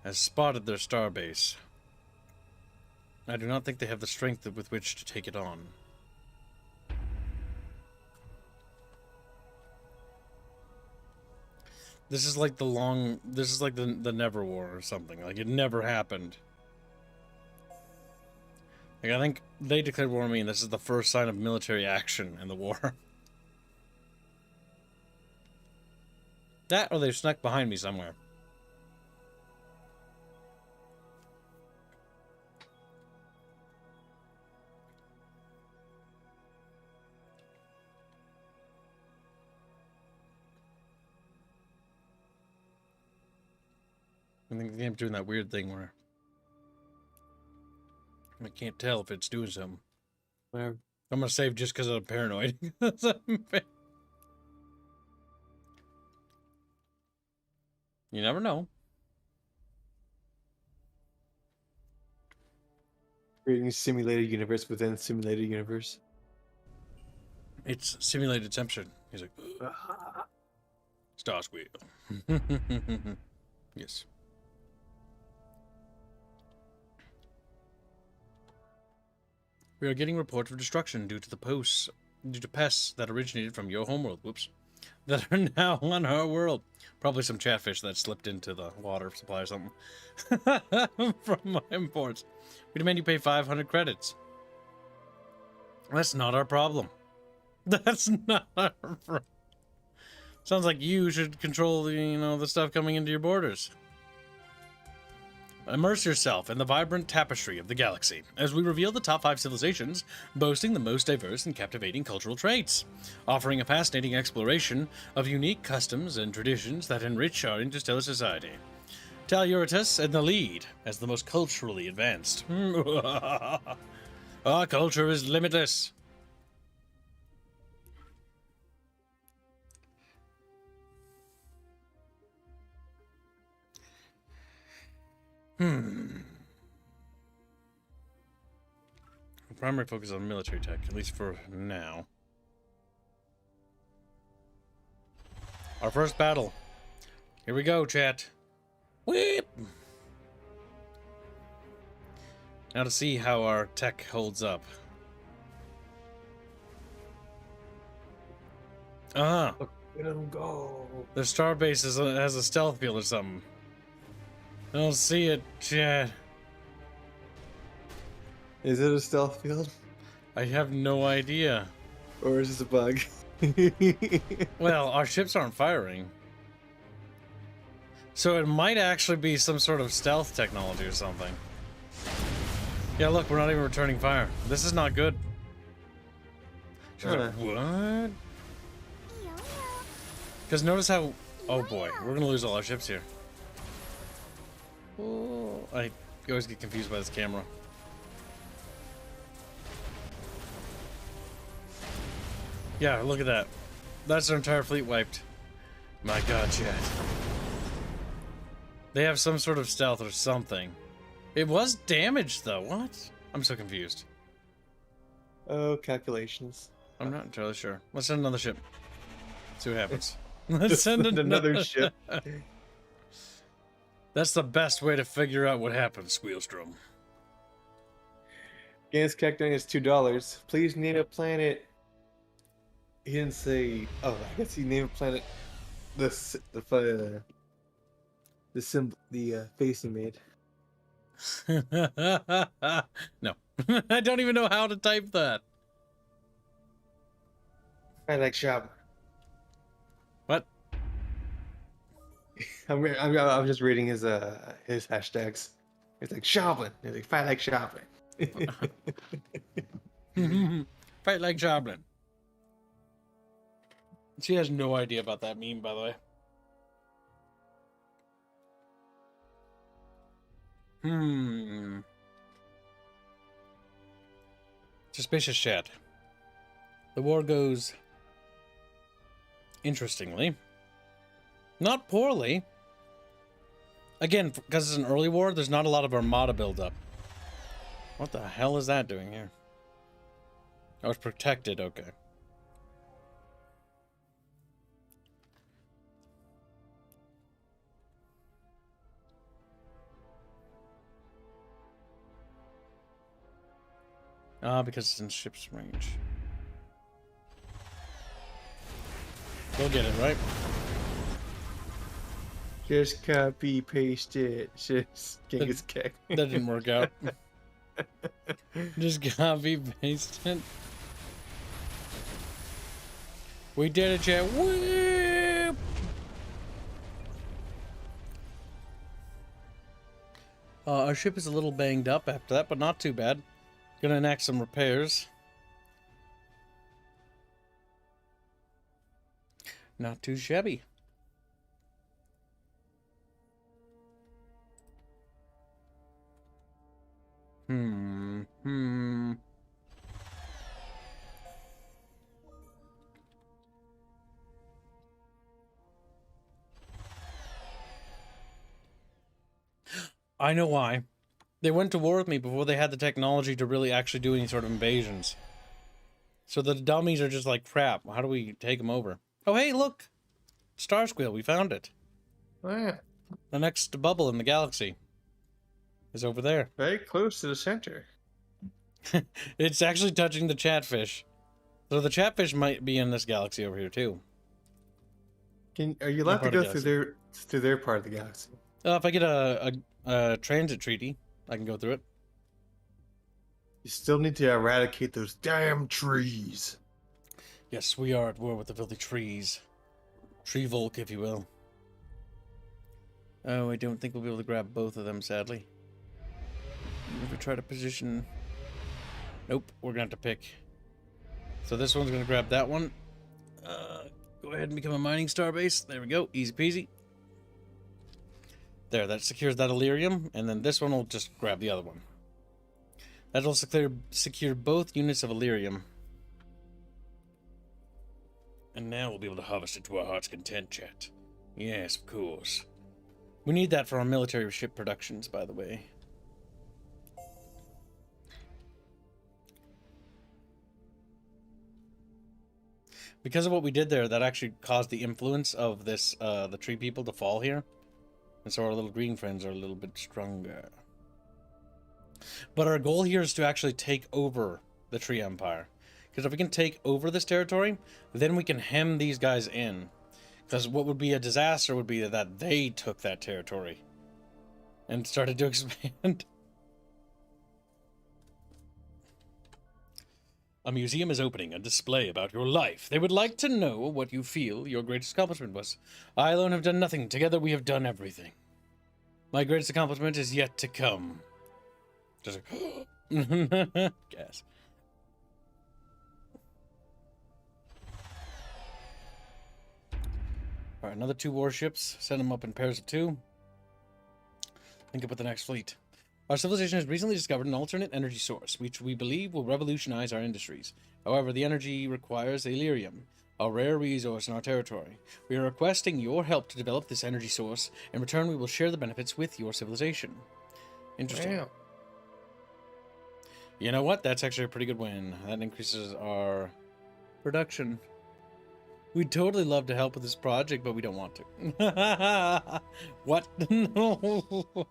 has spotted their starbase. I do not think they have the strength with which to take it on. This is like the Never War or something. Like, it never happened. Like, I think they declared war on me, and this is the first sign of military action in the war. That, or they've snuck behind me somewhere. I think the game's doing that weird thing where I can't tell if it's doing something. Whatever. I'm gonna save just because I'm paranoid. You never know. Creating a simulated universe within simulated universe. It's simulated temperature. He's like, Star Squeal. Yes. We are getting reports of destruction due to pests that originated from your homeworld. Whoops. That are now on our world. Probably some chatfish that slipped into the water supply or something. From my imports. We demand you pay 500 credits. That's not our problem. That's not our problem. Sounds like you should control the stuff coming into your borders. Immerse yourself in the vibrant tapestry of the galaxy as we reveal the top 5 civilizations boasting the most diverse and captivating cultural traits, offering a fascinating exploration of unique customs and traditions that enrich our interstellar society. Telluritas in the lead as the most culturally advanced. Our culture is limitless. The primary focus on military tech, at least for now. Our first battle. Here we go, chat. Whip! Now to see how our tech holds up. Look at him go. Their starbase has a stealth field or something. I don't see it, chat. Is it a stealth field? I have no idea. Or is this a bug? Well, our ships aren't firing. So it might actually be some sort of stealth technology or something. Yeah, look, we're not even returning fire. This is not good. She's like, what? Because notice how... Oh boy, we're going to lose all our ships here. Oh, I always get confused by this camera. Yeah, look at that. That's their entire fleet wiped. My god, chat. They have some sort of stealth or something. It was damaged, though. What? I'm so confused. Oh, calculations. I'm not entirely sure. Let's send another ship. See what happens. Let's send another ship. That's the best way to figure out what happened, Squealstrom. Games calculating is $2. Please name a planet. He didn't say. Oh, I guess he named a planet. The face he made. No, I don't even know how to type that. I like shopping. What? I'm just reading his hashtags. It's like shopping. It's like fight like shopping. Fight like Joblin. She has no idea about that meme, by the way. Suspicious chat. The war goes interestingly. Not poorly. Again, because it's an early war, there's not a lot of armada buildup. What the hell is that doing here? I was protected, okay. Because it's in ship's range. We'll get it, right? Just copy, paste it. Just Genghis Khan. That didn't work out. Just copy, paste it. We did it, chat. Whoop! Our ship is a little banged up after that, but not too bad. Gonna enact some repairs. Not too shabby. I know why. They went to war with me before they had the technology to really actually do any sort of invasions. So the dummies are just like, crap, how do we take them over? Oh, hey, look! Star Squeal, we found it. Oh, yeah. The next bubble in the galaxy is over there. Very close to the center. It's actually touching the chatfish. So the chatfish might be in this galaxy over here, too. Are you allowed to part go of through their part of the galaxy? If I get a transit treaty, I can go through it. You still need to eradicate those damn trees. Yes, we are at war with the filthy trees. Tree Volk, if you will. Oh, I don't think we'll be able to grab both of them, sadly. If we try to position... Nope, we're gonna have to pick. So this one's gonna grab that one. Go ahead and become a mining star base. There we go, easy peasy. There, that secures that Illyrium, and then this one will just grab the other one. That'll secure both units of Illyrium. And now we'll be able to harvest it to our heart's content, chat. Yes, of course. We need that for our military ship productions, by the way. Because of what we did there, that actually caused the influence of this, the tree people to fall here. And so our little green friends are a little bit stronger. But our goal here is to actually take over the Tree Empire. Because if we can take over this territory, then we can hem these guys in. Because what would be a disaster would be that they took that territory and started to expand. A museum is opening a display about your life. They would like to know what you feel your greatest accomplishment was. I alone have done nothing. Together we have done everything. My greatest accomplishment is yet to come. Just like, gas. Alright, another 2 warships. Send them up in pairs of 2. Link up with the next fleet. Our civilization has recently discovered an alternate energy source, which we believe will revolutionize our industries. However, the energy requires Illyrium, a rare resource in our territory. We are requesting your help to develop this energy source. In return, we will share the benefits with your civilization. Interesting. Damn. You know what? That's actually a pretty good win. That increases our production. We'd totally love to help with this project, but we don't want to. What? No.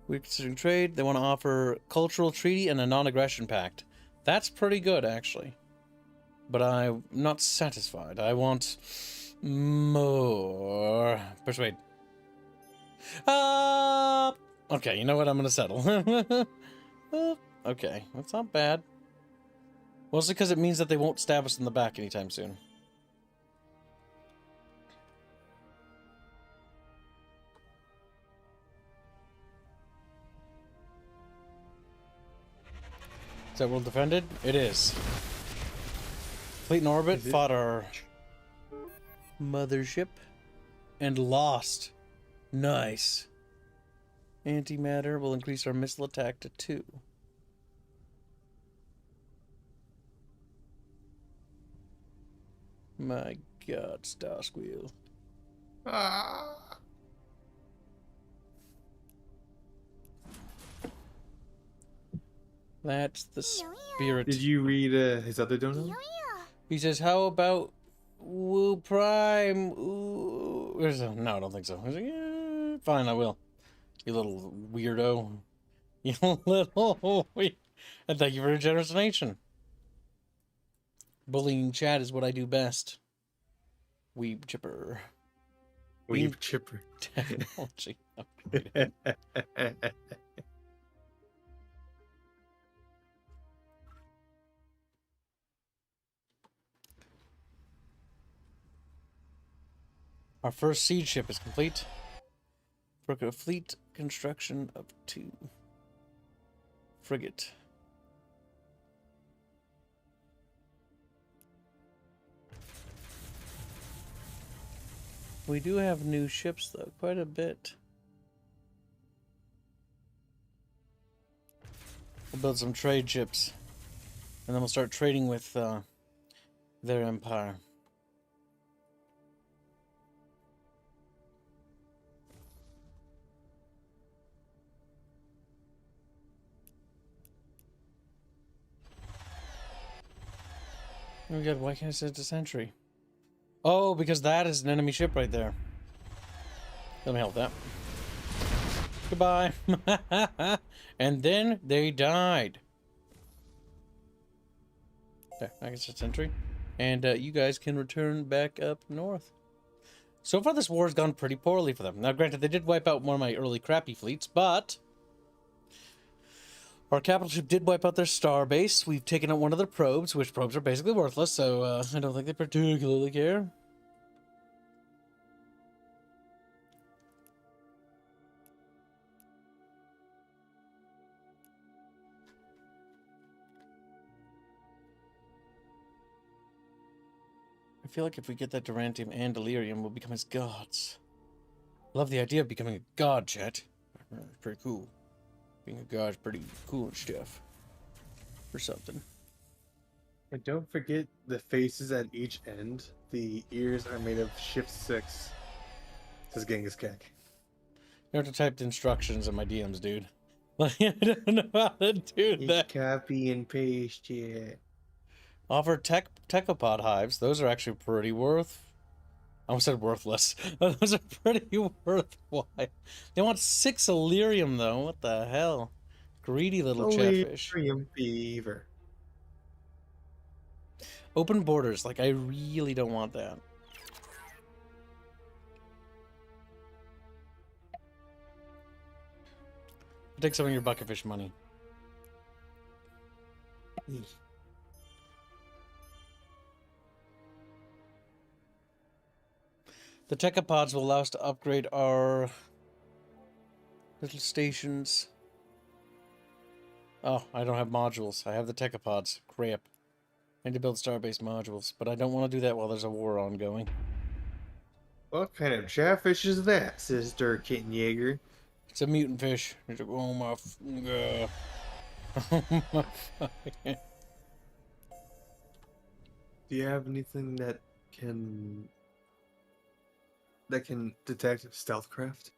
We're considering trade. They want to offer cultural treaty and a non-aggression pact. That's pretty good, actually. But I'm not satisfied. I want more. Persuade. Okay, you know what? I'm gonna settle. Okay, that's not bad. Mostly because it means that they won't stab us in the back anytime soon. Is that world defended? It is. Fleet in orbit fought our mothership and lost. Nice. Antimatter will increase our missile attack to 2. My God, Starsqueal. Ah. That's the spirit. Did you read his other dono? He says, how about Woo Prime? Ooh. No, I don't think so. He's like, yeah, fine, I will. You little weirdo. You little weird. And thank you for your generous donation. Bullying chat is what I do best. Weeb chipper. Weeb chipper. Technology upgraded. Our first siege ship is complete. For a fleet construction of 2. Frigate. We do have new ships, though, quite a bit. We'll build some trade ships, and then we'll start trading with their empire. Oh my god, why can't I set it to sentry? Oh, because that is an enemy ship right there. Let me help that. Goodbye. And then they died. There, I can set sentry. And you guys can return back up north. So far this war has gone pretty poorly for them. Now granted, they did wipe out one of my early crappy fleets, but our capital ship did wipe out their star base. We've taken out one of their probes, which probes are basically worthless, so I don't think they particularly care. I feel like if we get that Durantium and Delirium, we'll become as gods. Love the idea of becoming a god, chat. Pretty cool. Being a god's pretty cool and stuff. Or something. And don't forget the faces at each end. The ears are made of shift 6. Says Genghis Khan. You have to type the instructions in my DMs, dude. Like, I don't know how to do that. Copy and paste, yeah. Offer Techopod hives. Those are actually pretty I almost said worthless. Those are pretty worthwhile. They want 6 Illyrium, though. What the hell? Greedy little chatfish. Illyrium fever. Open borders. Like, I really don't want that. I'll take some of your bucketfish money. The Techopods will allow us to upgrade our little stations. Oh, I don't have modules. I have the Techopods. Crap. I need to build starbase modules, but I don't want to do that while there's a war ongoing. What kind of chatfish is that, Sister Kittenjaeger? It's a mutant fish. It's like, oh my... oh my fucking... Do you have anything that can detect stealthcraft?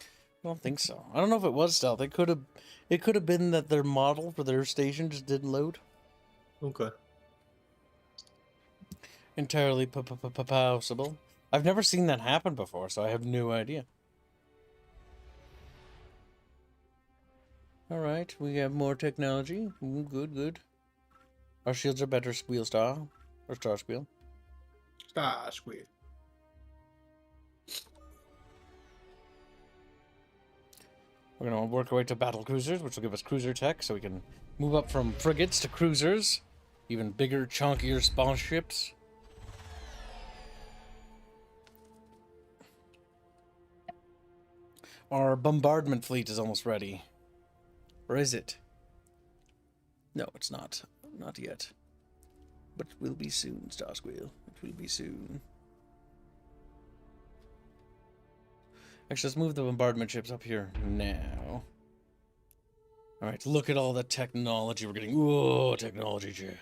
I don't think so. I don't know if it was stealth. It could have been that their model for their station just didn't load. Okay. Entirely possible. I've never seen that happen before, so I have no idea. Alright, we have more technology. Ooh, good, good. Our shields are better squeal style. Or star squeal. Star squid. We're going to work our way to battle cruisers, which will give us cruiser tech, so we can move up from frigates to cruisers. Even bigger, chunkier spawn ships. Our bombardment fleet is almost ready. Or is it? No, it's not. Not yet. But it will be soon, Starsqueal. It will be soon. Actually, let's move the bombardment ships up here now. Alright, look at all the technology we're getting. Whoa, technology, chat.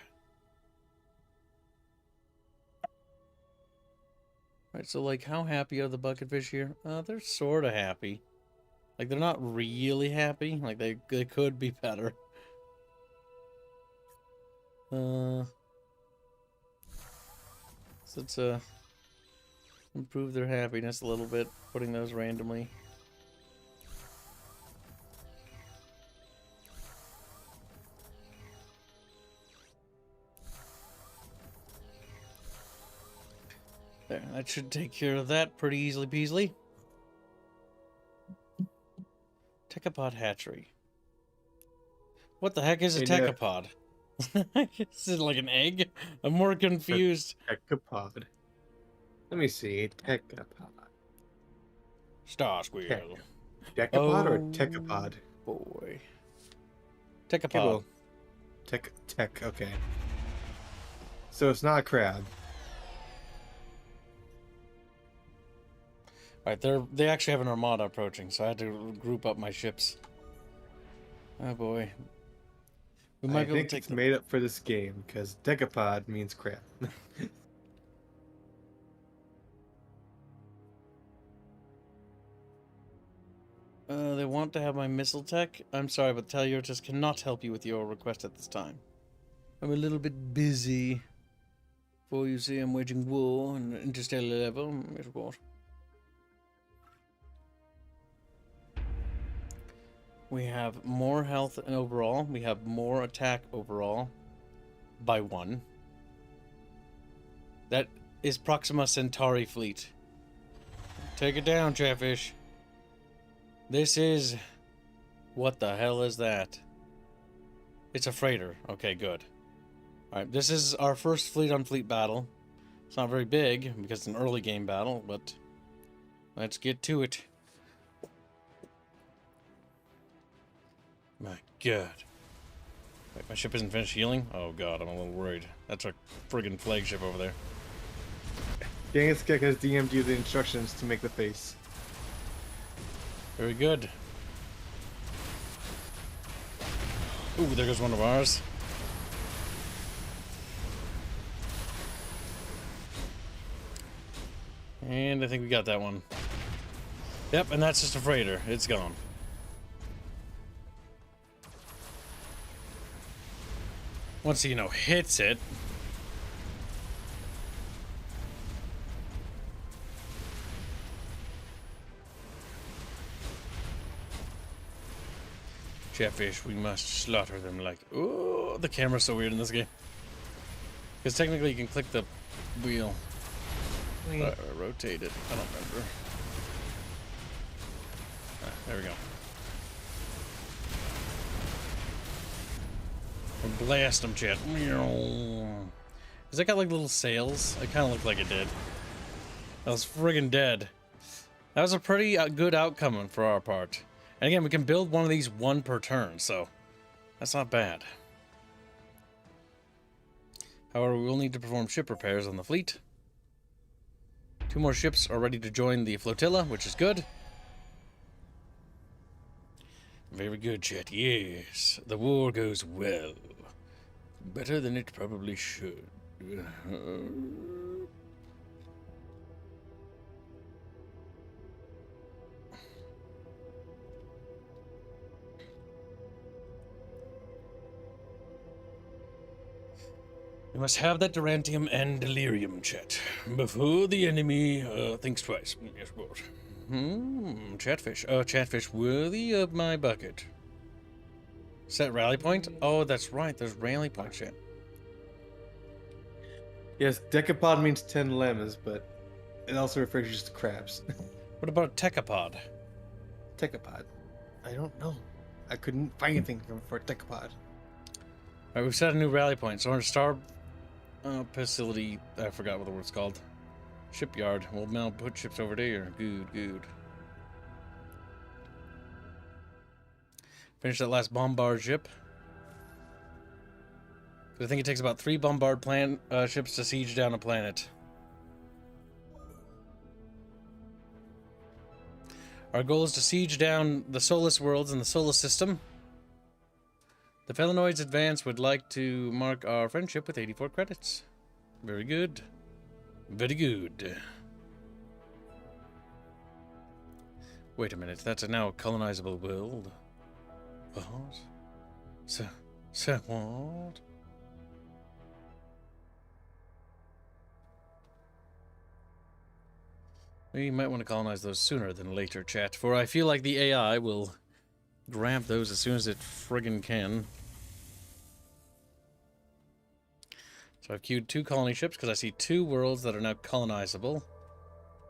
Alright, so, like, how happy are the bucketfish here? They're sort of happy. Like, they're not really happy. Like, they could be better. So let's, improve their happiness a little bit, putting those randomly. There, that should take care of that pretty easily peasily. Techapod hatchery. What the heck is a techapod? Is it like an egg? I'm more confused. Techapod. Let me see. Techapod. Star squirrel. Decapod or techapod? Boy. Okay, Techapod. well, tech. Okay. So it's not a crab. Alright, they actually have an armada approaching, so I had to group up my ships. Oh boy. We might be able to take it's made up for this game because decapod means crab. They want to have my missile tech. I'm sorry, but Teliotis cannot help you with your request at this time. I'm a little bit busy. For you see, I'm waging war on an interstellar level. Yes, what? We have more health overall. We have more attack overall by 1. That is Proxima Centauri fleet. Take it down, Chatfish. This is... What the hell is that? It's a freighter. Okay, good. Alright, this is our first fleet-on-fleet battle. It's not very big, because it's an early game battle, but... Let's get to it. My god. Wait, my ship isn't finished healing? Oh god, I'm a little worried. That's a friggin' flagship over there. Genghis Khan has DM'd you the instructions to make the face. Very good. Ooh, there goes one of ours. And I think we got that one. Yep, and that's just a freighter. It's gone. Once he, hits it. Chatfish, we must slaughter them like... Oh, the camera's so weird in this game. Because technically you can click the wheel. Rotate it. I don't remember. There we go. Blast them, chat. Does that got like little sails? It kind of looked like it did. That was friggin' dead. That was a pretty good outcome for our part. And again, we can build one of these 1 per turn, so that's not bad. However, we will need to perform ship repairs on the fleet. 2 more ships are ready to join the flotilla, which is good. Very good, chat. Yes, the war goes well. Better than it probably should. We must have that Durantium and Delirium, chat, before the enemy thinks twice. Yes, what? Chatfish. Oh, Chatfish worthy of my bucket. Set rally point? Oh, that's right. There's rally point, chat. Yes, decapod means 10 lemons, but it also refers just to crabs. What about Techapod? Techapod. I don't know. I couldn't find anything for Techapod. Alright, we've set a new rally point. So our star facility, I forgot what the word's called. Shipyard. We'll now put ships over there. Good. Finish that last bombard ship. I think it takes about 3 bombard ships to siege down a planet. Our goal is to siege down the Solus worlds in the Solar System. The Felinoids Advance would like to mark our friendship with 84 credits. Very good. Very good. Wait a minute, that's now a colonizable world. What? So what? We might want to colonize those sooner than later, chat, for I feel like the AI will grab those as soon as it friggin' can. So So I've queued 2 colony ships because I see 2 worlds that are now colonizable.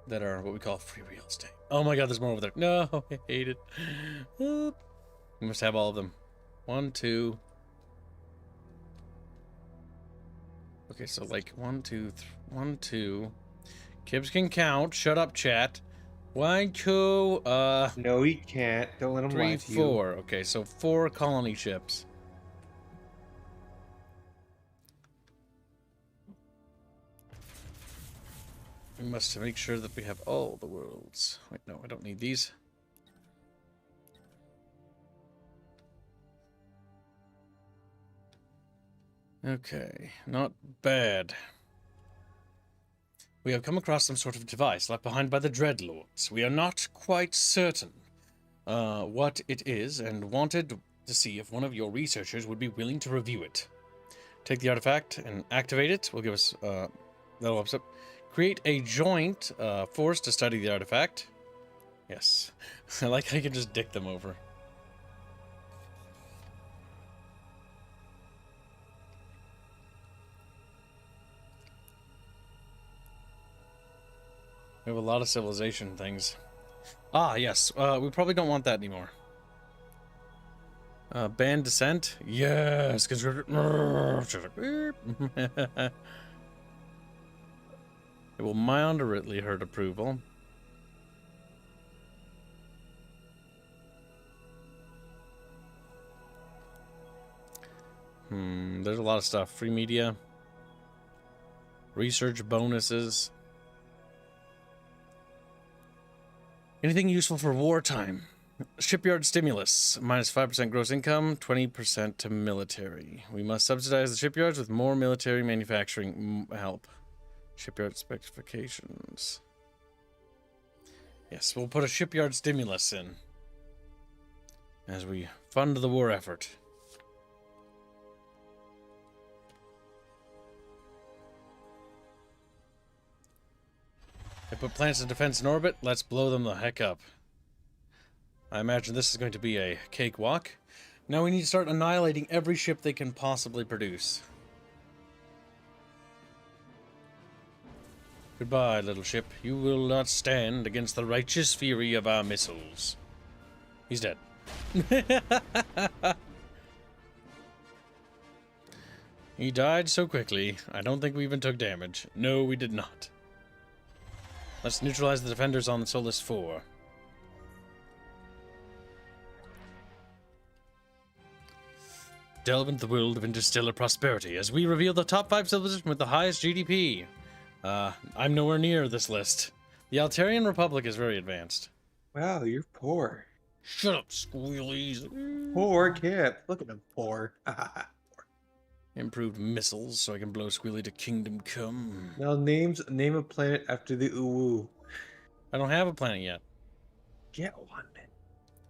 That are what we call free real estate. Oh my god, there's more over there. No, I hate it. We must have all of them. 1, 2. Okay, so like 1, 2, 1, 2. Kibbs can count. Shut up, chat. 1, 2, No, he can't. Don't let him 3, lie to you. 4. Okay, so 4 colony ships. We must make sure that we have all the worlds. Wait, no, I don't need these. Okay, not bad. We have come across some sort of device left behind by the Dreadlords. We are not quite certain what it is and wanted to see if one of your researchers would be willing to review it. Take the artifact and activate it. Will give us that'll help us up. Create a joint force to study the artifact. Yes, I like how you can just dick them over. We have a lot of civilization things. Ah, yes. We probably don't want that anymore. Ban descent? Yes! It will moderately hurt approval. There's a lot of stuff. Free media. Research bonuses. Anything useful for wartime? Shipyard stimulus. Minus 5% gross income, 20% to military. We must subsidize the shipyards with more military manufacturing help. Shipyard specifications. Yes, we'll put a shipyard stimulus in as we fund the war effort. They put plants of defense in orbit. Let's blow them the heck up. I imagine this is going to be a cakewalk. Now we need to start annihilating every ship they can possibly produce. Goodbye, little ship. You will not stand against the righteous fury of our missiles. He's dead. He died so quickly, I don't think we even took damage. No, we did not. Let's neutralize the defenders on the Solus 4. Delve into the world of interstellar prosperity as we reveal the top 5 civilizations with the highest GDP. I'm nowhere near this list. The Altarian Republic is very advanced. Wow, you're poor. Shut up, squealies. Poor Kip. Look at him, poor. Improved missiles so I can blow Squealy to Kingdom Come. Now name a planet after the Uwu. I don't have a planet yet. Get one.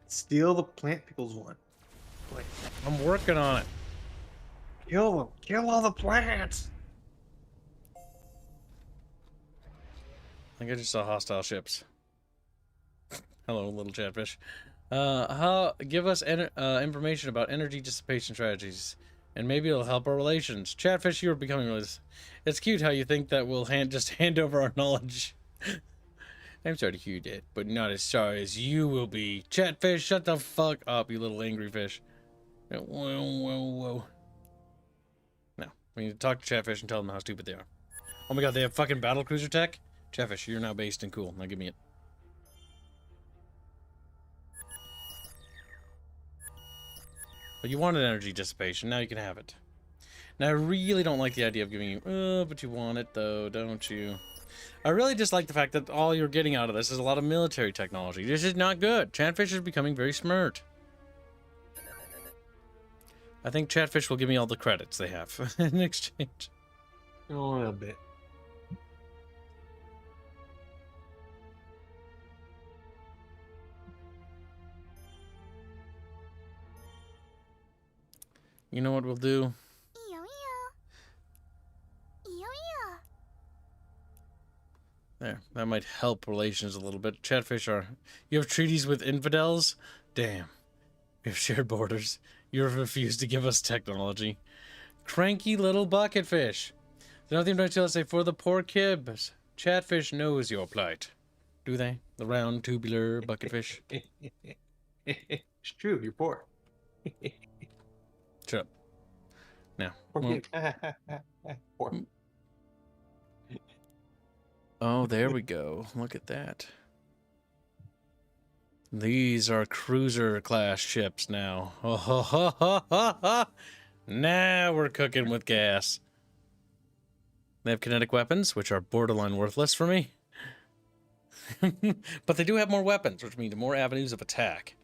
Steal the plant people's one. Wait. I'm working on it. Kill them. Kill all the plants. I think I just saw hostile ships. Hello, little chatfish. Give us information about energy dissipation strategies, and maybe it'll help our relations. Chatfish, you're becoming really... It's cute how you think that we'll just hand over our knowledge. I'm sorry to hear that, but not as sorry as you will be. Chatfish, shut the fuck up, you little angry fish. Whoa. No, we need to talk to Chatfish and tell them how stupid they are. Oh my god, they have fucking battlecruiser tech? Chatfish, you're now based and cool. Now give me it. But you wanted energy dissipation. Now you can have it. Now I really don't like the idea of giving you... but you want it though, don't you? I really dislike the fact that all you're getting out of this is a lot of military technology. This is not good. Chatfish is becoming very smart. I think Chatfish will give me all the credits they have in exchange. A little bit. You know what we'll do? There, that might help relations a little bit. Chatfish are... You have treaties with infidels? Damn. We have shared borders. You have refused to give us technology. Cranky little bucketfish. There's nothing to say for the poor kibs. Chatfish knows your plight. Do they? The round, tubular bucketfish? It's true, you're poor. Shut up. Now. Poor Well, kid. Poor. oh, there we go. Look at that. These are cruiser class ships now. Oh, ho, ho, ho, ho, ho. Now we're cooking with gas. They have kinetic weapons, which are borderline worthless for me. But they do have more weapons, which means more avenues of attack.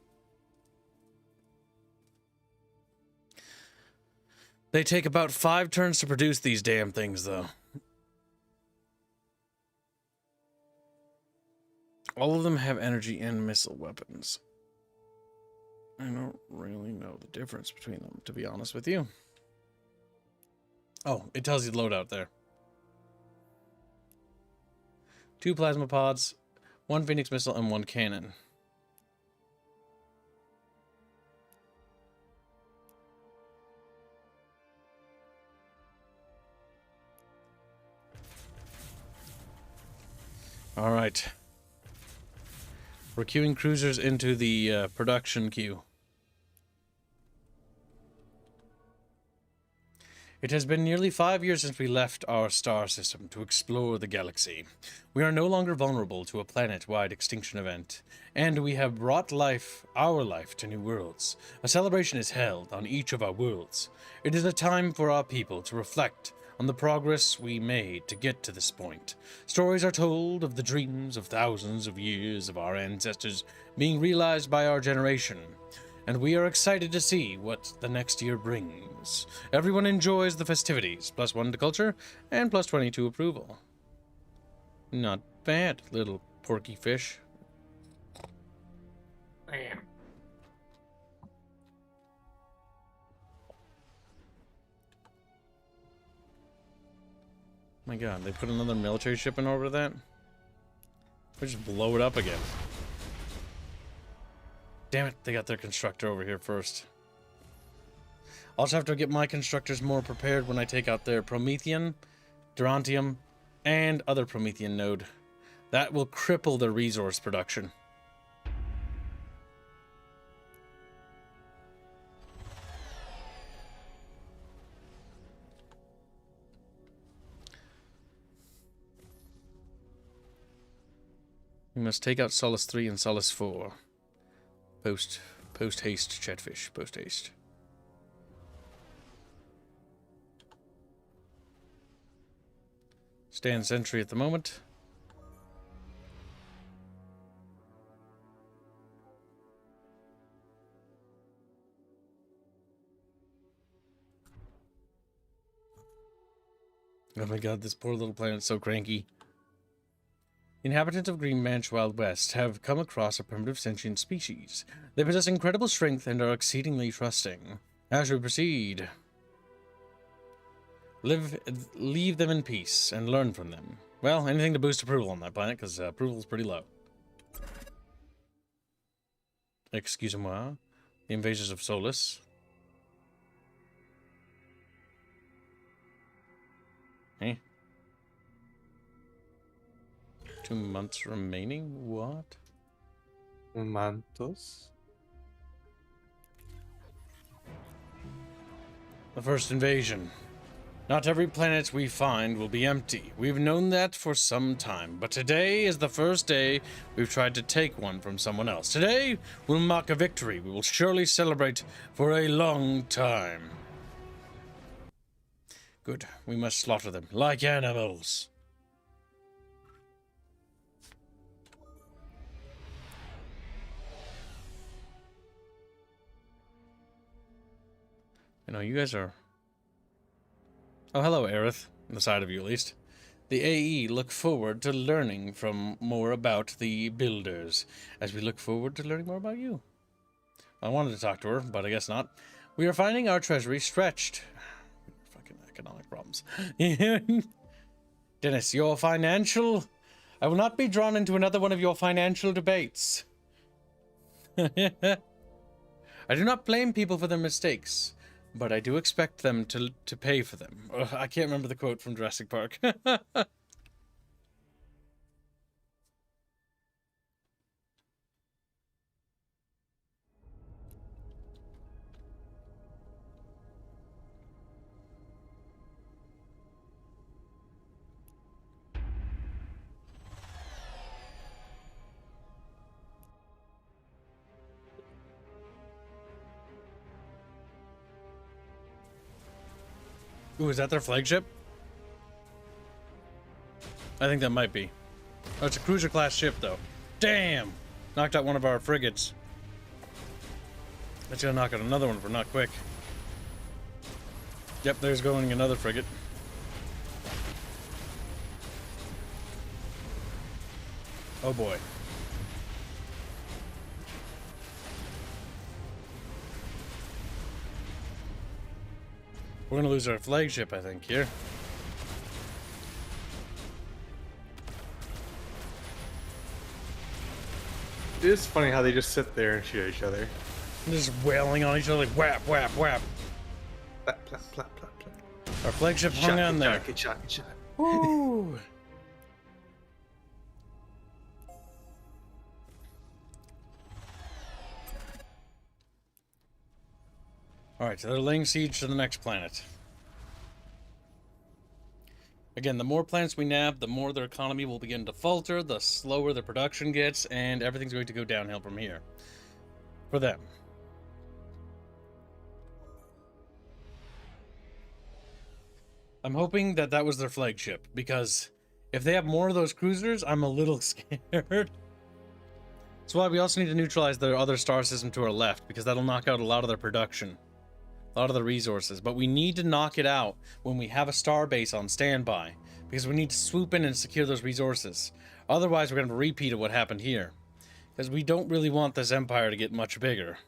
They take about 5 turns to produce these damn things, though. All of them have energy and missile weapons. I don't really know the difference between them, to be honest with you. Oh, it tells you the loadout there. 2 plasma pods, 1 Phoenix missile, and 1 cannon. All right. We're queuing cruisers into the production queue. It has been nearly 5 years since we left our star system to explore the galaxy. We are no longer vulnerable to a planet-wide extinction event, and we have brought our life to new worlds. A celebration is held on each of our worlds. It is a time for our people to reflect on the progress we made to get to this point. Stories are told of the dreams of thousands of years of our ancestors being realized by our generation, and we are excited to see what the next year brings. Everyone enjoys the festivities, +1 to culture, and +20 to approval. Not bad, little porky fish. Bam. My god, they put another military ship in over that? Or just blow it up again. Damn it, they got their constructor over here first. I'll just have to get my constructors more prepared when I take out their Promethean, Durantium, and other Promethean node. That will cripple their resource production. We must take out Solace 3 and Solace 4. Post haste, Chatfish. Post haste. Stand sentry at the moment. Oh my god, this poor little planet's so cranky. Inhabitants of Green Manch Wild West have come across a primitive sentient species. They possess incredible strength and are exceedingly trusting. As we proceed, leave them in peace and learn from them. Well, anything to boost approval on that planet, because approval is pretty low. Excusez-moi. The invaders of Solus. Eh? 2 months remaining? What? Mantos. The first invasion. Not every planet we find will be empty. We've known that for some time, but today is the first day we've tried to take one from someone else. Today, we'll mark a victory we will surely celebrate for a long time. Good. We must slaughter them like animals. You know, you guys are... Oh, hello, Aerith. On the side of you, at least. The AE look forward to learning more about the builders, as we look forward to learning more about you. I wanted to talk to her, but I guess not. We are finding our treasury stretched. Fucking economic problems. Dennis, your financial... I will not be drawn into another one of your financial debates. I do not blame people for their mistakes. But I do expect them to pay for them. Ugh, I can't remember the quote from Jurassic Park. Ooh, is that their flagship? I think that might be. Oh, it's a cruiser class ship, though. Damn! Knocked out one of our frigates. That's gonna knock out another one if we're not quick. Yep, there's going another frigate. Oh boy. We're gonna lose our flagship, I think, here. It is funny how they just sit there and shoot at each other. Just wailing on each other like whap, whap, whap. Plap, plap, plap, plap, plap. Our flagship hung on there. Shot. Woo! Alright, so they're laying siege to the next planet. Again, the more planets we nab, the more their economy will begin to falter, the slower the production gets, and everything's going to go downhill from here. For them. I'm hoping that that was their flagship, because if they have more of those cruisers, I'm a little scared. That's why we also need to neutralize their other star system to our left, because that'll knock out a lot of their production. A lot of the resources, but we need to knock it out when we have a star base on standby, because we need to swoop in and secure those resources. Otherwise, we're going to have a repeat of what happened here, because we don't really want this empire to get much bigger.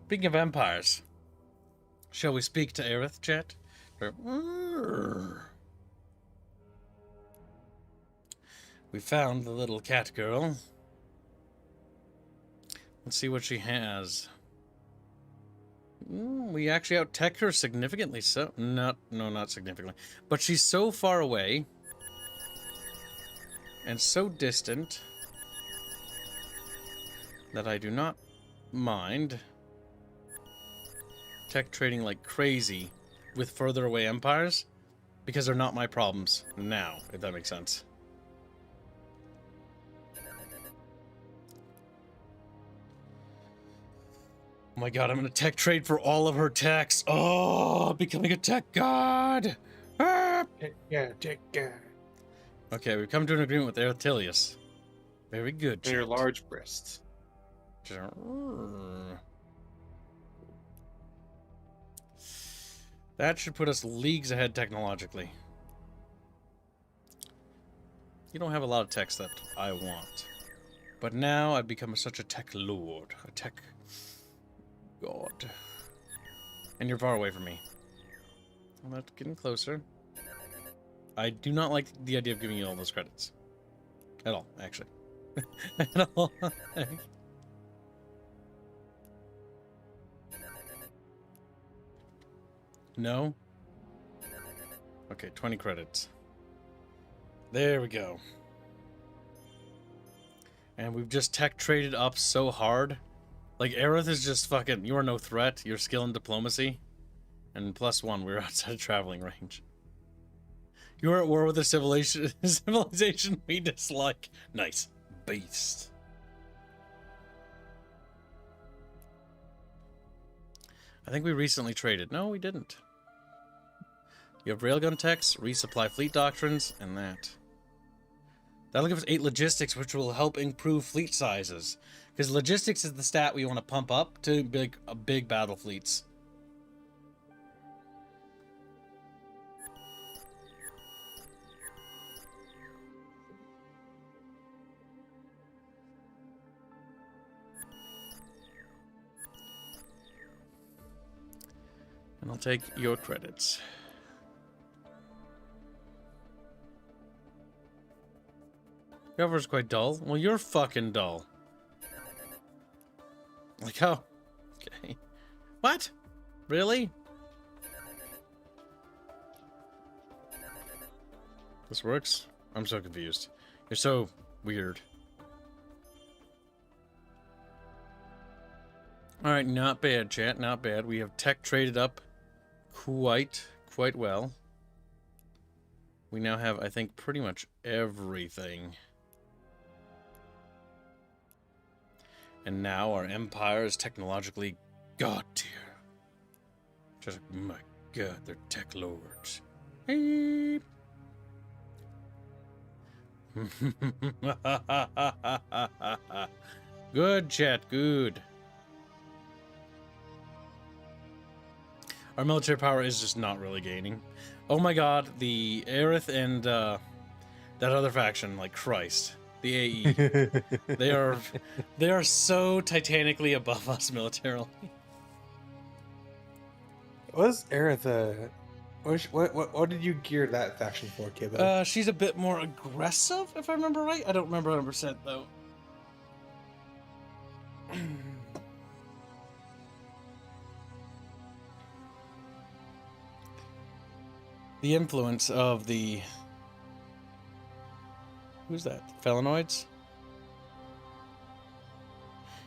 Speaking of empires, shall we speak to Aerith, chat? We found the little cat girl. Let's see what she has. We actually out-tech her significantly, so... No, not significantly. But she's so far away. And so distant. That I do not mind tech trading like crazy with further away empires. Because they're not my problems now, if that makes sense. Oh my god, I'm gonna tech trade for all of her techs. Oh, becoming a tech god. Ah! Tech guy. Okay, we've come to an agreement with Ertilius. Very good. And your chat. large breasts. That should put us leagues ahead technologically. You don't have a lot of techs that I want. But now I've become such a tech lord. A tech god. And you're far away from me. I'm not getting closer. I do not like the idea of giving you all those credits. At all, actually. At all. No? Okay, 20 credits. There we go. And we've just tech traded up so hard. Like, Aerith is just fucking... You are no threat. Your skill and diplomacy. And +1, we're outside of traveling range. You are at war with a civilization we dislike. Nice. Beast. I think we recently traded. No, we didn't. You have railgun techs, resupply fleet doctrines, and that. That'll give us 8 logistics, which will help improve fleet sizes. Because logistics is the stat we want to pump up to big battle fleets. And I'll take your credits. Cover's quite dull. Well, you're fucking dull. Like how Okay. What? Really? This works? I'm so confused. You're so weird. Alright, not bad, chat. Not bad. We have tech traded up quite well. We now have, I think, pretty much everything. And now our empire is technologically god tier. Just, my god, they're tech lords. Beep. Good, chat, good. Our military power is just not really gaining. Oh my god, the Aerith and that other faction, like Christ, the AE. they are so titanically above us militarily. Was Aerith what did you gear that faction for, Kibbo? She's a bit more aggressive, if I remember right. I don't remember 100% though. The influence of the... Who's that? Felinoids?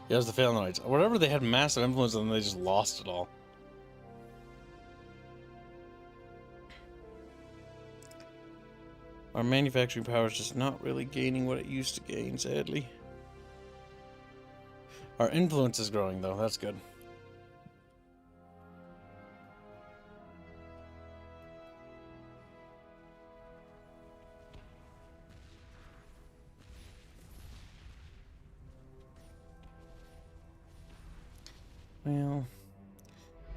Yeah, it was the Felinoids. Whatever, they had massive influence on them, they just lost it all. Our manufacturing power is just not really gaining what it used to gain, sadly. Our influence is growing, though. That's good. Well,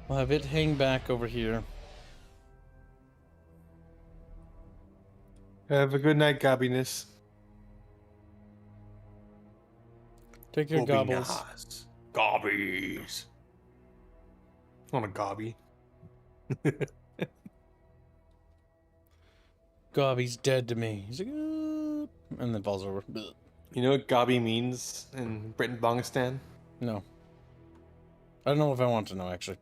we'll have it hang back over here. Have a good night, gobbiness. Take your gobbles. Nice. Gobbies. I want a gobby. Gobby's dead to me. He's like, and then falls over. Blech. You know what gobby means in Britain Bongistan? No. I don't know if I want to know, actually.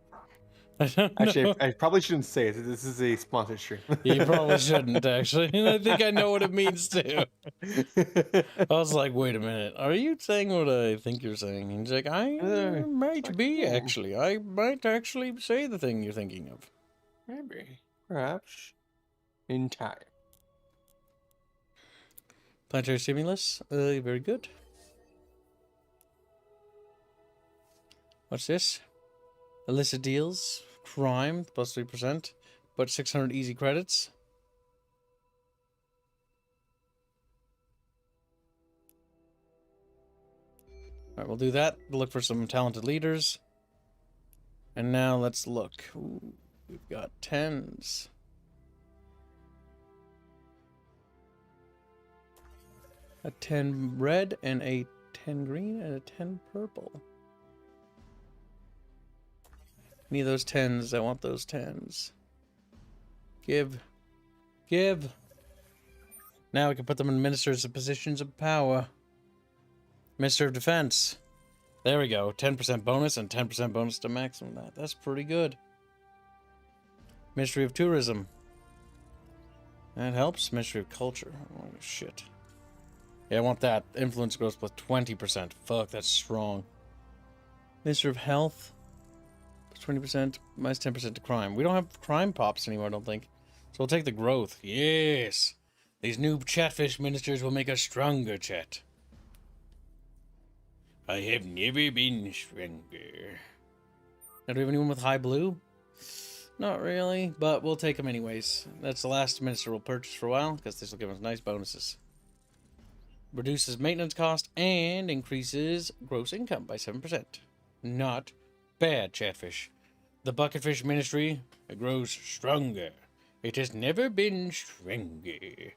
I don't know. Actually, I probably shouldn't say it. This is a sponsored stream. You probably shouldn't, actually. And I think I know what it means, too. I was like, wait a minute. Are you saying what I think you're saying? And he's like, I might be, actually. I might actually say the thing you're thinking of. Maybe. Perhaps. In time. Planetary stimulus. Very good. What's this? Illicit deals. Crime. Plus 3%. But 600 easy credits. Alright, we'll do that. We'll look for some talented leaders. And now let's look. Ooh, we've got 10s. A 10 red and a 10 green and a 10 purple. Need those 10s. I want those 10s. Give. Give. Now we can put them in ministers of positions of power. Minister of Defense. There we go. 10% bonus and 10% bonus to maximum that. That's pretty good. Ministry of Tourism. That helps. Ministry of Culture. Oh, shit. Yeah, I want that. Influence growth plus 20%. Fuck, that's strong. Minister of Health. Plus 20%. Minus 10% to crime. We don't have crime pops anymore, I don't think. So we'll take the growth. Yes! These new chatfish ministers will make us stronger, chat. I have never been stronger. Now, do we have anyone with high blue? Not really, but we'll take them anyways. That's the last minister we'll purchase for a while, because this will give us nice bonuses. Reduces maintenance cost and increases gross income by 7%. Not bad, chatfish. The bucketfish ministry grows stronger. It has never been stronger.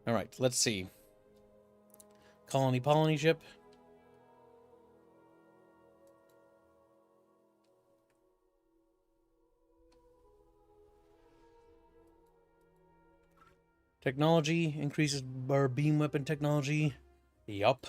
Alright, let's see. Colony ship. Technology increases our beam weapon technology. Yup.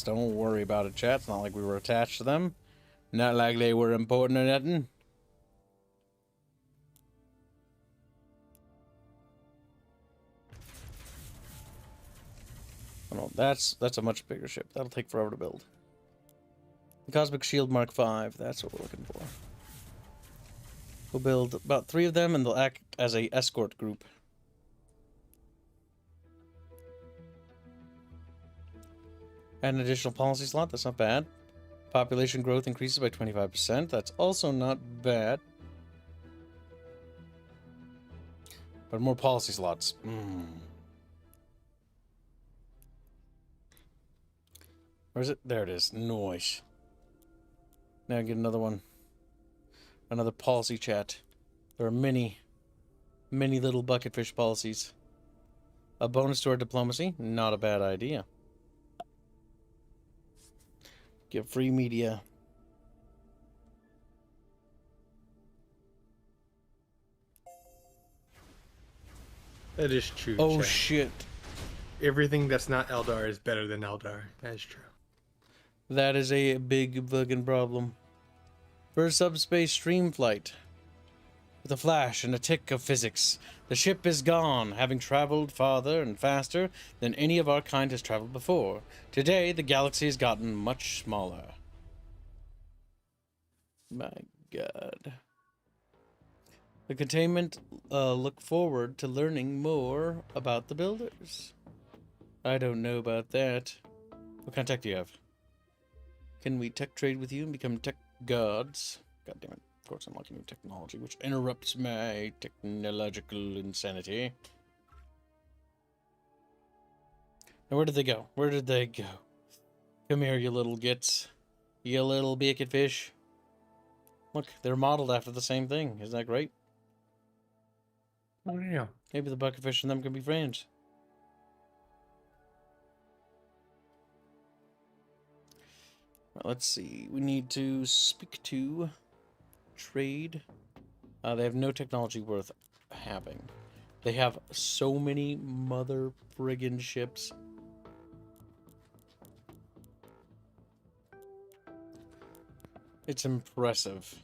us. Don't worry about it, chat. It's not like we were attached to them. Not like they were important or nothing. Oh no, that's a much bigger ship. That'll take forever to build. The Cosmic Shield Mark V, that's what we're looking for. We'll build about 3 of them and they'll act as a escort group. Add an additional policy slot, that's not bad. Population growth increases by 25%, that's also not bad. But more policy slots. Where is it? There it is. Nice. Now I get another one. Another policy chat. There are many little bucketfish policies. A bonus to our diplomacy? Not a bad idea. Get free media. That is true. Oh chat. shit. Everything that's not Eldar is better than Eldar. That is true. That is a big fucking problem. For subspace stream flight. With a flash and a tick of physics, the ship is gone, having traveled farther and faster than any of our kind has traveled before. Today, the galaxy has gotten much smaller. My God. The containment look forward to learning more about the builders. I don't know about that. What kind of tech do you have? Can we tech trade with you and become tech gods? God damn it. Of course, I'm looking at technology, which interrupts my technological insanity. Now, where did they go? Where did they go? Come here, you little gits. You little beaked fish. Look, they're modeled after the same thing. Isn't that great? Oh, yeah. Maybe the bucketfish and them can be friends. Well, let's see. We need to speak to trade. They have no technology worth having. They have so many mother friggin' ships. It's impressive.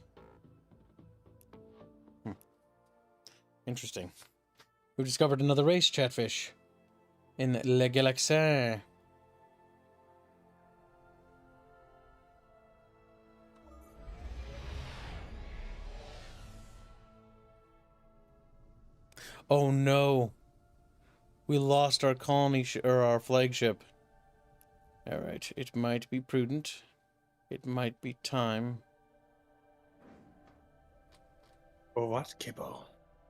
Interesting. We've discovered another race, Chatfish. In Le Galaxy. Oh no. We lost our colony or our flagship. Alright, it might be prudent. It might be time. Oh, what, Kibbo?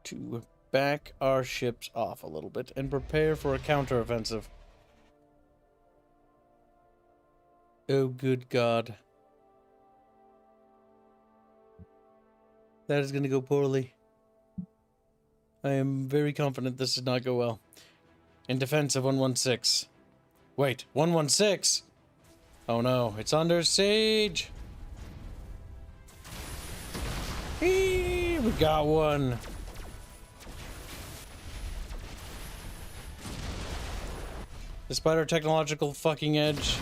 To back our ships off a little bit and prepare for a counteroffensive. Oh, good God. That is going to go poorly. I am very confident this does not go well. In defense of 116. Wait, 116? Oh no, it's under siege! Eee, we got one. Despite our technological fucking edge,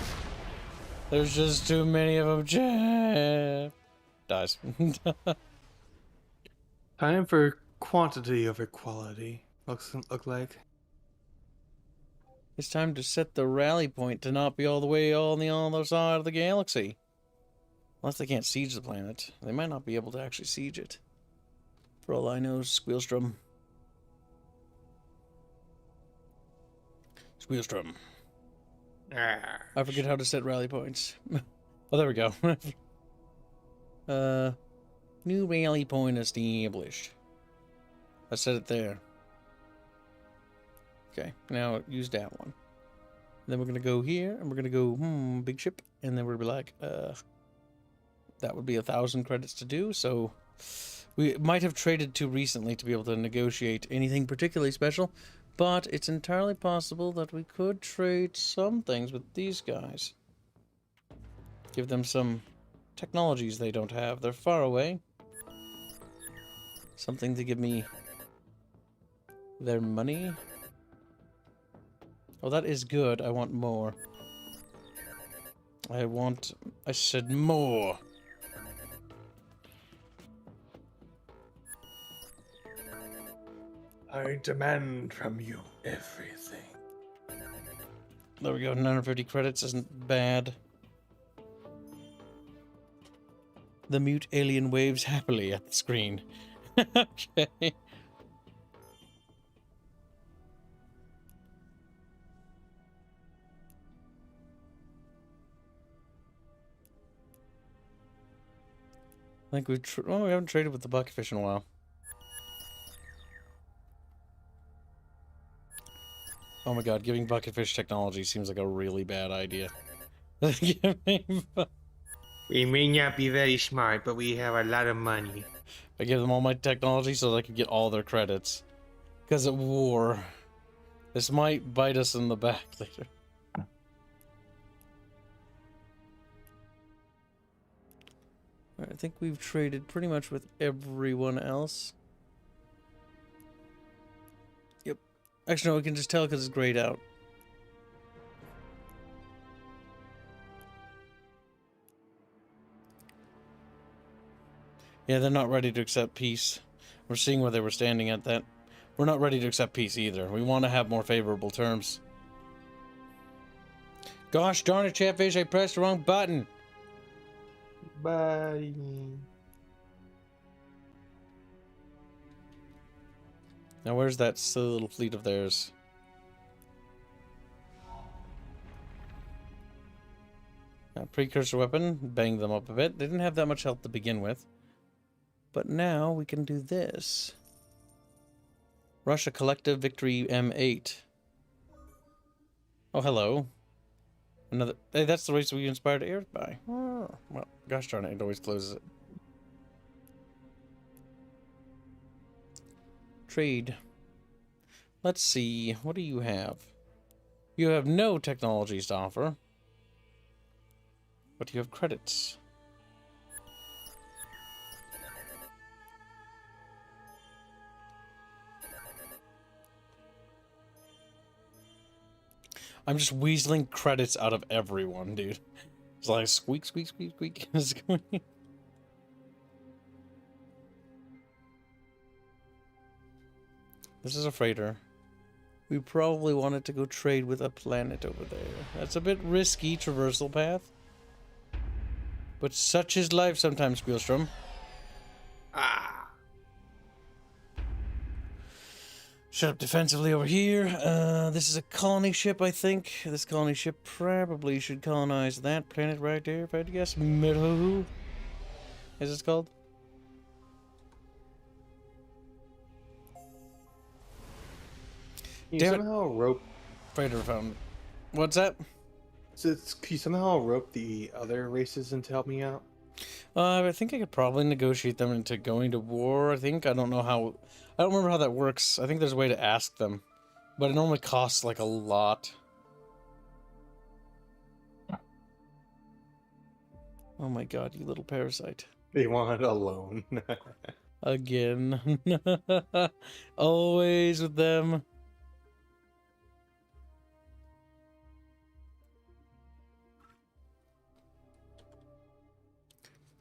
there's just too many of them. Dies. Time for quantity over quality. Look like. It's time to set the rally point to not be all the way on the other side of the galaxy. Unless they can't siege the planet. They might not be able to actually siege it. For all I know, Squealstrom. Squealstrom. I forget how to set rally points. Oh, there we go. New rally point established. I set it there. Okay, now use that one. Then we're gonna go here, and we're gonna go, big ship, and then we're gonna be like, that would be 1,000 credits to do, so we might have traded too recently to be able to negotiate anything particularly special, but it's entirely possible that we could trade some things with these guys. Give them some technologies they don't have. They're far away. Something to give me their money. Oh, that is good. I want more. I said more. I demand from you everything. There we go. 950 credits isn't bad. The mute alien waves happily at the screen. Okay. I think we haven't traded with the bucketfish in a while. Oh my god, giving bucketfish technology seems like a really bad idea. We may not be very smart, but we have a lot of money. I give them all my technology so that I can get all their credits. Because of war. This might bite us in the back later. Alright, I think we've traded pretty much with everyone else. Yep. Actually, no, we can just tell because it's grayed out. Yeah, they're not ready to accept peace. We're seeing where they were standing at that. We're not ready to accept peace either. We want to have more favorable terms. Gosh darn it, Chatfish, I pressed the wrong button. Bye. Now where's that silly little fleet of theirs? Now, precursor weapon, bang them up a bit. They didn't have that much health to begin with. But now we can do this. Russia Collective Victory M8. Oh, hello. Another. Hey, that's the race we inspired Earth by. Oh, well, gosh darn it, it always closes it. Trade. Let's see. What do you have? You have no technologies to offer. But you have credits. I'm just weaseling credits out of everyone, dude. It's like squeak, squeak, squeak, squeak. It's going. This is a freighter. We probably wanted to go trade with a planet over there. That's a bit risky traversal path. But such is life sometimes, Squealstrom. Ah. Shut up defensively over here. This is a colony ship, I think. This colony ship probably should colonize that planet right there, if I had to guess. Mirhu? Is it called? Can you Damn it. somehow rope? Freighter found. What's that? Can you somehow rope the other races in to help me out? I think I could probably negotiate them into going to war. I don't know how. I don't remember how that works. I think there's a way to ask them, but it normally costs like a lot. Oh my god, you little parasite. They want it alone. Again. Always with them.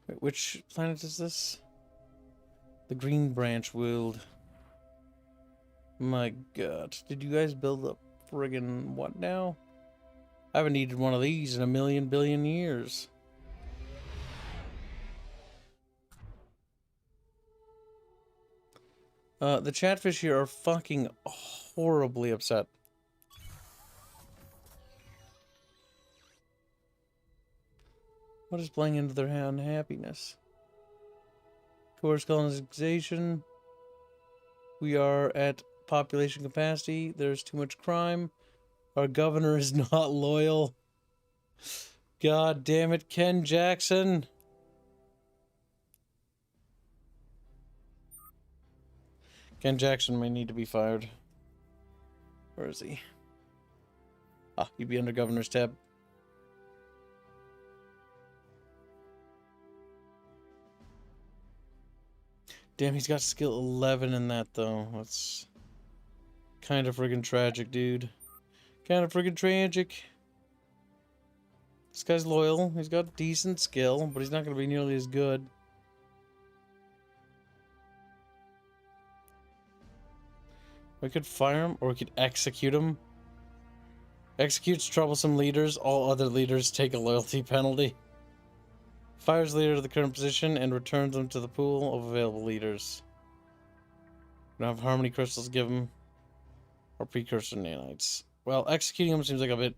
Wait, which planet is this? The Green Branch world. My god. Did you guys build a friggin' what now? I haven't needed one of these in a million billion years. The Chatfish here are fucking horribly upset. What is playing into their unhappiness? Coerced colonization. We are at population capacity. There's too much crime. Our governor is not loyal. God damn it, Ken Jackson. Ken Jackson may need to be fired. Where is he? Ah, he'd be under governor's tab. Damn, he's got skill 11 in that, though. That's kind of friggin' tragic, dude. Kind of friggin' tragic. This guy's loyal. He's got decent skill, but he's not going to be nearly as good. We could fire him, or we could execute him. Executes troublesome leaders. All other leaders take a loyalty penalty. Fires leader to the current position and returns them to the pool of available leaders. We don't have harmony crystals to give him. Or precursor nanites. Well, executing him seems like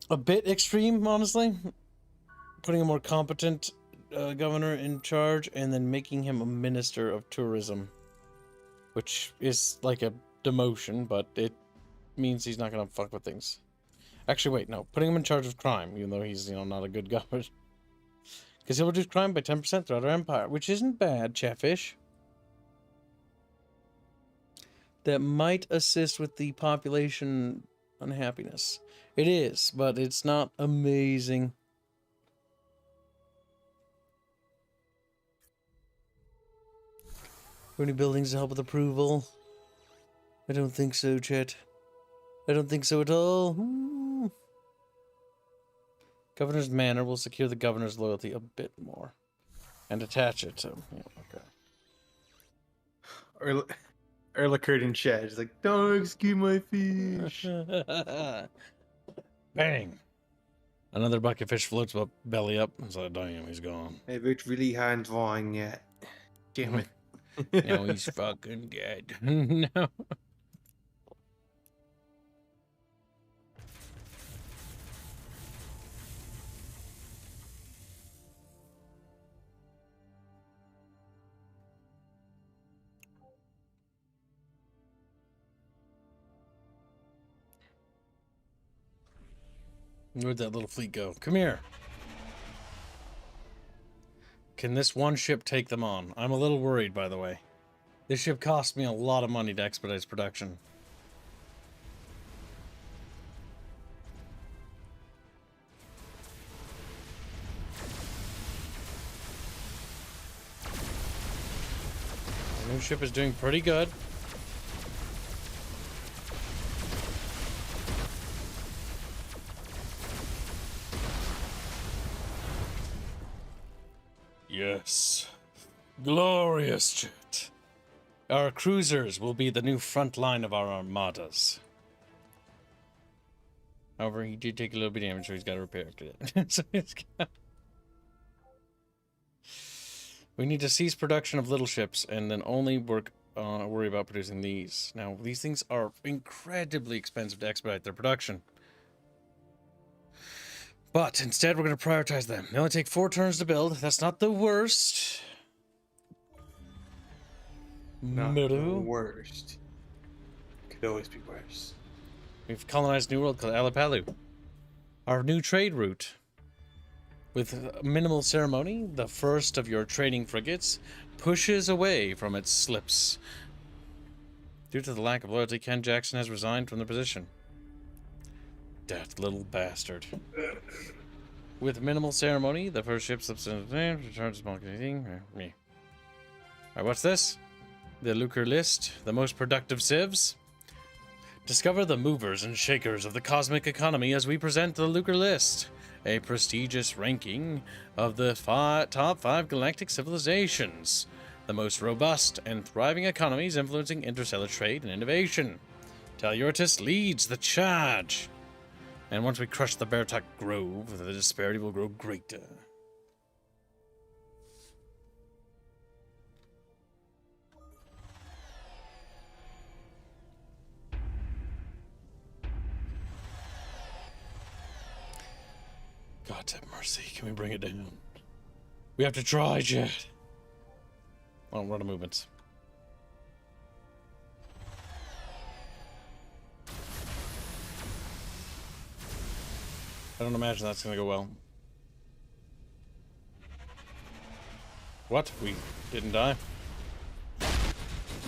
a bit extreme, honestly. Putting a more competent governor in charge and then making him a minister of tourism. Which is like a demotion, but it means he's not gonna fuck with things. Actually, wait, no. Putting him in charge of crime, even though he's, not a good governor. Because he'll reduce crime by 10% throughout our empire, which isn't bad, Chatfish. That might assist with the population unhappiness. It is, but it's not amazing. Any buildings to help with approval? I don't think so, Chet. I don't think so at all. Governor's manor will secure the governor's loyalty a bit more. And attach it to... Yeah, okay. Earl occurred in chat. He's like, don't execute my fish. Bang! Another bucket fish floats up, belly up. It's like, damn, he's gone. Hey, it's really hand drawing yet. Damn it. No, he's fucking dead. No. Where'd that little fleet go? Come here. Can this one ship take them on? I'm a little worried, by the way. This ship cost me a lot of money to expedite its production. The new ship is doing pretty good. Yes. Glorious jet. Our cruisers will be the new front line of our armadas. However, he did take a little bit of damage, so he's got to repair it. So we need to cease production of little ships and then only worry about producing these. Now, these things are incredibly expensive to expedite their production. But instead, we're going to prioritize them. They only take 4 turns to build. That's not the worst. Not the worst. Could always be worse. We've colonized a new world called Alapalu. Our new trade route. With minimal ceremony, the first of your trading frigates pushes away from its slips. Due to the lack of loyalty, Ken Jackson has resigned from the position. That little bastard. With minimal ceremony, the first ship slips into the name, returns small thing. Me. Alright, what's this? The lucre list, the most productive civs. Discover the movers and shakers of the cosmic economy as we present the lucre list, a prestigious ranking of the top 5 galactic civilizations, the most robust and thriving economies influencing interstellar trade and innovation. Tellurtis leads the charge. And once we crush the Beartuck Grove, the disparity will grow greater. God have mercy, can we bring it down? We have to try, Jet. Oh, run of movements. I don't imagine that's gonna go well. What? We didn't die?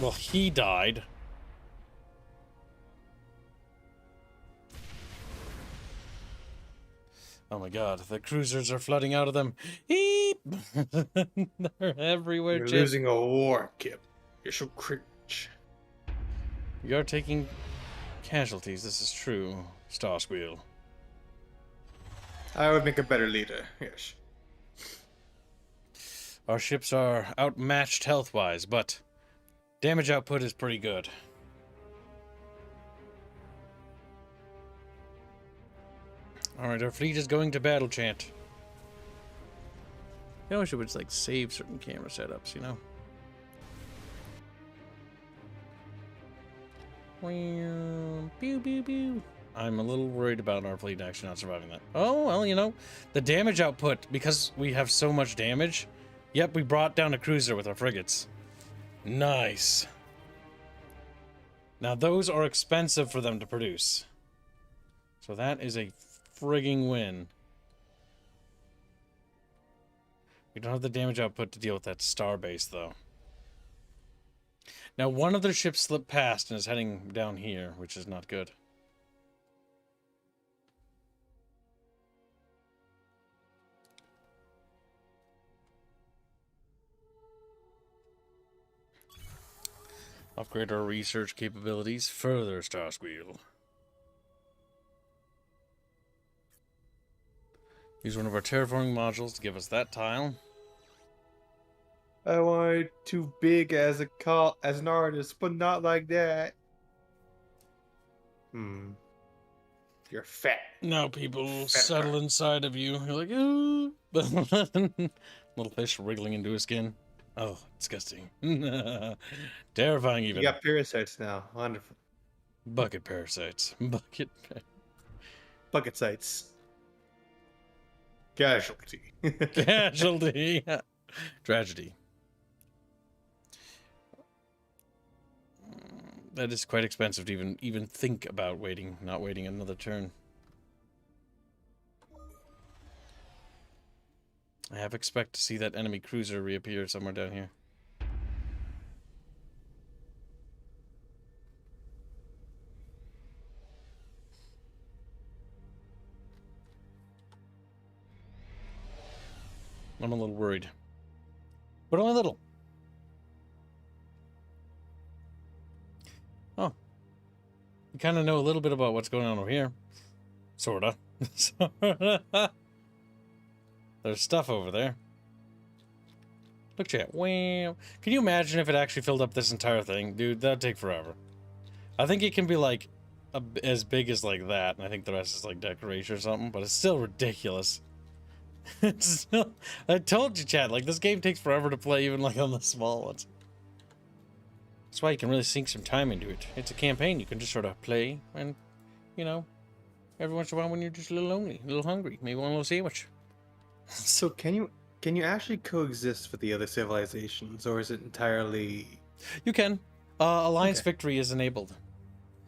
Well, he died. Oh my god, the cruisers are flooding out of them. Eep! They're everywhere, You're Chip. losing a war, Kip. You're so cringe. You're taking casualties, this is true, Starsqueal. I would make a better leader, yes. Our ships are outmatched health-wise, but damage output is pretty good. Alright, our fleet is going to battle, Chant. You know, I should just, like, save certain camera setups, you know? Pew, pew, pew. I'm a little worried about our fleet actually not surviving that. Oh, well, you know, the damage output, because we have so much damage. Yep, we brought down a cruiser with our frigates. Nice. Now, those are expensive for them to produce. So that is a frigging win. We don't have the damage output to deal with that starbase, though. Now, one of their ships slipped past and is heading down here, which is not good. Upgrade our research capabilities further, Starsqueal. Use one of our terraforming modules to give us that tile. I wanted too big as an artist, but not like that. You're fat. Now people Fat settle shark. inside of you. You're like, ooh. Little fish wriggling into his skin. Oh, disgusting. Terrifying You even. got parasites now. Wonderful. Bucket parasites. Bucket sites. Casualty. Casualty. Tragedy. That is quite expensive to even think about not waiting another turn. I have expect to see that enemy cruiser reappear somewhere down here. I'm a little worried. But only a little. Oh. You kind of know a little bit about what's going on over here. Sorta. There's stuff over there. Look, chat. Wow. Can you imagine if it actually filled up this entire thing? Dude, that'd take forever. I think it can be, like, as big as, like, that. And I think the rest is, like, decoration or something. But it's still ridiculous. It's still... I told you, chat. Like, this game takes forever to play, even, like, on the small ones. That's why you can really sink some time into it. It's a campaign. You can just sort of play. And, you know, every once in a while when you're just a little lonely, a little hungry. Maybe want a little sandwich. So can you actually coexist with the other civilizations, or is it entirely? You can. Alliance Okay. victory is enabled.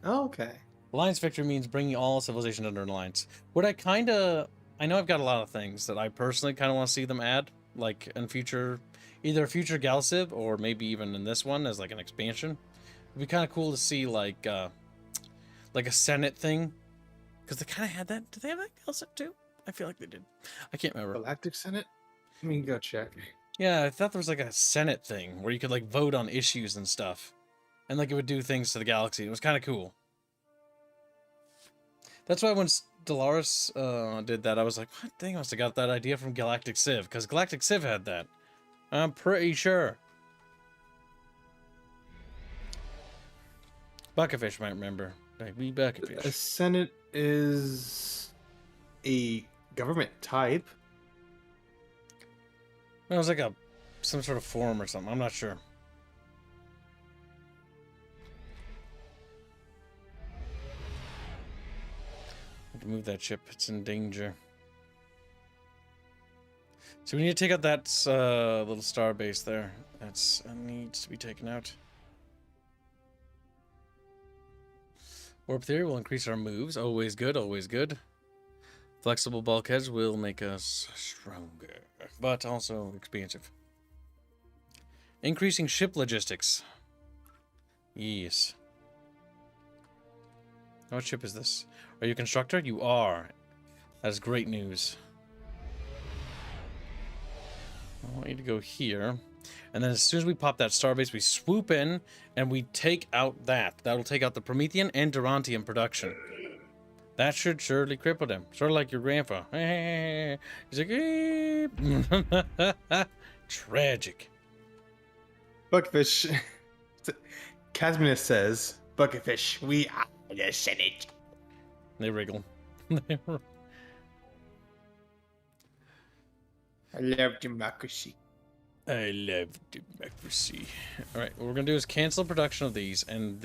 Oh, okay. Alliance victory means bringing all civilization under an alliance. What I know I've got a lot of things that I personally kind of want to see them add, like in future, either a future Galciv or maybe even in this one as like an expansion. It'd be kind of cool to see like a Senate thing, because they kind of had that. Did they have that Galciv too? I feel like they did. I can't remember. Galactic Senate. I mean, go check. Yeah, I thought there was like a Senate thing where you could like vote on issues and stuff, and like it would do things to the galaxy. It was kind of cool. That's why when Stellaris did that, I was like, what? They must have got that idea from Galactic Civ, because Galactic Civ had that. I'm pretty sure. Bucketfish might remember. Like, we A Bucketfish. Senate is a government type. It was like some sort of forum or something. I'm not sure. I have to move that ship. It's in danger. So we need to take out that little star base there. That needs to be taken out. Warp theory will increase our moves. Always good, always good. Flexible bulkheads will make us stronger, but also expansive. Increasing ship logistics. Yes. What ship is this? Are you a constructor? You are. That is great news. I want you to go here. And then as soon as we pop that starbase, we swoop in and we take out that. That'll take out the Promethean and Durantium production. That should surely cripple them. Sort of like your grandpa. He's like, tragic. Buckfish. Casminus says, Buckfish, we are the Senate. They wriggle. I love democracy. I love democracy. Alright, what we're going to do is cancel production of these, and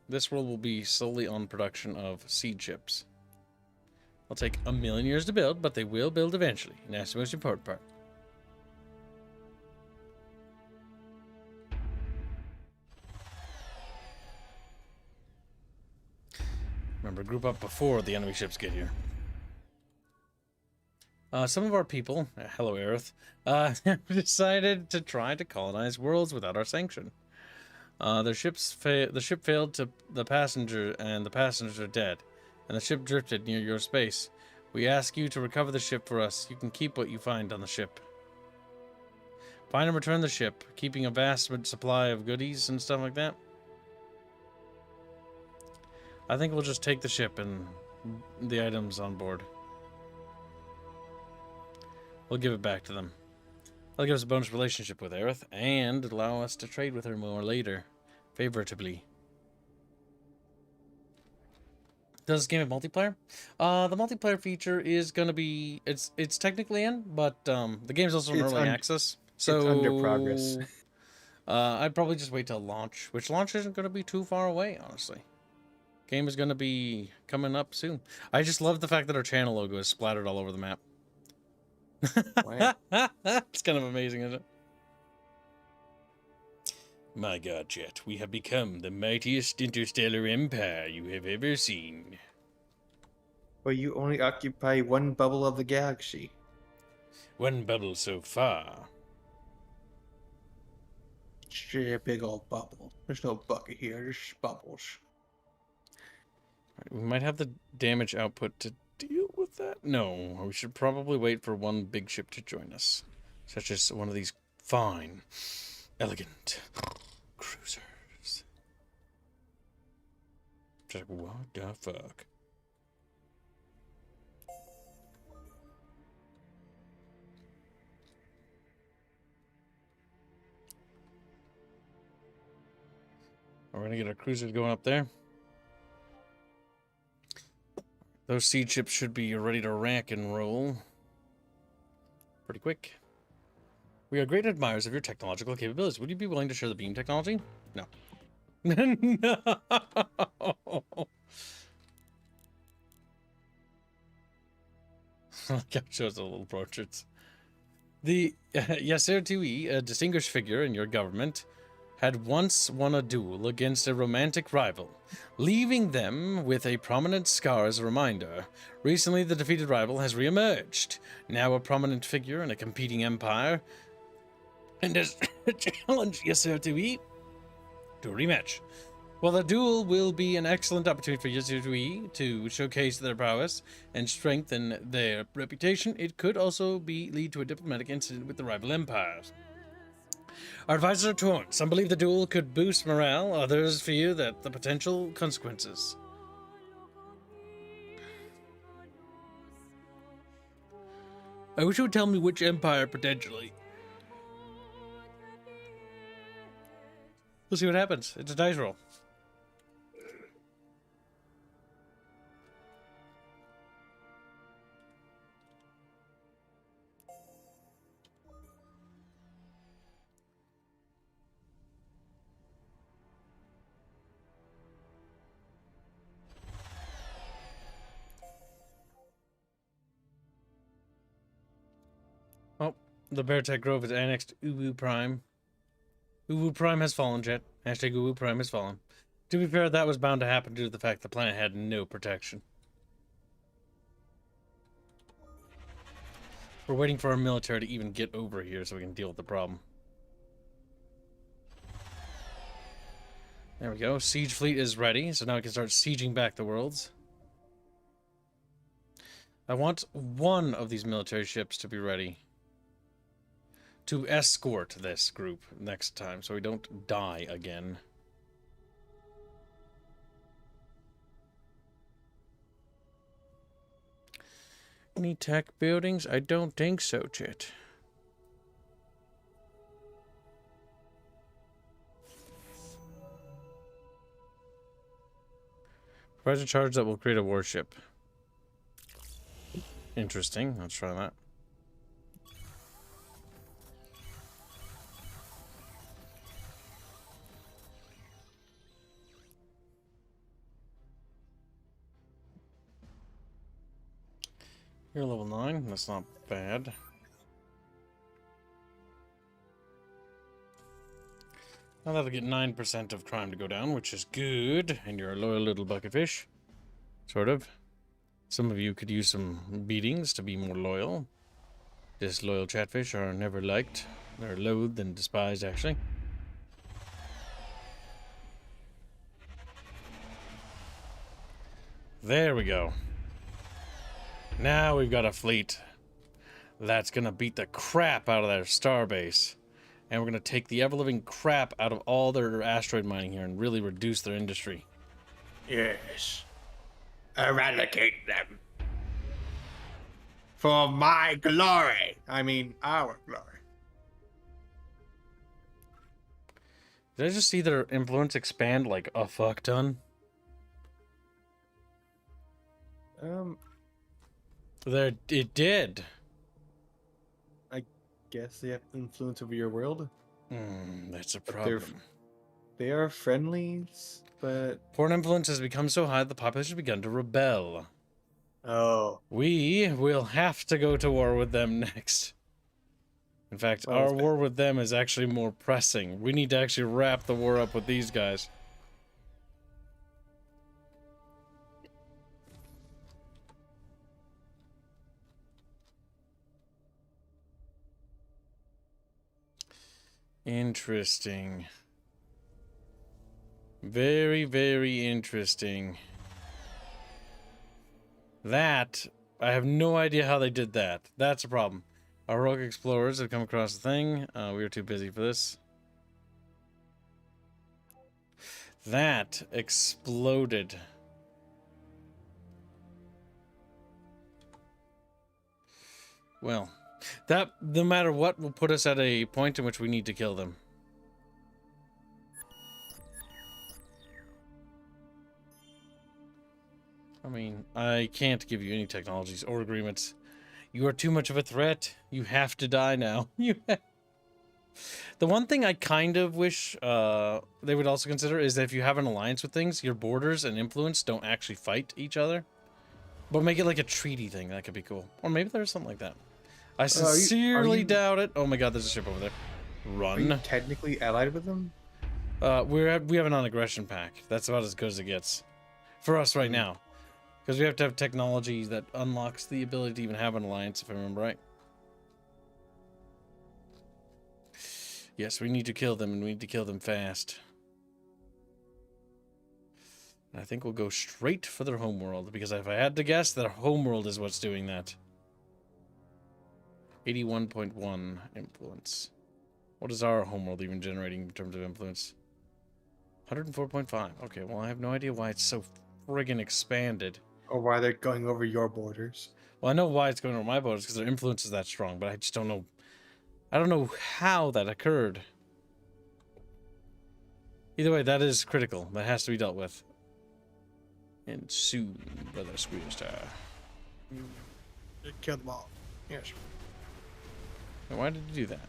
this world will be solely on production of seed chips. It'll take 1,000,000 years to build, but they will build eventually, and that's the most important part. Remember, group up before the enemy ships get here. Some of our people, hello Aerith, have decided to try to colonize worlds without our sanction. The ship failed to the passenger, and the passengers are dead, and the ship drifted near your space. We ask you to recover the ship for us. You can keep what you find on the ship. Find and return the ship, keeping a vast supply of goodies and stuff like that. I think we'll just take the ship and the items on board. We'll give it back to them. That'll give us a bonus relationship with Aerith and allow us to trade with her more later, favoritably. Does this game have multiplayer? The multiplayer feature is gonna be it's technically in, but the game's also in early access, so it's under progress. I'd probably just wait till launch, which launch isn't gonna be too far away, honestly. Game is gonna be coming up soon. I just love the fact that our channel logo is splattered all over the map. Wow. It's kind of amazing, isn't it? My god, Jet, we have become the mightiest interstellar empire you have ever seen. But you only occupy one bubble of the galaxy. One bubble so far. It's a big old bubble. There's no bucket here, there's bubbles. We might have the damage output to deal with that. No, we should probably wait for one big ship to join us, such as one of these fine, elegant cruisers. Just like, what the fuck? We're gonna get our cruisers going up there. Those seed ships should be ready to rack and roll pretty quick. We are great admirers of your technological capabilities. Would you be willing to share the beam technology? No. No. Shows the little portraits. The Yasser 2E, a distinguished figure in your government, had once won a duel against a romantic rival, leaving them with a prominent scar as a reminder. Recently, the defeated rival has re-emerged, now a prominent figure in a competing empire, and has challenged Yasser 2E to a rematch. While the duel will be an excellent opportunity for Yasser 2E to showcase their prowess and strengthen their reputation, it could also lead to a diplomatic incident with the rival empires. Our advisors are torn. Some believe the duel could boost morale, others fear that the potential consequences. I wish you would tell me which empire, potentially. We'll see what happens. It's a dice roll. Oh, the Beartech Grove is annexed to Uwu Prime. Uwu Prime has fallen, Jet. Hashtag Uwu Prime has fallen. To be fair, that was bound to happen due to the fact the planet had no protection. We're waiting for our military to even get over here so we can deal with the problem. There we go. Siege fleet is ready, so now we can start sieging back the worlds. I want one of these military ships to be ready to escort this group next time so we don't die again. Any tech buildings? I don't think so, Chit. Provide a charge that will create a warship. Interesting. Let's try that. You're level 9. That's not bad. Now that'll get 9% of crime to go down, which is good. And you're a loyal little bucketfish. Sort of. Some of you could use some beatings to be more loyal. Disloyal chatfish are never liked. They're loathed and despised, actually. There we go. Now we've got a fleet that's gonna beat the crap out of their starbase. And we're gonna take the ever-living crap out of all their asteroid mining here and really reduce their industry. Yes. Eradicate them. For my glory. I mean, our glory. Did I just see their influence expand like a fuck ton? There, it did. I guess they have influence over your world. That's a But problem. they are friendlies, but Foreign influence has become so high the population has begun to rebel. oh, We will have to go to war with them next. In fact, well, our war with them is actually more pressing. We need to actually wrap the war up with these guys. Interesting. Very, very interesting. That, I have no idea how they did that. That's a problem. Our rogue explorers have come across the thing. We were too busy for this. That exploded. Well, that, no matter what, will put us at a point in which we need to kill them. I mean, I can't give you any technologies or agreements. You are too much of a threat. You have to die now. The one thing I kind of wish they would also consider is that if you have an alliance with things, your borders and influence don't actually fight each other. But make it like a treaty thing. That could be cool. Or maybe there's something like that. I sincerely doubt it. Oh my god, there's a ship over there. are you Run. technically allied with them? We have a non-aggression pact. That's about as good as it gets. For us right now. Because we have to have technology that unlocks the ability to even have an alliance, if I remember right. Yes, we need to kill them, and we need to kill them fast. And I think we'll go straight for their homeworld, because if I had to guess, their homeworld is what's doing that. 81.1 influence. What is our homeworld even generating in terms of influence? 104.5. Okay, well, I have no idea why it's so friggin' expanded. Or why they're going over your borders? Well, I know why it's going over my borders, because their influence is that strong, but I just don't know. I don't know how that occurred. Either way, that is critical. That has to be dealt with. And soon, Brother Squeerstar. Kill them all. Yes. Now, why did you do that?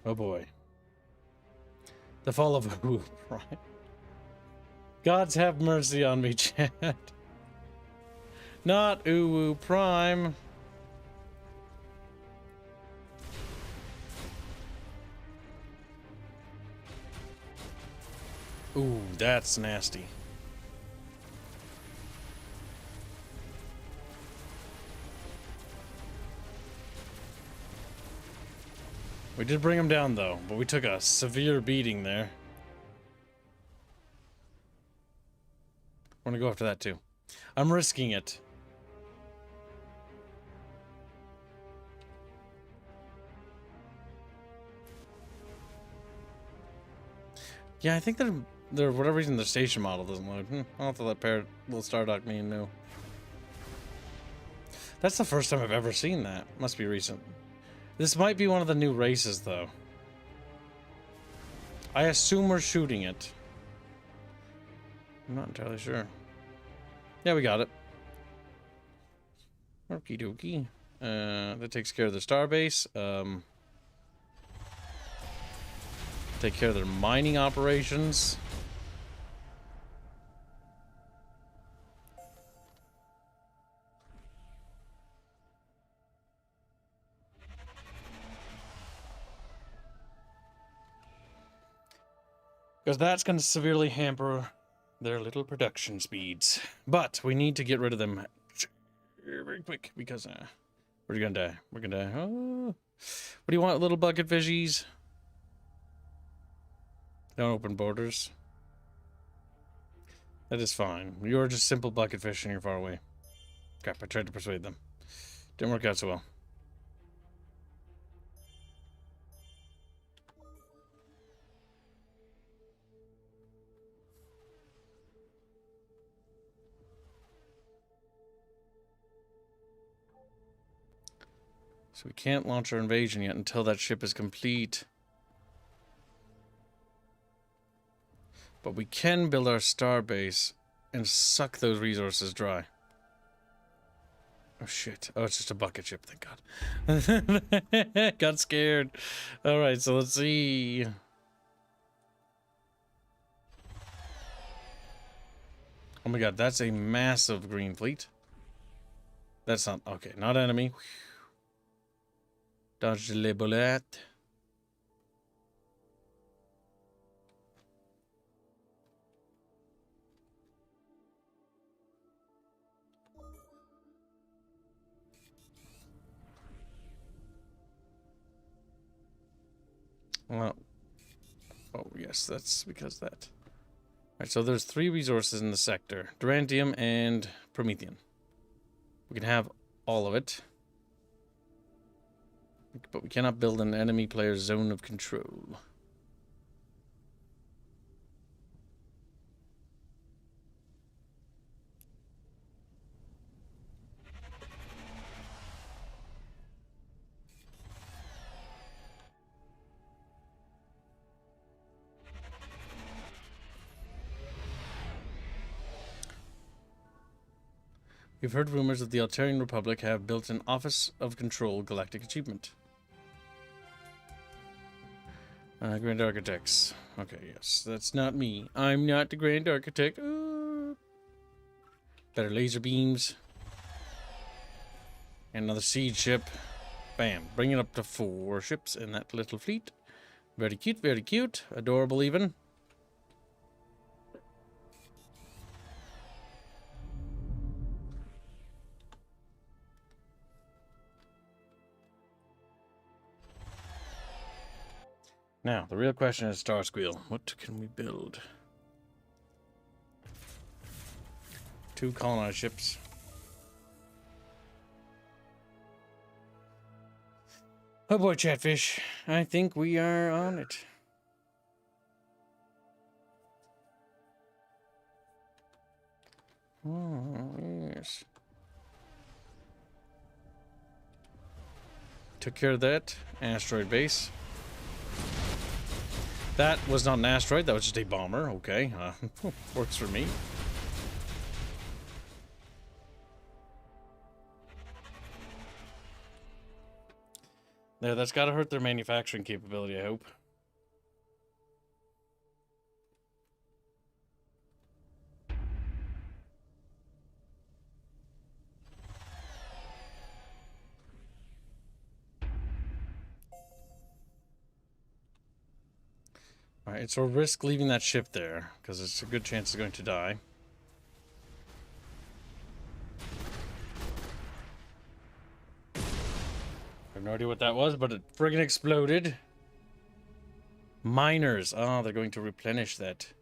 Oh boy. The fall of Uwu Prime. Gods have mercy on me, Chad. Not Uwu Prime. Ooh, that's nasty. We did bring him down, though, but we took a severe beating there. We're gonna go after that, too. I'm risking it. Yeah, I think that for whatever reason, the station model doesn't load. I'll have to let little Stardock me know. That's the first time I've ever seen that. Must be recent. This might be one of the new races, though. I assume we're shooting it. I'm not entirely sure. Yeah, we got it. Okie dokie. That takes care of the starbase. Take care of their mining operations. Because that's going to severely hamper their little production speeds. But we need to get rid of them very quick because we're going to die. We're going to die. Oh. What do you want, little bucket fishies? Don't open borders. That is fine. You're just simple bucket fish and you're far away. Crap, I tried to persuade them. Didn't work out so well. So we can't launch our invasion yet until that ship is complete. But we can build our star base and suck those resources dry. Oh shit. Oh, it's just a bucket ship, thank God. Got scared. Alright, so let's see. Oh my god, that's a massive green fleet. That's not... Okay, not enemy. Dodge the bullet. Well, oh yes, that's because that. Alright, so there's 3 resources in the sector. Durantium and Promethean. We can have all of it. But we cannot build an enemy player's zone of control. We've heard rumors that the Altarian Republic have built an Office of Control Galactic achievement. Grand Architects. Okay, yes. That's not me. I'm not the Grand Architect. Better laser beams. And another siege ship. Bam. Bring it up to 4 ships in that little fleet. Very cute, very cute. Adorable even. Now, the real question is Starsqueal. What can we build? 2 colonized ships. Oh boy, Chatfish. I think we are on it. Oh, yes. Took care of that. Asteroid base. That was not an asteroid, that was just a bomber. Okay, works for me. There, that's gotta hurt their manufacturing capability, I hope. Alright, so risk leaving that ship there, because it's a good chance it's going to die. I have no idea what that was, but it friggin' exploded. Miners. Oh, they're going to replenish that.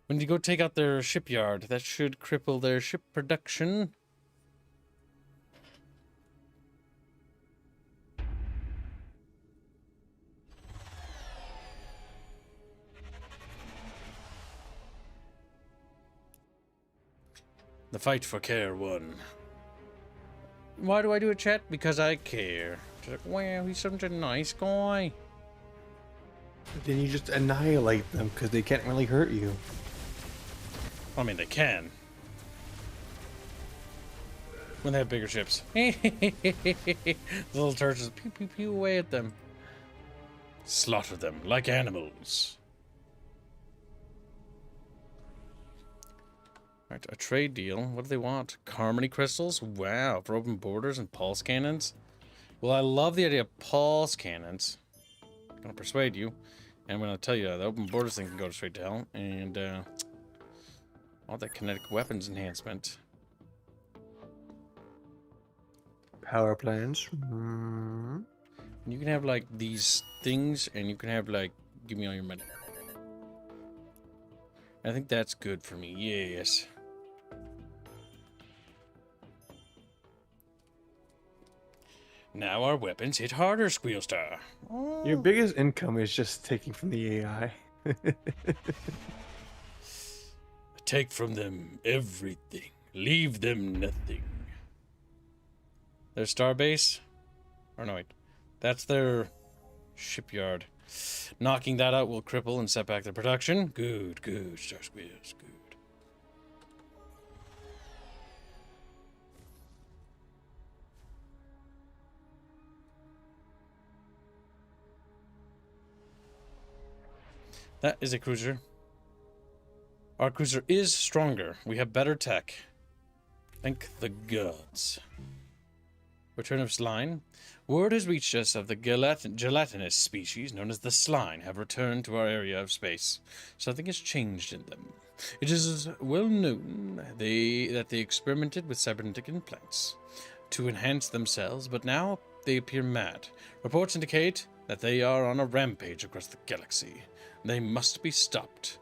When you go take out their shipyard, that should cripple their ship production. The fight for care won. Why do I do a chat? Because I care. It's like, wow, he's such a nice guy. Then you just annihilate them because they can't really hurt you. I mean, they can. When they have bigger ships. The little turrets just pew pew pew away at them. Slaughter them like animals. Alright, a trade deal. What do they want? Harmony crystals? Wow, for open borders and pulse cannons? Well, I love the idea of pulse cannons. I'm gonna persuade you. And I'm gonna tell you, the open borders thing can go straight to hell. And, all that kinetic weapons enhancement. Power plants. And you can have, like, these things, and you can have, like, give me all your money. I think that's good for me, yes. Now our weapons hit harder, Squealstar. Oh. Your biggest income is just taking from the AI. Take from them everything. Leave them nothing. Their starbase? Or no, wait. That's their shipyard. Knocking that out will cripple and set back their production. Good, good, Star Squeeze, good. That is a cruiser. Our cruiser is stronger. We have better tech. Thank the gods. Return of Slime. Word has reached us of the gelatinous species known as the Slime have returned to our area of space. Something has changed in them. It is well known that they experimented with cybernetic implants to enhance themselves, but now they appear mad. Reports indicate that they are on a rampage across the galaxy. They must be stopped.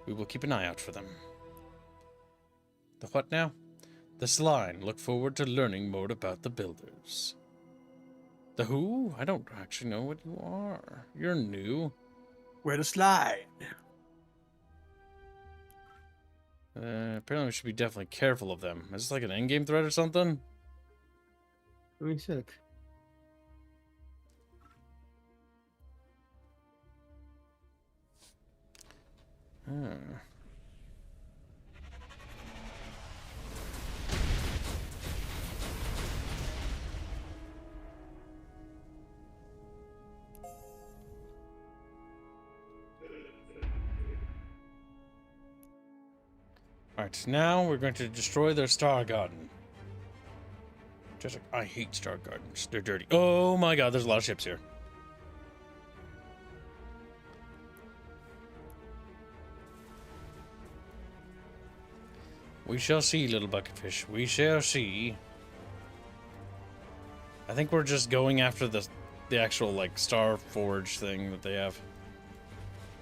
We will keep an eye out for them. The what now? The Slime look forward to learning more about the builders. The who? I don't actually know what you are. You're new. Where to slide? Apparently we should be definitely careful of them. Is this like an endgame threat or something? Let me check. Alright, now we're going to destroy their Star Garden. Just like, I hate Star Gardens. They're dirty. Oh my god, there's a lot of ships here. We shall see, little bucketfish. We shall see. I think we're just going after the actual, like, Star Forge thing that they have.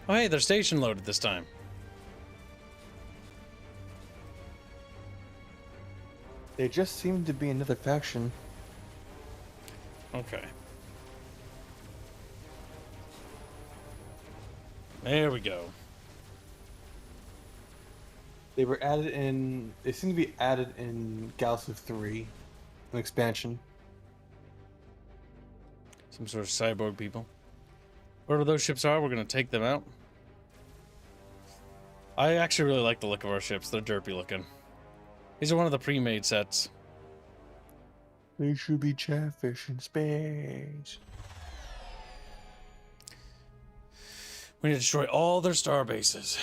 Oh, hey, they're station loaded this time. They just seem to be another faction. Okay. There we go. They were added in. They seem to be added in Galaxy 3, an expansion. Some sort of cyborg people. Wherever those ships are, we're going to take them out. I actually really like the look of our ships. They're derpy looking. These are one of the pre-made sets. They should be Chatfish in space. We need to destroy all their star bases,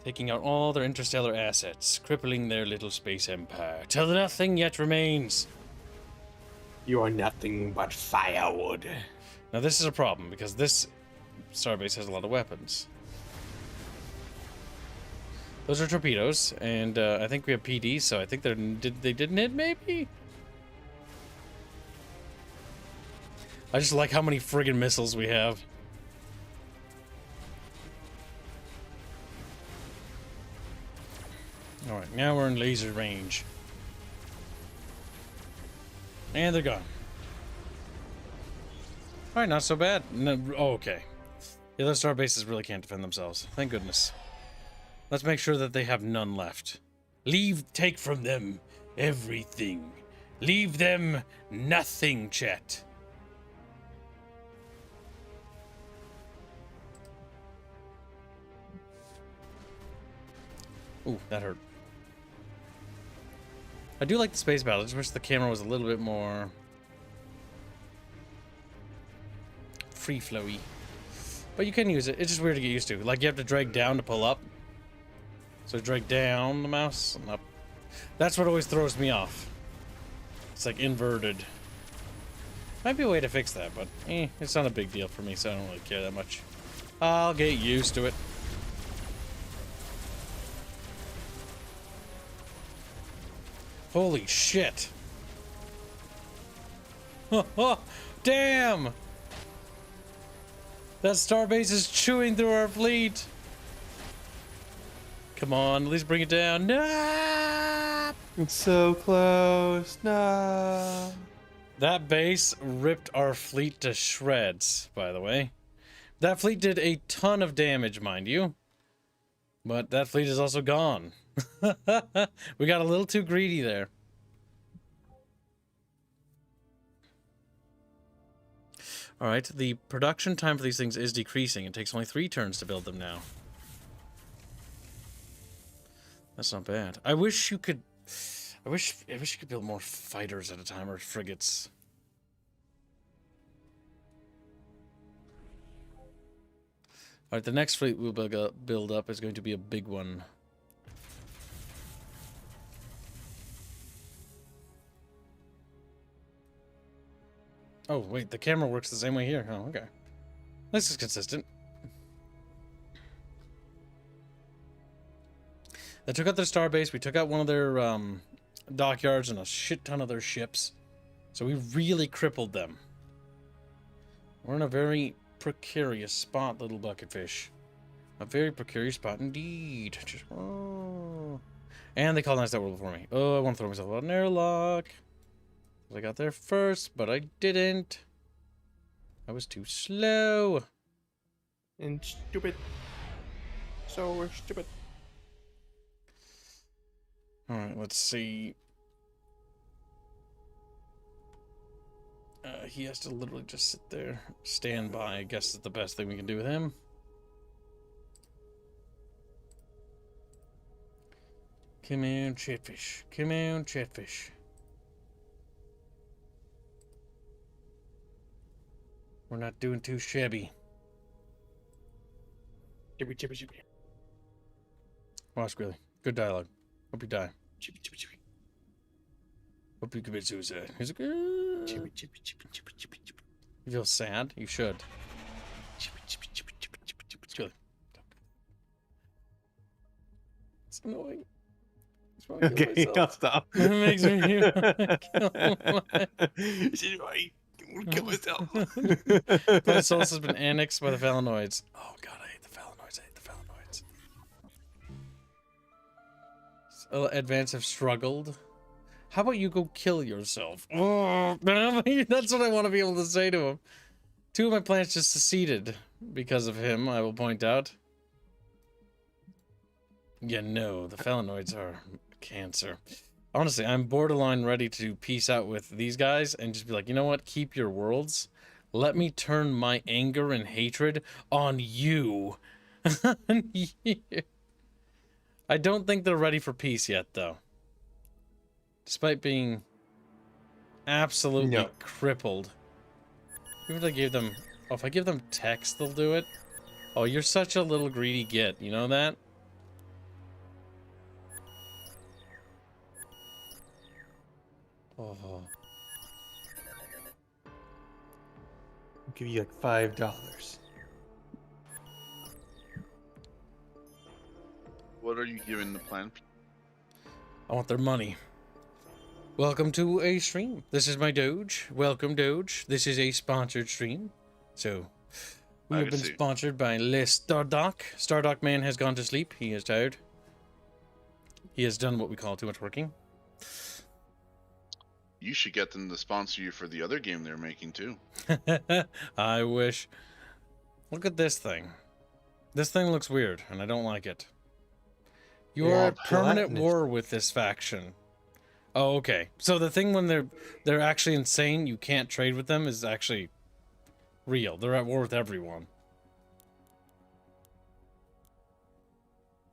taking out all their interstellar assets, crippling their little space empire, till nothing yet remains. You are nothing but firewood. Now this is a problem, because this starbase has a lot of weapons. Those are torpedoes, and I think we have PD, so I think they didn't hit, maybe? I just like how many friggin' missiles we have. Alright, now we're in laser range. And they're gone. Alright, not so bad. No, oh, okay. Yeah, those star bases really can't defend themselves. Thank goodness. Let's make sure that they have none left. Take from them everything. Leave them nothing, chat. Ooh, that hurt. I do like the space battle. I just wish the camera was a little bit more free flowy. But you can use it. It's just weird to get used to. Like, you have to drag down to pull up. So drag down the mouse and up. That's what always throws me off. It's like inverted. Might be a way to fix that, but it's not a big deal for me, so I don't really care that much. I'll get used to it. Holy shit. Damn! That starbase is chewing through our fleet. Come on, at least bring it down. No! It's so close. No. That base ripped our fleet to shreds, by the way. That fleet did a ton of damage, mind you. But that fleet is also gone. We got a little too greedy there. All right, the production time for these things is decreasing. It takes only 3 turns to build them now. That's not bad. I wish you could... I wish you could build more fighters at a time, or frigates. All right, the next fleet we'll build up is going to be a big one. Oh, wait, the camera works the same way here. Oh, okay. This is consistent. They took out their starbase. We took out one of their dockyards and a shit ton of their ships. So we really crippled them. We're in a very precarious spot, little bucketfish. A very precarious spot indeed. Just, oh. And they colonized that world before me. Oh, I want to throw myself out an airlock. I got there first, but I didn't. I was too slow. And stupid. So we're stupid. Alright, let's see. He has to literally just sit there. Stand by, I guess is the best thing we can do with him. Come on, Chatfish. Come on, Chatfish. We're not doing too shabby. Chippy, chippy, chippy. Wow, Squilly. Good dialogue. Hope you die. Chippy, chippy, chippy. Hope you commit suicide. He's like, Chippy, chippy, chippy, chippy, chippy, chippy. You feel sad? You should. Chippy, chippy, chippy, chippy, chippy, chippy. Squilly. It's annoying. Okay, I'll stop. It makes me want Kill myself. My soul has been annexed by the Phalanoids. Oh god, I hate the Phalanoids. I hate the Phalanoids. So, advance have struggled. How about you go kill yourself? Oh, that's what I want to be able to say to him. 2 of my plants just seceded because of him, I will point out. Yeah, no, the Phalanoids are cancer. Honestly, I'm borderline ready to peace out with these guys and just be like, you know what? Keep your worlds. Let me turn my anger and hatred on you. I don't think they're ready for peace yet, though. Despite being absolutely crippled. Even if I gave them... Oh, if I give them text, they'll do it. Oh, you're such a little greedy git. You know that? Oh. I'll give you like $5. What are you giving the plan? I want their money. Welcome to a stream. This is my Doge. Welcome, Doge. This is a sponsored stream. So, we have been sponsored by Le Stardock. Stardock man has gone to sleep. He is tired. He has done what we call too much working. You should get them to sponsor you for the other game they're making too. I wish. Look at this thing. This thing looks weird, and I don't like it. You are at permanent war with this faction. Oh, okay. So the thing when they're actually insane, you can't trade with them, is actually real. They're at war with everyone.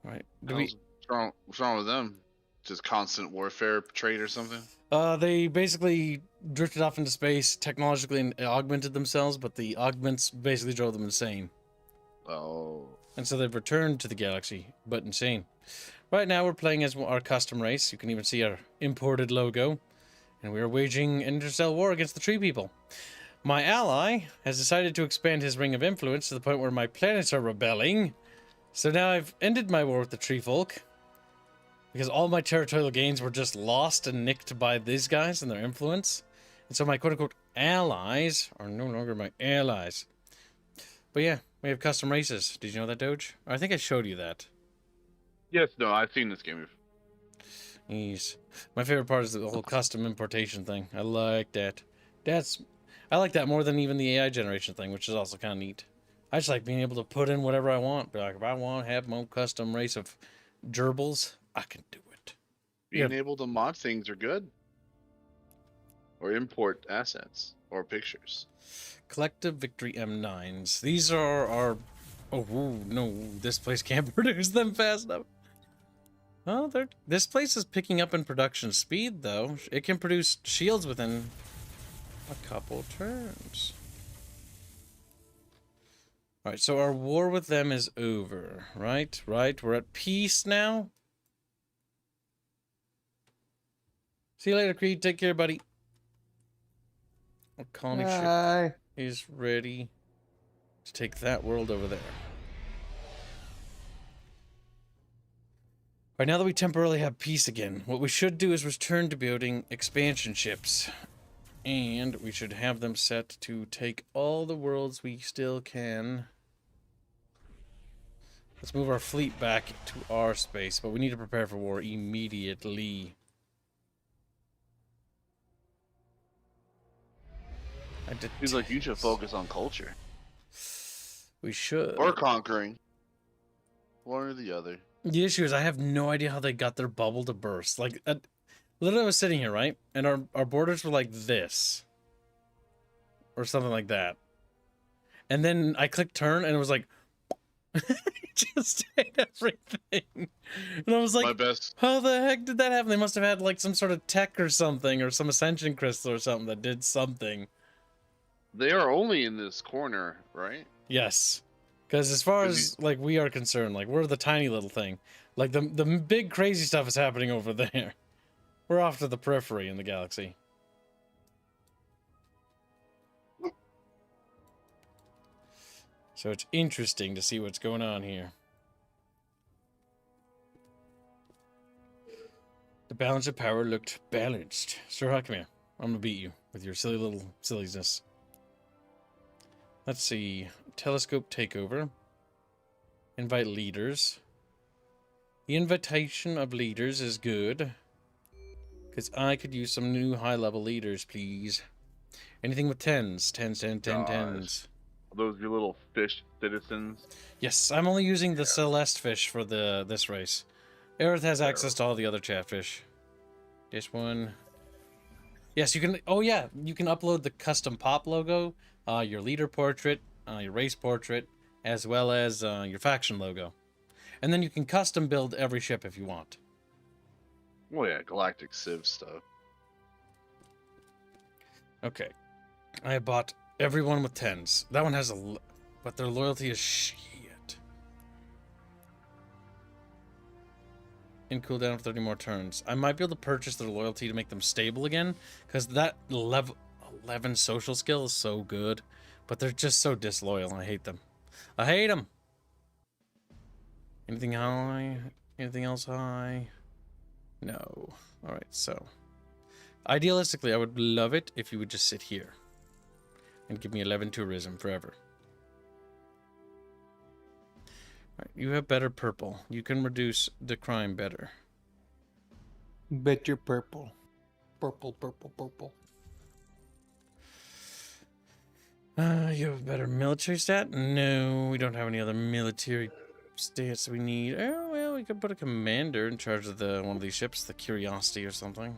Right. What's wrong with them? Just constant warfare trade or something? They basically drifted off into space, technologically augmented themselves, but the augments basically drove them insane. Oh. And so they've returned to the galaxy, but insane. Right now we're playing as our custom race. You can even see our imported logo. And we are waging an interstellar war against the tree people. My ally has decided to expand his ring of influence to the point where my planets are rebelling. So now I've ended my war with the tree folk. Because all my territorial gains were just lost and nicked by these guys and their influence. And so my quote-unquote allies are no longer my allies. But yeah, we have custom races. Did you know that, Doge? I think I showed you that. Yes, no, I've seen this game. Jeez. My favorite part is the whole custom importation thing. I like that. I like that more than even the AI generation thing, which is also kind of neat. I just like being able to put in whatever I want. Be like, if I want to have my own custom race of gerbils, I can do it. Being able to mod things are good. or import assets or pictures. Collective Victory M9s. These are our... Oh, ooh, no, this place can't produce them fast enough. Oh, this place is picking up in production speed, though. It can produce shields within a couple turns. Alright, so our war with them is over, right? Right? We're at peace now? See you later, Creed. Take care, buddy. Our colony ship is ready to take that world over there. Right, now that we temporarily have peace again, what we should do is return to building expansion ships. And we should have them set to take all the worlds we still can. Let's move our fleet back to our space, but we need to prepare for war immediately. Seems like you should focus on culture. We should. Or conquering. One or the other. The issue is I have no idea how they got their bubble to burst. Like, literally I was sitting here, right? And our borders were like this. Or something like that. And then I clicked turn and it was like... it just ate everything. And I was like, My best. how the heck did that happen? They must have had like some sort of tech or something. Or some ascension crystal or something that did something. They are only in this corner, right? Yes. Because as far as, like, we are concerned, like, we're the tiny little thing. Like, the big crazy stuff is happening over there. We're off to the periphery in the galaxy. So it's interesting to see what's going on here. The balance of power looked balanced. Sir, come here. I'm gonna beat you with your silly little silliness. Let's see. Telescope takeover. Invite leaders. The invitation of leaders is good. Because I could use some new high-level leaders, please. Anything with 10s. 10s, 10, 10, 10s. Are those your little fish citizens? Yes, I'm only using the Celeste fish for this race. Aerith has access to all the other chatfish. This one. Yes, you can... Oh, yeah. You can upload the custom pop logo, your leader portrait, your race portrait, as well as your faction logo. And then you can custom build every ship if you want. Oh yeah, Galactic Civ stuff. Okay. I bought everyone with 10s. That one has a... But their loyalty is shit. In cooldown for 30 more turns. I might be able to purchase their loyalty to make them stable again. Because that level 11 social skill is so good. But they're just so disloyal. I hate them. I hate them! Anything high? Anything else high? No. Alright, so. Idealistically, I would love it if you would just sit here. And give me 11 tourism forever. Alright, you have better purple. You can reduce the crime better. Bet you're purple. Purple, purple, purple. You have a better military stat? No, we don't have any other military stats we need. Oh, well, we could put a commander in charge of one of these ships, the Curiosity or something.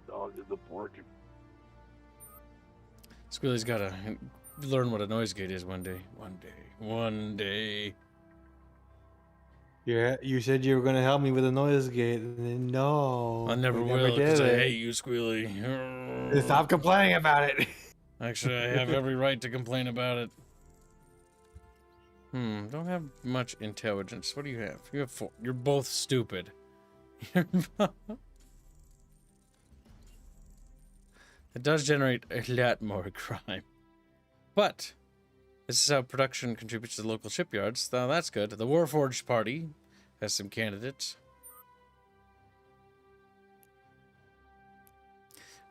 Dog is a pork. Squealy's gotta learn what a noise gate is one day. One day. One day. Yeah, you said you were gonna help me with the noise gate. No, I never we will, because did I it. hate you, Squealy. Stop complaining about it. Actually, I have every right to complain about it. Don't have much intelligence. What do you have? You have 4. You're both stupid. It does generate a lot more crime. But this is how production contributes to the local shipyards. Now that's good. The Warforged party has some candidates.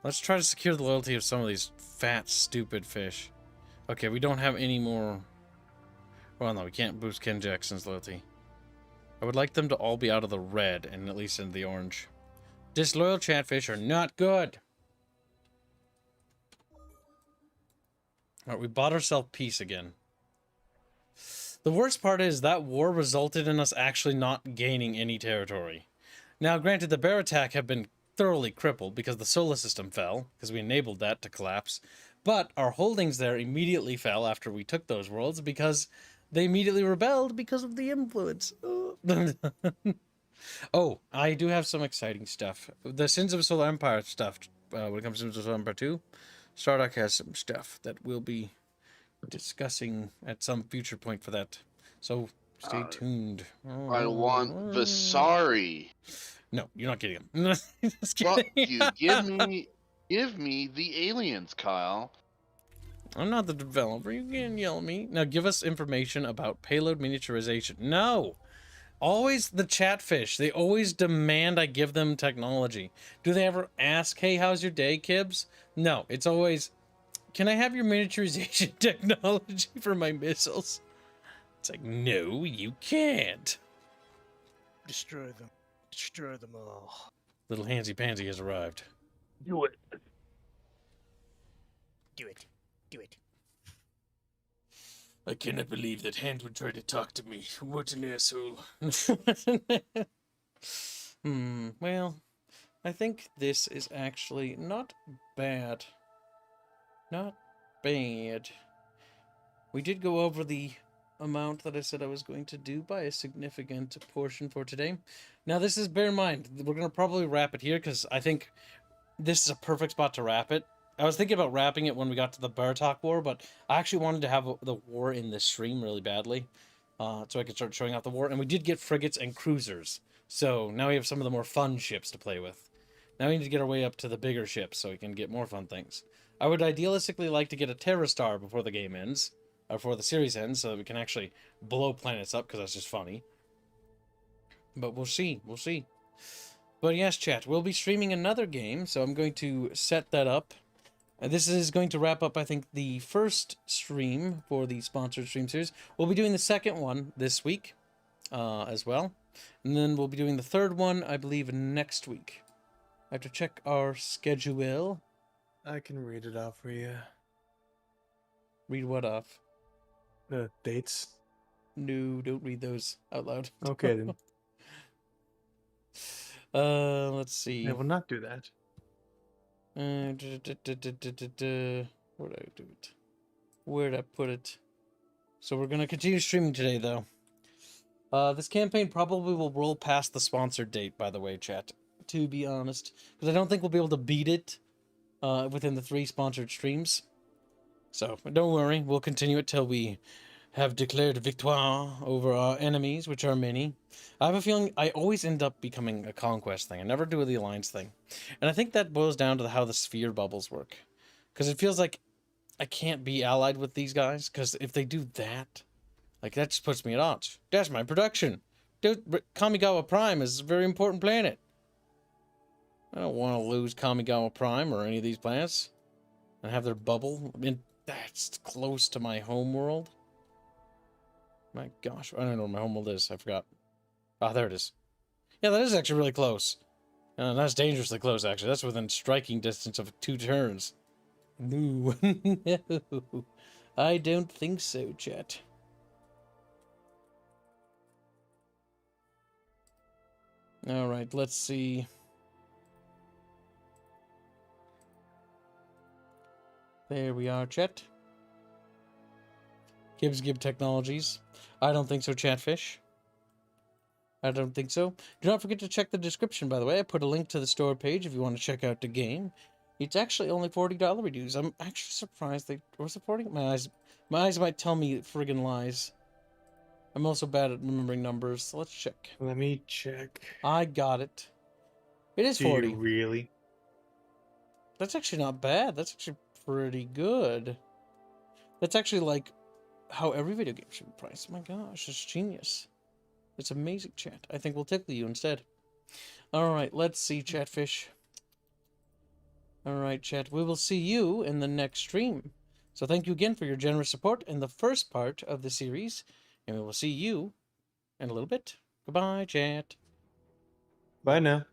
Let's try to secure the loyalty of some of these fat, stupid fish. Okay, we don't have any more... Well, no, we can't boost Ken Jackson's loyalty. I would like them to all be out of the red and at least into the orange. Disloyal chatfish are not good. Alright, we bought ourselves peace again. The worst part is that war resulted in us actually not gaining any territory. Now, granted, the bear attack have been thoroughly crippled because the solar system fell, because we enabled that to collapse. But our holdings there immediately fell after we took those worlds because they immediately rebelled because of the influence. Oh, I do have some exciting stuff. The Sins of Solar Empire stuff, when it comes to Sins of Solar Empire 2, Stardock has some stuff that we'll be discussing at some future point for that. So stay tuned. I want the sorry. No, you're not getting them. Just Fuck kidding. you. Give me the aliens, Kyle. I'm not the developer. You can't yell at me. Now give us information about payload miniaturization. No. Always the chatfish. They always demand I give them technology. Do they ever ask, hey, how's your day, Kibs? No, it's always, can I have your miniaturization technology for my missiles? It's like, no, you can't. Destroy them. Destroy them all. Little Handsy Pansy has arrived. Do it. Do it. Do it. I cannot believe that Hand would try to talk to me. What an asshole. Well, I think this is actually not bad. Not bad. We did go over the amount that I said I was going to do by a significant portion for today. Now, this is, bear in mind, we're going to probably wrap it here because I think this is a perfect spot to wrap it. I was thinking about wrapping it when we got to the Bartok War, but I actually wanted to have the war in this stream really badly, so I could start showing off the war. And we did get frigates and cruisers, so now we have some of the more fun ships to play with. Now we need to get our way up to the bigger ships so we can get more fun things. I would idealistically like to get a Terra Star before the game ends, or before the series ends, so that we can actually blow planets up, because that's just funny. But we'll see, we'll see. But yes, chat, we'll be streaming another game, so I'm going to set that up. This is going to wrap up, I think, the first stream for the sponsored stream series. We'll be doing the second one this week as well. And then we'll be doing the third one, I believe, next week. I have to check our schedule. I can read it off for you. Read what off? The dates. No, don't read those out loud. Okay, then. Let's see. I will not do that. Where'd I do it? Where'd I put it? So we're gonna continue streaming today, though. This campaign probably will roll past the sponsored date, by the way, chat. To be honest, because I don't think we'll be able to beat it within the 3 sponsored streams. So don't worry, we'll continue it till we have declared victoire over our enemies, which are many. I have a feeling I always end up becoming a conquest thing. I never do the alliance thing. And I think that boils down to how the sphere bubbles work. Because it feels like I can't be allied with these guys, because if they do that, like, that just puts me at odds. That's my production. Dude, Kamigawa Prime is a very important planet. I don't want to lose Kamigawa Prime or any of these planets and have their bubble. I mean, that's close to my home world. My gosh, I don't know where my home world is. I forgot. Ah, there it is. Yeah, that is actually really close. That's dangerously close, actually. That's within striking distance of 2 turns. No. No. I don't think so, chat. Alright, let's see. There we are, chat. Gibbs Gib Technologies. I don't think so, Chatfish. I don't think so. Do not forget to check the description, by the way. I put a link to the store page if you want to check out the game. It's actually only $40 reduce. I'm actually surprised they... Was it 40? My eyes might tell me friggin' lies. I'm also bad at remembering numbers, so let's check. Let me check. I got it. It is Do 40. you really? That's actually not bad. That's actually pretty good. That's actually like how every video game should be priced. Oh my gosh, it's genius. It's amazing, chat. I think we'll tickle you instead. Alright, let's see, Chatfish. Alright, chat. We will see you in the next stream. So thank you again for your generous support in the first part of the series. And we will see you in a little bit. Goodbye, chat. Bye now.